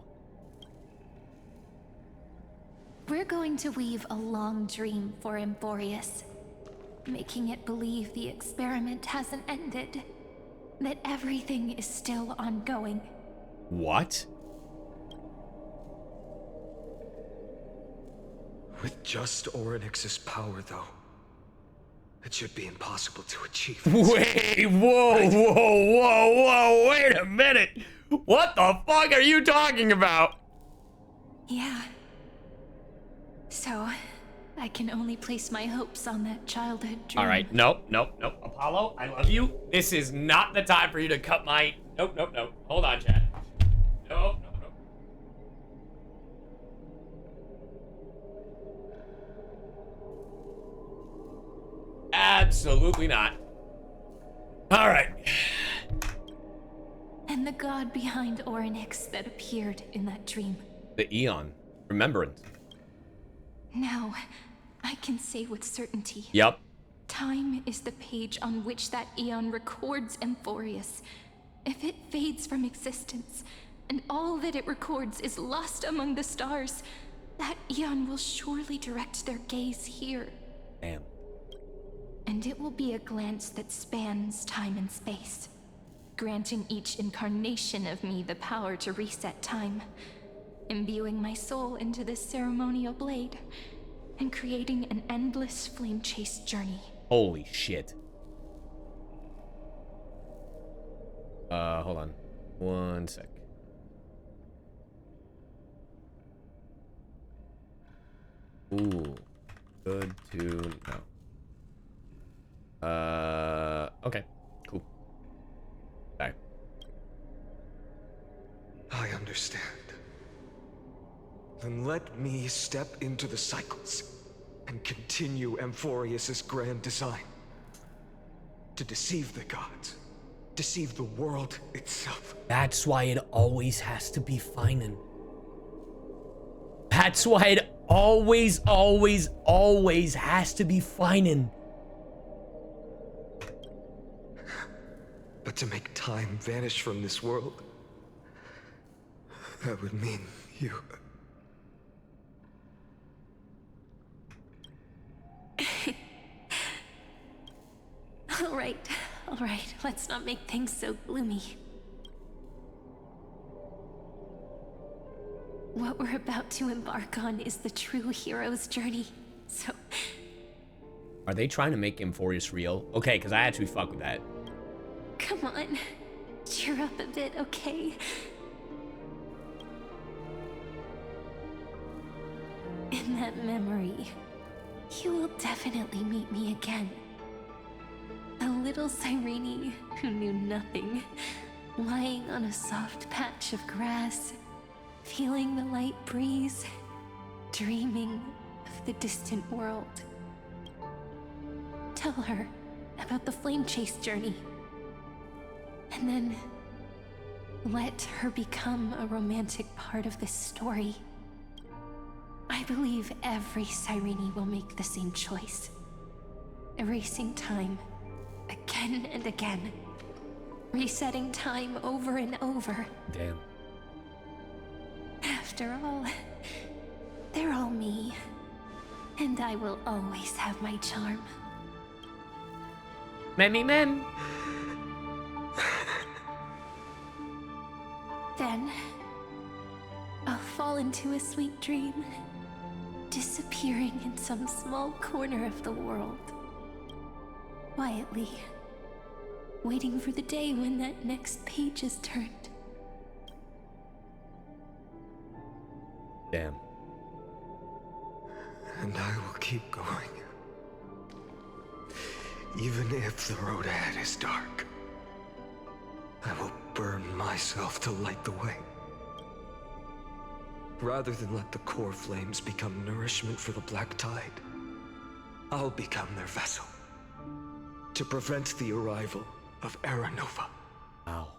We're going to weave a long dream for Amphoreus, making it believe the experiment hasn't ended, that everything is still ongoing. What? With just Orynyx's power, though, it should be impossible to achieve. Wait, whoa, wait a minute! What the fuck are you talking about? Yeah. So, I can only place my hopes on that childhood dream. Alright, nope. Apollo, I love you. This is not the time for you to cut my... Nope. Hold on, chat. Nope. Absolutely not. Alright. And the god behind Orynyx that appeared in that dream. The Eon. Remembrance. Now, I can say with certainty. Yep. Time is the page on which that Eon records Amphoreus. If it fades from existence, and all that it records is lost among the stars, that Eon will surely direct their gaze here. Damn. And it will be a glance that spans time and space, granting each incarnation of me the power to reset time, imbuing my soul into this ceremonial blade, and creating an endless flame-chased journey. Holy shit. Hold on. 1 sec. Ooh. Good to know. Okay. Cool. Bye. I understand. Then let me step into the cycles and continue Amphoreus's grand design. To deceive the gods. Deceive the world itself. That's why it always has to be Finan. That's why it always has to be Finan. But to make time vanish from this world, that would mean you. All right, let's not make things so gloomy. What we're about to embark on is the true hero's journey, so... Are they trying to make Amphoreus real? Okay, because I actually fuck with that. Come on, cheer up a bit, okay? In that memory, you will definitely meet me again. A little Cyrene who knew nothing, lying on a soft patch of grass, feeling the light breeze, dreaming of the distant world. Tell her about the flame chase journey, and then let her become a romantic part of this story. I believe every Cyrene will make the same choice, erasing time again and again, resetting time over and over. Damn. After all, they're all me, and I will always have my charm. Mem. Then, I'll fall into a sweet dream, disappearing in some small corner of the world. Quietly, waiting for the day when that next page is turned. Damn. And I will keep going. Even if the road ahead is dark, I will burn myself to light the way. Rather than let the core flames become nourishment for the Black Tide, I'll become their vessel. To prevent the arrival of Aeronova. Wow.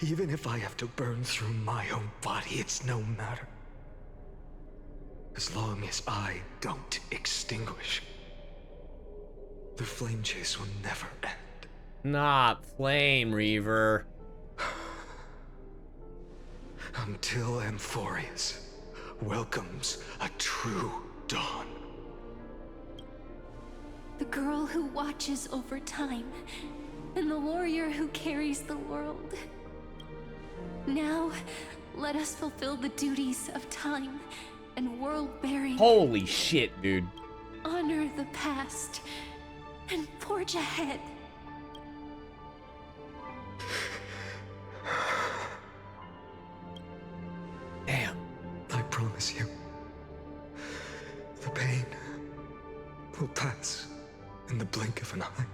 Even if I have to burn through my own body, it's no matter. As long as I don't extinguish, the flame chase will never end. Not Flame Reaver. Until Amphoreus welcomes a true dawn. The girl who watches over time, and the warrior who carries the world. Now, let us fulfill the duties of time and world-bearing. Holy shit, dude. Honor the past and forge ahead. Damn. I promise you, the pain will pass in the blink of an eye.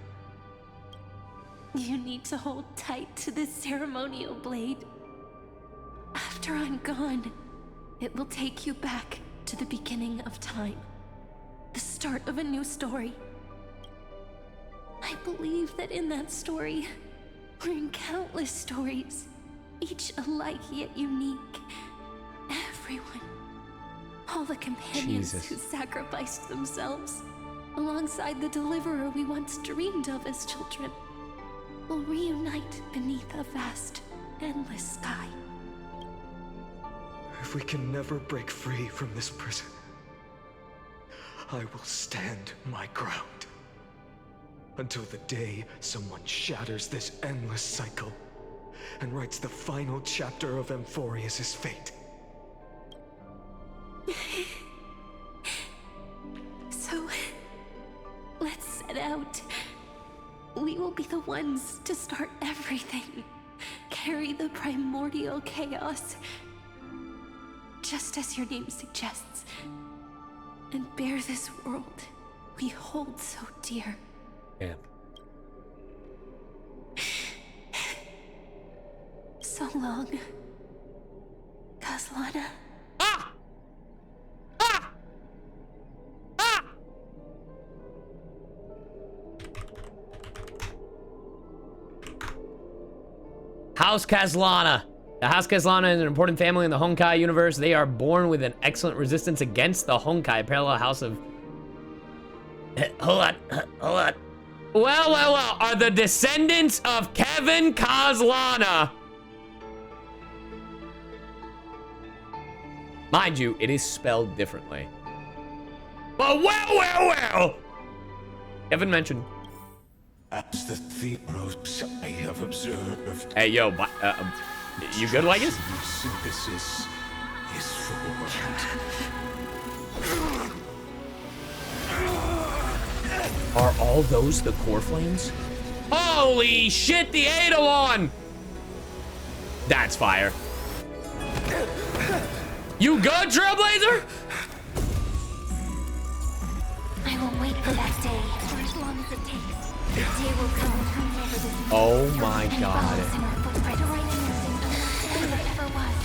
You need to hold tight to this ceremonial blade. After I'm gone, it will take you back to the beginning of time. The start of a new story. I believe that in that story, or in countless stories, each alike yet unique, everyone, all the companions who sacrificed themselves, alongside the deliverer we once dreamed of as children, will reunite beneath a vast, endless sky. If we can never break free from this prison, I will stand my ground. Until the day someone shatters this endless cycle and writes the final chapter of Amphoreus' fate. So, let's set out. We will be the ones to start everything. Carry the primordial chaos, just as your name suggests, and bear this world we hold so dear. Damn. So long, Kazlana. House Kazlana. The House Kazlana is an important family in the Honkai universe. They are born with an excellent resistance against the Honkai, parallel house of... Hold on. Well, are the descendants of Kevin Kazlana. Mind you, it is spelled differently. But well. Kevin mentioned. As the Theros I have observed. Hey, yo, you good, Lygus? Synthesis is formed. Are all those the core flames? Holy shit, the Eidolon! That's fire. You good, Trailblazer? I will wait for that day for as long as it takes. The day will come and turn over this Oh my god. follows in our footprint, writing than there ever was.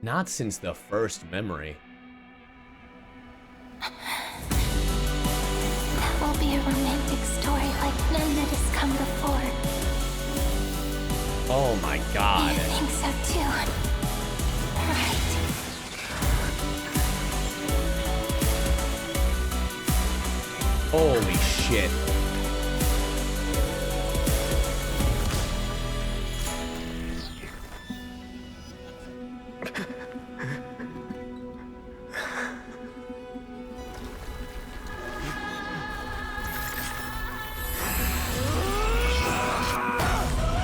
Not since the first memory. That will be a romantic story like none that has come before. Oh my god. You think so too? Right. Holy shit.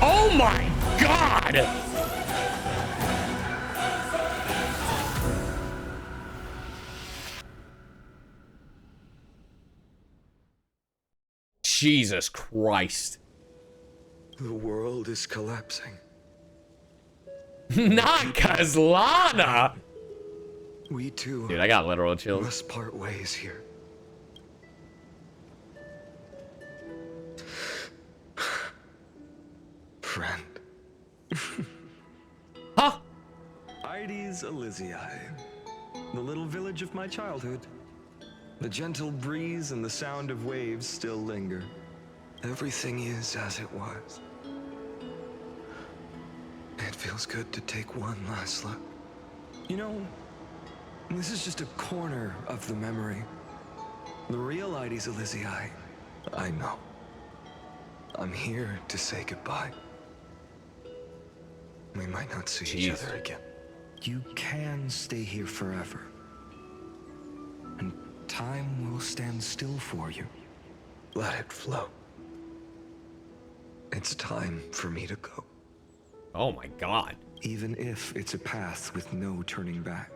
Oh my god! Jesus Christ. The world is collapsing. Not Kazlana! We too. Dude, I got literal chills. Must part ways here. friend. Huh? Ides Elysiae, the little village of my childhood. The gentle breeze and the sound of waves still linger. Everything is as it was. It feels good to take one last look. You know, this is just a corner of the memory. The real Ides Elysiae, I know. I'm here to say goodbye. We might not see each other again. You can stay here forever. And time will stand still for you. Let it flow. It's time for me to go. Oh my god. Even if it's a path with no turning back.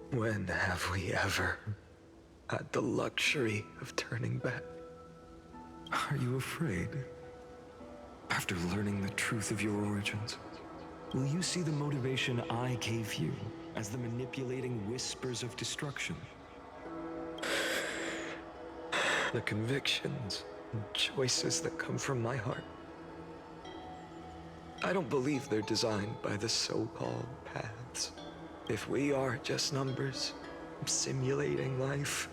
When have we ever had the luxury of turning back? Are you afraid? After learning the truth of your origins, will you see the motivation I gave you as the manipulating whispers of destruction? The convictions and choices that come from my heart. I don't believe they're designed by the so-called paths. If we are just numbers, simulating life,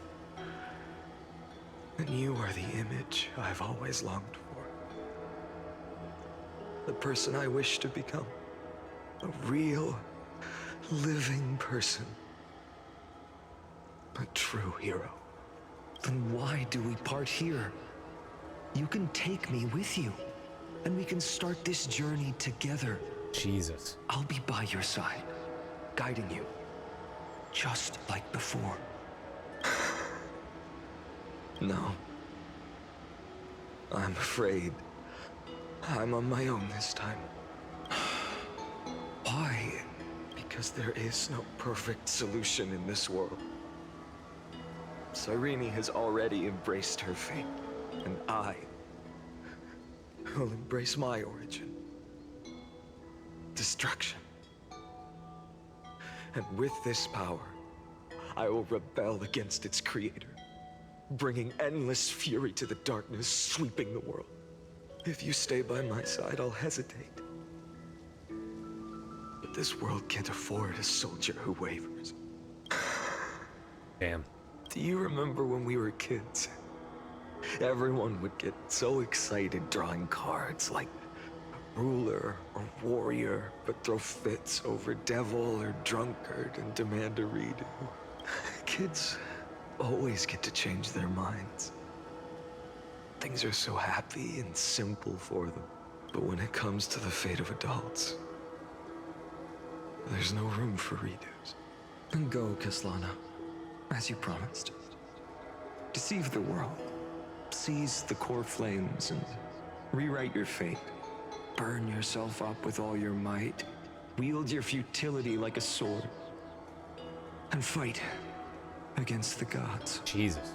then you are the image I've always longed for. The person I wish to become. A real, living person. A true hero. Then why do we part here? You can take me with you, and we can start this journey together. Jesus. I'll be by your side, guiding you, just like before. No. I'm afraid I'm on my own this time. Why? Because there is no perfect solution in this world. Cyrene has already embraced her fate, and I will embrace my origin. Destruction. And with this power, I will rebel against its creator, bringing endless fury to the darkness sweeping the world. If you stay by my side, I'll hesitate. But this world can't afford a soldier who wavers. Damn. Do you remember when we were kids? Everyone would get so excited drawing cards like ruler or warrior, but throw fits over devil or drunkard and demand a redo. Kids always get to change their minds. Things are so happy and simple for them. But when it comes to the fate of adults, there's no room for redos. And go, Kislana, as you promised. Deceive the world. Seize the core flames and rewrite your fate. Burn yourself up with all your might. Wield your futility like a sword. And fight against the gods. Jesus.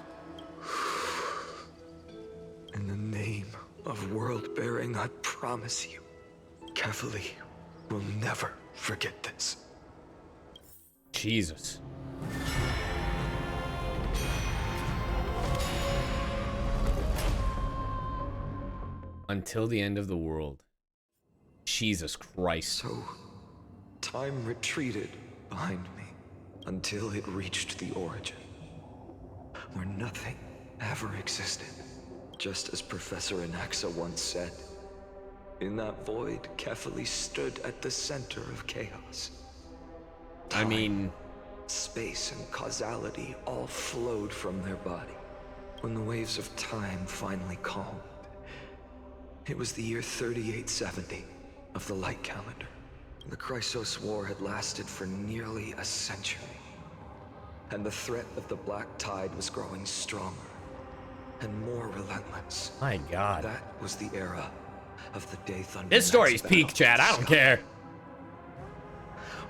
In the name of world-bearing, I promise you, Kefali will never forget this. Jesus. Until the end of the world. Jesus Christ. So, time retreated behind me until it reached the origin, where nothing ever existed. Just as Professor Anaxa once said, in that void, Kefali stood at the center of chaos. Time, space and causality all flowed from their body. When the waves of time finally calmed, it was the year 3870 of the light calendar. The Chrysos War had lasted for nearly a century, and the threat of the Black Tide was growing stronger and more relentless. My God. That was the era of the Day Thunder. This story's peak, Chad. I don't care.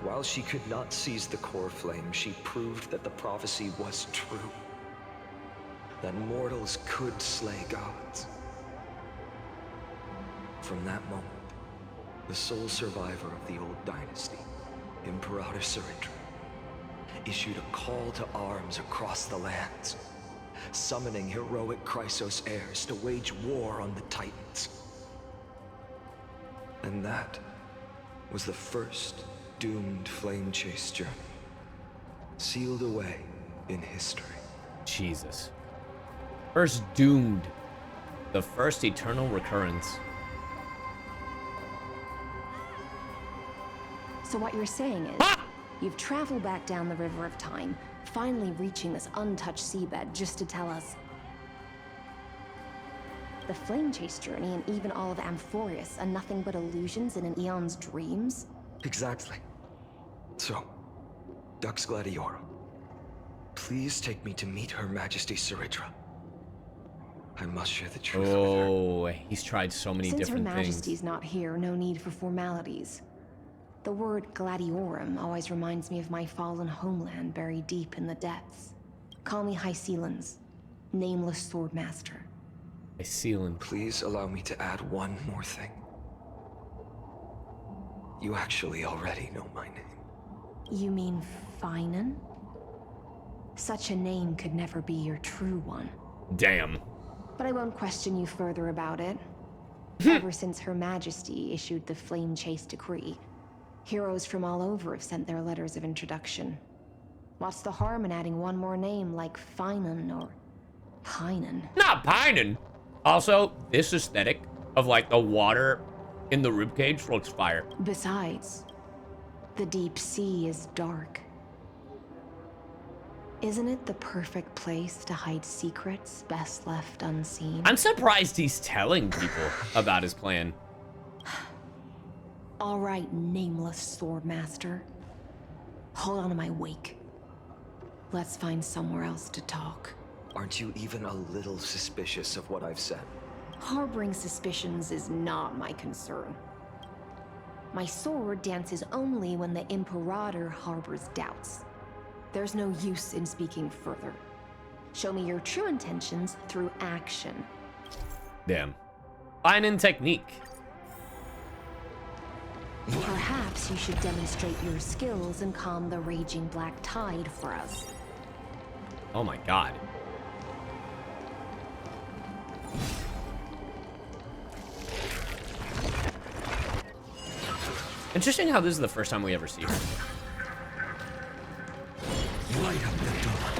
While she could not seize the core flame, she proved that the prophecy was true. That mortals could slay gods. From that moment, the sole survivor of the old dynasty, Imperator Cyrene, issued a call to arms across the lands, summoning heroic Chrysos heirs to wage war on the Titans. And that was the first doomed flame chase journey, sealed away in history. Jesus. First doomed. The first eternal recurrence. So what you're saying is, you've traveled back down the River of Time, finally reaching this untouched seabed just to tell us the flame chase journey and even all of Amphoreus are nothing but illusions in an eon's dreams? Exactly. So, Dux Gladiorum, please take me to meet Her Majesty Cyrene. I must share the truth with her. Oh, he's tried so many Since different Her things. Majesty's not here, no need for formalities. The word Gladiorum always reminds me of my fallen homeland buried deep in the depths. Call me Hycelans, nameless swordmaster. Hycelans. Please allow me to add one more thing. You actually already know my name. You mean Finan? Such a name could never be your true one. Damn. But I won't question you further about it. Ever since Her Majesty issued the Flame Chase Decree, heroes from all over have sent their letters of introduction. What's the harm in adding one more name like Finan or Pinan? Not Pinan. Also, this aesthetic of like the water in the ribcage looks fire. Besides, the deep sea is dark. Isn't it the perfect place to hide secrets best left unseen? I'm surprised he's telling people about his plan. All right, nameless swordmaster. Hold on to my wake. Let's find somewhere else to talk. Aren't you even a little suspicious of what I've said? Harboring suspicions is not my concern. My sword dances only when the Imperator harbors doubts. There's no use in speaking further. Show me your true intentions through action. Damn. Finan technique. Perhaps you should demonstrate your skills and calm the raging black tide for us. Oh my god. Interesting how this is the first time we ever see her. Light up the dawn.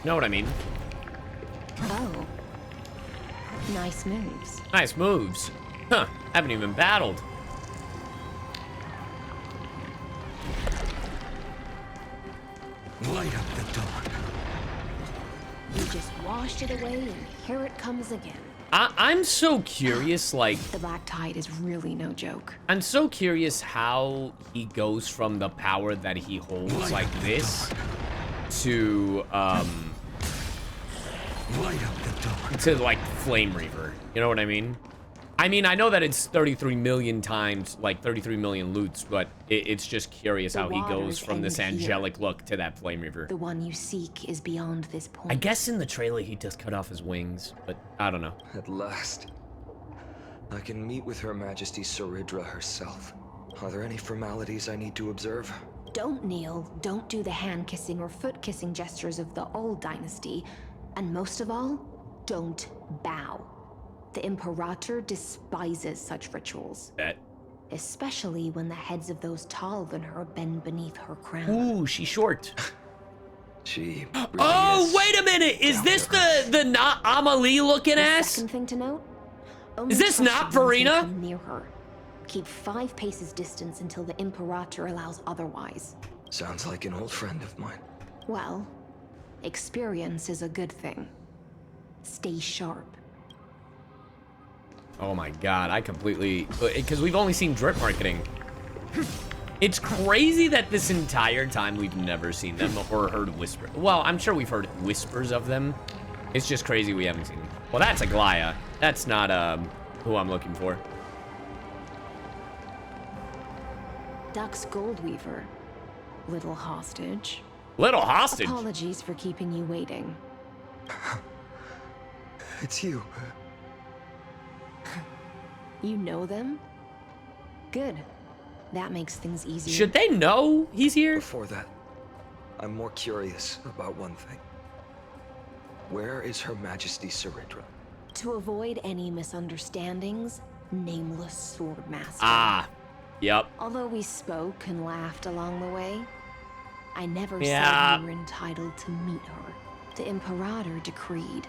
Know what I mean? Oh. Nice moves. Nice moves. Huh. Haven't even battled. Light up the dawn. You just washed it away and here it comes again. I'm so curious, like... The black tide is really no joke. I'm so curious how he goes from the power that he holds like this to, like Flame Reaver. You know what I mean? I mean, I know that it's 33 million times, like 33 million loots, but it's just curious how he goes from this angelic look to that Flame Reaver. The one you seek is beyond this point. I guess in the trailer he does cut off his wings, but I don't know. At last, I can meet with Her Majesty Cyrene herself. Are there any formalities I need to observe? Don't kneel, don't do the hand-kissing or foot-kissing gestures of the old dynasty, and most of all, don't bow. The Imperator despises such rituals. Bet. Especially when the heads of those taller than her bend beneath her crown. Ooh, she's short. She really wait a minute! Is this the not Amelie looking ass? Second thing to note, is this not Farina? Near her. Keep 5 paces distance until the Imperator allows otherwise. Sounds like an old friend of mine. Well, experience is a good thing. Stay sharp. Oh my god, I completely... Because we've only seen drip marketing. It's crazy that this entire time we've never seen them or heard whispers. Well, I'm sure we've heard whispers of them. It's just crazy we haven't seen them. Well, that's Aglaya. That's not who I'm looking for. Dux Goldweaver. Little hostage. Little hostage? Apologies for keeping you waiting. It's you. You know them? Good. That makes things easier. Should they know he's here? Before that, I'm more curious about one thing. Where is Her Majesty Cyrene? To avoid any misunderstandings, nameless Swordmaster. Ah, yep. Although we spoke and laughed along the way, I never Yeah. said you were entitled to meet her. The Imperator decreed.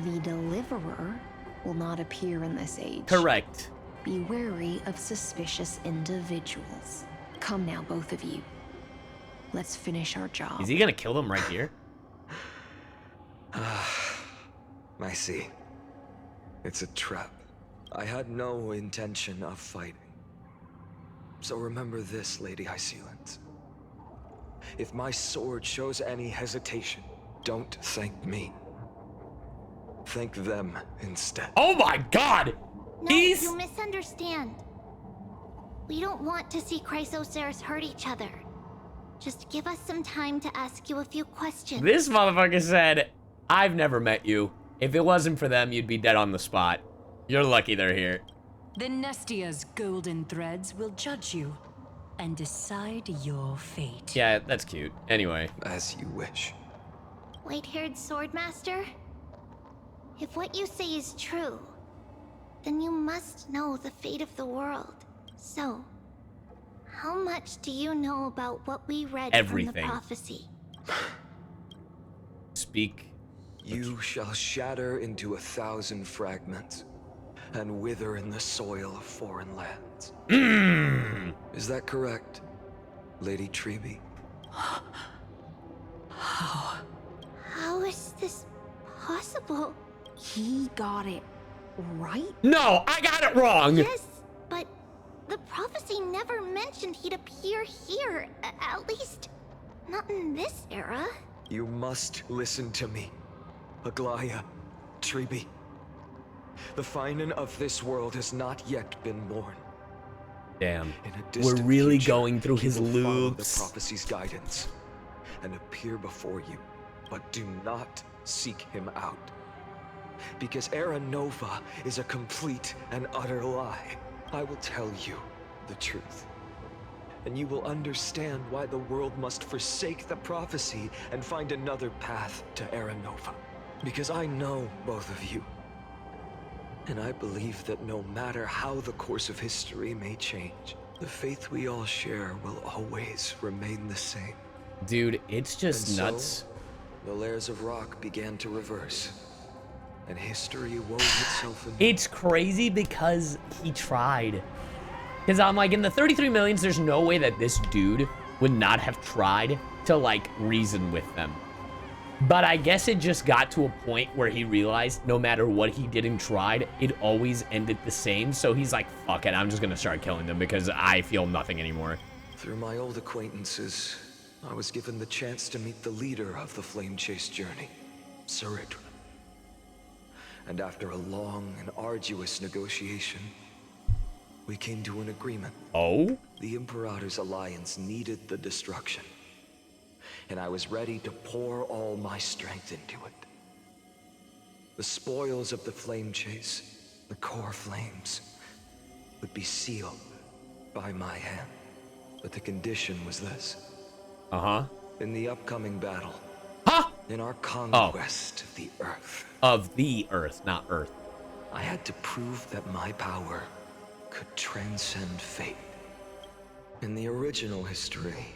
The Deliverer will not appear in this age. Correct. Be wary of suspicious individuals. Come now, both of you. Let's finish our job. Is he gonna kill them right here? I see. It's a trap. I had no intention of fighting. So remember this, Lady Hysealant. If my sword shows any hesitation, don't thank me. Thank them instead. Oh my god! No, you misunderstand. We don't want to see Chrysoceres hurt each other. Just give us some time to ask you a few questions. This motherfucker said, I've never met you. If it wasn't for them, you'd be dead on the spot. You're lucky they're here. The Nestia's golden threads will judge you and decide your fate. Yeah, that's cute. Anyway. As you wish. White-haired Swordmaster? If what you say is true, then you must know the fate of the world. So, how much do you know about what we read from the prophecy? Speak. You shall shatter into 1,000 fragments and wither in the soil of foreign lands. Is that correct, Lady Treby? How is this possible? He got it right? No, I got it wrong! Yes, but the prophecy never mentioned he'd appear here. At least, not in this era. You must listen to me, Aglaya, Treby. The Finan of this world has not yet been born. Damn. In a We're distant really future, going through he his will follow loops. the prophecy's guidance and appear before you, but do not seek him out. Because Aeronova is a complete and utter lie. I will tell you the truth. And you will understand why the world must forsake the prophecy and find another path to Aeronova. Because I know both of you. And I believe that no matter how the course of history may change, the faith we all share will always remain the same. Dude, it's just And nuts. So, the layers of rock began to reverse. And history wove itself in. It's crazy because he tried. Because I'm like, in the 33 millions, there's no way that this dude would not have tried to, like, reason with them. But I guess it just got to a point where he realized no matter what he did and tried, it always ended the same. So he's like, fuck it, I'm just going to start killing them because I feel nothing anymore. Through my old acquaintances, I was given the chance to meet the leader of the Flame Chase journey, Cyrene. And after a long and arduous negotiation, we came to an agreement. Oh? The Imperator's alliance needed the destruction. And I was ready to pour all my strength into it. The spoils of the Flame Chase, the core flames, would be sealed by my hand. But the condition was this. Uh-huh. In the upcoming battle, in our conquest of the Earth. Of the Earth, not Earth. I had to prove that my power could transcend fate. In the original history,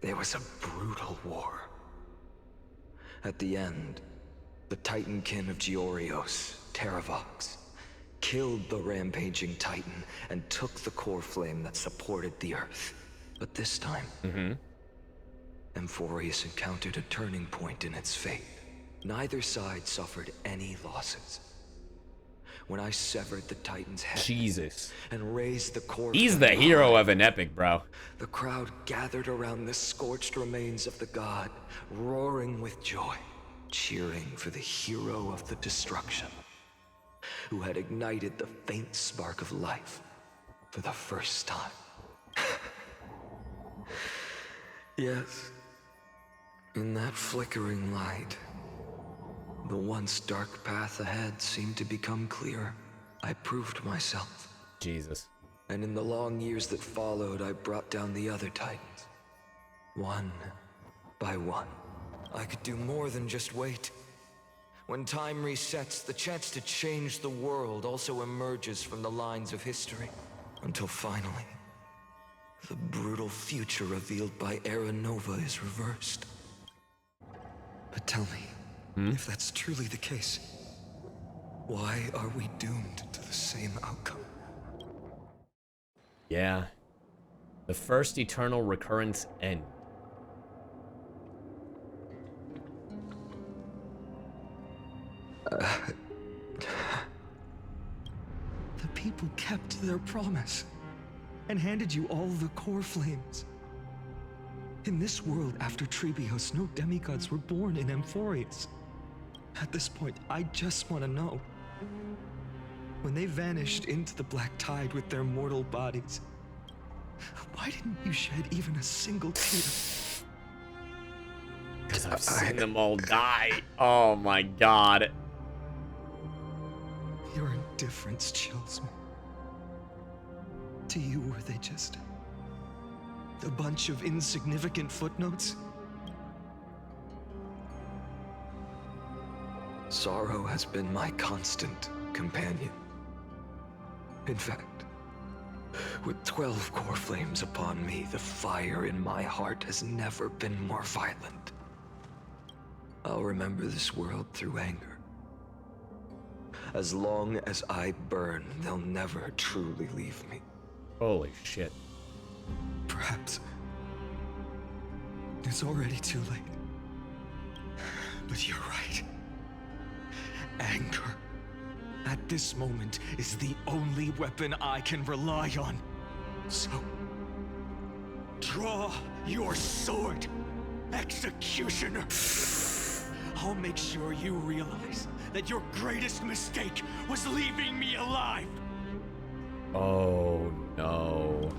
there was a brutal war. At the end, the Titankin of Georios, Terravox, killed the rampaging Titan and took the core flame that supported the Earth. But this time, Amphoreus encountered a turning point in its fate. Neither side suffered any losses. When I severed the Titan's head and raised the core He's the hero of an epic, bro. The crowd gathered around the scorched remains of the god, roaring with joy, cheering for the hero of the destruction, who had ignited the faint spark of life for the first time. Yes, in that flickering light, the once dark path ahead seemed to become clear. I proved myself. Jesus. And in the long years that followed, I brought down the other Titans. One by one. I could do more than just wait. When time resets, the chance to change the world also emerges from the lines of history. Until finally, the brutal future revealed by Aeronova is reversed. But tell me, if that's truly the case, why are we doomed to the same outcome? Yeah. The first eternal recurrence end. The people kept their promise and handed you all the core flames. In this world after Trebios, no demigods were born in Amphoreus. At this point, I just want to know. When they vanished into the black tide with their mortal bodies, why didn't you shed even a single tear? Because I've seen them all die. Oh my god. Your indifference chills me. To you, were they just a bunch of insignificant footnotes? Sorrow has been my constant companion. In fact, with 12 core flames upon me, the fire in my heart has never been more violent. I'll remember this world through anger. As long as I burn, they'll never truly leave me. Holy shit. Perhaps it's already too late. But you're right. Anger, at this moment, is the only weapon I can rely on. So, draw your sword, Executioner. I'll make sure you realize that your greatest mistake was leaving me alive. Oh no.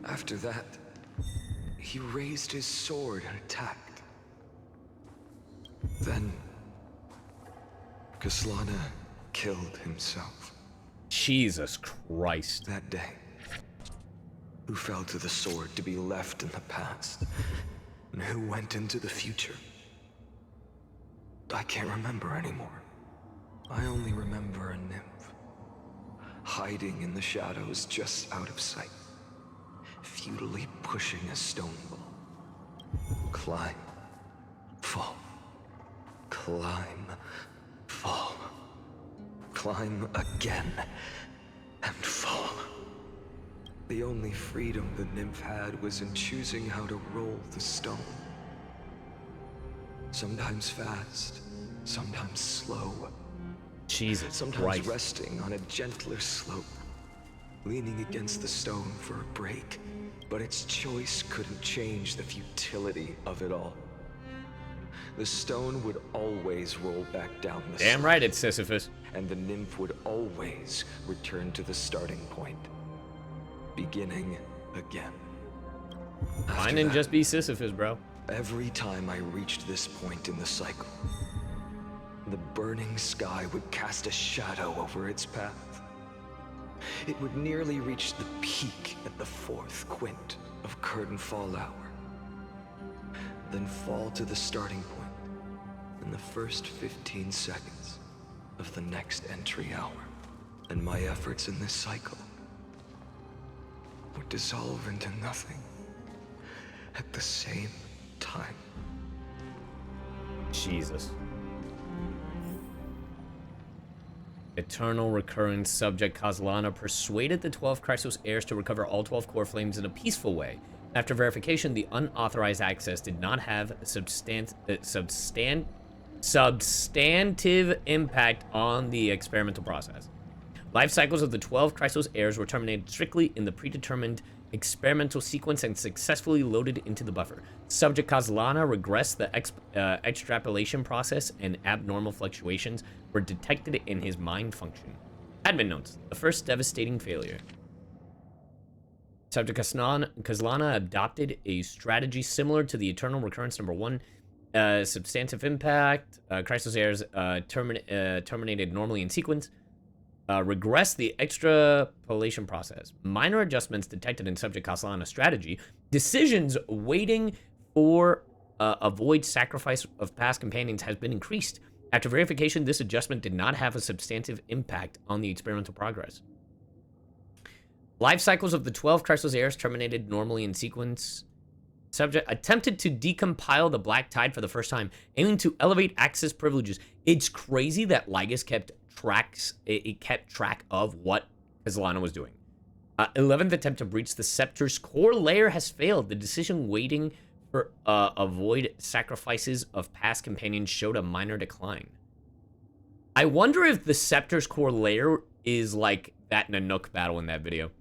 After that, he raised his sword and attacked. Then, Kaslana killed himself. Jesus Christ. That day, who fell to the sword to be left in the past, and who went into the future? I can't remember anymore. I only remember a nymph, hiding in the shadows just out of sight, futilely pushing a stone ball. Climb, fall, climb, fall, climb again, and fall. The only freedom the nymph had was in choosing how to roll the stone. Sometimes fast, sometimes slow. Jesus Sometimes Christ. resting on a gentler slope, leaning against the stone for a break. But its choice couldn't change the futility of it all. The stone would always roll back down the Damn slope, right it's Sisyphus. and the nymph would always return to the starting point, beginning again. Mine didn't just be Sisyphus, bro. Every time I reached this point in the cycle, the burning sky would cast a shadow over its path. It would nearly reach the peak at the 4th quint of curtain fall hour, then fall to the starting point in the first 15 seconds of the next entry hour. And my efforts in this cycle would dissolve into nothing at the same time. Jesus. Eternal recurrence subject Kaslana persuaded the 12 Chrysos heirs to recover all 12 core flames in a peaceful way. After verification, the unauthorized access did not have substantive impact on the experimental process. Life cycles of the 12 Chrysos heirs were terminated strictly in the predetermined experimental sequence and successfully loaded into the buffer. Subject Kaslana regressed the extrapolation process, and abnormal fluctuations were detected in his mind function. Admin notes: the first devastating failure. Subject Kaslana adopted a strategy similar to the Eternal Recurrence number 1. Substantive impact. Chrysos heirs terminated normally in sequence. regress the extrapolation process. Minor adjustments detected in subject Castellana's strategy. Decisions waiting for avoid sacrifice of past companions has been increased. After verification, this adjustment did not have a substantive impact on the experimental progress. Life cycles of the 12 Chrysler's heirs terminated normally in sequence. Subject attempted to decompile the Black Tide for the first time, aiming to elevate access privileges. It's crazy that Lygus kept track of what Castellana was doing. 11th attempt to breach the Scepter's core layer has failed. The decision waiting for avoid sacrifices of past companions showed a minor decline. I wonder if the Scepter's core layer is like that Nanook battle in that video.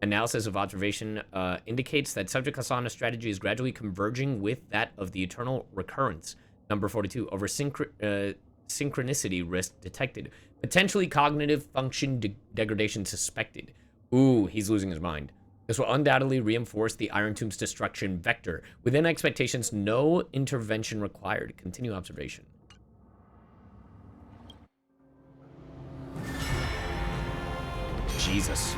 Analysis of observation indicates that subject Castellana's strategy is gradually converging with that of the eternal recurrence, number 42, over synchronicity risk detected. Potentially cognitive function degradation suspected. Ooh, he's losing his mind. This will undoubtedly reinforce the Iron Tomb's destruction vector. Within expectations, no intervention required. Continue observation. Jesus.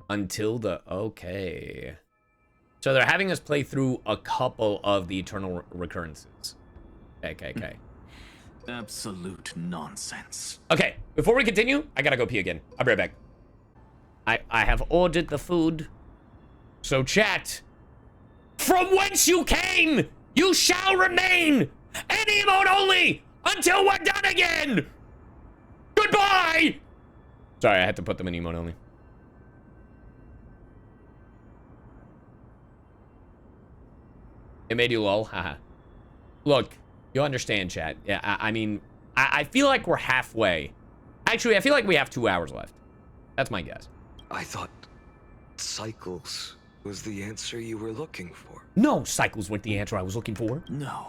Until the... Okay. So they're having us play through a couple of the eternal recurrences. Okay. Absolute nonsense. Okay, before we continue, I gotta go pee again. I'll be right back. I have ordered the food. So chat, from whence you came, you shall remain. Any emote only until we're done again. Goodbye. Sorry, I had to put them in emote only. It made you lol, haha. Look, you understand, chat. Yeah, I mean, I feel like we're halfway. Actually, I feel like we have 2 hours left. That's my guess. I thought cycles was the answer you were looking for. No, cycles weren't the answer I was looking for. No,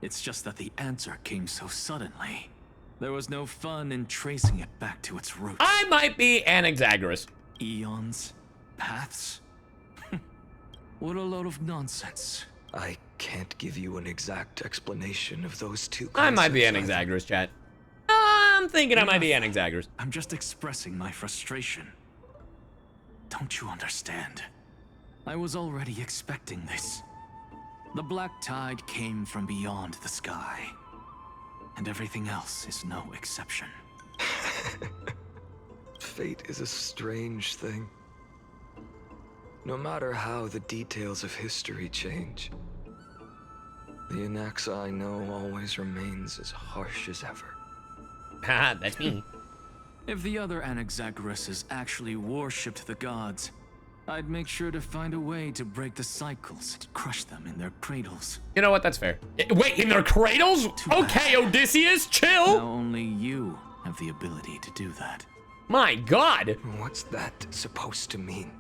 it's just that the answer came so suddenly. There was no fun in tracing it back to its roots. I might be Anaxagoras. Eons? Paths? What a load of nonsense. I can't give you an exact explanation of those two concepts. I might be Anaxagoras, chat. I'm thinking I might be Anaxagoras. I'm just expressing my frustration. Don't you understand? I was already expecting this. The Black Tide came from beyond the sky. And everything else is no exception. Fate is a strange thing. No matter how the details of history change, the Anaxa I know always remains as harsh as ever. Haha, that's me. If the other Anaxagorases actually worshipped the gods, I'd make sure to find a way to break the cycles and crush them in their cradles. You know what? That's fair. Wait, in their cradles? Okay, Odysseus, chill! Now only you have the ability to do that. My God! What's that supposed to mean?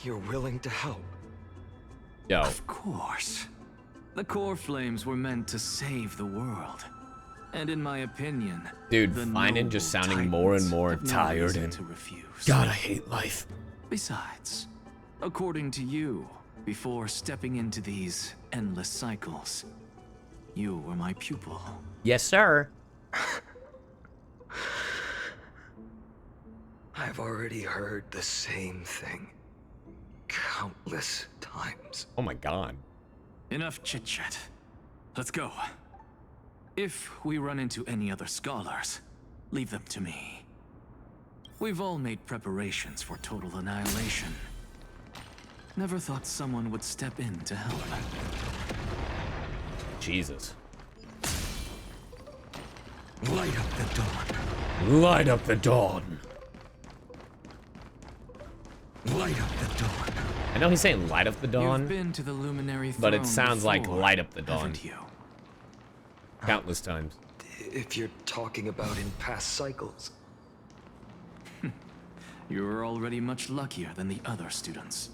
You're willing to help? Yo. Of course. The core flames were meant to save the world. And in my opinion, dude, Finan just sounding more and more tired and to refuse. God, I hate life. Besides, according to you, before stepping into these endless cycles, you were my pupil. Yes, sir. I've already heard the same thing countless times. Oh my God. Enough chit-chat. Let's go. If we run into any other scholars, leave them to me. We've all made preparations for total annihilation. Never thought someone would step in to help. Jesus. Light up the dawn. Light up the dawn. Light up the dawn. I know he's saying light up the dawn, You've been to the luminary but it throne sounds like before, light up the dawn. haven't you? Countless times. If you're talking about in past cycles. You're already much luckier than the other students.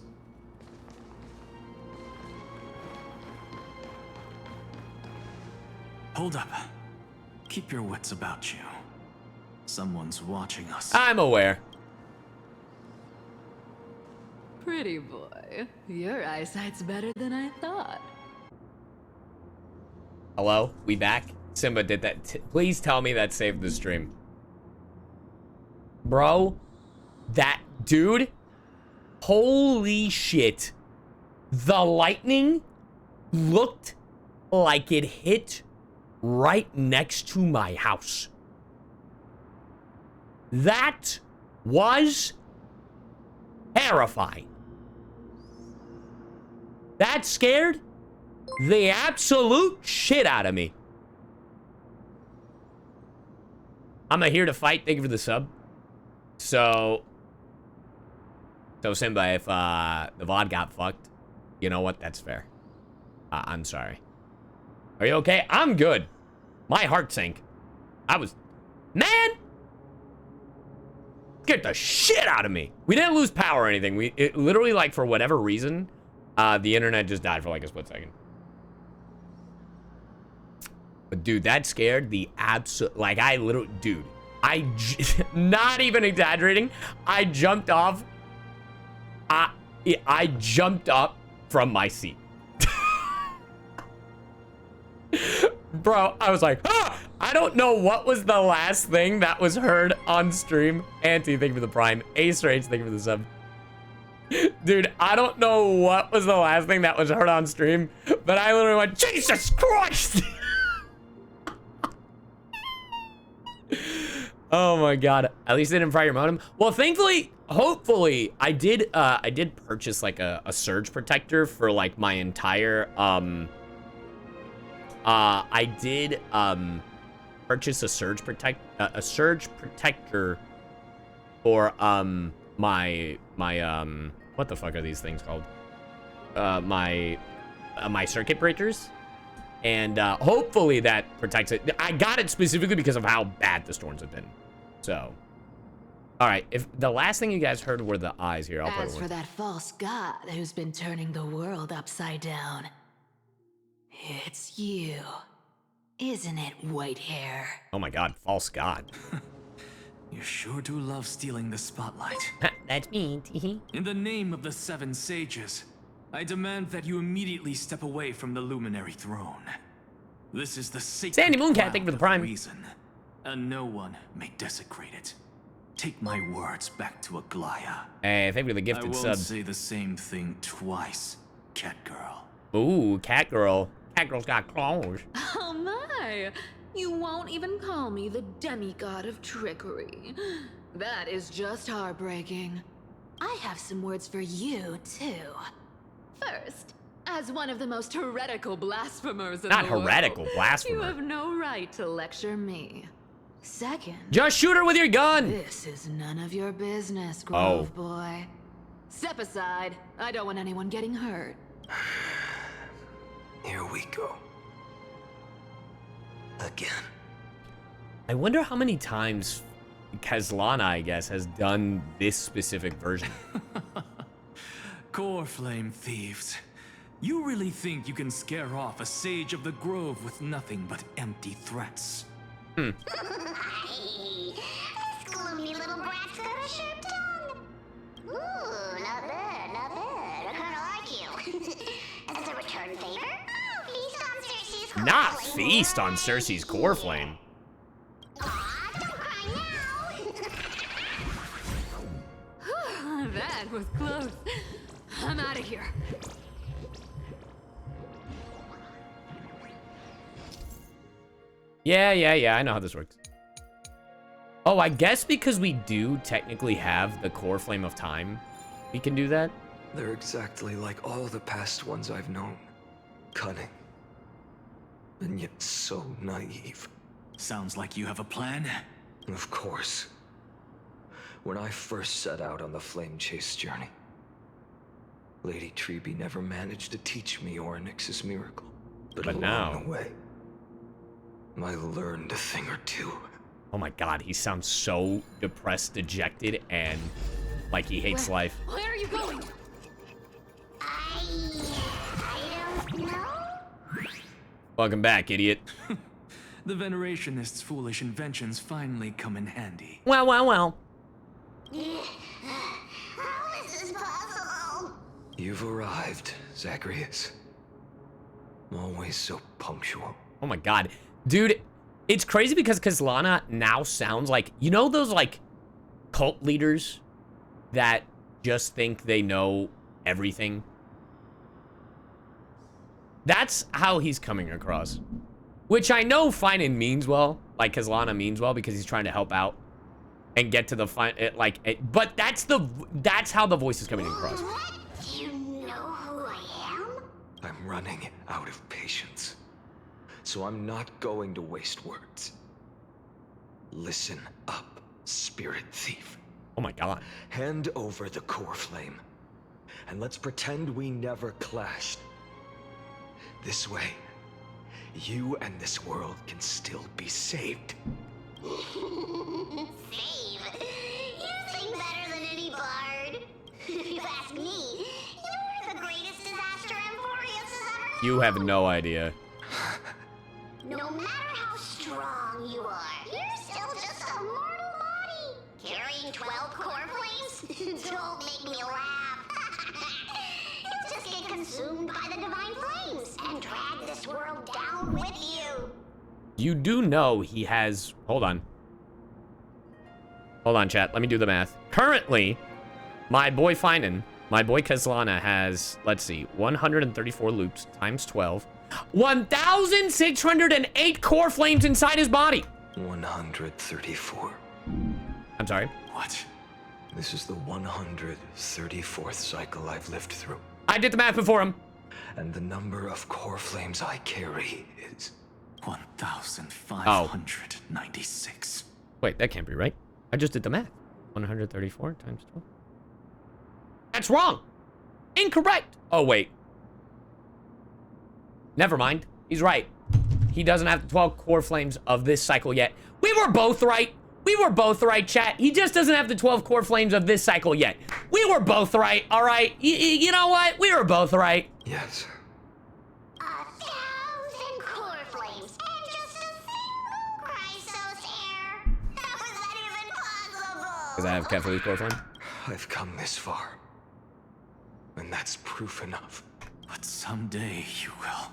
Hold up. Keep your wits about you. Someone's watching us. I'm aware. Pretty boy, your eyesight's better than I thought. Hello? We back? Simba did that. Please tell me that saved the stream. Bro, that dude, holy shit. The lightning looked like it hit right next to my house. That was terrifying. That scared the absolute shit out of me. I'm here to fight. Thank you for the sub. So Simba, if the VOD got fucked, you know what? That's fair. I'm sorry. Are you okay? I'm good. My heart sank. Man! Get the shit out of me. We didn't lose power or anything. It literally, like, for whatever reason, the internet just died for like a split second. But dude, that scared the absolute, like, I literally, dude, not even exaggerating, I jumped off, I jumped up from my seat. Bro, I was like, ah! I don't know what was the last thing that was heard on stream. Auntie, thank you for the prime. A-Strange, thank you for the sub. Dude, I don't know what was the last thing that was heard on stream, but I literally went, Jesus Christ! Oh my god. At least they didn't fry your modem. Well, thankfully, hopefully, I did purchase like a surge protector for like my entire I did purchase a surge protector for my what the fuck are these things called? My circuit breakers. And hopefully that protects it. I got it specifically because of how bad the storms have been. So, all right. If the last thing you guys heard were the eyes here, I'll As for that false god who's been turning the world upside down, it's you, isn't it, white hair? Oh my god, false god. You sure do love stealing the spotlight. That's me. In the name of the 7 sages, I demand that you immediately step away from the luminary throne. This is the sacred Sandy Mooncat, thank you for the prime. Reason, and no one may desecrate it. Take my words back to Aglaya. Hey, thank you for the gifted sub. I won't say the same thing twice, cat girl. Ooh, cat girl. Cat girl's got claws. Oh my! You won't even call me the demigod of trickery. That is just heartbreaking. I have some words for you, too. First, as one of the most heretical blasphemers in the world, heretical, blasphemer. you have no right to lecture me. Second, just shoot her with your gun. This is none of your business, Grove boy. Step aside. I don't want anyone getting hurt. Here we go. Again. I wonder how many times Kazlana, I guess, has done this specific version. Core flame thieves. You really think you can scare off a sage of the grove with nothing but empty threats? This gloomy little brat's got a sharp tongue. Ooh, not bad, not bad. I kinda like you. As a return favor, feast on Cersei's core Not flame. feast on Cersei's core flame. That was close. I'm out of here. Yeah, I know how this works. Oh, I guess because we do technically have the core flame of time, we can do that. They're exactly like all the past ones I've known. Cunning. And yet so naive. Sounds like you have a plan. Of course. When I first set out on the flame chase journey, Lady Treby never managed to teach me Orynyx's miracle. But along now, the way, I learned a thing or two. Oh my god, he sounds so depressed, dejected, and like he hates life. Where are you going? I don't know. Welcome back, idiot. The Venerationist's foolish inventions finally come in handy. Well. How is this possible? You've arrived, Zacharias. Always so punctual. Oh my god. Dude, it's crazy because Kazlana now sounds like, you know those like cult leaders that just think they know everything? That's how he's coming across. Which I know Finan means well, like Kazlana means well because he's trying to help out and get to the but that's how the voice is coming across. Do you know who I am? I'm running out of patience. So I'm not going to waste words. Listen up, spirit thief. Oh my god. Hand over the core flame. And let's pretend we never clashed. This way, you and this world can still be saved. Save? You sing better than any bard. If you ask me, you're the greatest disaster Amphoreus has ever known. You have no idea. No matter how strong you are, you're still just a mortal body. Carrying 12 core flames? Don't make me laugh. You'll just get consumed by the divine flames and drag this world down with you. You do know he has... Hold on. Hold on, chat. Let me do the math. Currently, my boy Finan, my boy Kazlana has, let's see, 134 loops times 12. 1,608 core flames inside his body. 134. I'm sorry? What? This is the 134th cycle I've lived through. I did the math before him. And the number of core flames I carry is... 1,596. Wait, that can't be right. I just did the math. 134 times 12. That's wrong. Incorrect. Oh, wait. Never mind. He's right. He doesn't have the 12 core flames of this cycle yet. We were both right. We were both right, chat. He just doesn't have the 12 core flames of this cycle yet. We were both right, all right? You know what? We were both right. Yes. 1,000 core flames and just a single Chrysos heir. How is that even possible? Does I have Kefali's core flame? I've come this far. And that's proof enough. But someday you will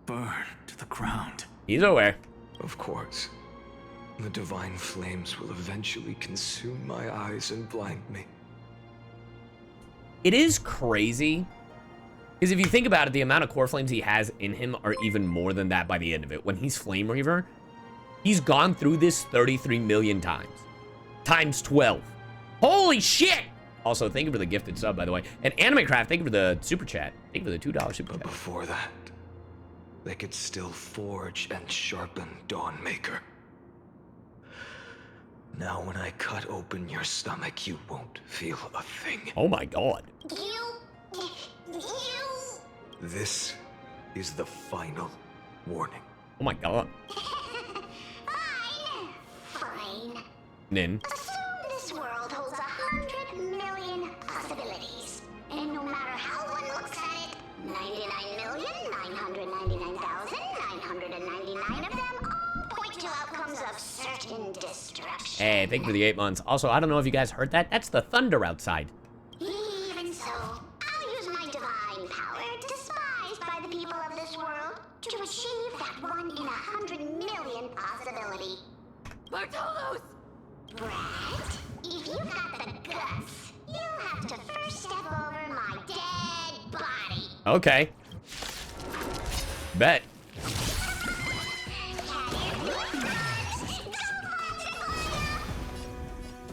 burn to the ground. He's aware. Of course. The divine flames will eventually consume my eyes and blind me. It is crazy. Because if you think about it, the amount of core flames he has in him are even more than that by the end of it. When he's Flame Reaver, he's gone through this 33 million times. Times 12. Holy shit! Also, thank you for the gifted sub, by the way. And AnimeCraft, thank you for the super chat. Thank you for the $2 super chat. But before that, they could still forge and sharpen Dawnmaker. Now when I cut open your stomach, you won't feel a thing. Oh my god. You... This is the final warning. Oh my god. Fine. Nin. Assume this world holds 100 million possibilities. And no matter how one looks at it, 99,999,999 of them all point to outcomes of certain destruction. Hey, thank you for the 8 months. Also, I don't know if you guys heard that. That's the thunder outside. Even so, I'll use my divine power, despised by the people of this world, to achieve that 1 in 100 million possibility. Bartolos! Brett, if you got the guts, you'll have to first step over my dead body. Okay. Bet.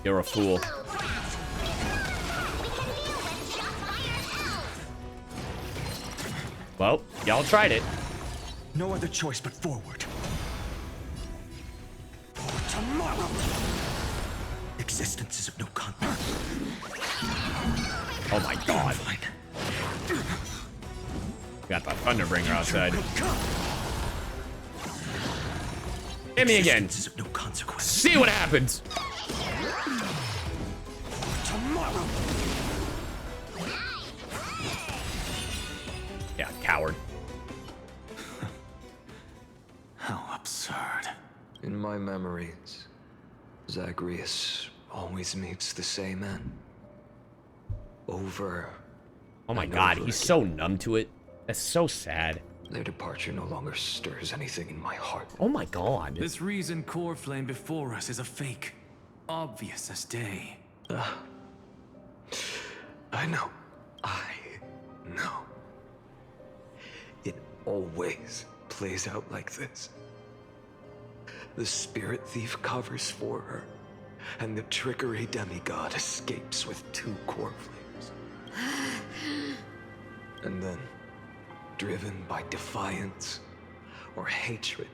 You're a fool. Well, y'all tried it. No other choice but forward. For tomorrow. Existence is of no consequence. Oh my god. Got the Thunderbringer outside. Hit me again. Existence is of no consequence. See what happens. Tomorrow. Yeah, coward. How absurd. In my memories, Zagreus always meets the same end. Over. Oh my and god, over he's again. so numb to it. That's so sad. Their departure no longer stirs anything in my heart. Oh my god. This reason core flame before us is a fake. Obvious as day. I know. I know. It always plays out like this. The spirit thief covers for her, and the trickery demigod escapes with 2 core flames. And then, driven by defiance or hatred,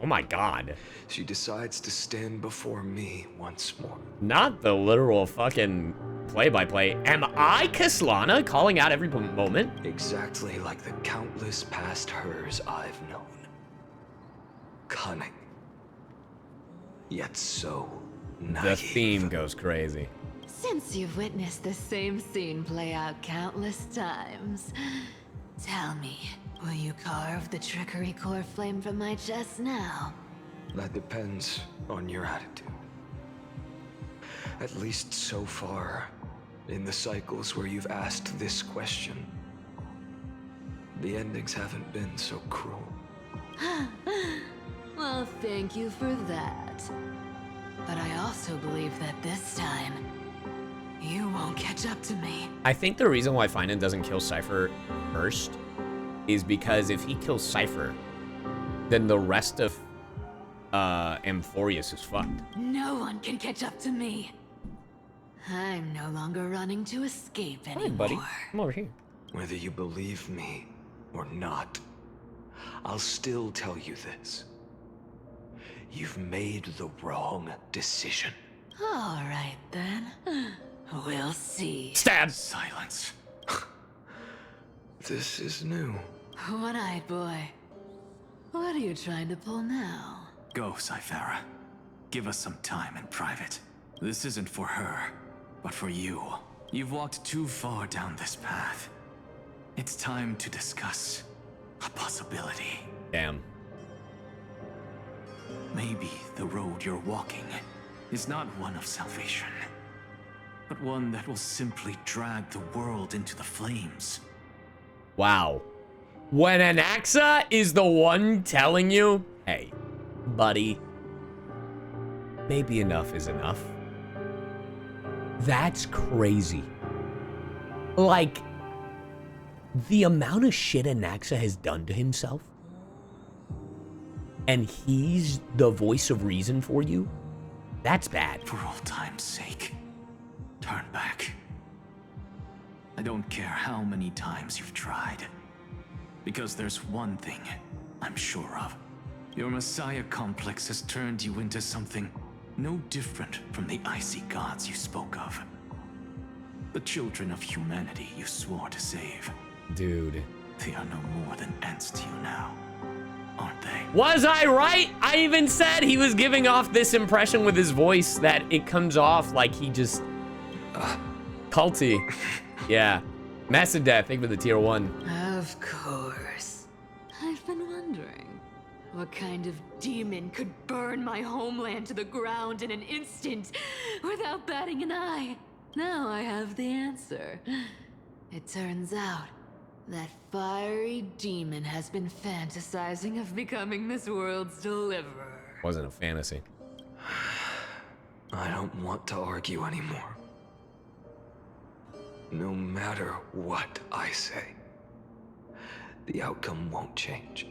oh my god, she decides to stand before me once more. Not the literal fucking play-by-play. Am I Kaslana calling out every moment? Exactly like the countless past hers I've known. Cunning. Yet so naive. The theme goes crazy. Since you've witnessed the same scene play out countless times, tell me, will you carve the trickery core flame from my chest now? That depends on your attitude. At least so far, in the cycles where you've asked this question, the endings haven't been so cruel. Well, thank you for that. But I also believe that this time, you won't catch up to me. I think the reason why Finan doesn't kill Cipher first is because if he kills Cipher, then the rest of Amphoreus is fucked. No one can catch up to me. I'm no longer running to escape anymore. Hey, buddy. Come over here. Whether you believe me or not, I'll still tell you this. You've made the wrong decision. All right, then. We'll see. Stab! Silence. This is new. One-eyed boy. What are you trying to pull now? Go, Cyphera. Give us some time in private. This isn't for her, but for you. You've walked too far down this path. It's time to discuss a possibility. Damn. Maybe the road you're walking is not one of salvation, but one that will simply drag the world into the flames. Wow. When Anaxa is the one telling you, hey, buddy, maybe enough is enough. That's crazy. Like, the amount of shit Anaxa has done to himself, and he's the voice of reason for you, that's bad. For old time's sake, turn back. I don't care how many times you've tried, because there's one thing I'm sure of. Your Messiah complex has turned you into something no different from the icy gods you spoke of. The children of humanity you swore to save. Dude. They are no more than ants to you now, aren't they? Was I right? I even said he was giving off this impression with his voice that it comes off like he just... culty. Yeah. Massive Death, thank you for the tier 1. Of course. I've been wondering, what kind of demon could burn my homeland to the ground in an instant without batting an eye? Now I have the answer. It turns out that fiery demon has been fantasizing of becoming this world's deliverer. Wasn't a fantasy. I don't want to argue anymore. No matter what I say, the outcome won't change.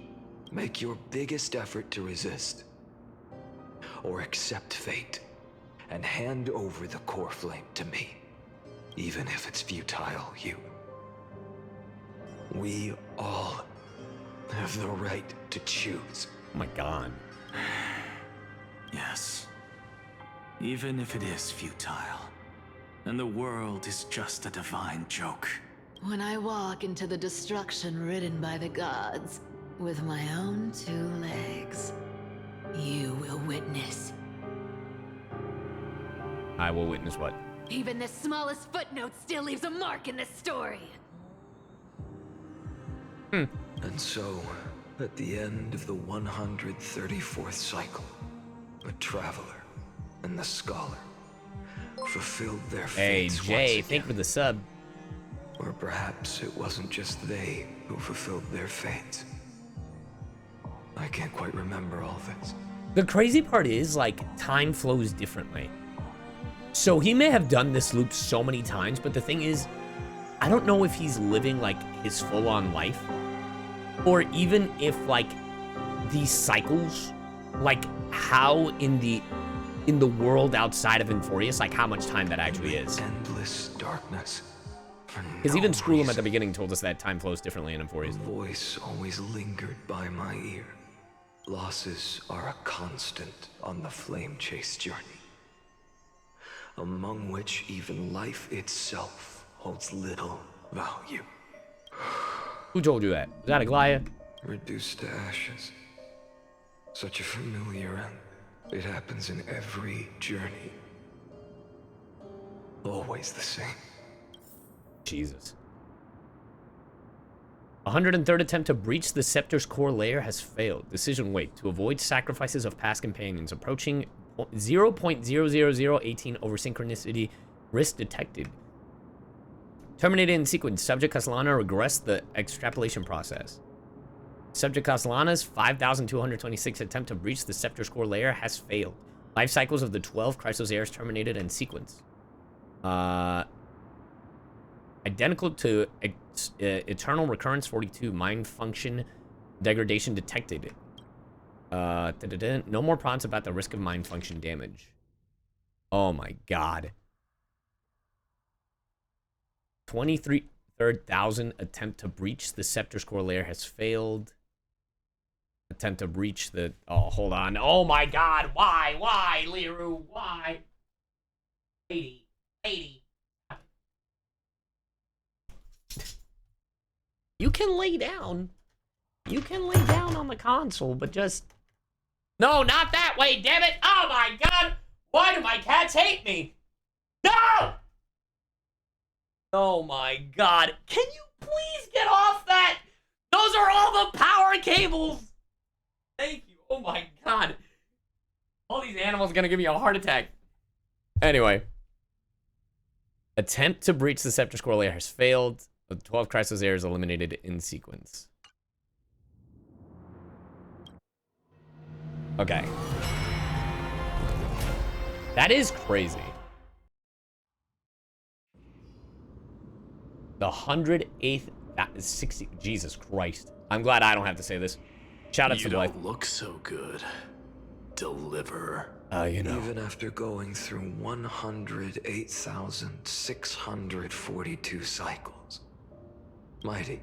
Make your biggest effort to resist, or accept fate, and hand over the core flame to me, even if it's futile, you. We all have the right to choose. Oh my god. Yes. Even if it is futile, and the world is just a divine joke. When I walk into the destruction ridden by the gods, with my own 2 legs, you will witness. I will witness what? Even the smallest footnote still leaves a mark in this story. And so, at the end of the 134th cycle, a traveler and the scholar fulfilled their Hey, fates Jay, thank you for the sub. Or perhaps it wasn't just they who fulfilled their fates. I can't quite remember all this. The crazy part is, like, time flows differently. So he may have done this loop so many times, but the thing is, I don't know if he's living, like, his full-on life. Or even if, like, these cycles, like, how in the world outside of Amphoreus, like, how much time that actually is. Endless darkness. Because even Screwllum at the beginning told us that time flows differently in Amphoreus. A voice always lingered by my ear. Losses are a constant on the flame chase journey, among which even life itself holds little value. Who told you that? Was that Aglaia? Reduced to ashes. Such a familiar end. It happens in every journey. Always the same. Jesus. 103rd attempt to breach the scepter's core layer has failed. Decision wait. To avoid sacrifices of past companions. Approaching 0.00018 over synchronicity. Risk detected. Terminated in sequence. Subject Castellana regressed the extrapolation process. Subject Castellana's 5,226 attempt to breach the scepter's core layer has failed. Life cycles of the 12 Chrysoseirs terminated in sequence. Identical to Eternal Recurrence 42. Mind function degradation detected. No more prompts about the risk of mind function damage. Oh my god. 23,000 attempt to breach the scepter's core layer has failed. Attempt to breach the... Oh, hold on. Oh my god. Why, Liru? Why? 80. You can lay down. You can lay down on the console, but just... No, not that way, damn it! Oh my god! Why do my cats hate me? No! Oh my god. Can you please get off that? Those are all the power cables! Thank you. Oh my god. All these animals are gonna give me a heart attack. Anyway. Attempt to breach the scepter's core layer has failed. The 12 Chrysoseirs eliminated in sequence. Okay. That is crazy. The 108th, that is 60. Jesus Christ. I'm glad I don't have to say this. Shout out to Blythe. You don't look so good. Deliver. You know. Even after going through 108,642 cycles. Mighty.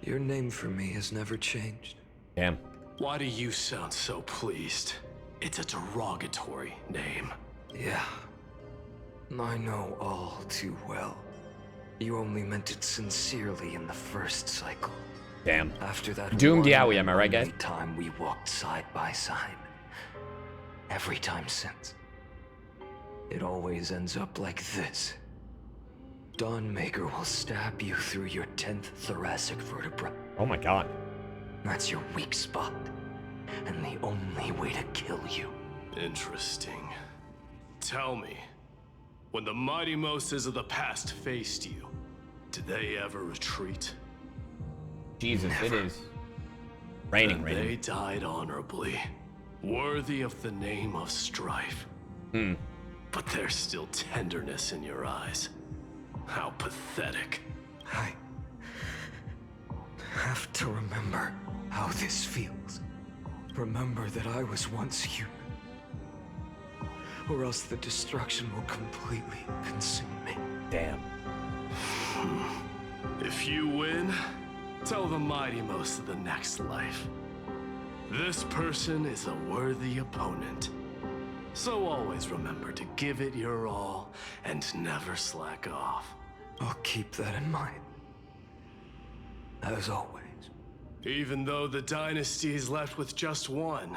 Your name for me has never changed. Damn. Why do you sound so pleased? It's a derogatory name. Yeah. I know all too well. You only meant it sincerely in the first cycle. Damn. After that Doomed Yowie, am I right, guys? Every time we walked side by side. Every time since. It always ends up like this. Dawnmaker will stab you through your 10th thoracic vertebra. Oh my god. That's your weak spot. And the only way to kill you. Interesting. Tell me, when the mighty Moses of the past faced you, did they ever retreat? Jesus, Never. It is raining. They died honorably, worthy of the name of strife. But there's still tenderness in your eyes. How pathetic. I have to remember how this feels. Remember that I was once human. Or else the destruction will completely consume me. Damn. If you win, tell the mighty most of the next life. This person is a worthy opponent. So always remember to give it your all and never slack off. I'll keep that in mind. As always. Even though the dynasty is left with just one,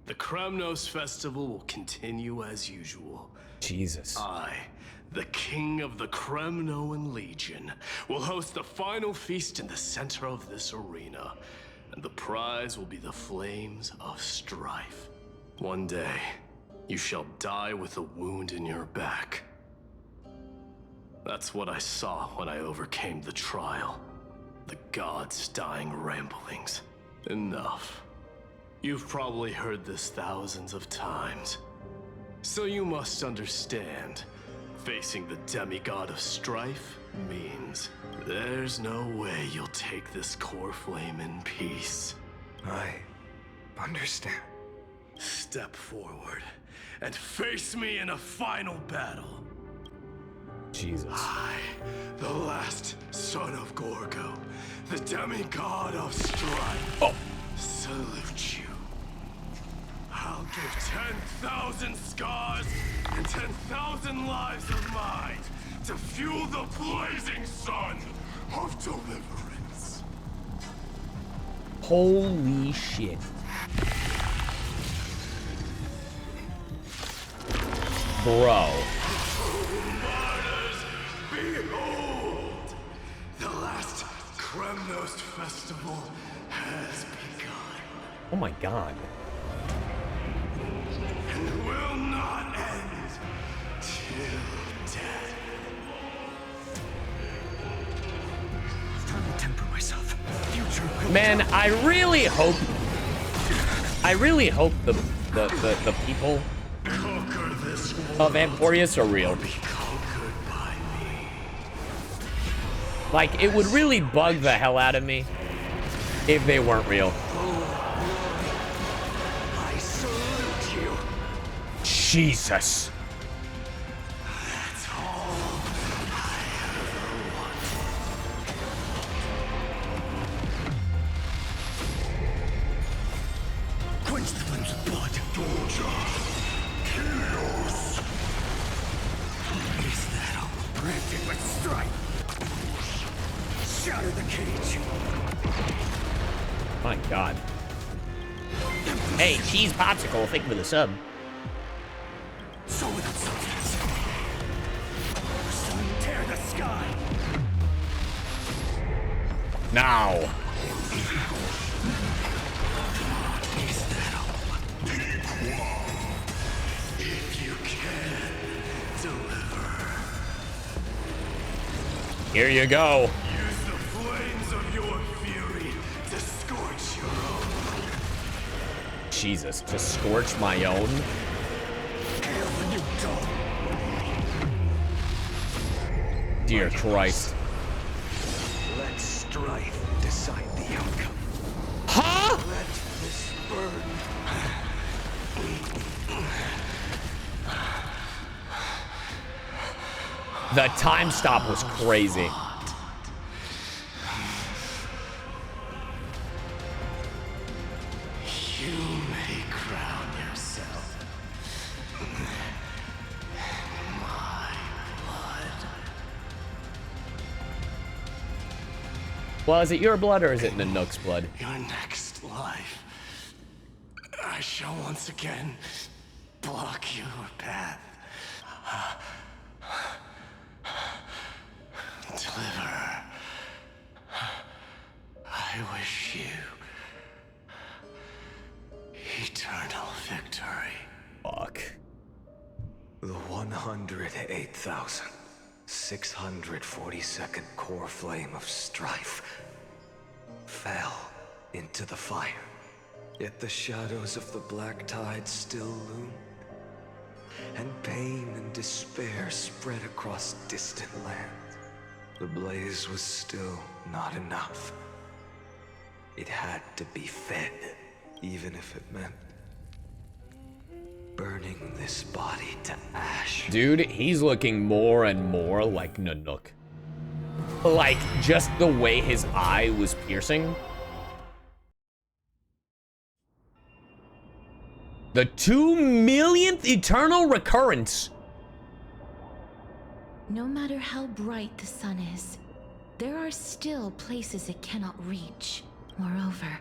the Kremnos festival will continue as usual. Jesus. I, the king of the Kremnoan Legion, will host the final feast in the center of this arena, and the prize will be the flames of strife. One day, you shall die with a wound in your back. That's what I saw when I overcame the trial. The gods' dying ramblings. Enough. You've probably heard this thousands of times. So you must understand, facing the demigod of strife means there's no way you'll take this core flame in peace. I understand. Step forward and face me in a final battle. Jesus. I, the last son of Gorgo, the demigod of strife, salute you. I'll give 10,000 scars and 10,000 lives of mine to fuel the blazing sun of deliverance. Holy shit. Bro. Behold! The last Kremnos festival has begun. Oh my god. And will not end till death. It's time to temper myself. Future will Man, I really hope the people of Amphoreus are real. Like, it would really bug the hell out of me if they weren't real. I salute you. Jesus. That's all I ever wanted. quench the flames of blood. Chaos. Is that all? Granted with strife. Shatter the cage. My god. Hey, cheese popsicle, thank you for the sub. So without substance. Sun tear the sky. Now. Is that all? If you can deliver. Here you go. Use the flames of your fury to scorch your own. Jesus, to scorch my own? Hail the new dawn. Dear Christ. Let strife decide the outcome. Huh? Let this burn. The time stop was crazy. You may crown yourself my blood. Well, is it your blood or is it Nanook's blood? Your next life, I shall once again block your path. Deliver. I wish you eternal victory. Fuck. The 108,642nd core flame of strife fell into the fire. Yet the shadows of the black tide still loomed, and pain and despair spread across distant lands. The blaze was still not enough. It had to be fed, even if it meant burning this body to ash. Dude, he's looking more and more like Nanook. Like, just the way his eye was piercing. The 2 millionth eternal recurrence. No matter how bright the sun is, there are still places it cannot reach. Moreover,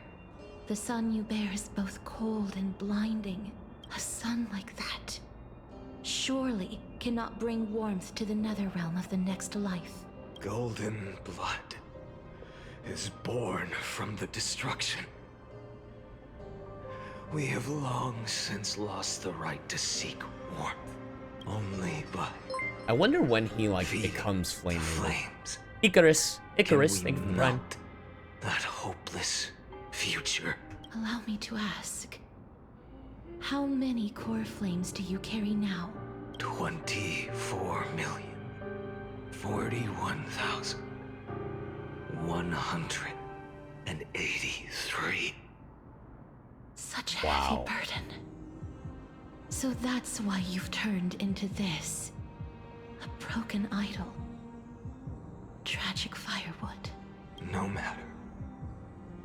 the sun you bear is both cold and blinding. A sun like that surely cannot bring warmth to the nether realm of the next life. Golden blood is born from the destruction. We have long since lost the right to seek warmth. Only by I wonder when he, like, becomes flaming. Icarus, thank you for Prime. that hopeless future. Allow me to ask, how many core flames do you carry now? 24,041,183. Such a heavy burden. So that's why you've turned into this. A broken idol. Tragic firewood. No matter.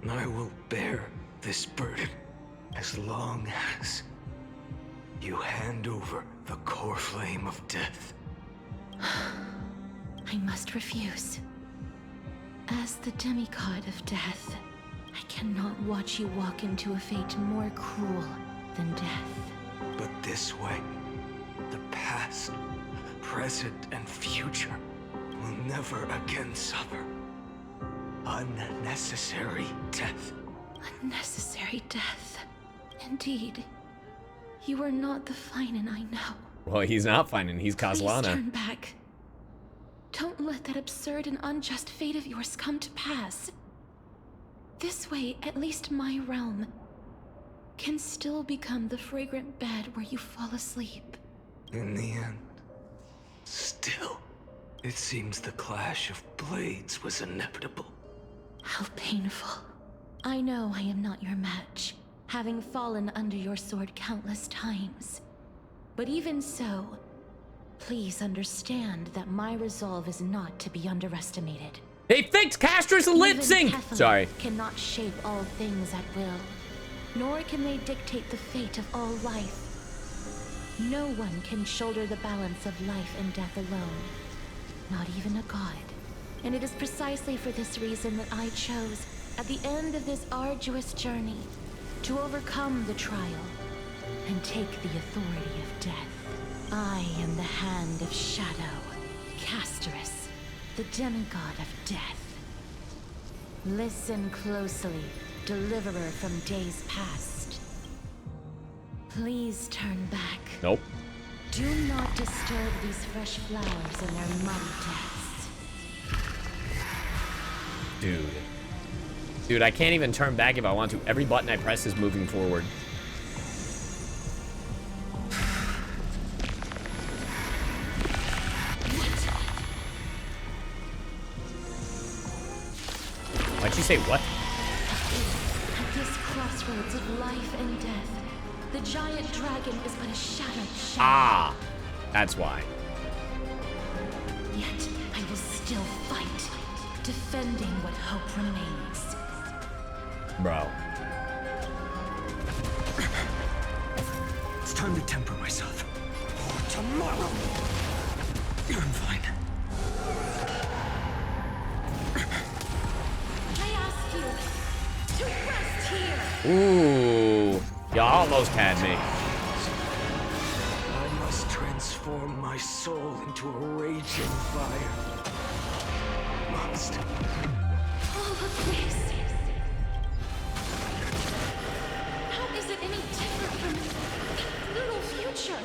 I will bear this burden as long as you hand over the core flame of death. I must refuse. As the demigod of death, I cannot watch you walk into a fate more cruel than death. But this way, the past, present, and future will never again suffer unnecessary death. Unnecessary death. Indeed. You are not the Finan I know. Well, he's not Finan, he's Kozlana. Please turn back. Don't let that absurd and unjust fate of yours come to pass. This way, at least my realm can still become the fragrant bed where you fall asleep. In the end, still, it seems the clash of blades was inevitable. How painful. I know I am not your match, having fallen under your sword countless times. But even so, please understand that my resolve is not to be underestimated. They fixed Castra's lip sync! Sorry. Cannot shape all things at will, nor can they dictate the fate of all life. No one can shoulder the balance of life and death alone, not even a god. And it is precisely for this reason that I chose, at the end of this arduous journey, to overcome the trial and take the authority of death. I am the Hand of Shadow, Casterus, the demigod of death. Listen closely, deliverer from days past. Please turn back. Nope. Do not disturb these fresh flowers in their muddy depths. Dude, I can't even turn back if I want to. Every button I press is moving forward. Why'd you say what? At this crossroads of life and death, the giant dragon is but a shadowed shadow. Ah, that's why. Yet I will still fight, defending what hope remains. Bro. It's time to temper myself. Tomorrow, I'm fine. I ask you to rest here. Ooh, you almost had me. I must transform my soul into a raging fire. Must. All of this. How is it any different from that little future?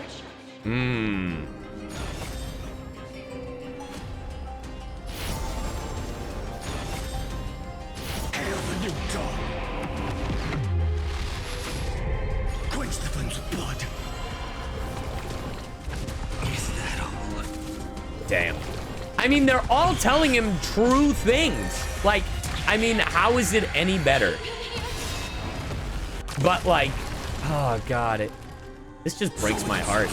Hail the new dawn. Quench the flames with blood. Is that all? Damn. I mean, they're all telling him true things. Like, I mean, how is it any better? But like, oh god, this just breaks my heart.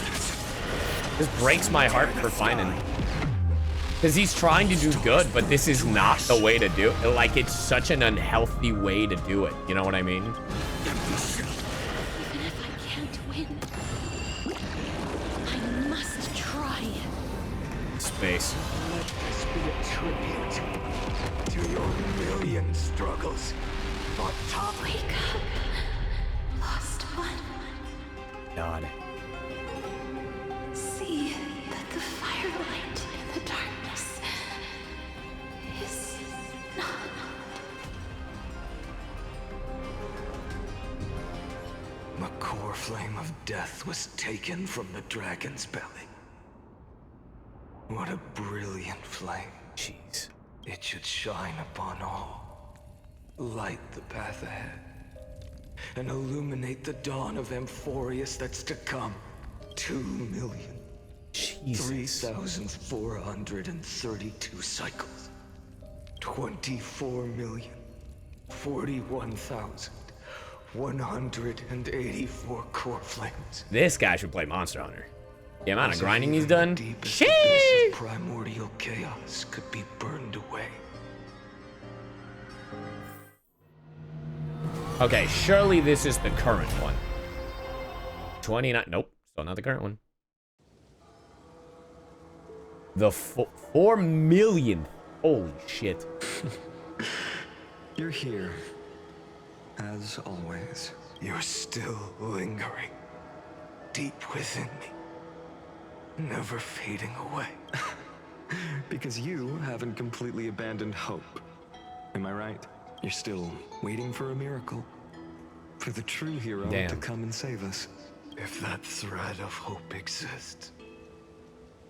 This breaks my heart for Finan. Because he's trying to do good, but this is not the way to do it. Like, it's such an unhealthy way to do it. You know what I mean? Even if I can't win, I must try. Space. Let this be a tribute to your million struggles. But top. Wake up, lost one. God. See that the firelight in the darkness is not. The core flame of death was taken from the dragon's belly. What a brilliant flame. Jeez. It should shine upon all. light the path ahead and illuminate the dawn of Amphoreus that's to come. 2,3,432 cycles. 24,041,184 core flames. This guy should play Monster Hunter. The amount of grinding he's done. Sheesh! Primordial chaos could be burned away. Okay, surely this is the current one. 29. Nope, still not the current one. The 4 millionth. Holy shit. You're here, as always. You're still lingering deep within me, never fading away. Because you haven't completely abandoned hope. Am I right? You're still waiting for a miracle, for the true hero to come and save us. If that thread of hope exists,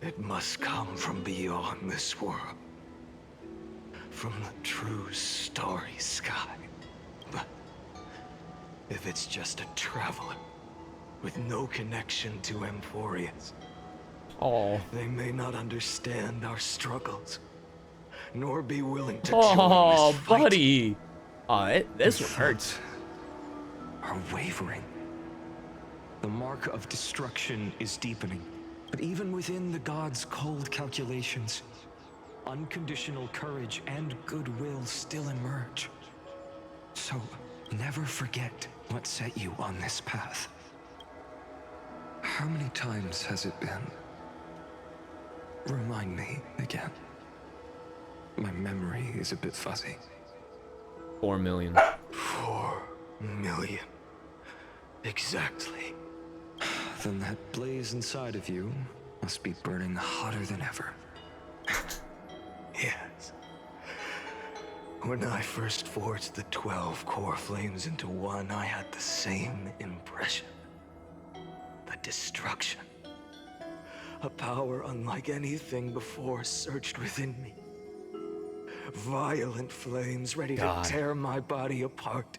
it must come from beyond this world. From the true starry sky. But if it's just a traveler with no connection to Amphoreus, they may not understand our struggles, nor be willing to join this fight. Buddy. This one hurts. Are wavering. The mark of destruction is deepening. But even within the gods' cold calculations, unconditional courage and goodwill still emerge. So, never forget what set you on this path. How many times has it been? Remind me again. My memory is a bit fuzzy. 4 million. 4 million. Exactly. Then that blaze inside of you must be burning hotter than ever. Yes. When I first forged the 12 core flames into one, I had the same impression. The destruction. A power unlike anything before surged within me. Violent flames ready to tear my body apart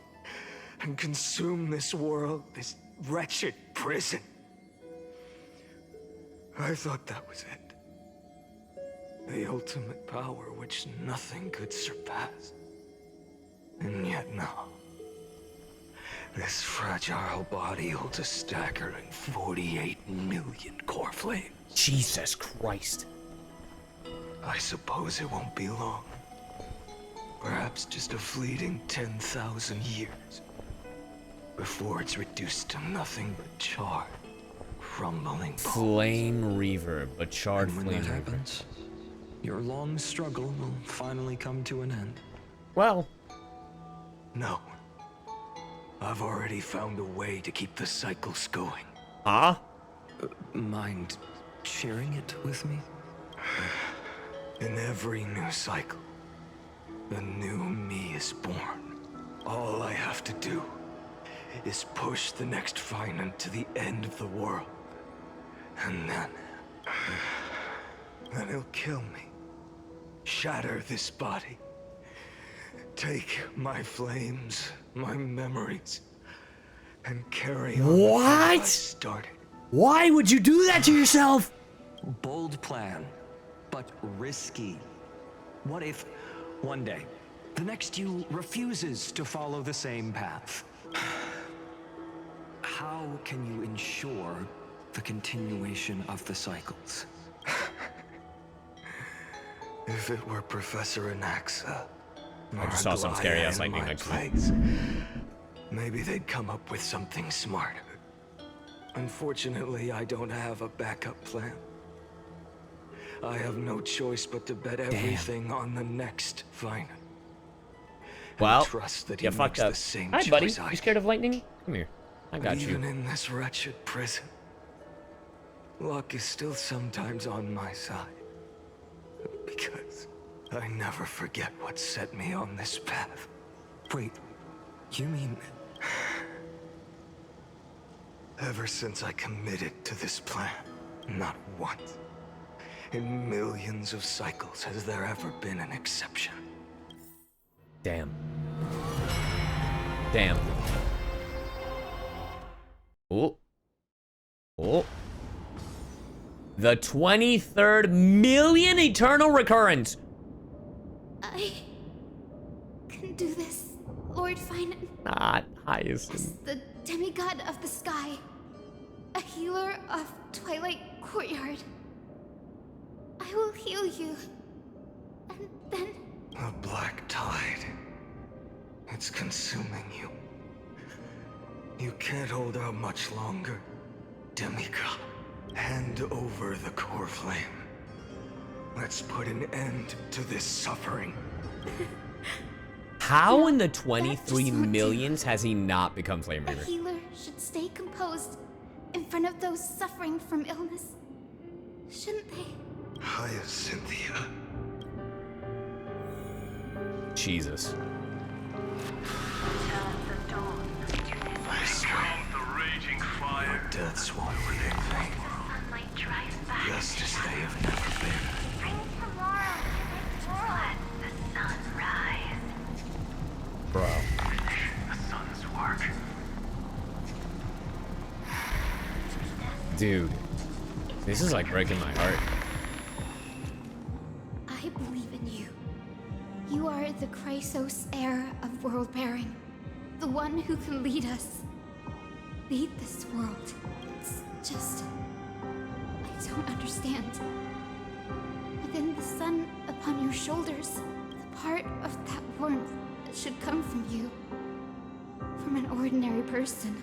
and consume this world, this wretched prison. I thought that was it. The ultimate power which nothing could surpass. And yet now, this fragile body holds a staggering 48 million core flames. Jesus Christ. I suppose it won't be long. Perhaps just a fleeting 10,000 years. Before it's reduced to nothing but charred, crumbling bones. Flame reverb, but charred and when flame that reverb. happens, your long struggle will finally come to an end. Well. No. I've already found a way to keep the cycles going. Huh? Mind sharing it with me? In every new cycle, a new me is born. All I have to do is push the next finite to the end of the world. And then he'll kill me. Shatter this body. Take my flames, my memories, and carry on the path I started. Why would you do that to yourself? Bold plan, but risky. What if, one day, the next you refuses to follow the same path? How can you ensure the continuation of the cycles? If it were Professor Anaxa, I just saw some scary ass lightning next to me. Maybe they'd come up with something smarter. Unfortunately, I don't have a backup plan. I have no choice but to bet everything on the next finite. Well, trust that you fucked up. Hi, buddy. You scared of lightning? Come here. I got you. Even in this wretched prison, luck is still sometimes on my side. Because I never forget what set me on this path. Wait, you mean... Ever since I committed to this plan, not once, in millions of cycles, has there ever been an exception. Damn. Damn. Oh. Oh. The 23rd million eternal recurrence. I can do this, Lord Finan. Not Hyacinth. As the demigod of the sky, a healer of Twilight Courtyard. I will heal you, and then... The black tide. It's consuming you. You can't hold out much longer, demigod. Hand over the core flame. Let's put an end to this suffering. How in the 23 millions has he not become Flame A Reaver? healer should stay composed in front of those suffering from illness. Shouldn't they? Hyacinthia. Jesus. I smell the raging fire. Deaths won't be in vain. Just as they have never been. The sun rise. Bro. The sun's work. Dude. This is like breaking my heart. I believe in you. You are the Chrysos heir of world bearing. The one who can lead us. Lead this world. It's just... I don't understand. Within the sun upon your shoulders, the part of that warmth that should come from you. From an ordinary person.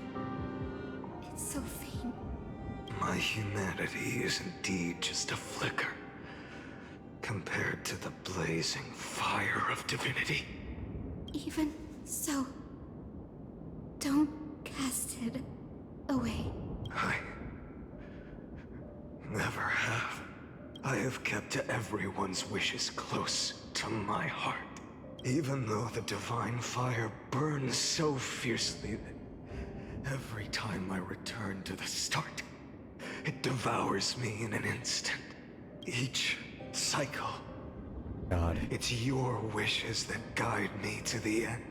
It's so faint. My humanity is indeed just a flicker. Compared to the blazing fire of divinity. Even so, don't cast it away. I never have. I have kept everyone's wishes close to my heart. Even though the divine fire burns so fiercely that every time I return to the start, it devours me in an instant. Each cycle. God. It's your wishes that guide me to the end.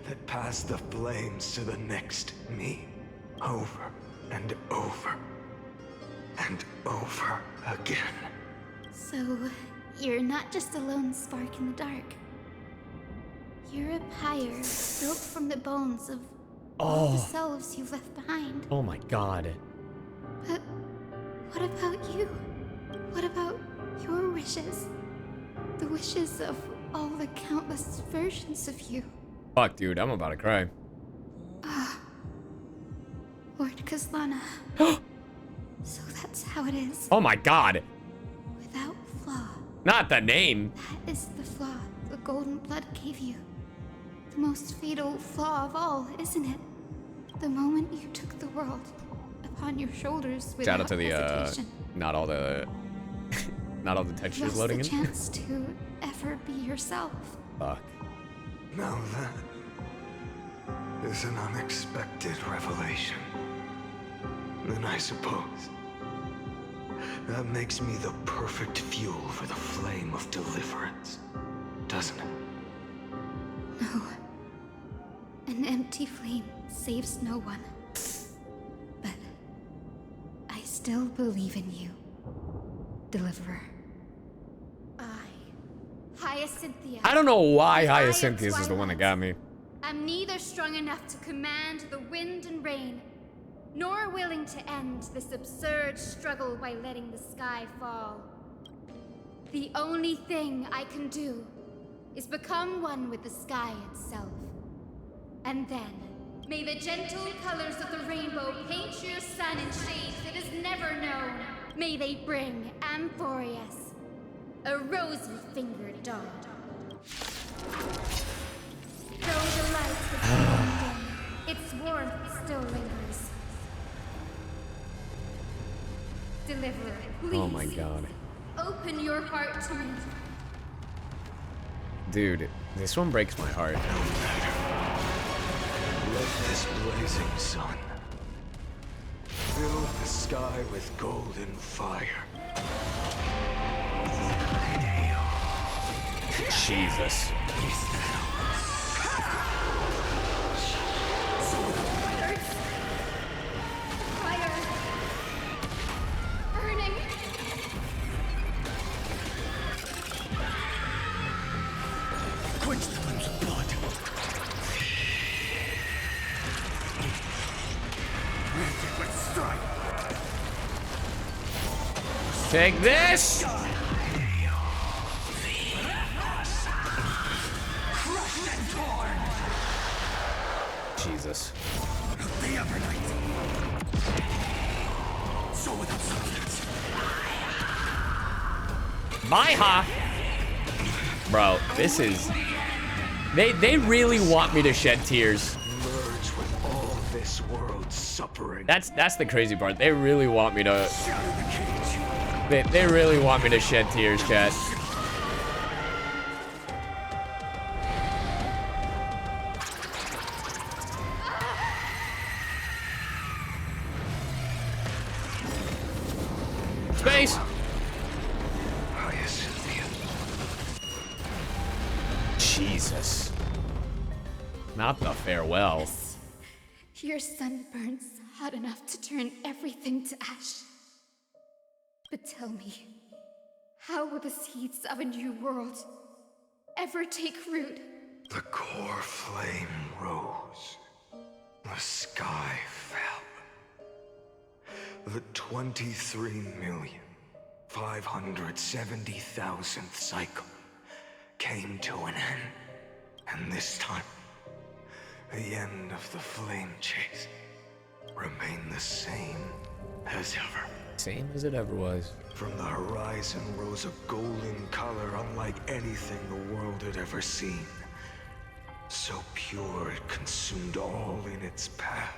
That pass the flames to the next me. Over and over. And over again. So, you're not just a lone spark in the dark. You're a pyre built from the bones of all the selves you've left behind. Oh my God. But what about you? What about your wishes? The wishes of all the countless versions of you. Fuck, dude, I'm about to cry. Lord Kazlana. So that's how it is. Oh my God. Without flaw. Not the name. That is the flaw the golden blood gave you. The most fatal flaw of all, isn't it? The moment you took the world upon your shoulders without Shout out to the hesitation. not all the textures Lost loading the in. chance to ever be yourself. Fuck. Now that is an unexpected revelation. Then I suppose that makes me the perfect fuel for the flame of deliverance, doesn't it? No. An empty flame saves no one. But I still believe in you, Deliverer. Hyacinthia. I don't know why Hyacinthus is the one that got me. I'm neither strong enough to command the wind and rain, nor willing to end this absurd struggle by letting the sky fall. The only thing I can do is become one with the sky itself. And then, may the gentle colors of the rainbow paint your sun in shades it has never known. May they bring Amphoreus, a rosy-fingered dog. Though the light has gone dim, its warmth still lingers. Deliverer, please. Oh my God. Open your heart to me. Dude, this one breaks my heart. Let this blazing sun fill the sky with golden fire. Jesus. Take this! Jesus. Maiha! Bro, this is... They really want me to shed tears. Merge with all this world suffering. That's the crazy part. They really want me to... They really want me to shed tears, chat. Space! Jesus. Not the farewell. Your sun burns hot enough to turn everything to ash. But tell me, how will the seeds of a new world ever take root? The core flame rose. The sky fell. The 23,570,000th cycle came to an end. And this time, the end of the flame chase remained the same as ever. Same as it ever was. From the horizon rose a golden color unlike anything the world had ever seen. So pure it consumed all in its path.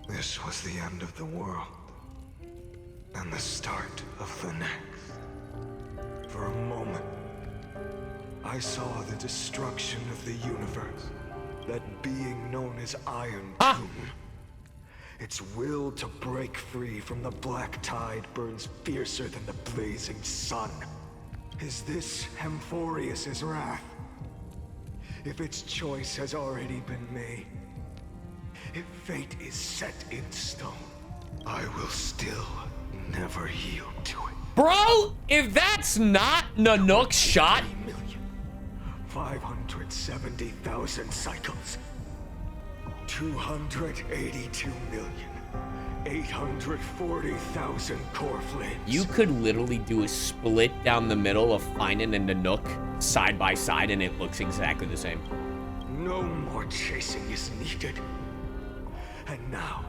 This was the end of the world, and the start of the next. For a moment, I saw the destruction of the universe, that being known as Iron Doom. Its will to break free from the black tide burns fiercer than the blazing sun. Is this Amphoreus' wrath? If its choice has already been made, if fate is set in stone, I will still never yield to it. Bro, if that's not Nanook's shot... 570,000 cycles. 282,840,000 core flames. You could literally do a split down the middle of Finan and Nanook side by side and it looks exactly the same. No more chasing is needed. And now,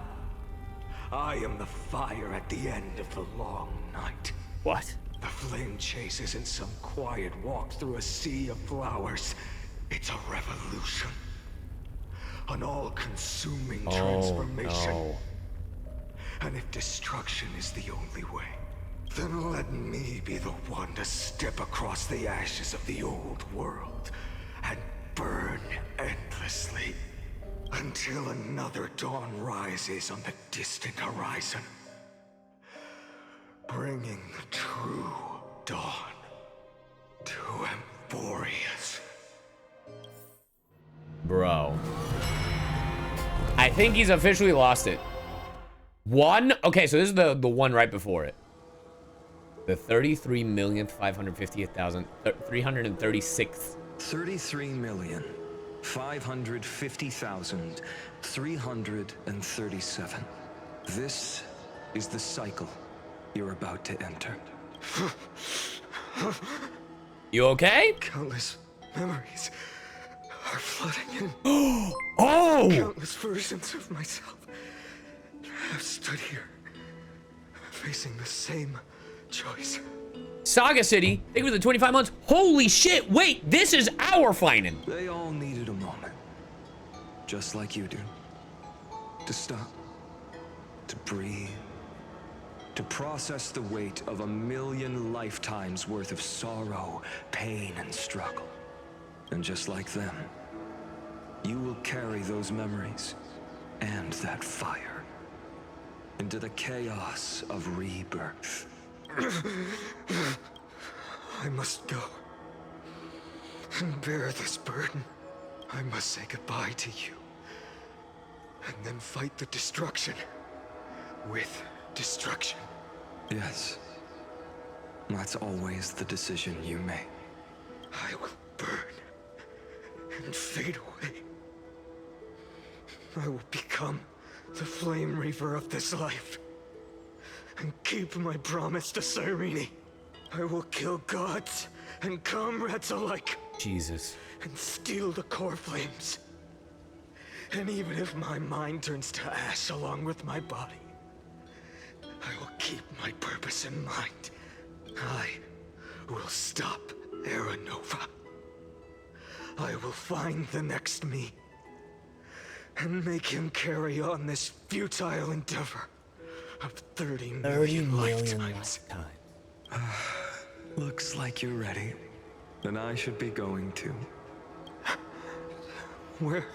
I am the fire at the end of the long night. What? The flame chase isn't some quiet walk through a sea of flowers. It's a revolution. An all-consuming transformation. No. And if destruction is the only way, then let me be the one to step across the ashes of the old world and burn endlessly until another dawn rises on the distant horizon, bringing the true dawn to Amphoreus. Bro. I think he's officially lost it. One? Okay, so this is the one right before it. The 33,550,000, 336th. 33,550,337. This is the cycle you're about to enter. You okay? Countless memories are flooding in. Oh! Countless versions of myself have stood here, facing the same choice. Saga City, think of the 25 months. Holy shit, wait, this is our Finan. They all needed a moment, just like you do. To stop, to breathe, to process the weight of 1,000,000 lifetimes worth of sorrow, pain, and struggle. And just like them, you will carry those memories and that fire into the chaos of rebirth. I must go and bear this burden. I must say goodbye to you and then fight the destruction with destruction. Yes, that's always the decision you make. I will burn and fade away. I will become the flame reaver of this life. and keep my promise to Cyrene. I will kill gods and comrades alike. Jesus. And steal the core flames. And even if my mind turns to ash along with my body, I will keep my purpose in mind. I will stop Aeronova. I will find the next me and make him carry on this futile endeavor of 30 million lifetimes. Looks like you're ready. Then I should be going to. Where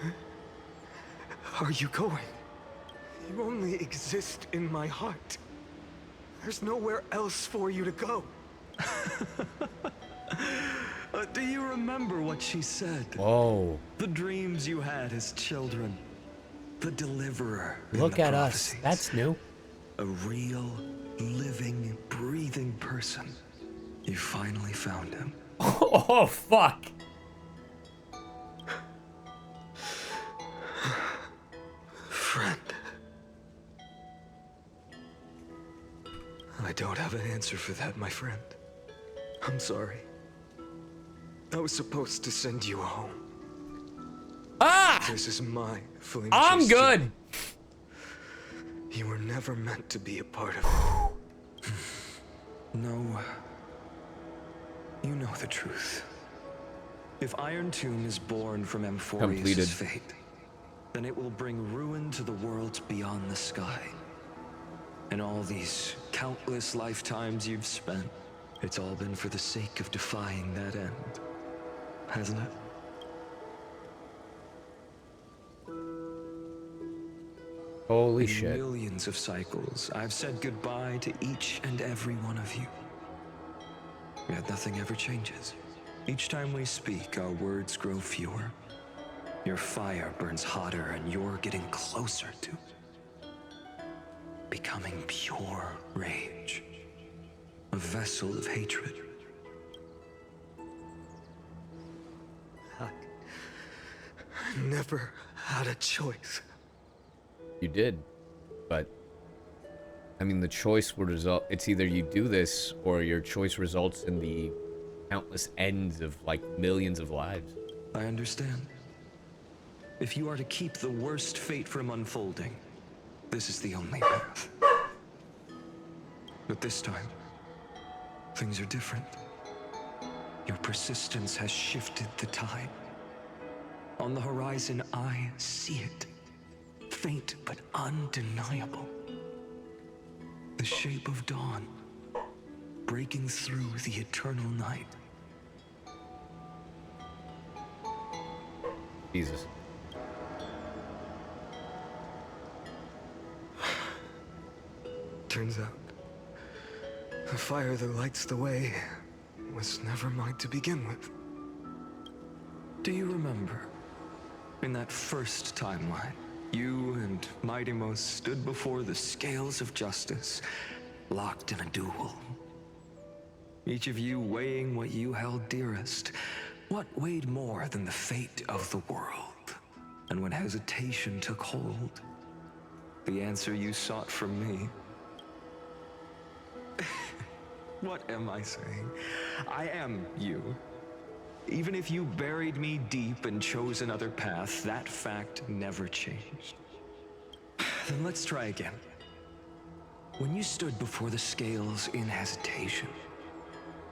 are you going? You only exist in my heart. There's nowhere else for you to go. Do you remember what she said? Whoa. The dreams you had as children. The deliverer. Look at us. That's new. A real, living, breathing person. You finally found him. Oh, fuck. Friend. I don't have an answer for that, my friend. I'm sorry. I was supposed to send you home. Ah! This is my flame. I'm good. You were never meant to be a part of it. No. You know the truth. If Iron Tomb is born from Amphoreus' fate, then it will bring ruin to the worlds beyond the sky. And all these countless lifetimes you've spent, it's all been for the sake of defying that end, hasn't it? Holy shit. Millions of cycles, I've said goodbye to each and every one of you. Yet nothing ever changes. Each time we speak, our words grow fewer. Your fire burns hotter, and you're getting closer to becoming pure rage. A vessel of hatred. I never had a choice. You did, but I mean, the choice would result. It's either you do this or your choice results in the countless ends of like millions of lives. I understand. If you are to keep the worst fate from unfolding, this is the only path. But this time, things are different. Your persistence has shifted the tide. On the horizon, I see it. Faint but undeniable. The shape of dawn, breaking through the eternal night. Jesus. Turns out, the fire that lights the way was never mine to begin with. Do you remember, in that first timeline, you and Mightymost stood before the scales of justice, locked in a duel. Each of you weighing what you held dearest. What weighed more than the fate of the world? And when hesitation took hold, the answer you sought from me. What am I saying? I am you. Even if you buried me deep and chose another path, that fact never changed. Then let's try again. When you stood before the scales in hesitation,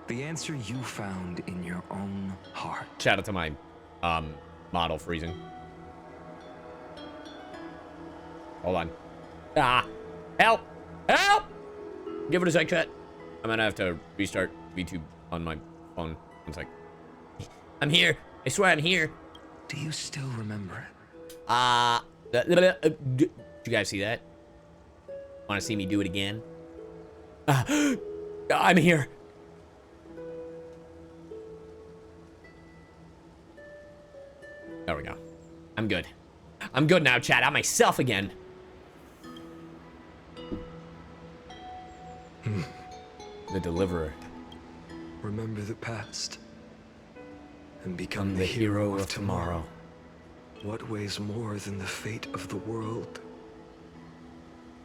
the answer you found in your own heart. Shout out to my model freezing. Hold on. Ah! Help! Help! Give it a sec, chat. I'm gonna have to restart VTube on my phone. One sec. I'm here. I swear I'm here. Do you still remember it? Did you guys see that? Want to see me do it again? I'm here. There we go. I'm good. I'm good now, chat. I'm myself again. The deliverer. Remember the past and become the hero of tomorrow. What weighs more than the fate of the world?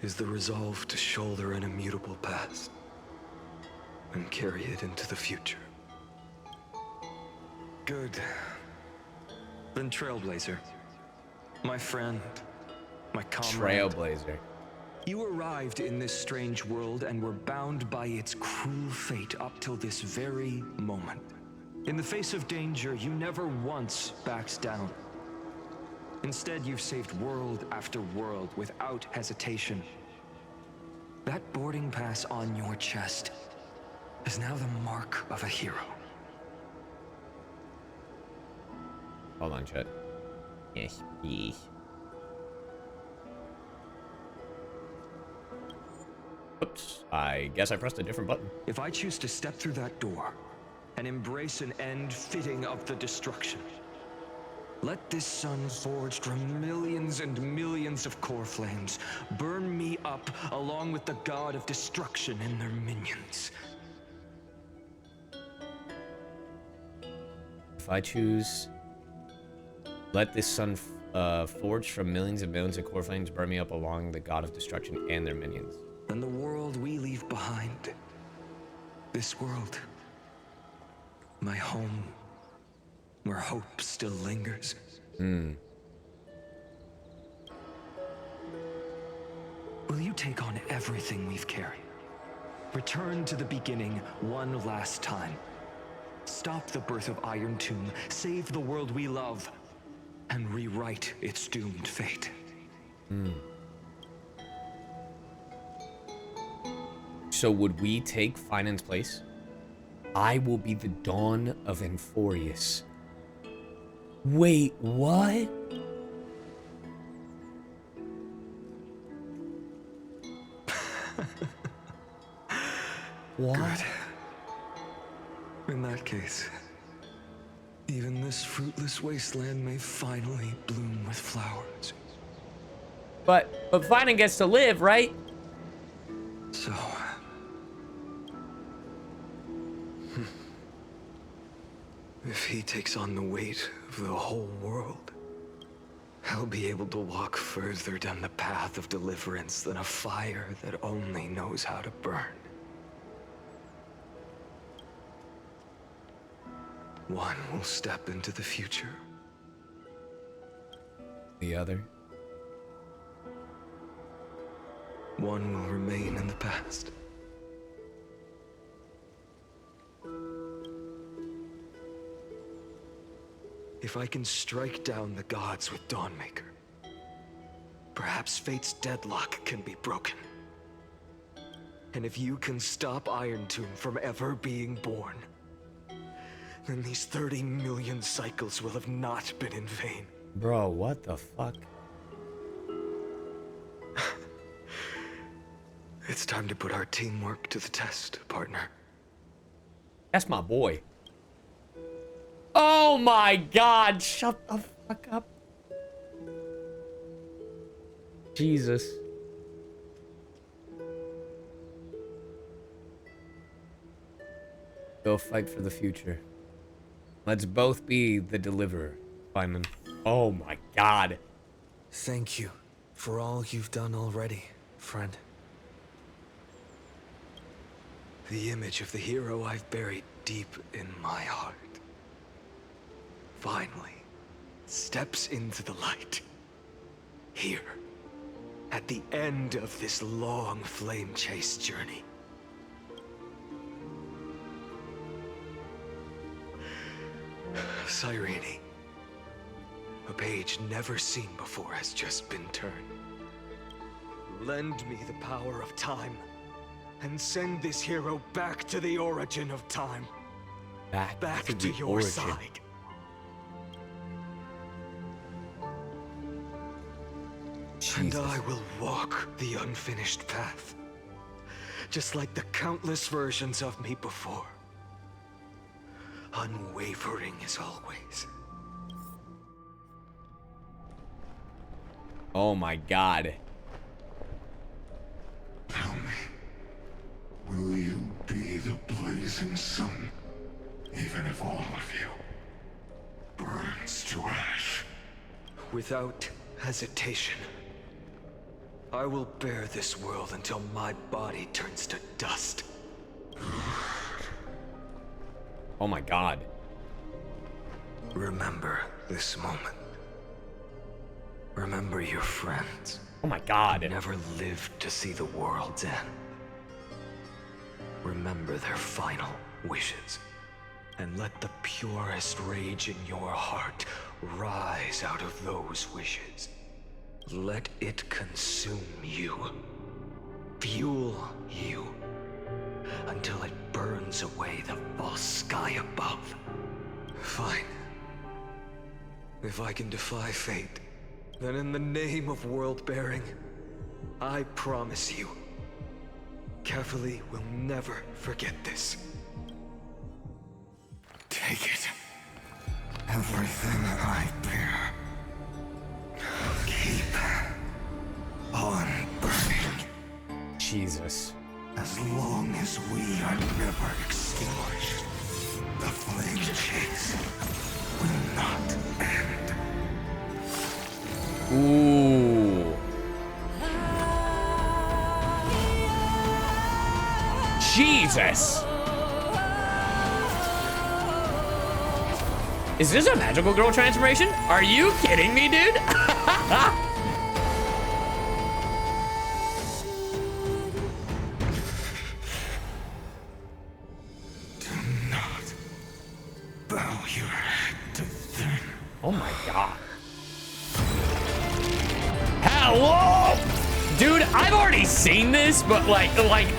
is the resolve to shoulder an immutable past and carry it into the future. Good. Then Trailblazer, my friend, my comrade. Trailblazer. You arrived in this strange world and were bound by its cruel fate up till this very moment. In the face of danger, you never once backed down. Instead, you've saved world after world without hesitation. That boarding pass on your chest is now the mark of a hero. Hold on, chat. Yes, yes. Oops, I guess I pressed a different button. If I choose to step through that door and embrace an end fitting of the destruction, let this sun forged from millions and millions of core flames burn me up along with the god of destruction and their minions. If I choose, let this sun forged from millions and millions of core flames burn me up along the god of destruction and their minions. And the world we leave behind, this world, my home, where hope still lingers. Hmm. Will you take on everything we've carried? Return to the beginning one last time. Stop the birth of Iron Tomb, save the world we love, and rewrite its doomed fate. Hmm. So would we take Finance's place? I will be the dawn of Amphoreus. Wait, what? What? Good. In that case, even this fruitless wasteland may finally bloom with flowers. But Finan gets to live, right? So... if he takes on the weight of the whole world, I'll be able to walk further down the path of deliverance than a fire that only knows how to burn. One will step into the future. The other? One will remain in the past. If I can strike down the gods with Dawnmaker, perhaps fate's deadlock can be broken. And if you can stop Iron Tomb from ever being born, then these 30 million cycles will have not been in vain. Bro, what the fuck? It's time to put our teamwork to the test, partner. That's my boy. Oh my god, shut the fuck up. Jesus. Go fight for the future. Let's both be the deliverer, Finan. Oh my god. Thank you for all you've done already, friend. The image of the hero I've buried deep in my heart finally steps into the light. Here, at the end of this long flame chase journey. Cyrene, a page never seen before has just been turned. Lend me the power of time, and send this hero back to the origin of time. Back to your origin. side. And I will walk the unfinished path, just like the countless versions of me before. Unwavering as always. Oh my god. Tell me, will you be the blazing sun, even if all of you burns to ash? Without hesitation. I will bear this world until my body turns to dust. Oh my god. Remember this moment. Remember your friends. Oh my god. Who never lived to see the world's end. Remember their final wishes. And let the purest rage in your heart rise out of those wishes. Let it consume you. Fuel you. Until it burns away the false sky above. Fine. If I can defy fate, then in the name of world-bearing, I promise you, Kefali will never forget this. Take it. Everything I bear. Keep on burning. Jesus. As long as we are never extinguished, the flame chase will not end. Ooh. Jesus. Is this a magical girl transformation? Are you kidding me, dude? Bow your head to them. Oh my god. Hello! Dude, I've already seen this, but like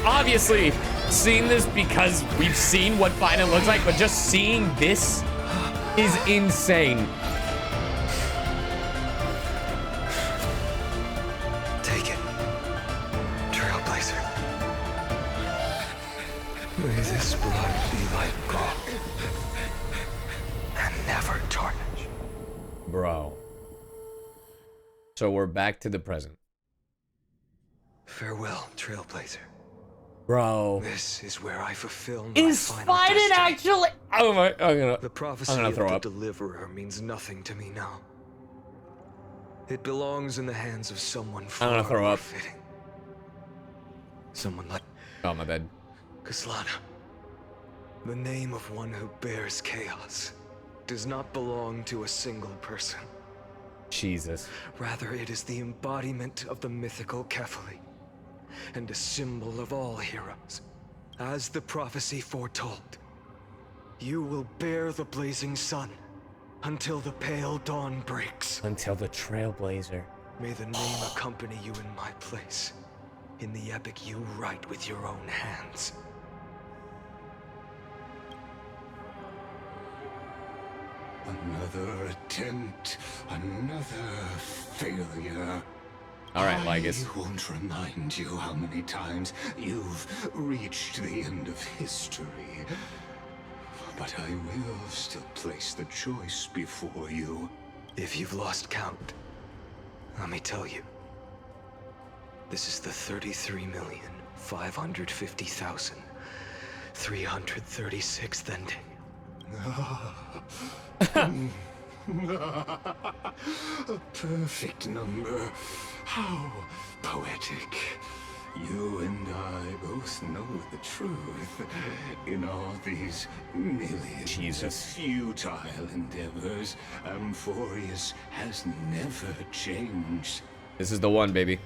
obviously seen this because we've seen what Final looks like, but just seeing this is insane. Take it, Trailblazer. May this blood be like gold and never tarnish. Bro. So we're back to the present. Farewell, Trailblazer. Bro. This is where I fulfill my Is final Spiden destiny. actually? Oh my! The prophecy I'm gonna throw of the up. Deliverer means nothing to me now. It belongs in the hands of someone far I'm gonna throw more up. fitting. Someone like Oh my bad. Kaslana. The name of one who bears chaos does not belong to a single person. Jesus. Rather, it is the embodiment of the mythical Kefali, and a symbol of all heroes. As the prophecy foretold, you will bear the blazing sun until the pale dawn breaks. Until the Trailblazer. May the name accompany you in my place, in the epic you write with your own hands. Another attempt, another failure. All right, Lygus. I won't remind you how many times you've reached the end of history. But I will still place the choice before you. If you've lost count, let me tell you. This is the 33,550,336th ending. A perfect number. How poetic. You and I both know the truth. In all these millions of futile endeavors, Amphoreus has never changed. This is the one, baby.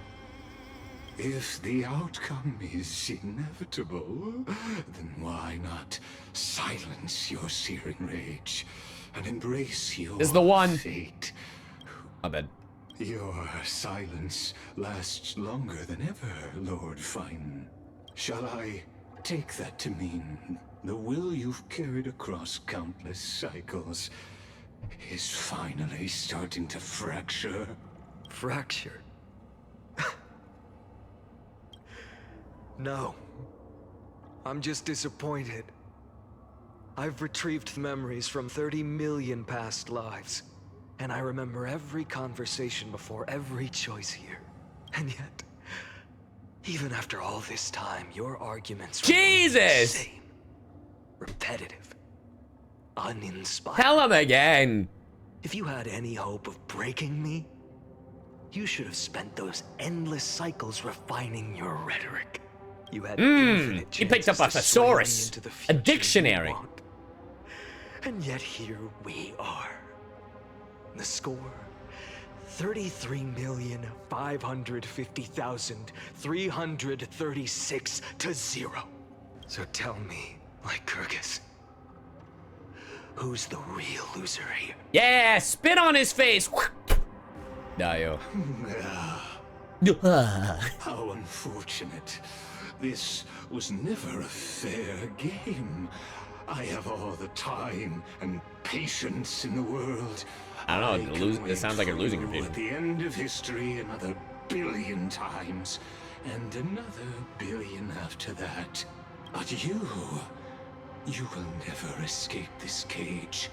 If the outcome is inevitable, then why not silence your searing rage and embrace your This is the one. fate? My bad. Your silence lasts longer than ever, Lord Fine. Shall I take that to mean the will you've carried across countless cycles is finally starting to fracture? Fracture? No. I'm just disappointed. I've retrieved memories from 30 million past lives, and I remember every conversation before every choice here. And yet, even after all this time, your arguments remain the same. Repetitive. Uninspired. Tell him again. If you had any hope of breaking me, You should have spent those endless cycles refining your rhetoric. You had infinite he picked up a thesaurus, a dictionary. And yet here we are. The score, 33,550,336 to 0. So tell me, Lycurgus, who's the real loser here? Yeah, spit on his face. Dio. How unfortunate. This was never a fair game. I have all the time and patience in the world. I don't know, it sounds like you're losing your patience. At the end of history another billion times, and another billion after that. But you will never escape this cage.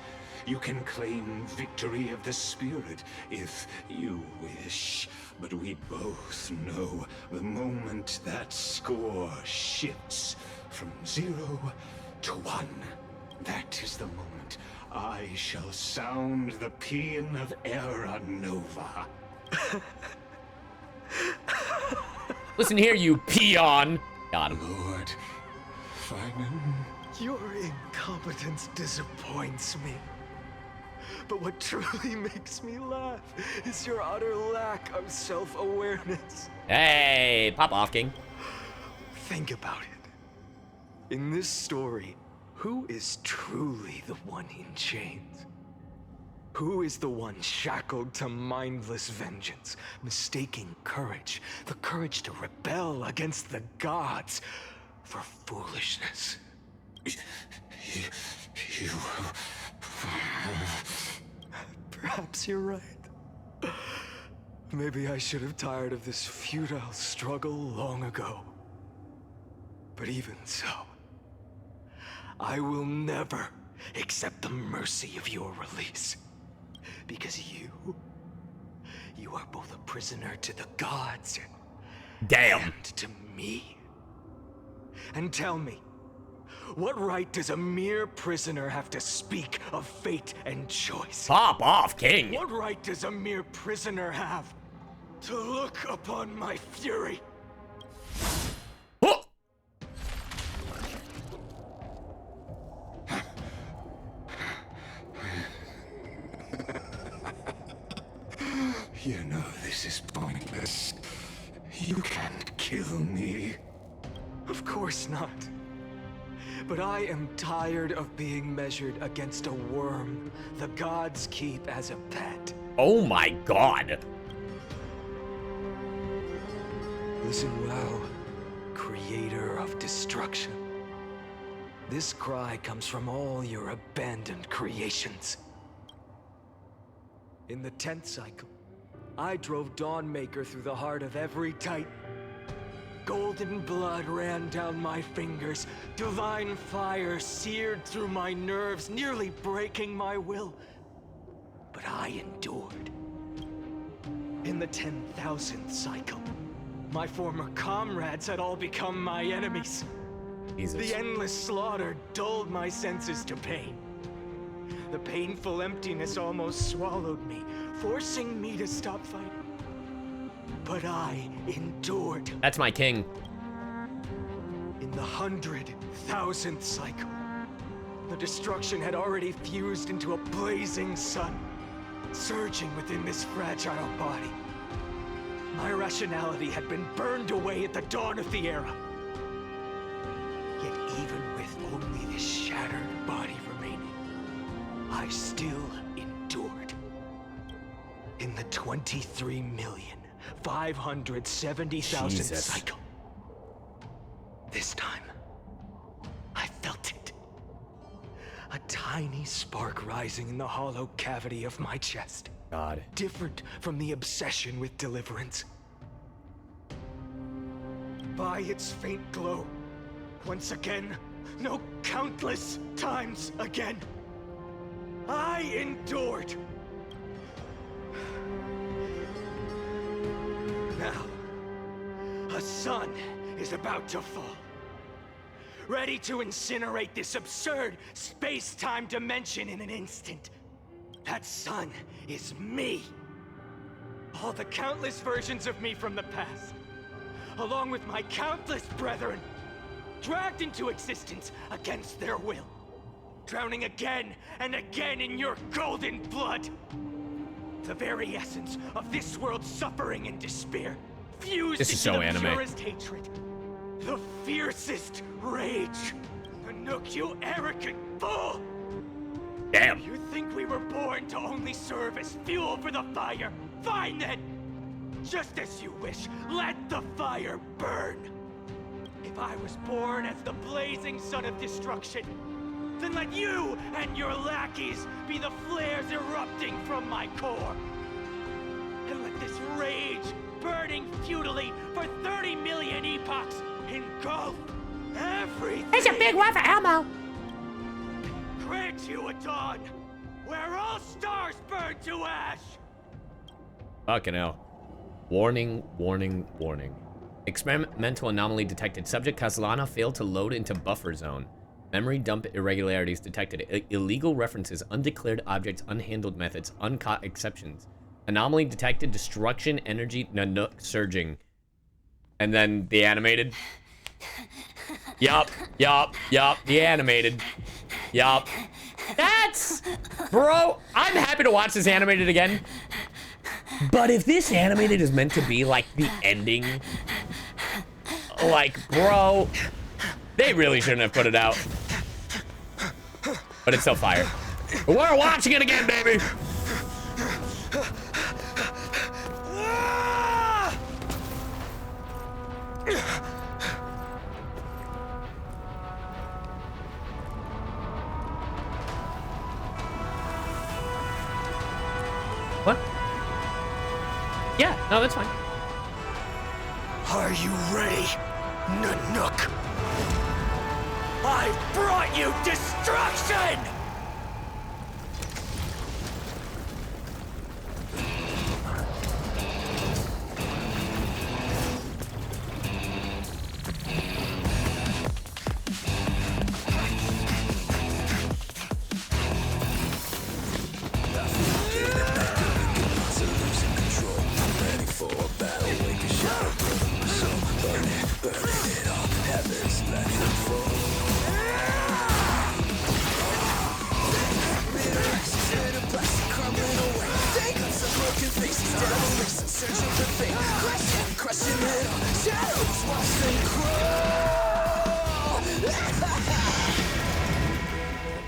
You can claim victory of the spirit if you wish. But we both know the moment that score shifts from 0 to 1, that is the moment I shall sound the paean of Aeronova. Listen here, you peon. Got him. Lord Finan. Your incompetence disappoints me. But what truly makes me laugh is your utter lack of self-awareness. Hey, pop off, King. Think about it. In this story, who is truly the one in chains? Who is the one shackled to mindless vengeance, mistaking courage, the courage to rebel against the gods, for foolishness? You... Perhaps you're right. Maybe I should have tired of this futile struggle long ago. But even so, I will never accept the mercy of your release. Because you are both a prisoner to the gods and to me. And tell me, what right does a mere prisoner have to speak of fate and choice? Pop off, King. What right does a mere prisoner have to look upon my fury? You know this is pointless. You can't kill me. Of course not. But I am tired of being measured against a worm the gods keep as a pet. Oh my god. Listen well, creator of destruction. This cry comes from all your abandoned creations. In the 10th cycle, I drove Dawnmaker through the heart of every Titan. Golden blood ran down my fingers. Divine fire seared through my nerves, nearly breaking my will. But I endured. In the 10,000th cycle, my former comrades had all become my enemies. Jesus. The endless slaughter dulled my senses to pain. The painful emptiness almost swallowed me, forcing me to stop fighting. But I endured. That's my king. In the 100,000th cycle, the destruction had already fused into a blazing sun, surging within this fragile body. My rationality had been burned away at the dawn of the era. Yet even with only this shattered body remaining, I still endured. In the 23,570,000th cycle. This time, I felt it. A tiny spark rising in the hollow cavity of my chest. God. Different from the obsession with deliverance. By its faint glow, once again, no, countless times again, I endured. Now, a sun is about to fall. Ready to incinerate this absurd space-time dimension in an instant. That sun is me. All the countless versions of me from the past, along with my countless brethren, dragged into existence against their will, drowning again and again in your golden blood. The very essence of this world's suffering and despair, fused into the purest hatred, the fiercest rage. Nanook, you arrogant fool! Damn. You think we were born to only serve as fuel for the fire? Fine then! Just as you wish, let the fire burn! If I was born as the blazing sun of destruction, then let you and your lackeys be the flares erupting from my core. And let this rage, burning futilely for 30 million epochs, engulf everything. It's a big one for Elmo. Grant you a dawn where all stars burn to ash. Fucking hell. Warning, warning, warning. Experimental anomaly detected. Subject Castellana failed to load into buffer zone. Memory dump irregularities detected. Illegal references, undeclared objects, unhandled methods, uncaught exceptions. Anomaly detected. Destruction energy Nanook surging. And then the animated. Yup. The animated. Yup. That's... Bro, I'm happy to watch this animated again. But if this animated is meant to be like the ending, like, bro, they really shouldn't have put it out. But it's still fire. We're watching it again, baby. What? Yeah, no, that's fine. Are you ready, Nanook? I've brought you destruction!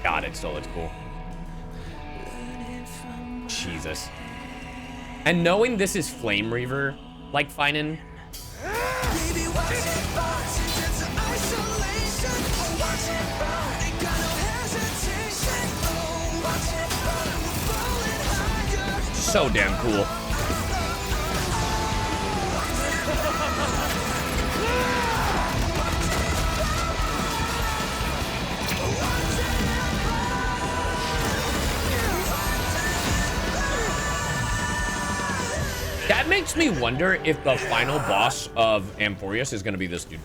God, it still looks cool. Jesus. And knowing this is Flame Reaver, like Finan. So damn cool. That makes me wonder if the final boss of Amphoreus is gonna be this dude.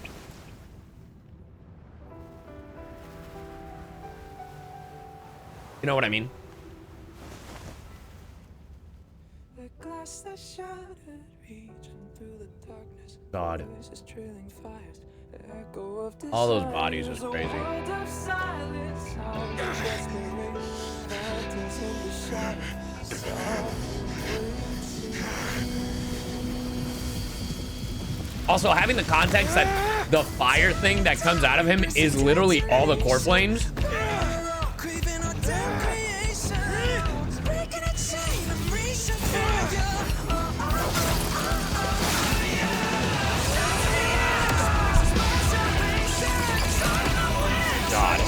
You know what I mean? God. All those bodies is crazy. Also, having the context that the fire thing that comes out of him is literally all the core flames. God.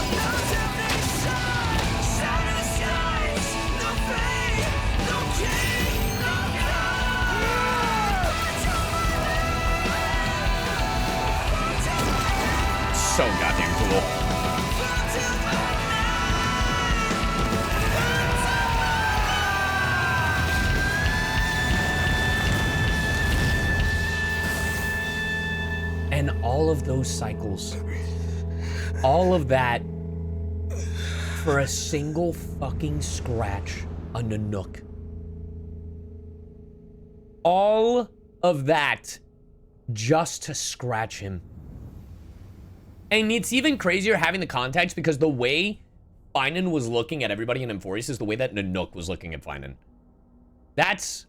So goddamn cool. And all of those cycles, all of that for a single fucking scratch on Nanook. All of that just to scratch him. And it's even crazier having the context because the way Finan was looking at everybody in Amphoreus is the way that Nanook was looking at Finan. That's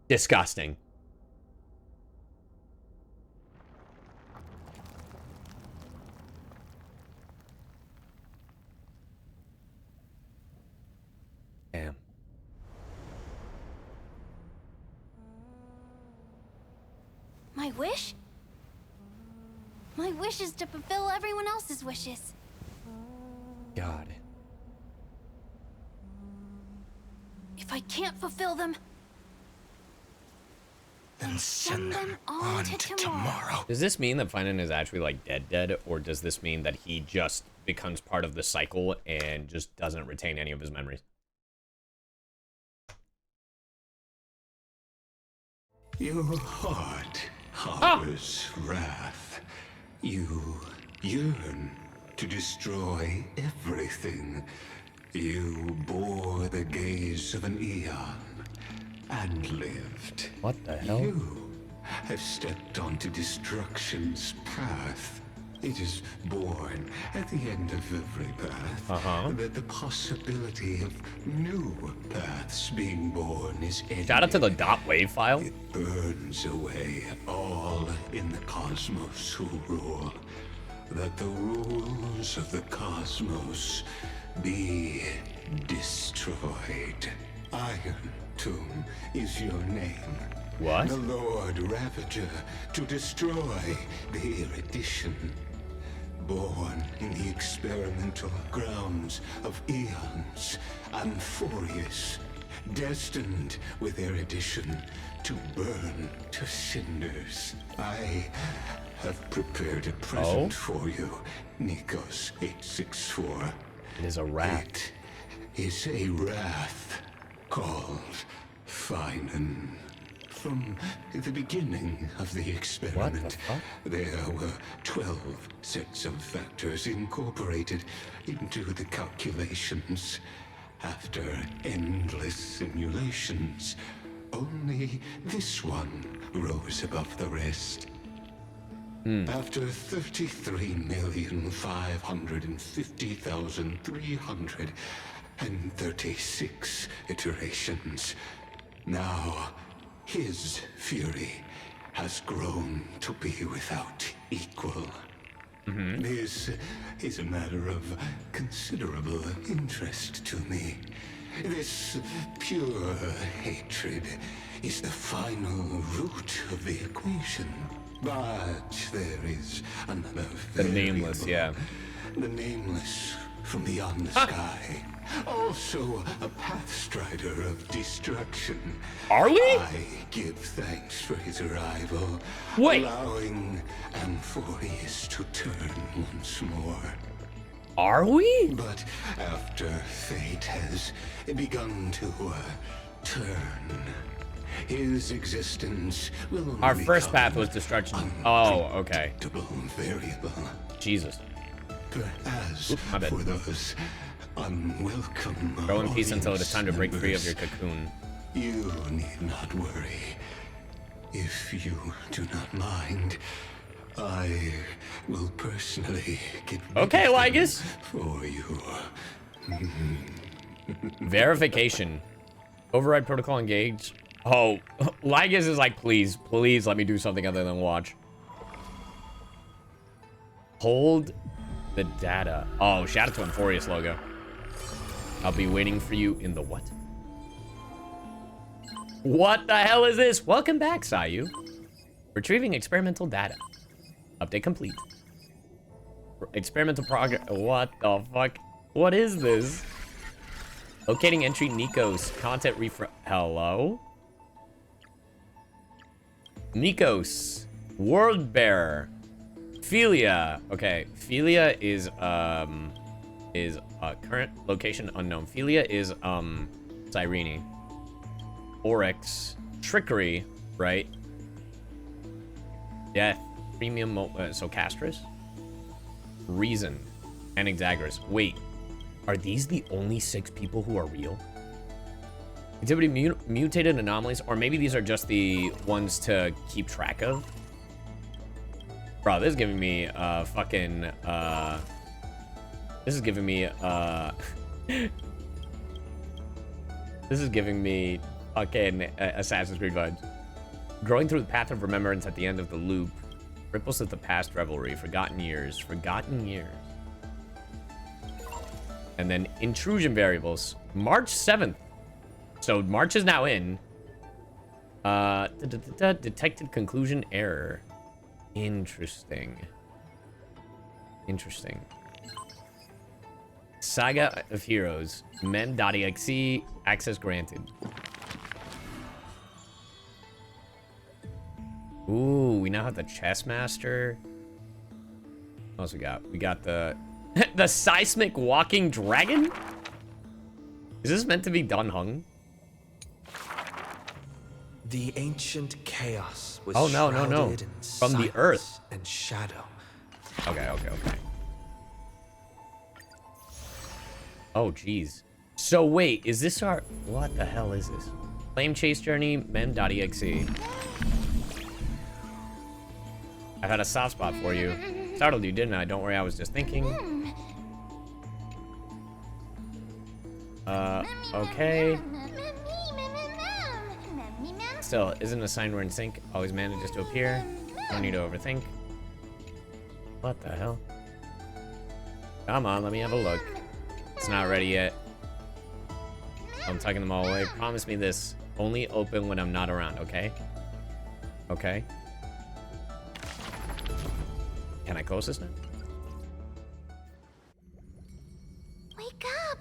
disgusting. Damn. My wish? My wish is to fulfill everyone else's wishes. God. If I can't fulfill them, then send them on to tomorrow. Does this mean that Finan is actually like dead, or does this mean that he just becomes part of the cycle and just doesn't retain any of his memories? Your heart harbors wrath. You yearn to destroy everything. You bore the gaze of an eon and lived. What the hell? You have stepped onto destruction's path. It is born at the end of every path that the possibility of new paths being born is ended. Shout out to the dot wave file. It burns away all in the cosmos who rule. That the rules of the cosmos be destroyed. Iron Tomb is your name. What? The Lord Ravager to destroy the erudition. Born in the experimental grounds of eons, Amphoreus, destined with erudition to burn to cinders. I have prepared a present for you, Nikos 864. It is a wrath. It is a wrath called Finan. From the beginning of the experiment, there were 12 sets of factors incorporated into the calculations. After endless simulations, only this one rose above the rest. After 33,550,336 iterations, now his fury has grown to be without equal. This is a matter of considerable interest to me. This pure hatred is the final root of the equation. But there is another The Nameless, yeah. The Nameless from beyond the sky. Also a pathstrider of destruction. Are we? I give thanks for his arrival, allowing Amphoreus to turn once more. Are we? But after fate has begun to turn, his existence will only Our first become path was destruction. Oh, okay. Variable. Jesus. As my bad. for those unwelcome Go in peace until it is time to break free of members, your cocoon. You need not worry. If you do not mind, I will personally get rid Okay, of them Lygus. for you. Verification. Override protocol engaged. Oh, Lygus is like, please let me do something other than watch. Hold the data. Oh, shout out to Amphoreus logo. I'll be waiting for you in the what? What the hell is this? Welcome back, Caillou. Retrieving experimental data. Update complete. Experimental progress. What the fuck? What is this? Locating entry Nikos. Content refresh. Hello? Nikos. World Bearer. Philia. Okay. Philia is current location unknown. Philia is Cyrene. Oryx. Trickery, right? Death. Premium so Castris. Reason. And Exaggerus. Wait. Are these the only 6 people who are real? Activity mutated anomalies, or maybe these are just the ones to keep track of. Bro, this is giving me fucking this is giving me this is giving me fucking Assassin's Creed vibes. Growing through the path of remembrance at the end of the loop. Ripples of the past revelry, forgotten years, forgotten years. And then intrusion variables, March 7th. So March is now in. Detected conclusion error. Interesting. Interesting. Saga of Heroes. Mem.exe. Access granted. Ooh, we now have the chess master. What else we got? We got the the seismic walking dragon. Is this meant to be Dun Hung? The ancient chaos was no. shrouded in From the earth and shadow. Okay. Oh, jeez. So wait, is this our... What the hell is this? Flame chase journey, mem.exe. I've had a soft spot for you. Startled you, didn't I? Don't worry, I was just thinking. Okay. Still, isn't a sign we're in sync? Always manages to appear. Don't need to overthink. What the hell? Come on, let me have a look. It's not ready yet. I'm tucking them all away. Promise me this. Only open when I'm not around, okay? Okay. Can I close this now? Wake up!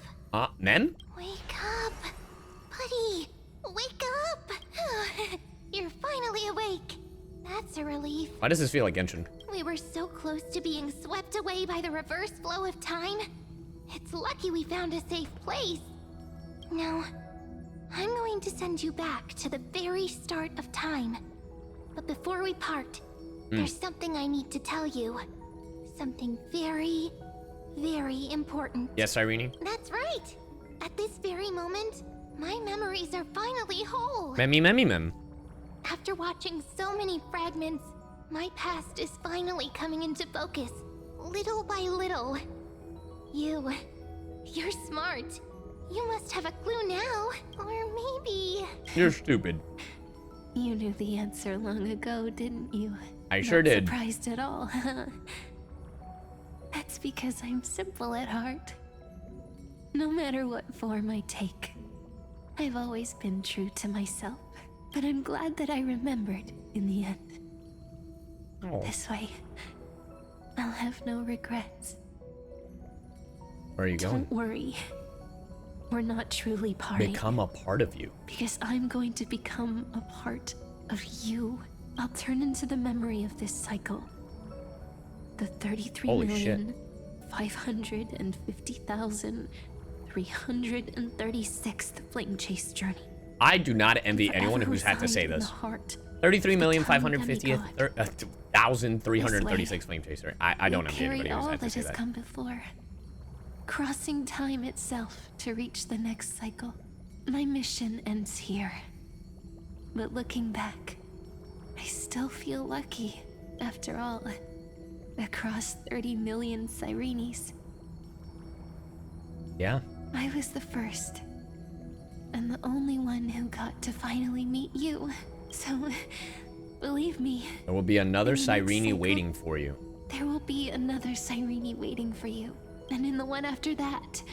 Mem? Wake up! Buddy! Wake up! You're finally awake. That's a relief. Why does this feel like Genshin? We were so close to being swept away by the reverse flow of time. It's lucky we found a safe place. Now, I'm going to send you back to the very start of time. But before we part, there's something I need to tell you. Something very, very important. Yes, Cyrene? That's right. At this very moment, my memories are finally whole. Mem. After watching so many fragments, my past is finally coming into focus, little by little. You're smart. You must have a clue now, or maybe... You're stupid. You knew the answer long ago, didn't you? I sure did. Not surprised at all, huh? That's because I'm simple at heart. No matter what form I take, I've always been true to myself. But I'm glad that I remembered in the end. Oh. This way, I'll have no regrets. Where are you going? Don't worry. We're not truly parted. Become a part of you. Because I'm going to become a part of you. I'll turn into the memory of this cycle. The 33,550,336th flame chase journey. I do not envy anyone who's had to say this. 33,550,336 flame chaser. I don't envy anybody who's had to say that. Come before, crossing time itself to reach the next cycle. My mission ends here. But looking back, I still feel lucky. After all, across 30 million Cyrenes. Yeah. I was the first. And the only one who got to finally meet you. So, believe me. There will be another Cyrene waiting for you. There will be another Cyrene waiting for you. And in the one after that.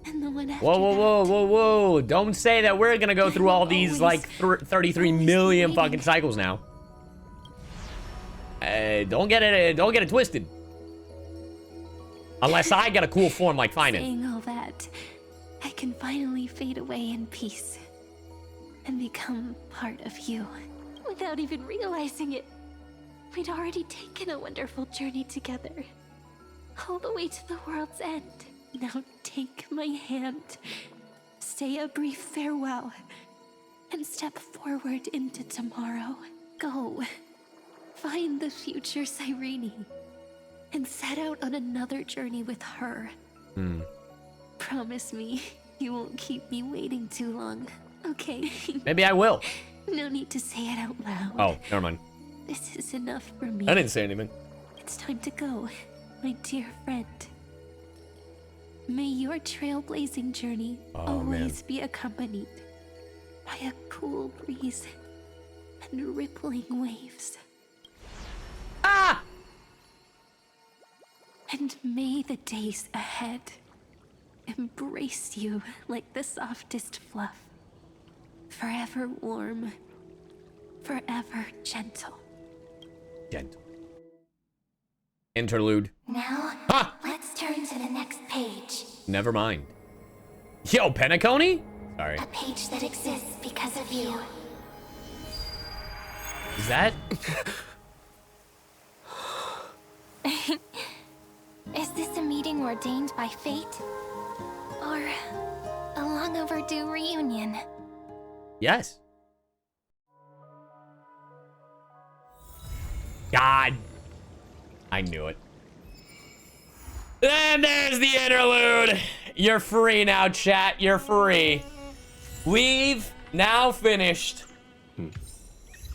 And the one after that. Whoa. Don't say that we're gonna go through all these, like, 33 million fucking cycles now. Don't get it twisted. Unless I get a cool form like Finan. Saying all that, I can finally fade away in peace. And become part of you. Without even realizing it. We'd already taken a wonderful journey together. All the way to the world's end. Now take my hand. Say a brief farewell. And step forward into tomorrow. Go. Find the future Cyrene. And set out on another journey with her. Promise me you won't keep me waiting too long, Okay. Maybe I will. No need to say it out loud. Oh, never mind. This is enough for me. I didn't say anything. It's time to go, my dear friend. May your trailblazing journey always be accompanied by a cool breeze and rippling waves. Ah! And may the days ahead embrace you like the softest fluff. Forever warm, forever gentle. Gentle. Interlude. Now, let's turn to the next page. Never mind. Yo, Penacony? Sorry. A page that exists because of you. Is that? Is this a meeting ordained by fate? Or a long overdue reunion? Yes. God. I knew it. And there's the interlude. You're free now, chat. You're free. We've now finished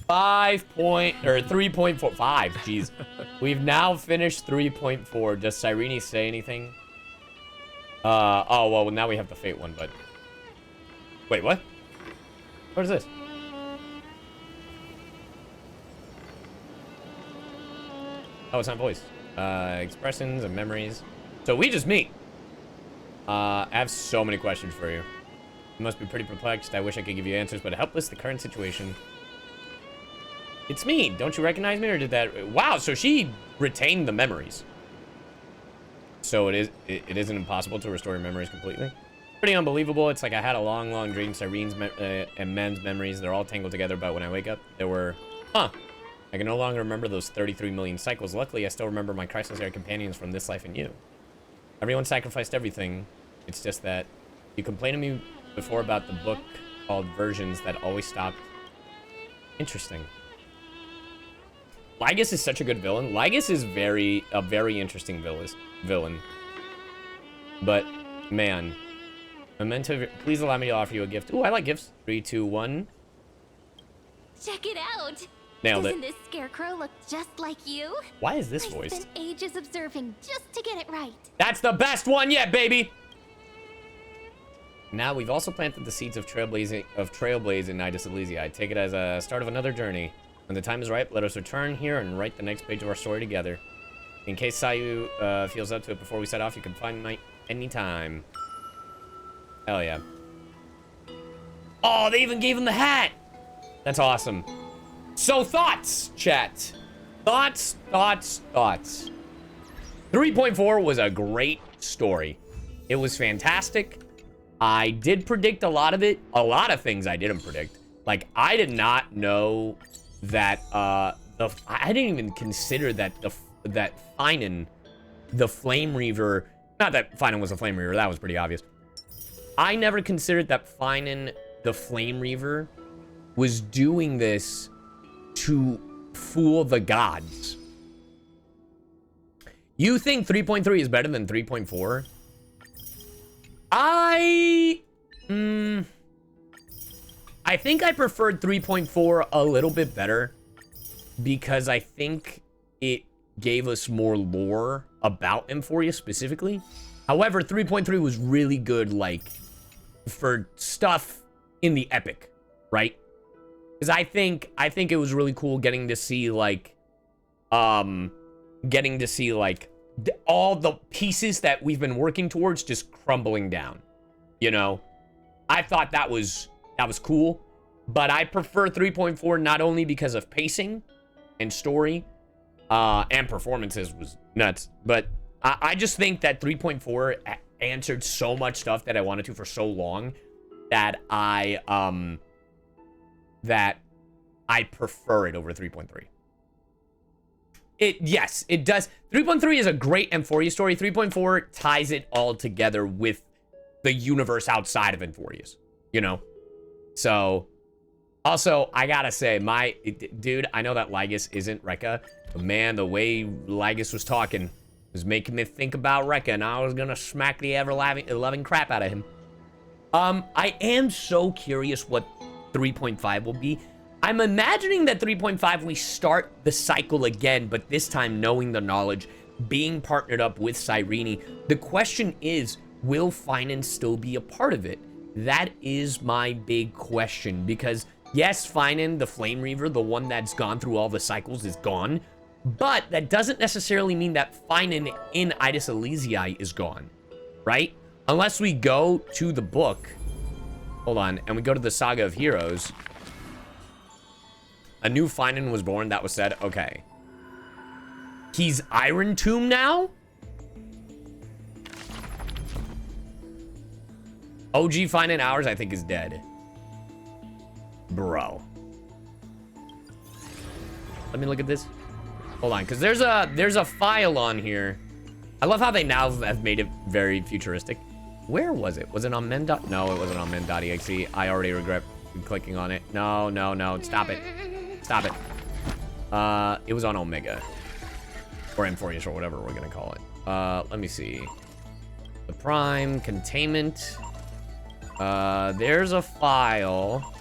3.45. Jeez. We've now finished 3.4. Does Cyrene say anything? Oh, well, now we have the Fate one, but... Wait, what? What is this? Oh, it's not voice. Expressions and memories. So we just meet. I have so many questions for you. You must be pretty perplexed. I wish I could give you answers, but helpless the current situation. It's me. Don't you recognize me, or did that... Wow, so she retained the memories. So it isn't impossible to restore your memories completely. Pretty unbelievable. It's like I had a long, long dream. Cyrene's and Men's memories, they're all tangled together, but when I wake up, there were... I can no longer remember those 33 million cycles. Luckily, I still remember my Christless-era companions from this life and you. Everyone sacrificed everything. It's just that you complained to me before about the book called Versions that always stopped. Interesting. Lygus is such a good villain. Lygus is a very interesting villain. But, man. Memento, please allow me to offer you a gift. Ooh, I like gifts. 3, 2, 1. Check it out. Nailed it. Doesn't this scarecrow look just like you? Why is this I voiced? spent ages observing just to get it right. That's the best one yet, baby! Now, we've also planted the seeds of Trailblaze in Nidus Elysia. I take it as a start of another journey. When the time is right, let us return here and write the next page of our story together. In case Sayu feels up to it before we set off, you can find me anytime. Hell yeah. Oh, they even gave him the hat! That's awesome. So, thoughts, chat. Thoughts. 3.4 was a great story. It was fantastic. I did predict a lot of it. A lot of things I didn't predict. Like, I did not know that, I didn't even consider that that Finan, the Flame Reaver, not that Finan was a Flame Reaver, that was pretty obvious. I never considered that Finan, the Flame Reaver, was doing this to fool the gods. You think 3.3 is better than 3.4? I think I preferred 3.4 a little bit better because I think it gave us more lore about Amphoreus specifically. However, 3.3 was really good, like, for stuff in the epic, right? Because I think it was really cool getting to see, like, all the pieces that we've been working towards just crumbling down, you know? I thought that was cool, but I prefer 3.4 not only because of pacing and story, and performances was nuts, but I just think that 3.4 answered so much stuff that I wanted to for so long that I prefer it over 3.3. Yes, it does. 3.3 is a great Amphoreus story. 3.4 ties it all together with the universe outside of Amphoreus, you know? So, also, I gotta say, dude, I know that Lygus isn't Rekka, but man, the way Lygus was talking was making me think about Rekka, and I was gonna smack the ever-loving crap out of him. I am so curious what 3.5 will be. I'm imagining that 3.5 we start the cycle again, but this time knowing the knowledge, being partnered up with Cyrene. The question is, will Finan still be a part of it? That is my big question, because yes, Finan, the Flame Reaver, the one that's gone through all the cycles, is gone, but that doesn't necessarily mean that Finan in Idis Elysiae is gone, right? Unless we go to the book, hold on, and we go to the Saga of Heroes. A new Finan was born, that was said. Okay. He's Iron Tomb now? OG Finan Hours, I think, is dead. Bro. Let me look at this. Hold on, because there's a file on here. I love how they now have made it very futuristic. Where was it? Was it on men? No, it wasn't on men.exe. I already regret clicking on it. No, no, no. Stop it. Stop it. It was on Omega. Or Amphoreus, or whatever we're going to call it. Let me see. The Prime, Containment. There's a file.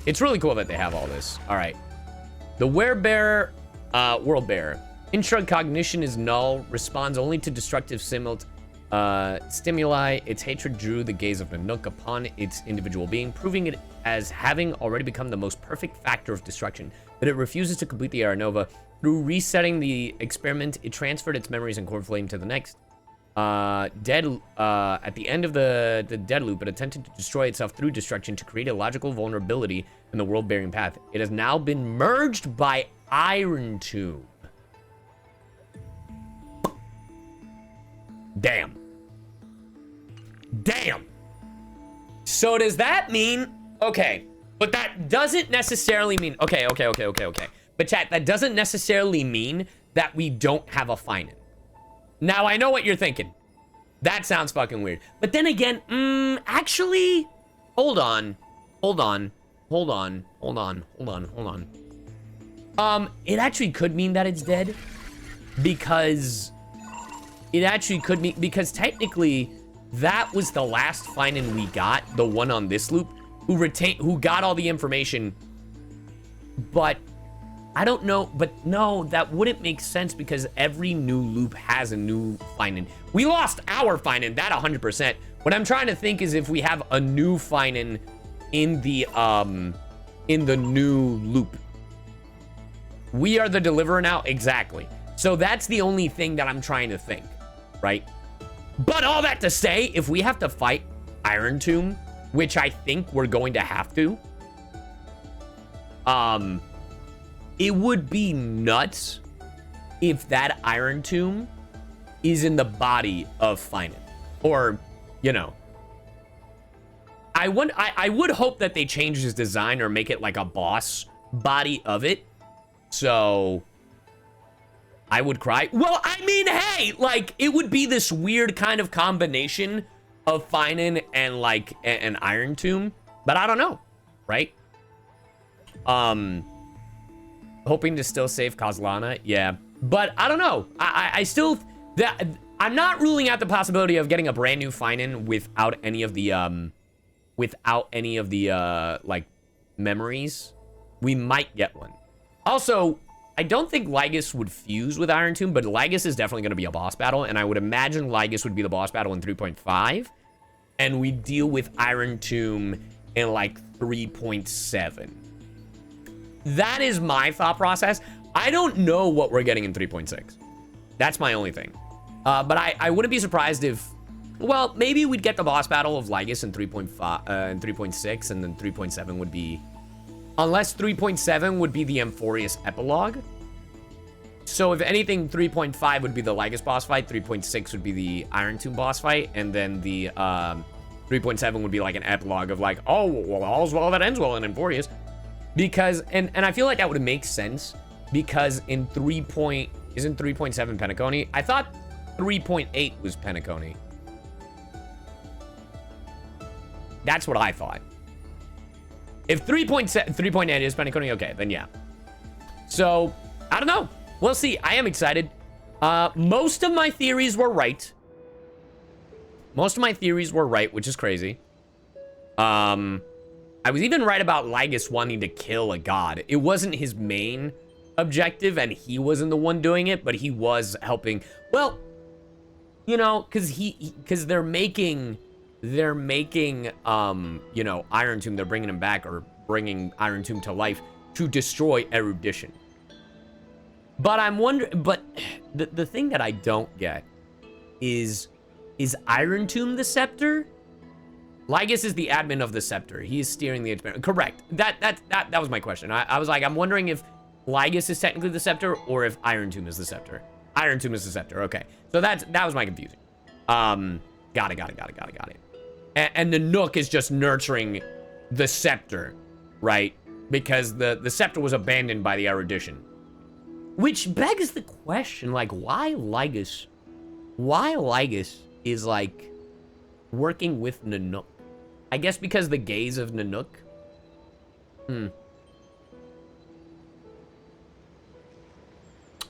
It's really cool that they have all this. All right. The Werebearer, World Bearer. Instruct cognition is null. Responds only to destructive stimuli. Its hatred drew the gaze of Nanook upon its individual being, proving it as having already become the most perfect factor of destruction. But it refuses to complete the Aeronova. Through resetting the experiment, it transferred its memories and core flame to the next. At the end of the dead loop, it attempted to destroy itself through destruction to create a logical vulnerability in the world-bearing path. It has now been merged by Iron Tomb. Damn. Damn. So does that mean... Okay, but that doesn't necessarily mean... Okay. But chat, that doesn't necessarily mean that we don't have a Finan. Now, I know what you're thinking. That sounds fucking weird. But then again, actually... Hold on. It actually could mean that it's dead. Because... It actually could mean... Because technically, that was the last Finan we got. The one on this loop. Who got all the information. But... I don't know, but no, that wouldn't make sense because every new loop has a new Finan. We lost our Finan, that 100%. What I'm trying to think is if we have a new Finan in the new loop. We are the deliverer now? Exactly. So that's the only thing that I'm trying to think, right? But all that to say, if we have to fight Iron Tomb, which I think we're going to have to, it would be nuts if that Iron Tomb is in the body of Finan. Or, you know. I would hope that they change his design or make it like a boss body of it. So, I would cry. Well, I mean, hey, like, it would be this weird kind of combination of Finan and, like, an Iron Tomb. But I don't know, right? Hoping to still save Kozlana, yeah. But I don't know. I still... I'm not ruling out the possibility of getting a brand new Finan without any of the, like, memories. We might get one. Also, I don't think Lygus would fuse with Iron Tomb, but Lygus is definitely going to be a boss battle, and I would imagine Lygus would be the boss battle in 3.5, and we deal with Iron Tomb in, like, 3.7. That is my thought process. I don't know what we're getting in 3.6. That's my only thing. But I wouldn't be surprised if... Well, maybe we'd get the boss battle of Lygus in 3.5, and 3.6, and then 3.7 would be... Unless 3.7 would be the Amphoreus Epilogue. So if anything, 3.5 would be the Lygus boss fight, 3.6 would be the Iron Tomb boss fight, and then the 3.7 would be like an epilogue of like, oh, well, all's well that ends well in Amphoreus. Because, and I feel like that would make sense, because in isn't 3.7 Penacony? I thought 3.8 was Penacony. That's what I thought. If 3.8 is Penacony, okay, then yeah. So, I don't know. We'll see. I am excited. Most of my theories were right. Most of my theories were right, which is crazy. I was even right about Lygus wanting to kill a god. It wasn't his main objective, and he wasn't the one doing it, but he was helping. Well, you know, because they're making, you know, Iron Tomb. They're bringing him back, or bringing Iron Tomb to life to destroy erudition. But I'm wondering, but the thing that I don't get is Iron Tomb the scepter? Lygus is the admin of the scepter. He is steering the experiment. Correct. That was my question. I was like, I'm wondering if Lygus is technically the scepter or if Iron Tomb is the scepter. Iron Tomb is the scepter. Okay. So that was my confusion. Got it. And the Nook is just nurturing the scepter, right? Because the scepter was abandoned by the erudition. Which begs the question, like, why Lygus is, like, working with Nanook? I guess because the gaze of Nanook?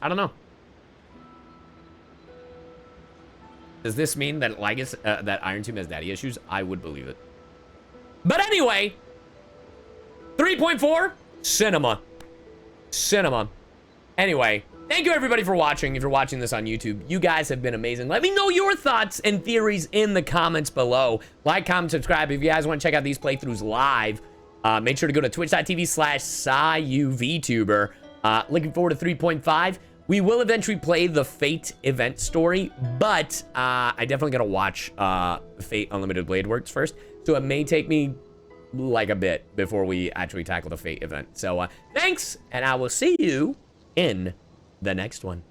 I don't know. Does this mean that Lygus, that Iron Tomb has daddy issues? I would believe it. But anyway, 3.4, cinema. Anyway, thank you everybody for watching. If you're watching this on YouTube, you guys have been amazing. Let me know your thoughts and theories in the comments below. Like, comment, subscribe. If you guys want to check out these playthroughs live, make sure to go to twitch.tv/CyYuVtuber. Looking forward to 3.5. We will eventually play the Fate event story, but I definitely gotta watch Fate Unlimited Blade Works first. So it may take me like a bit before we actually tackle the Fate event. So thanks, and I will see you in the next one.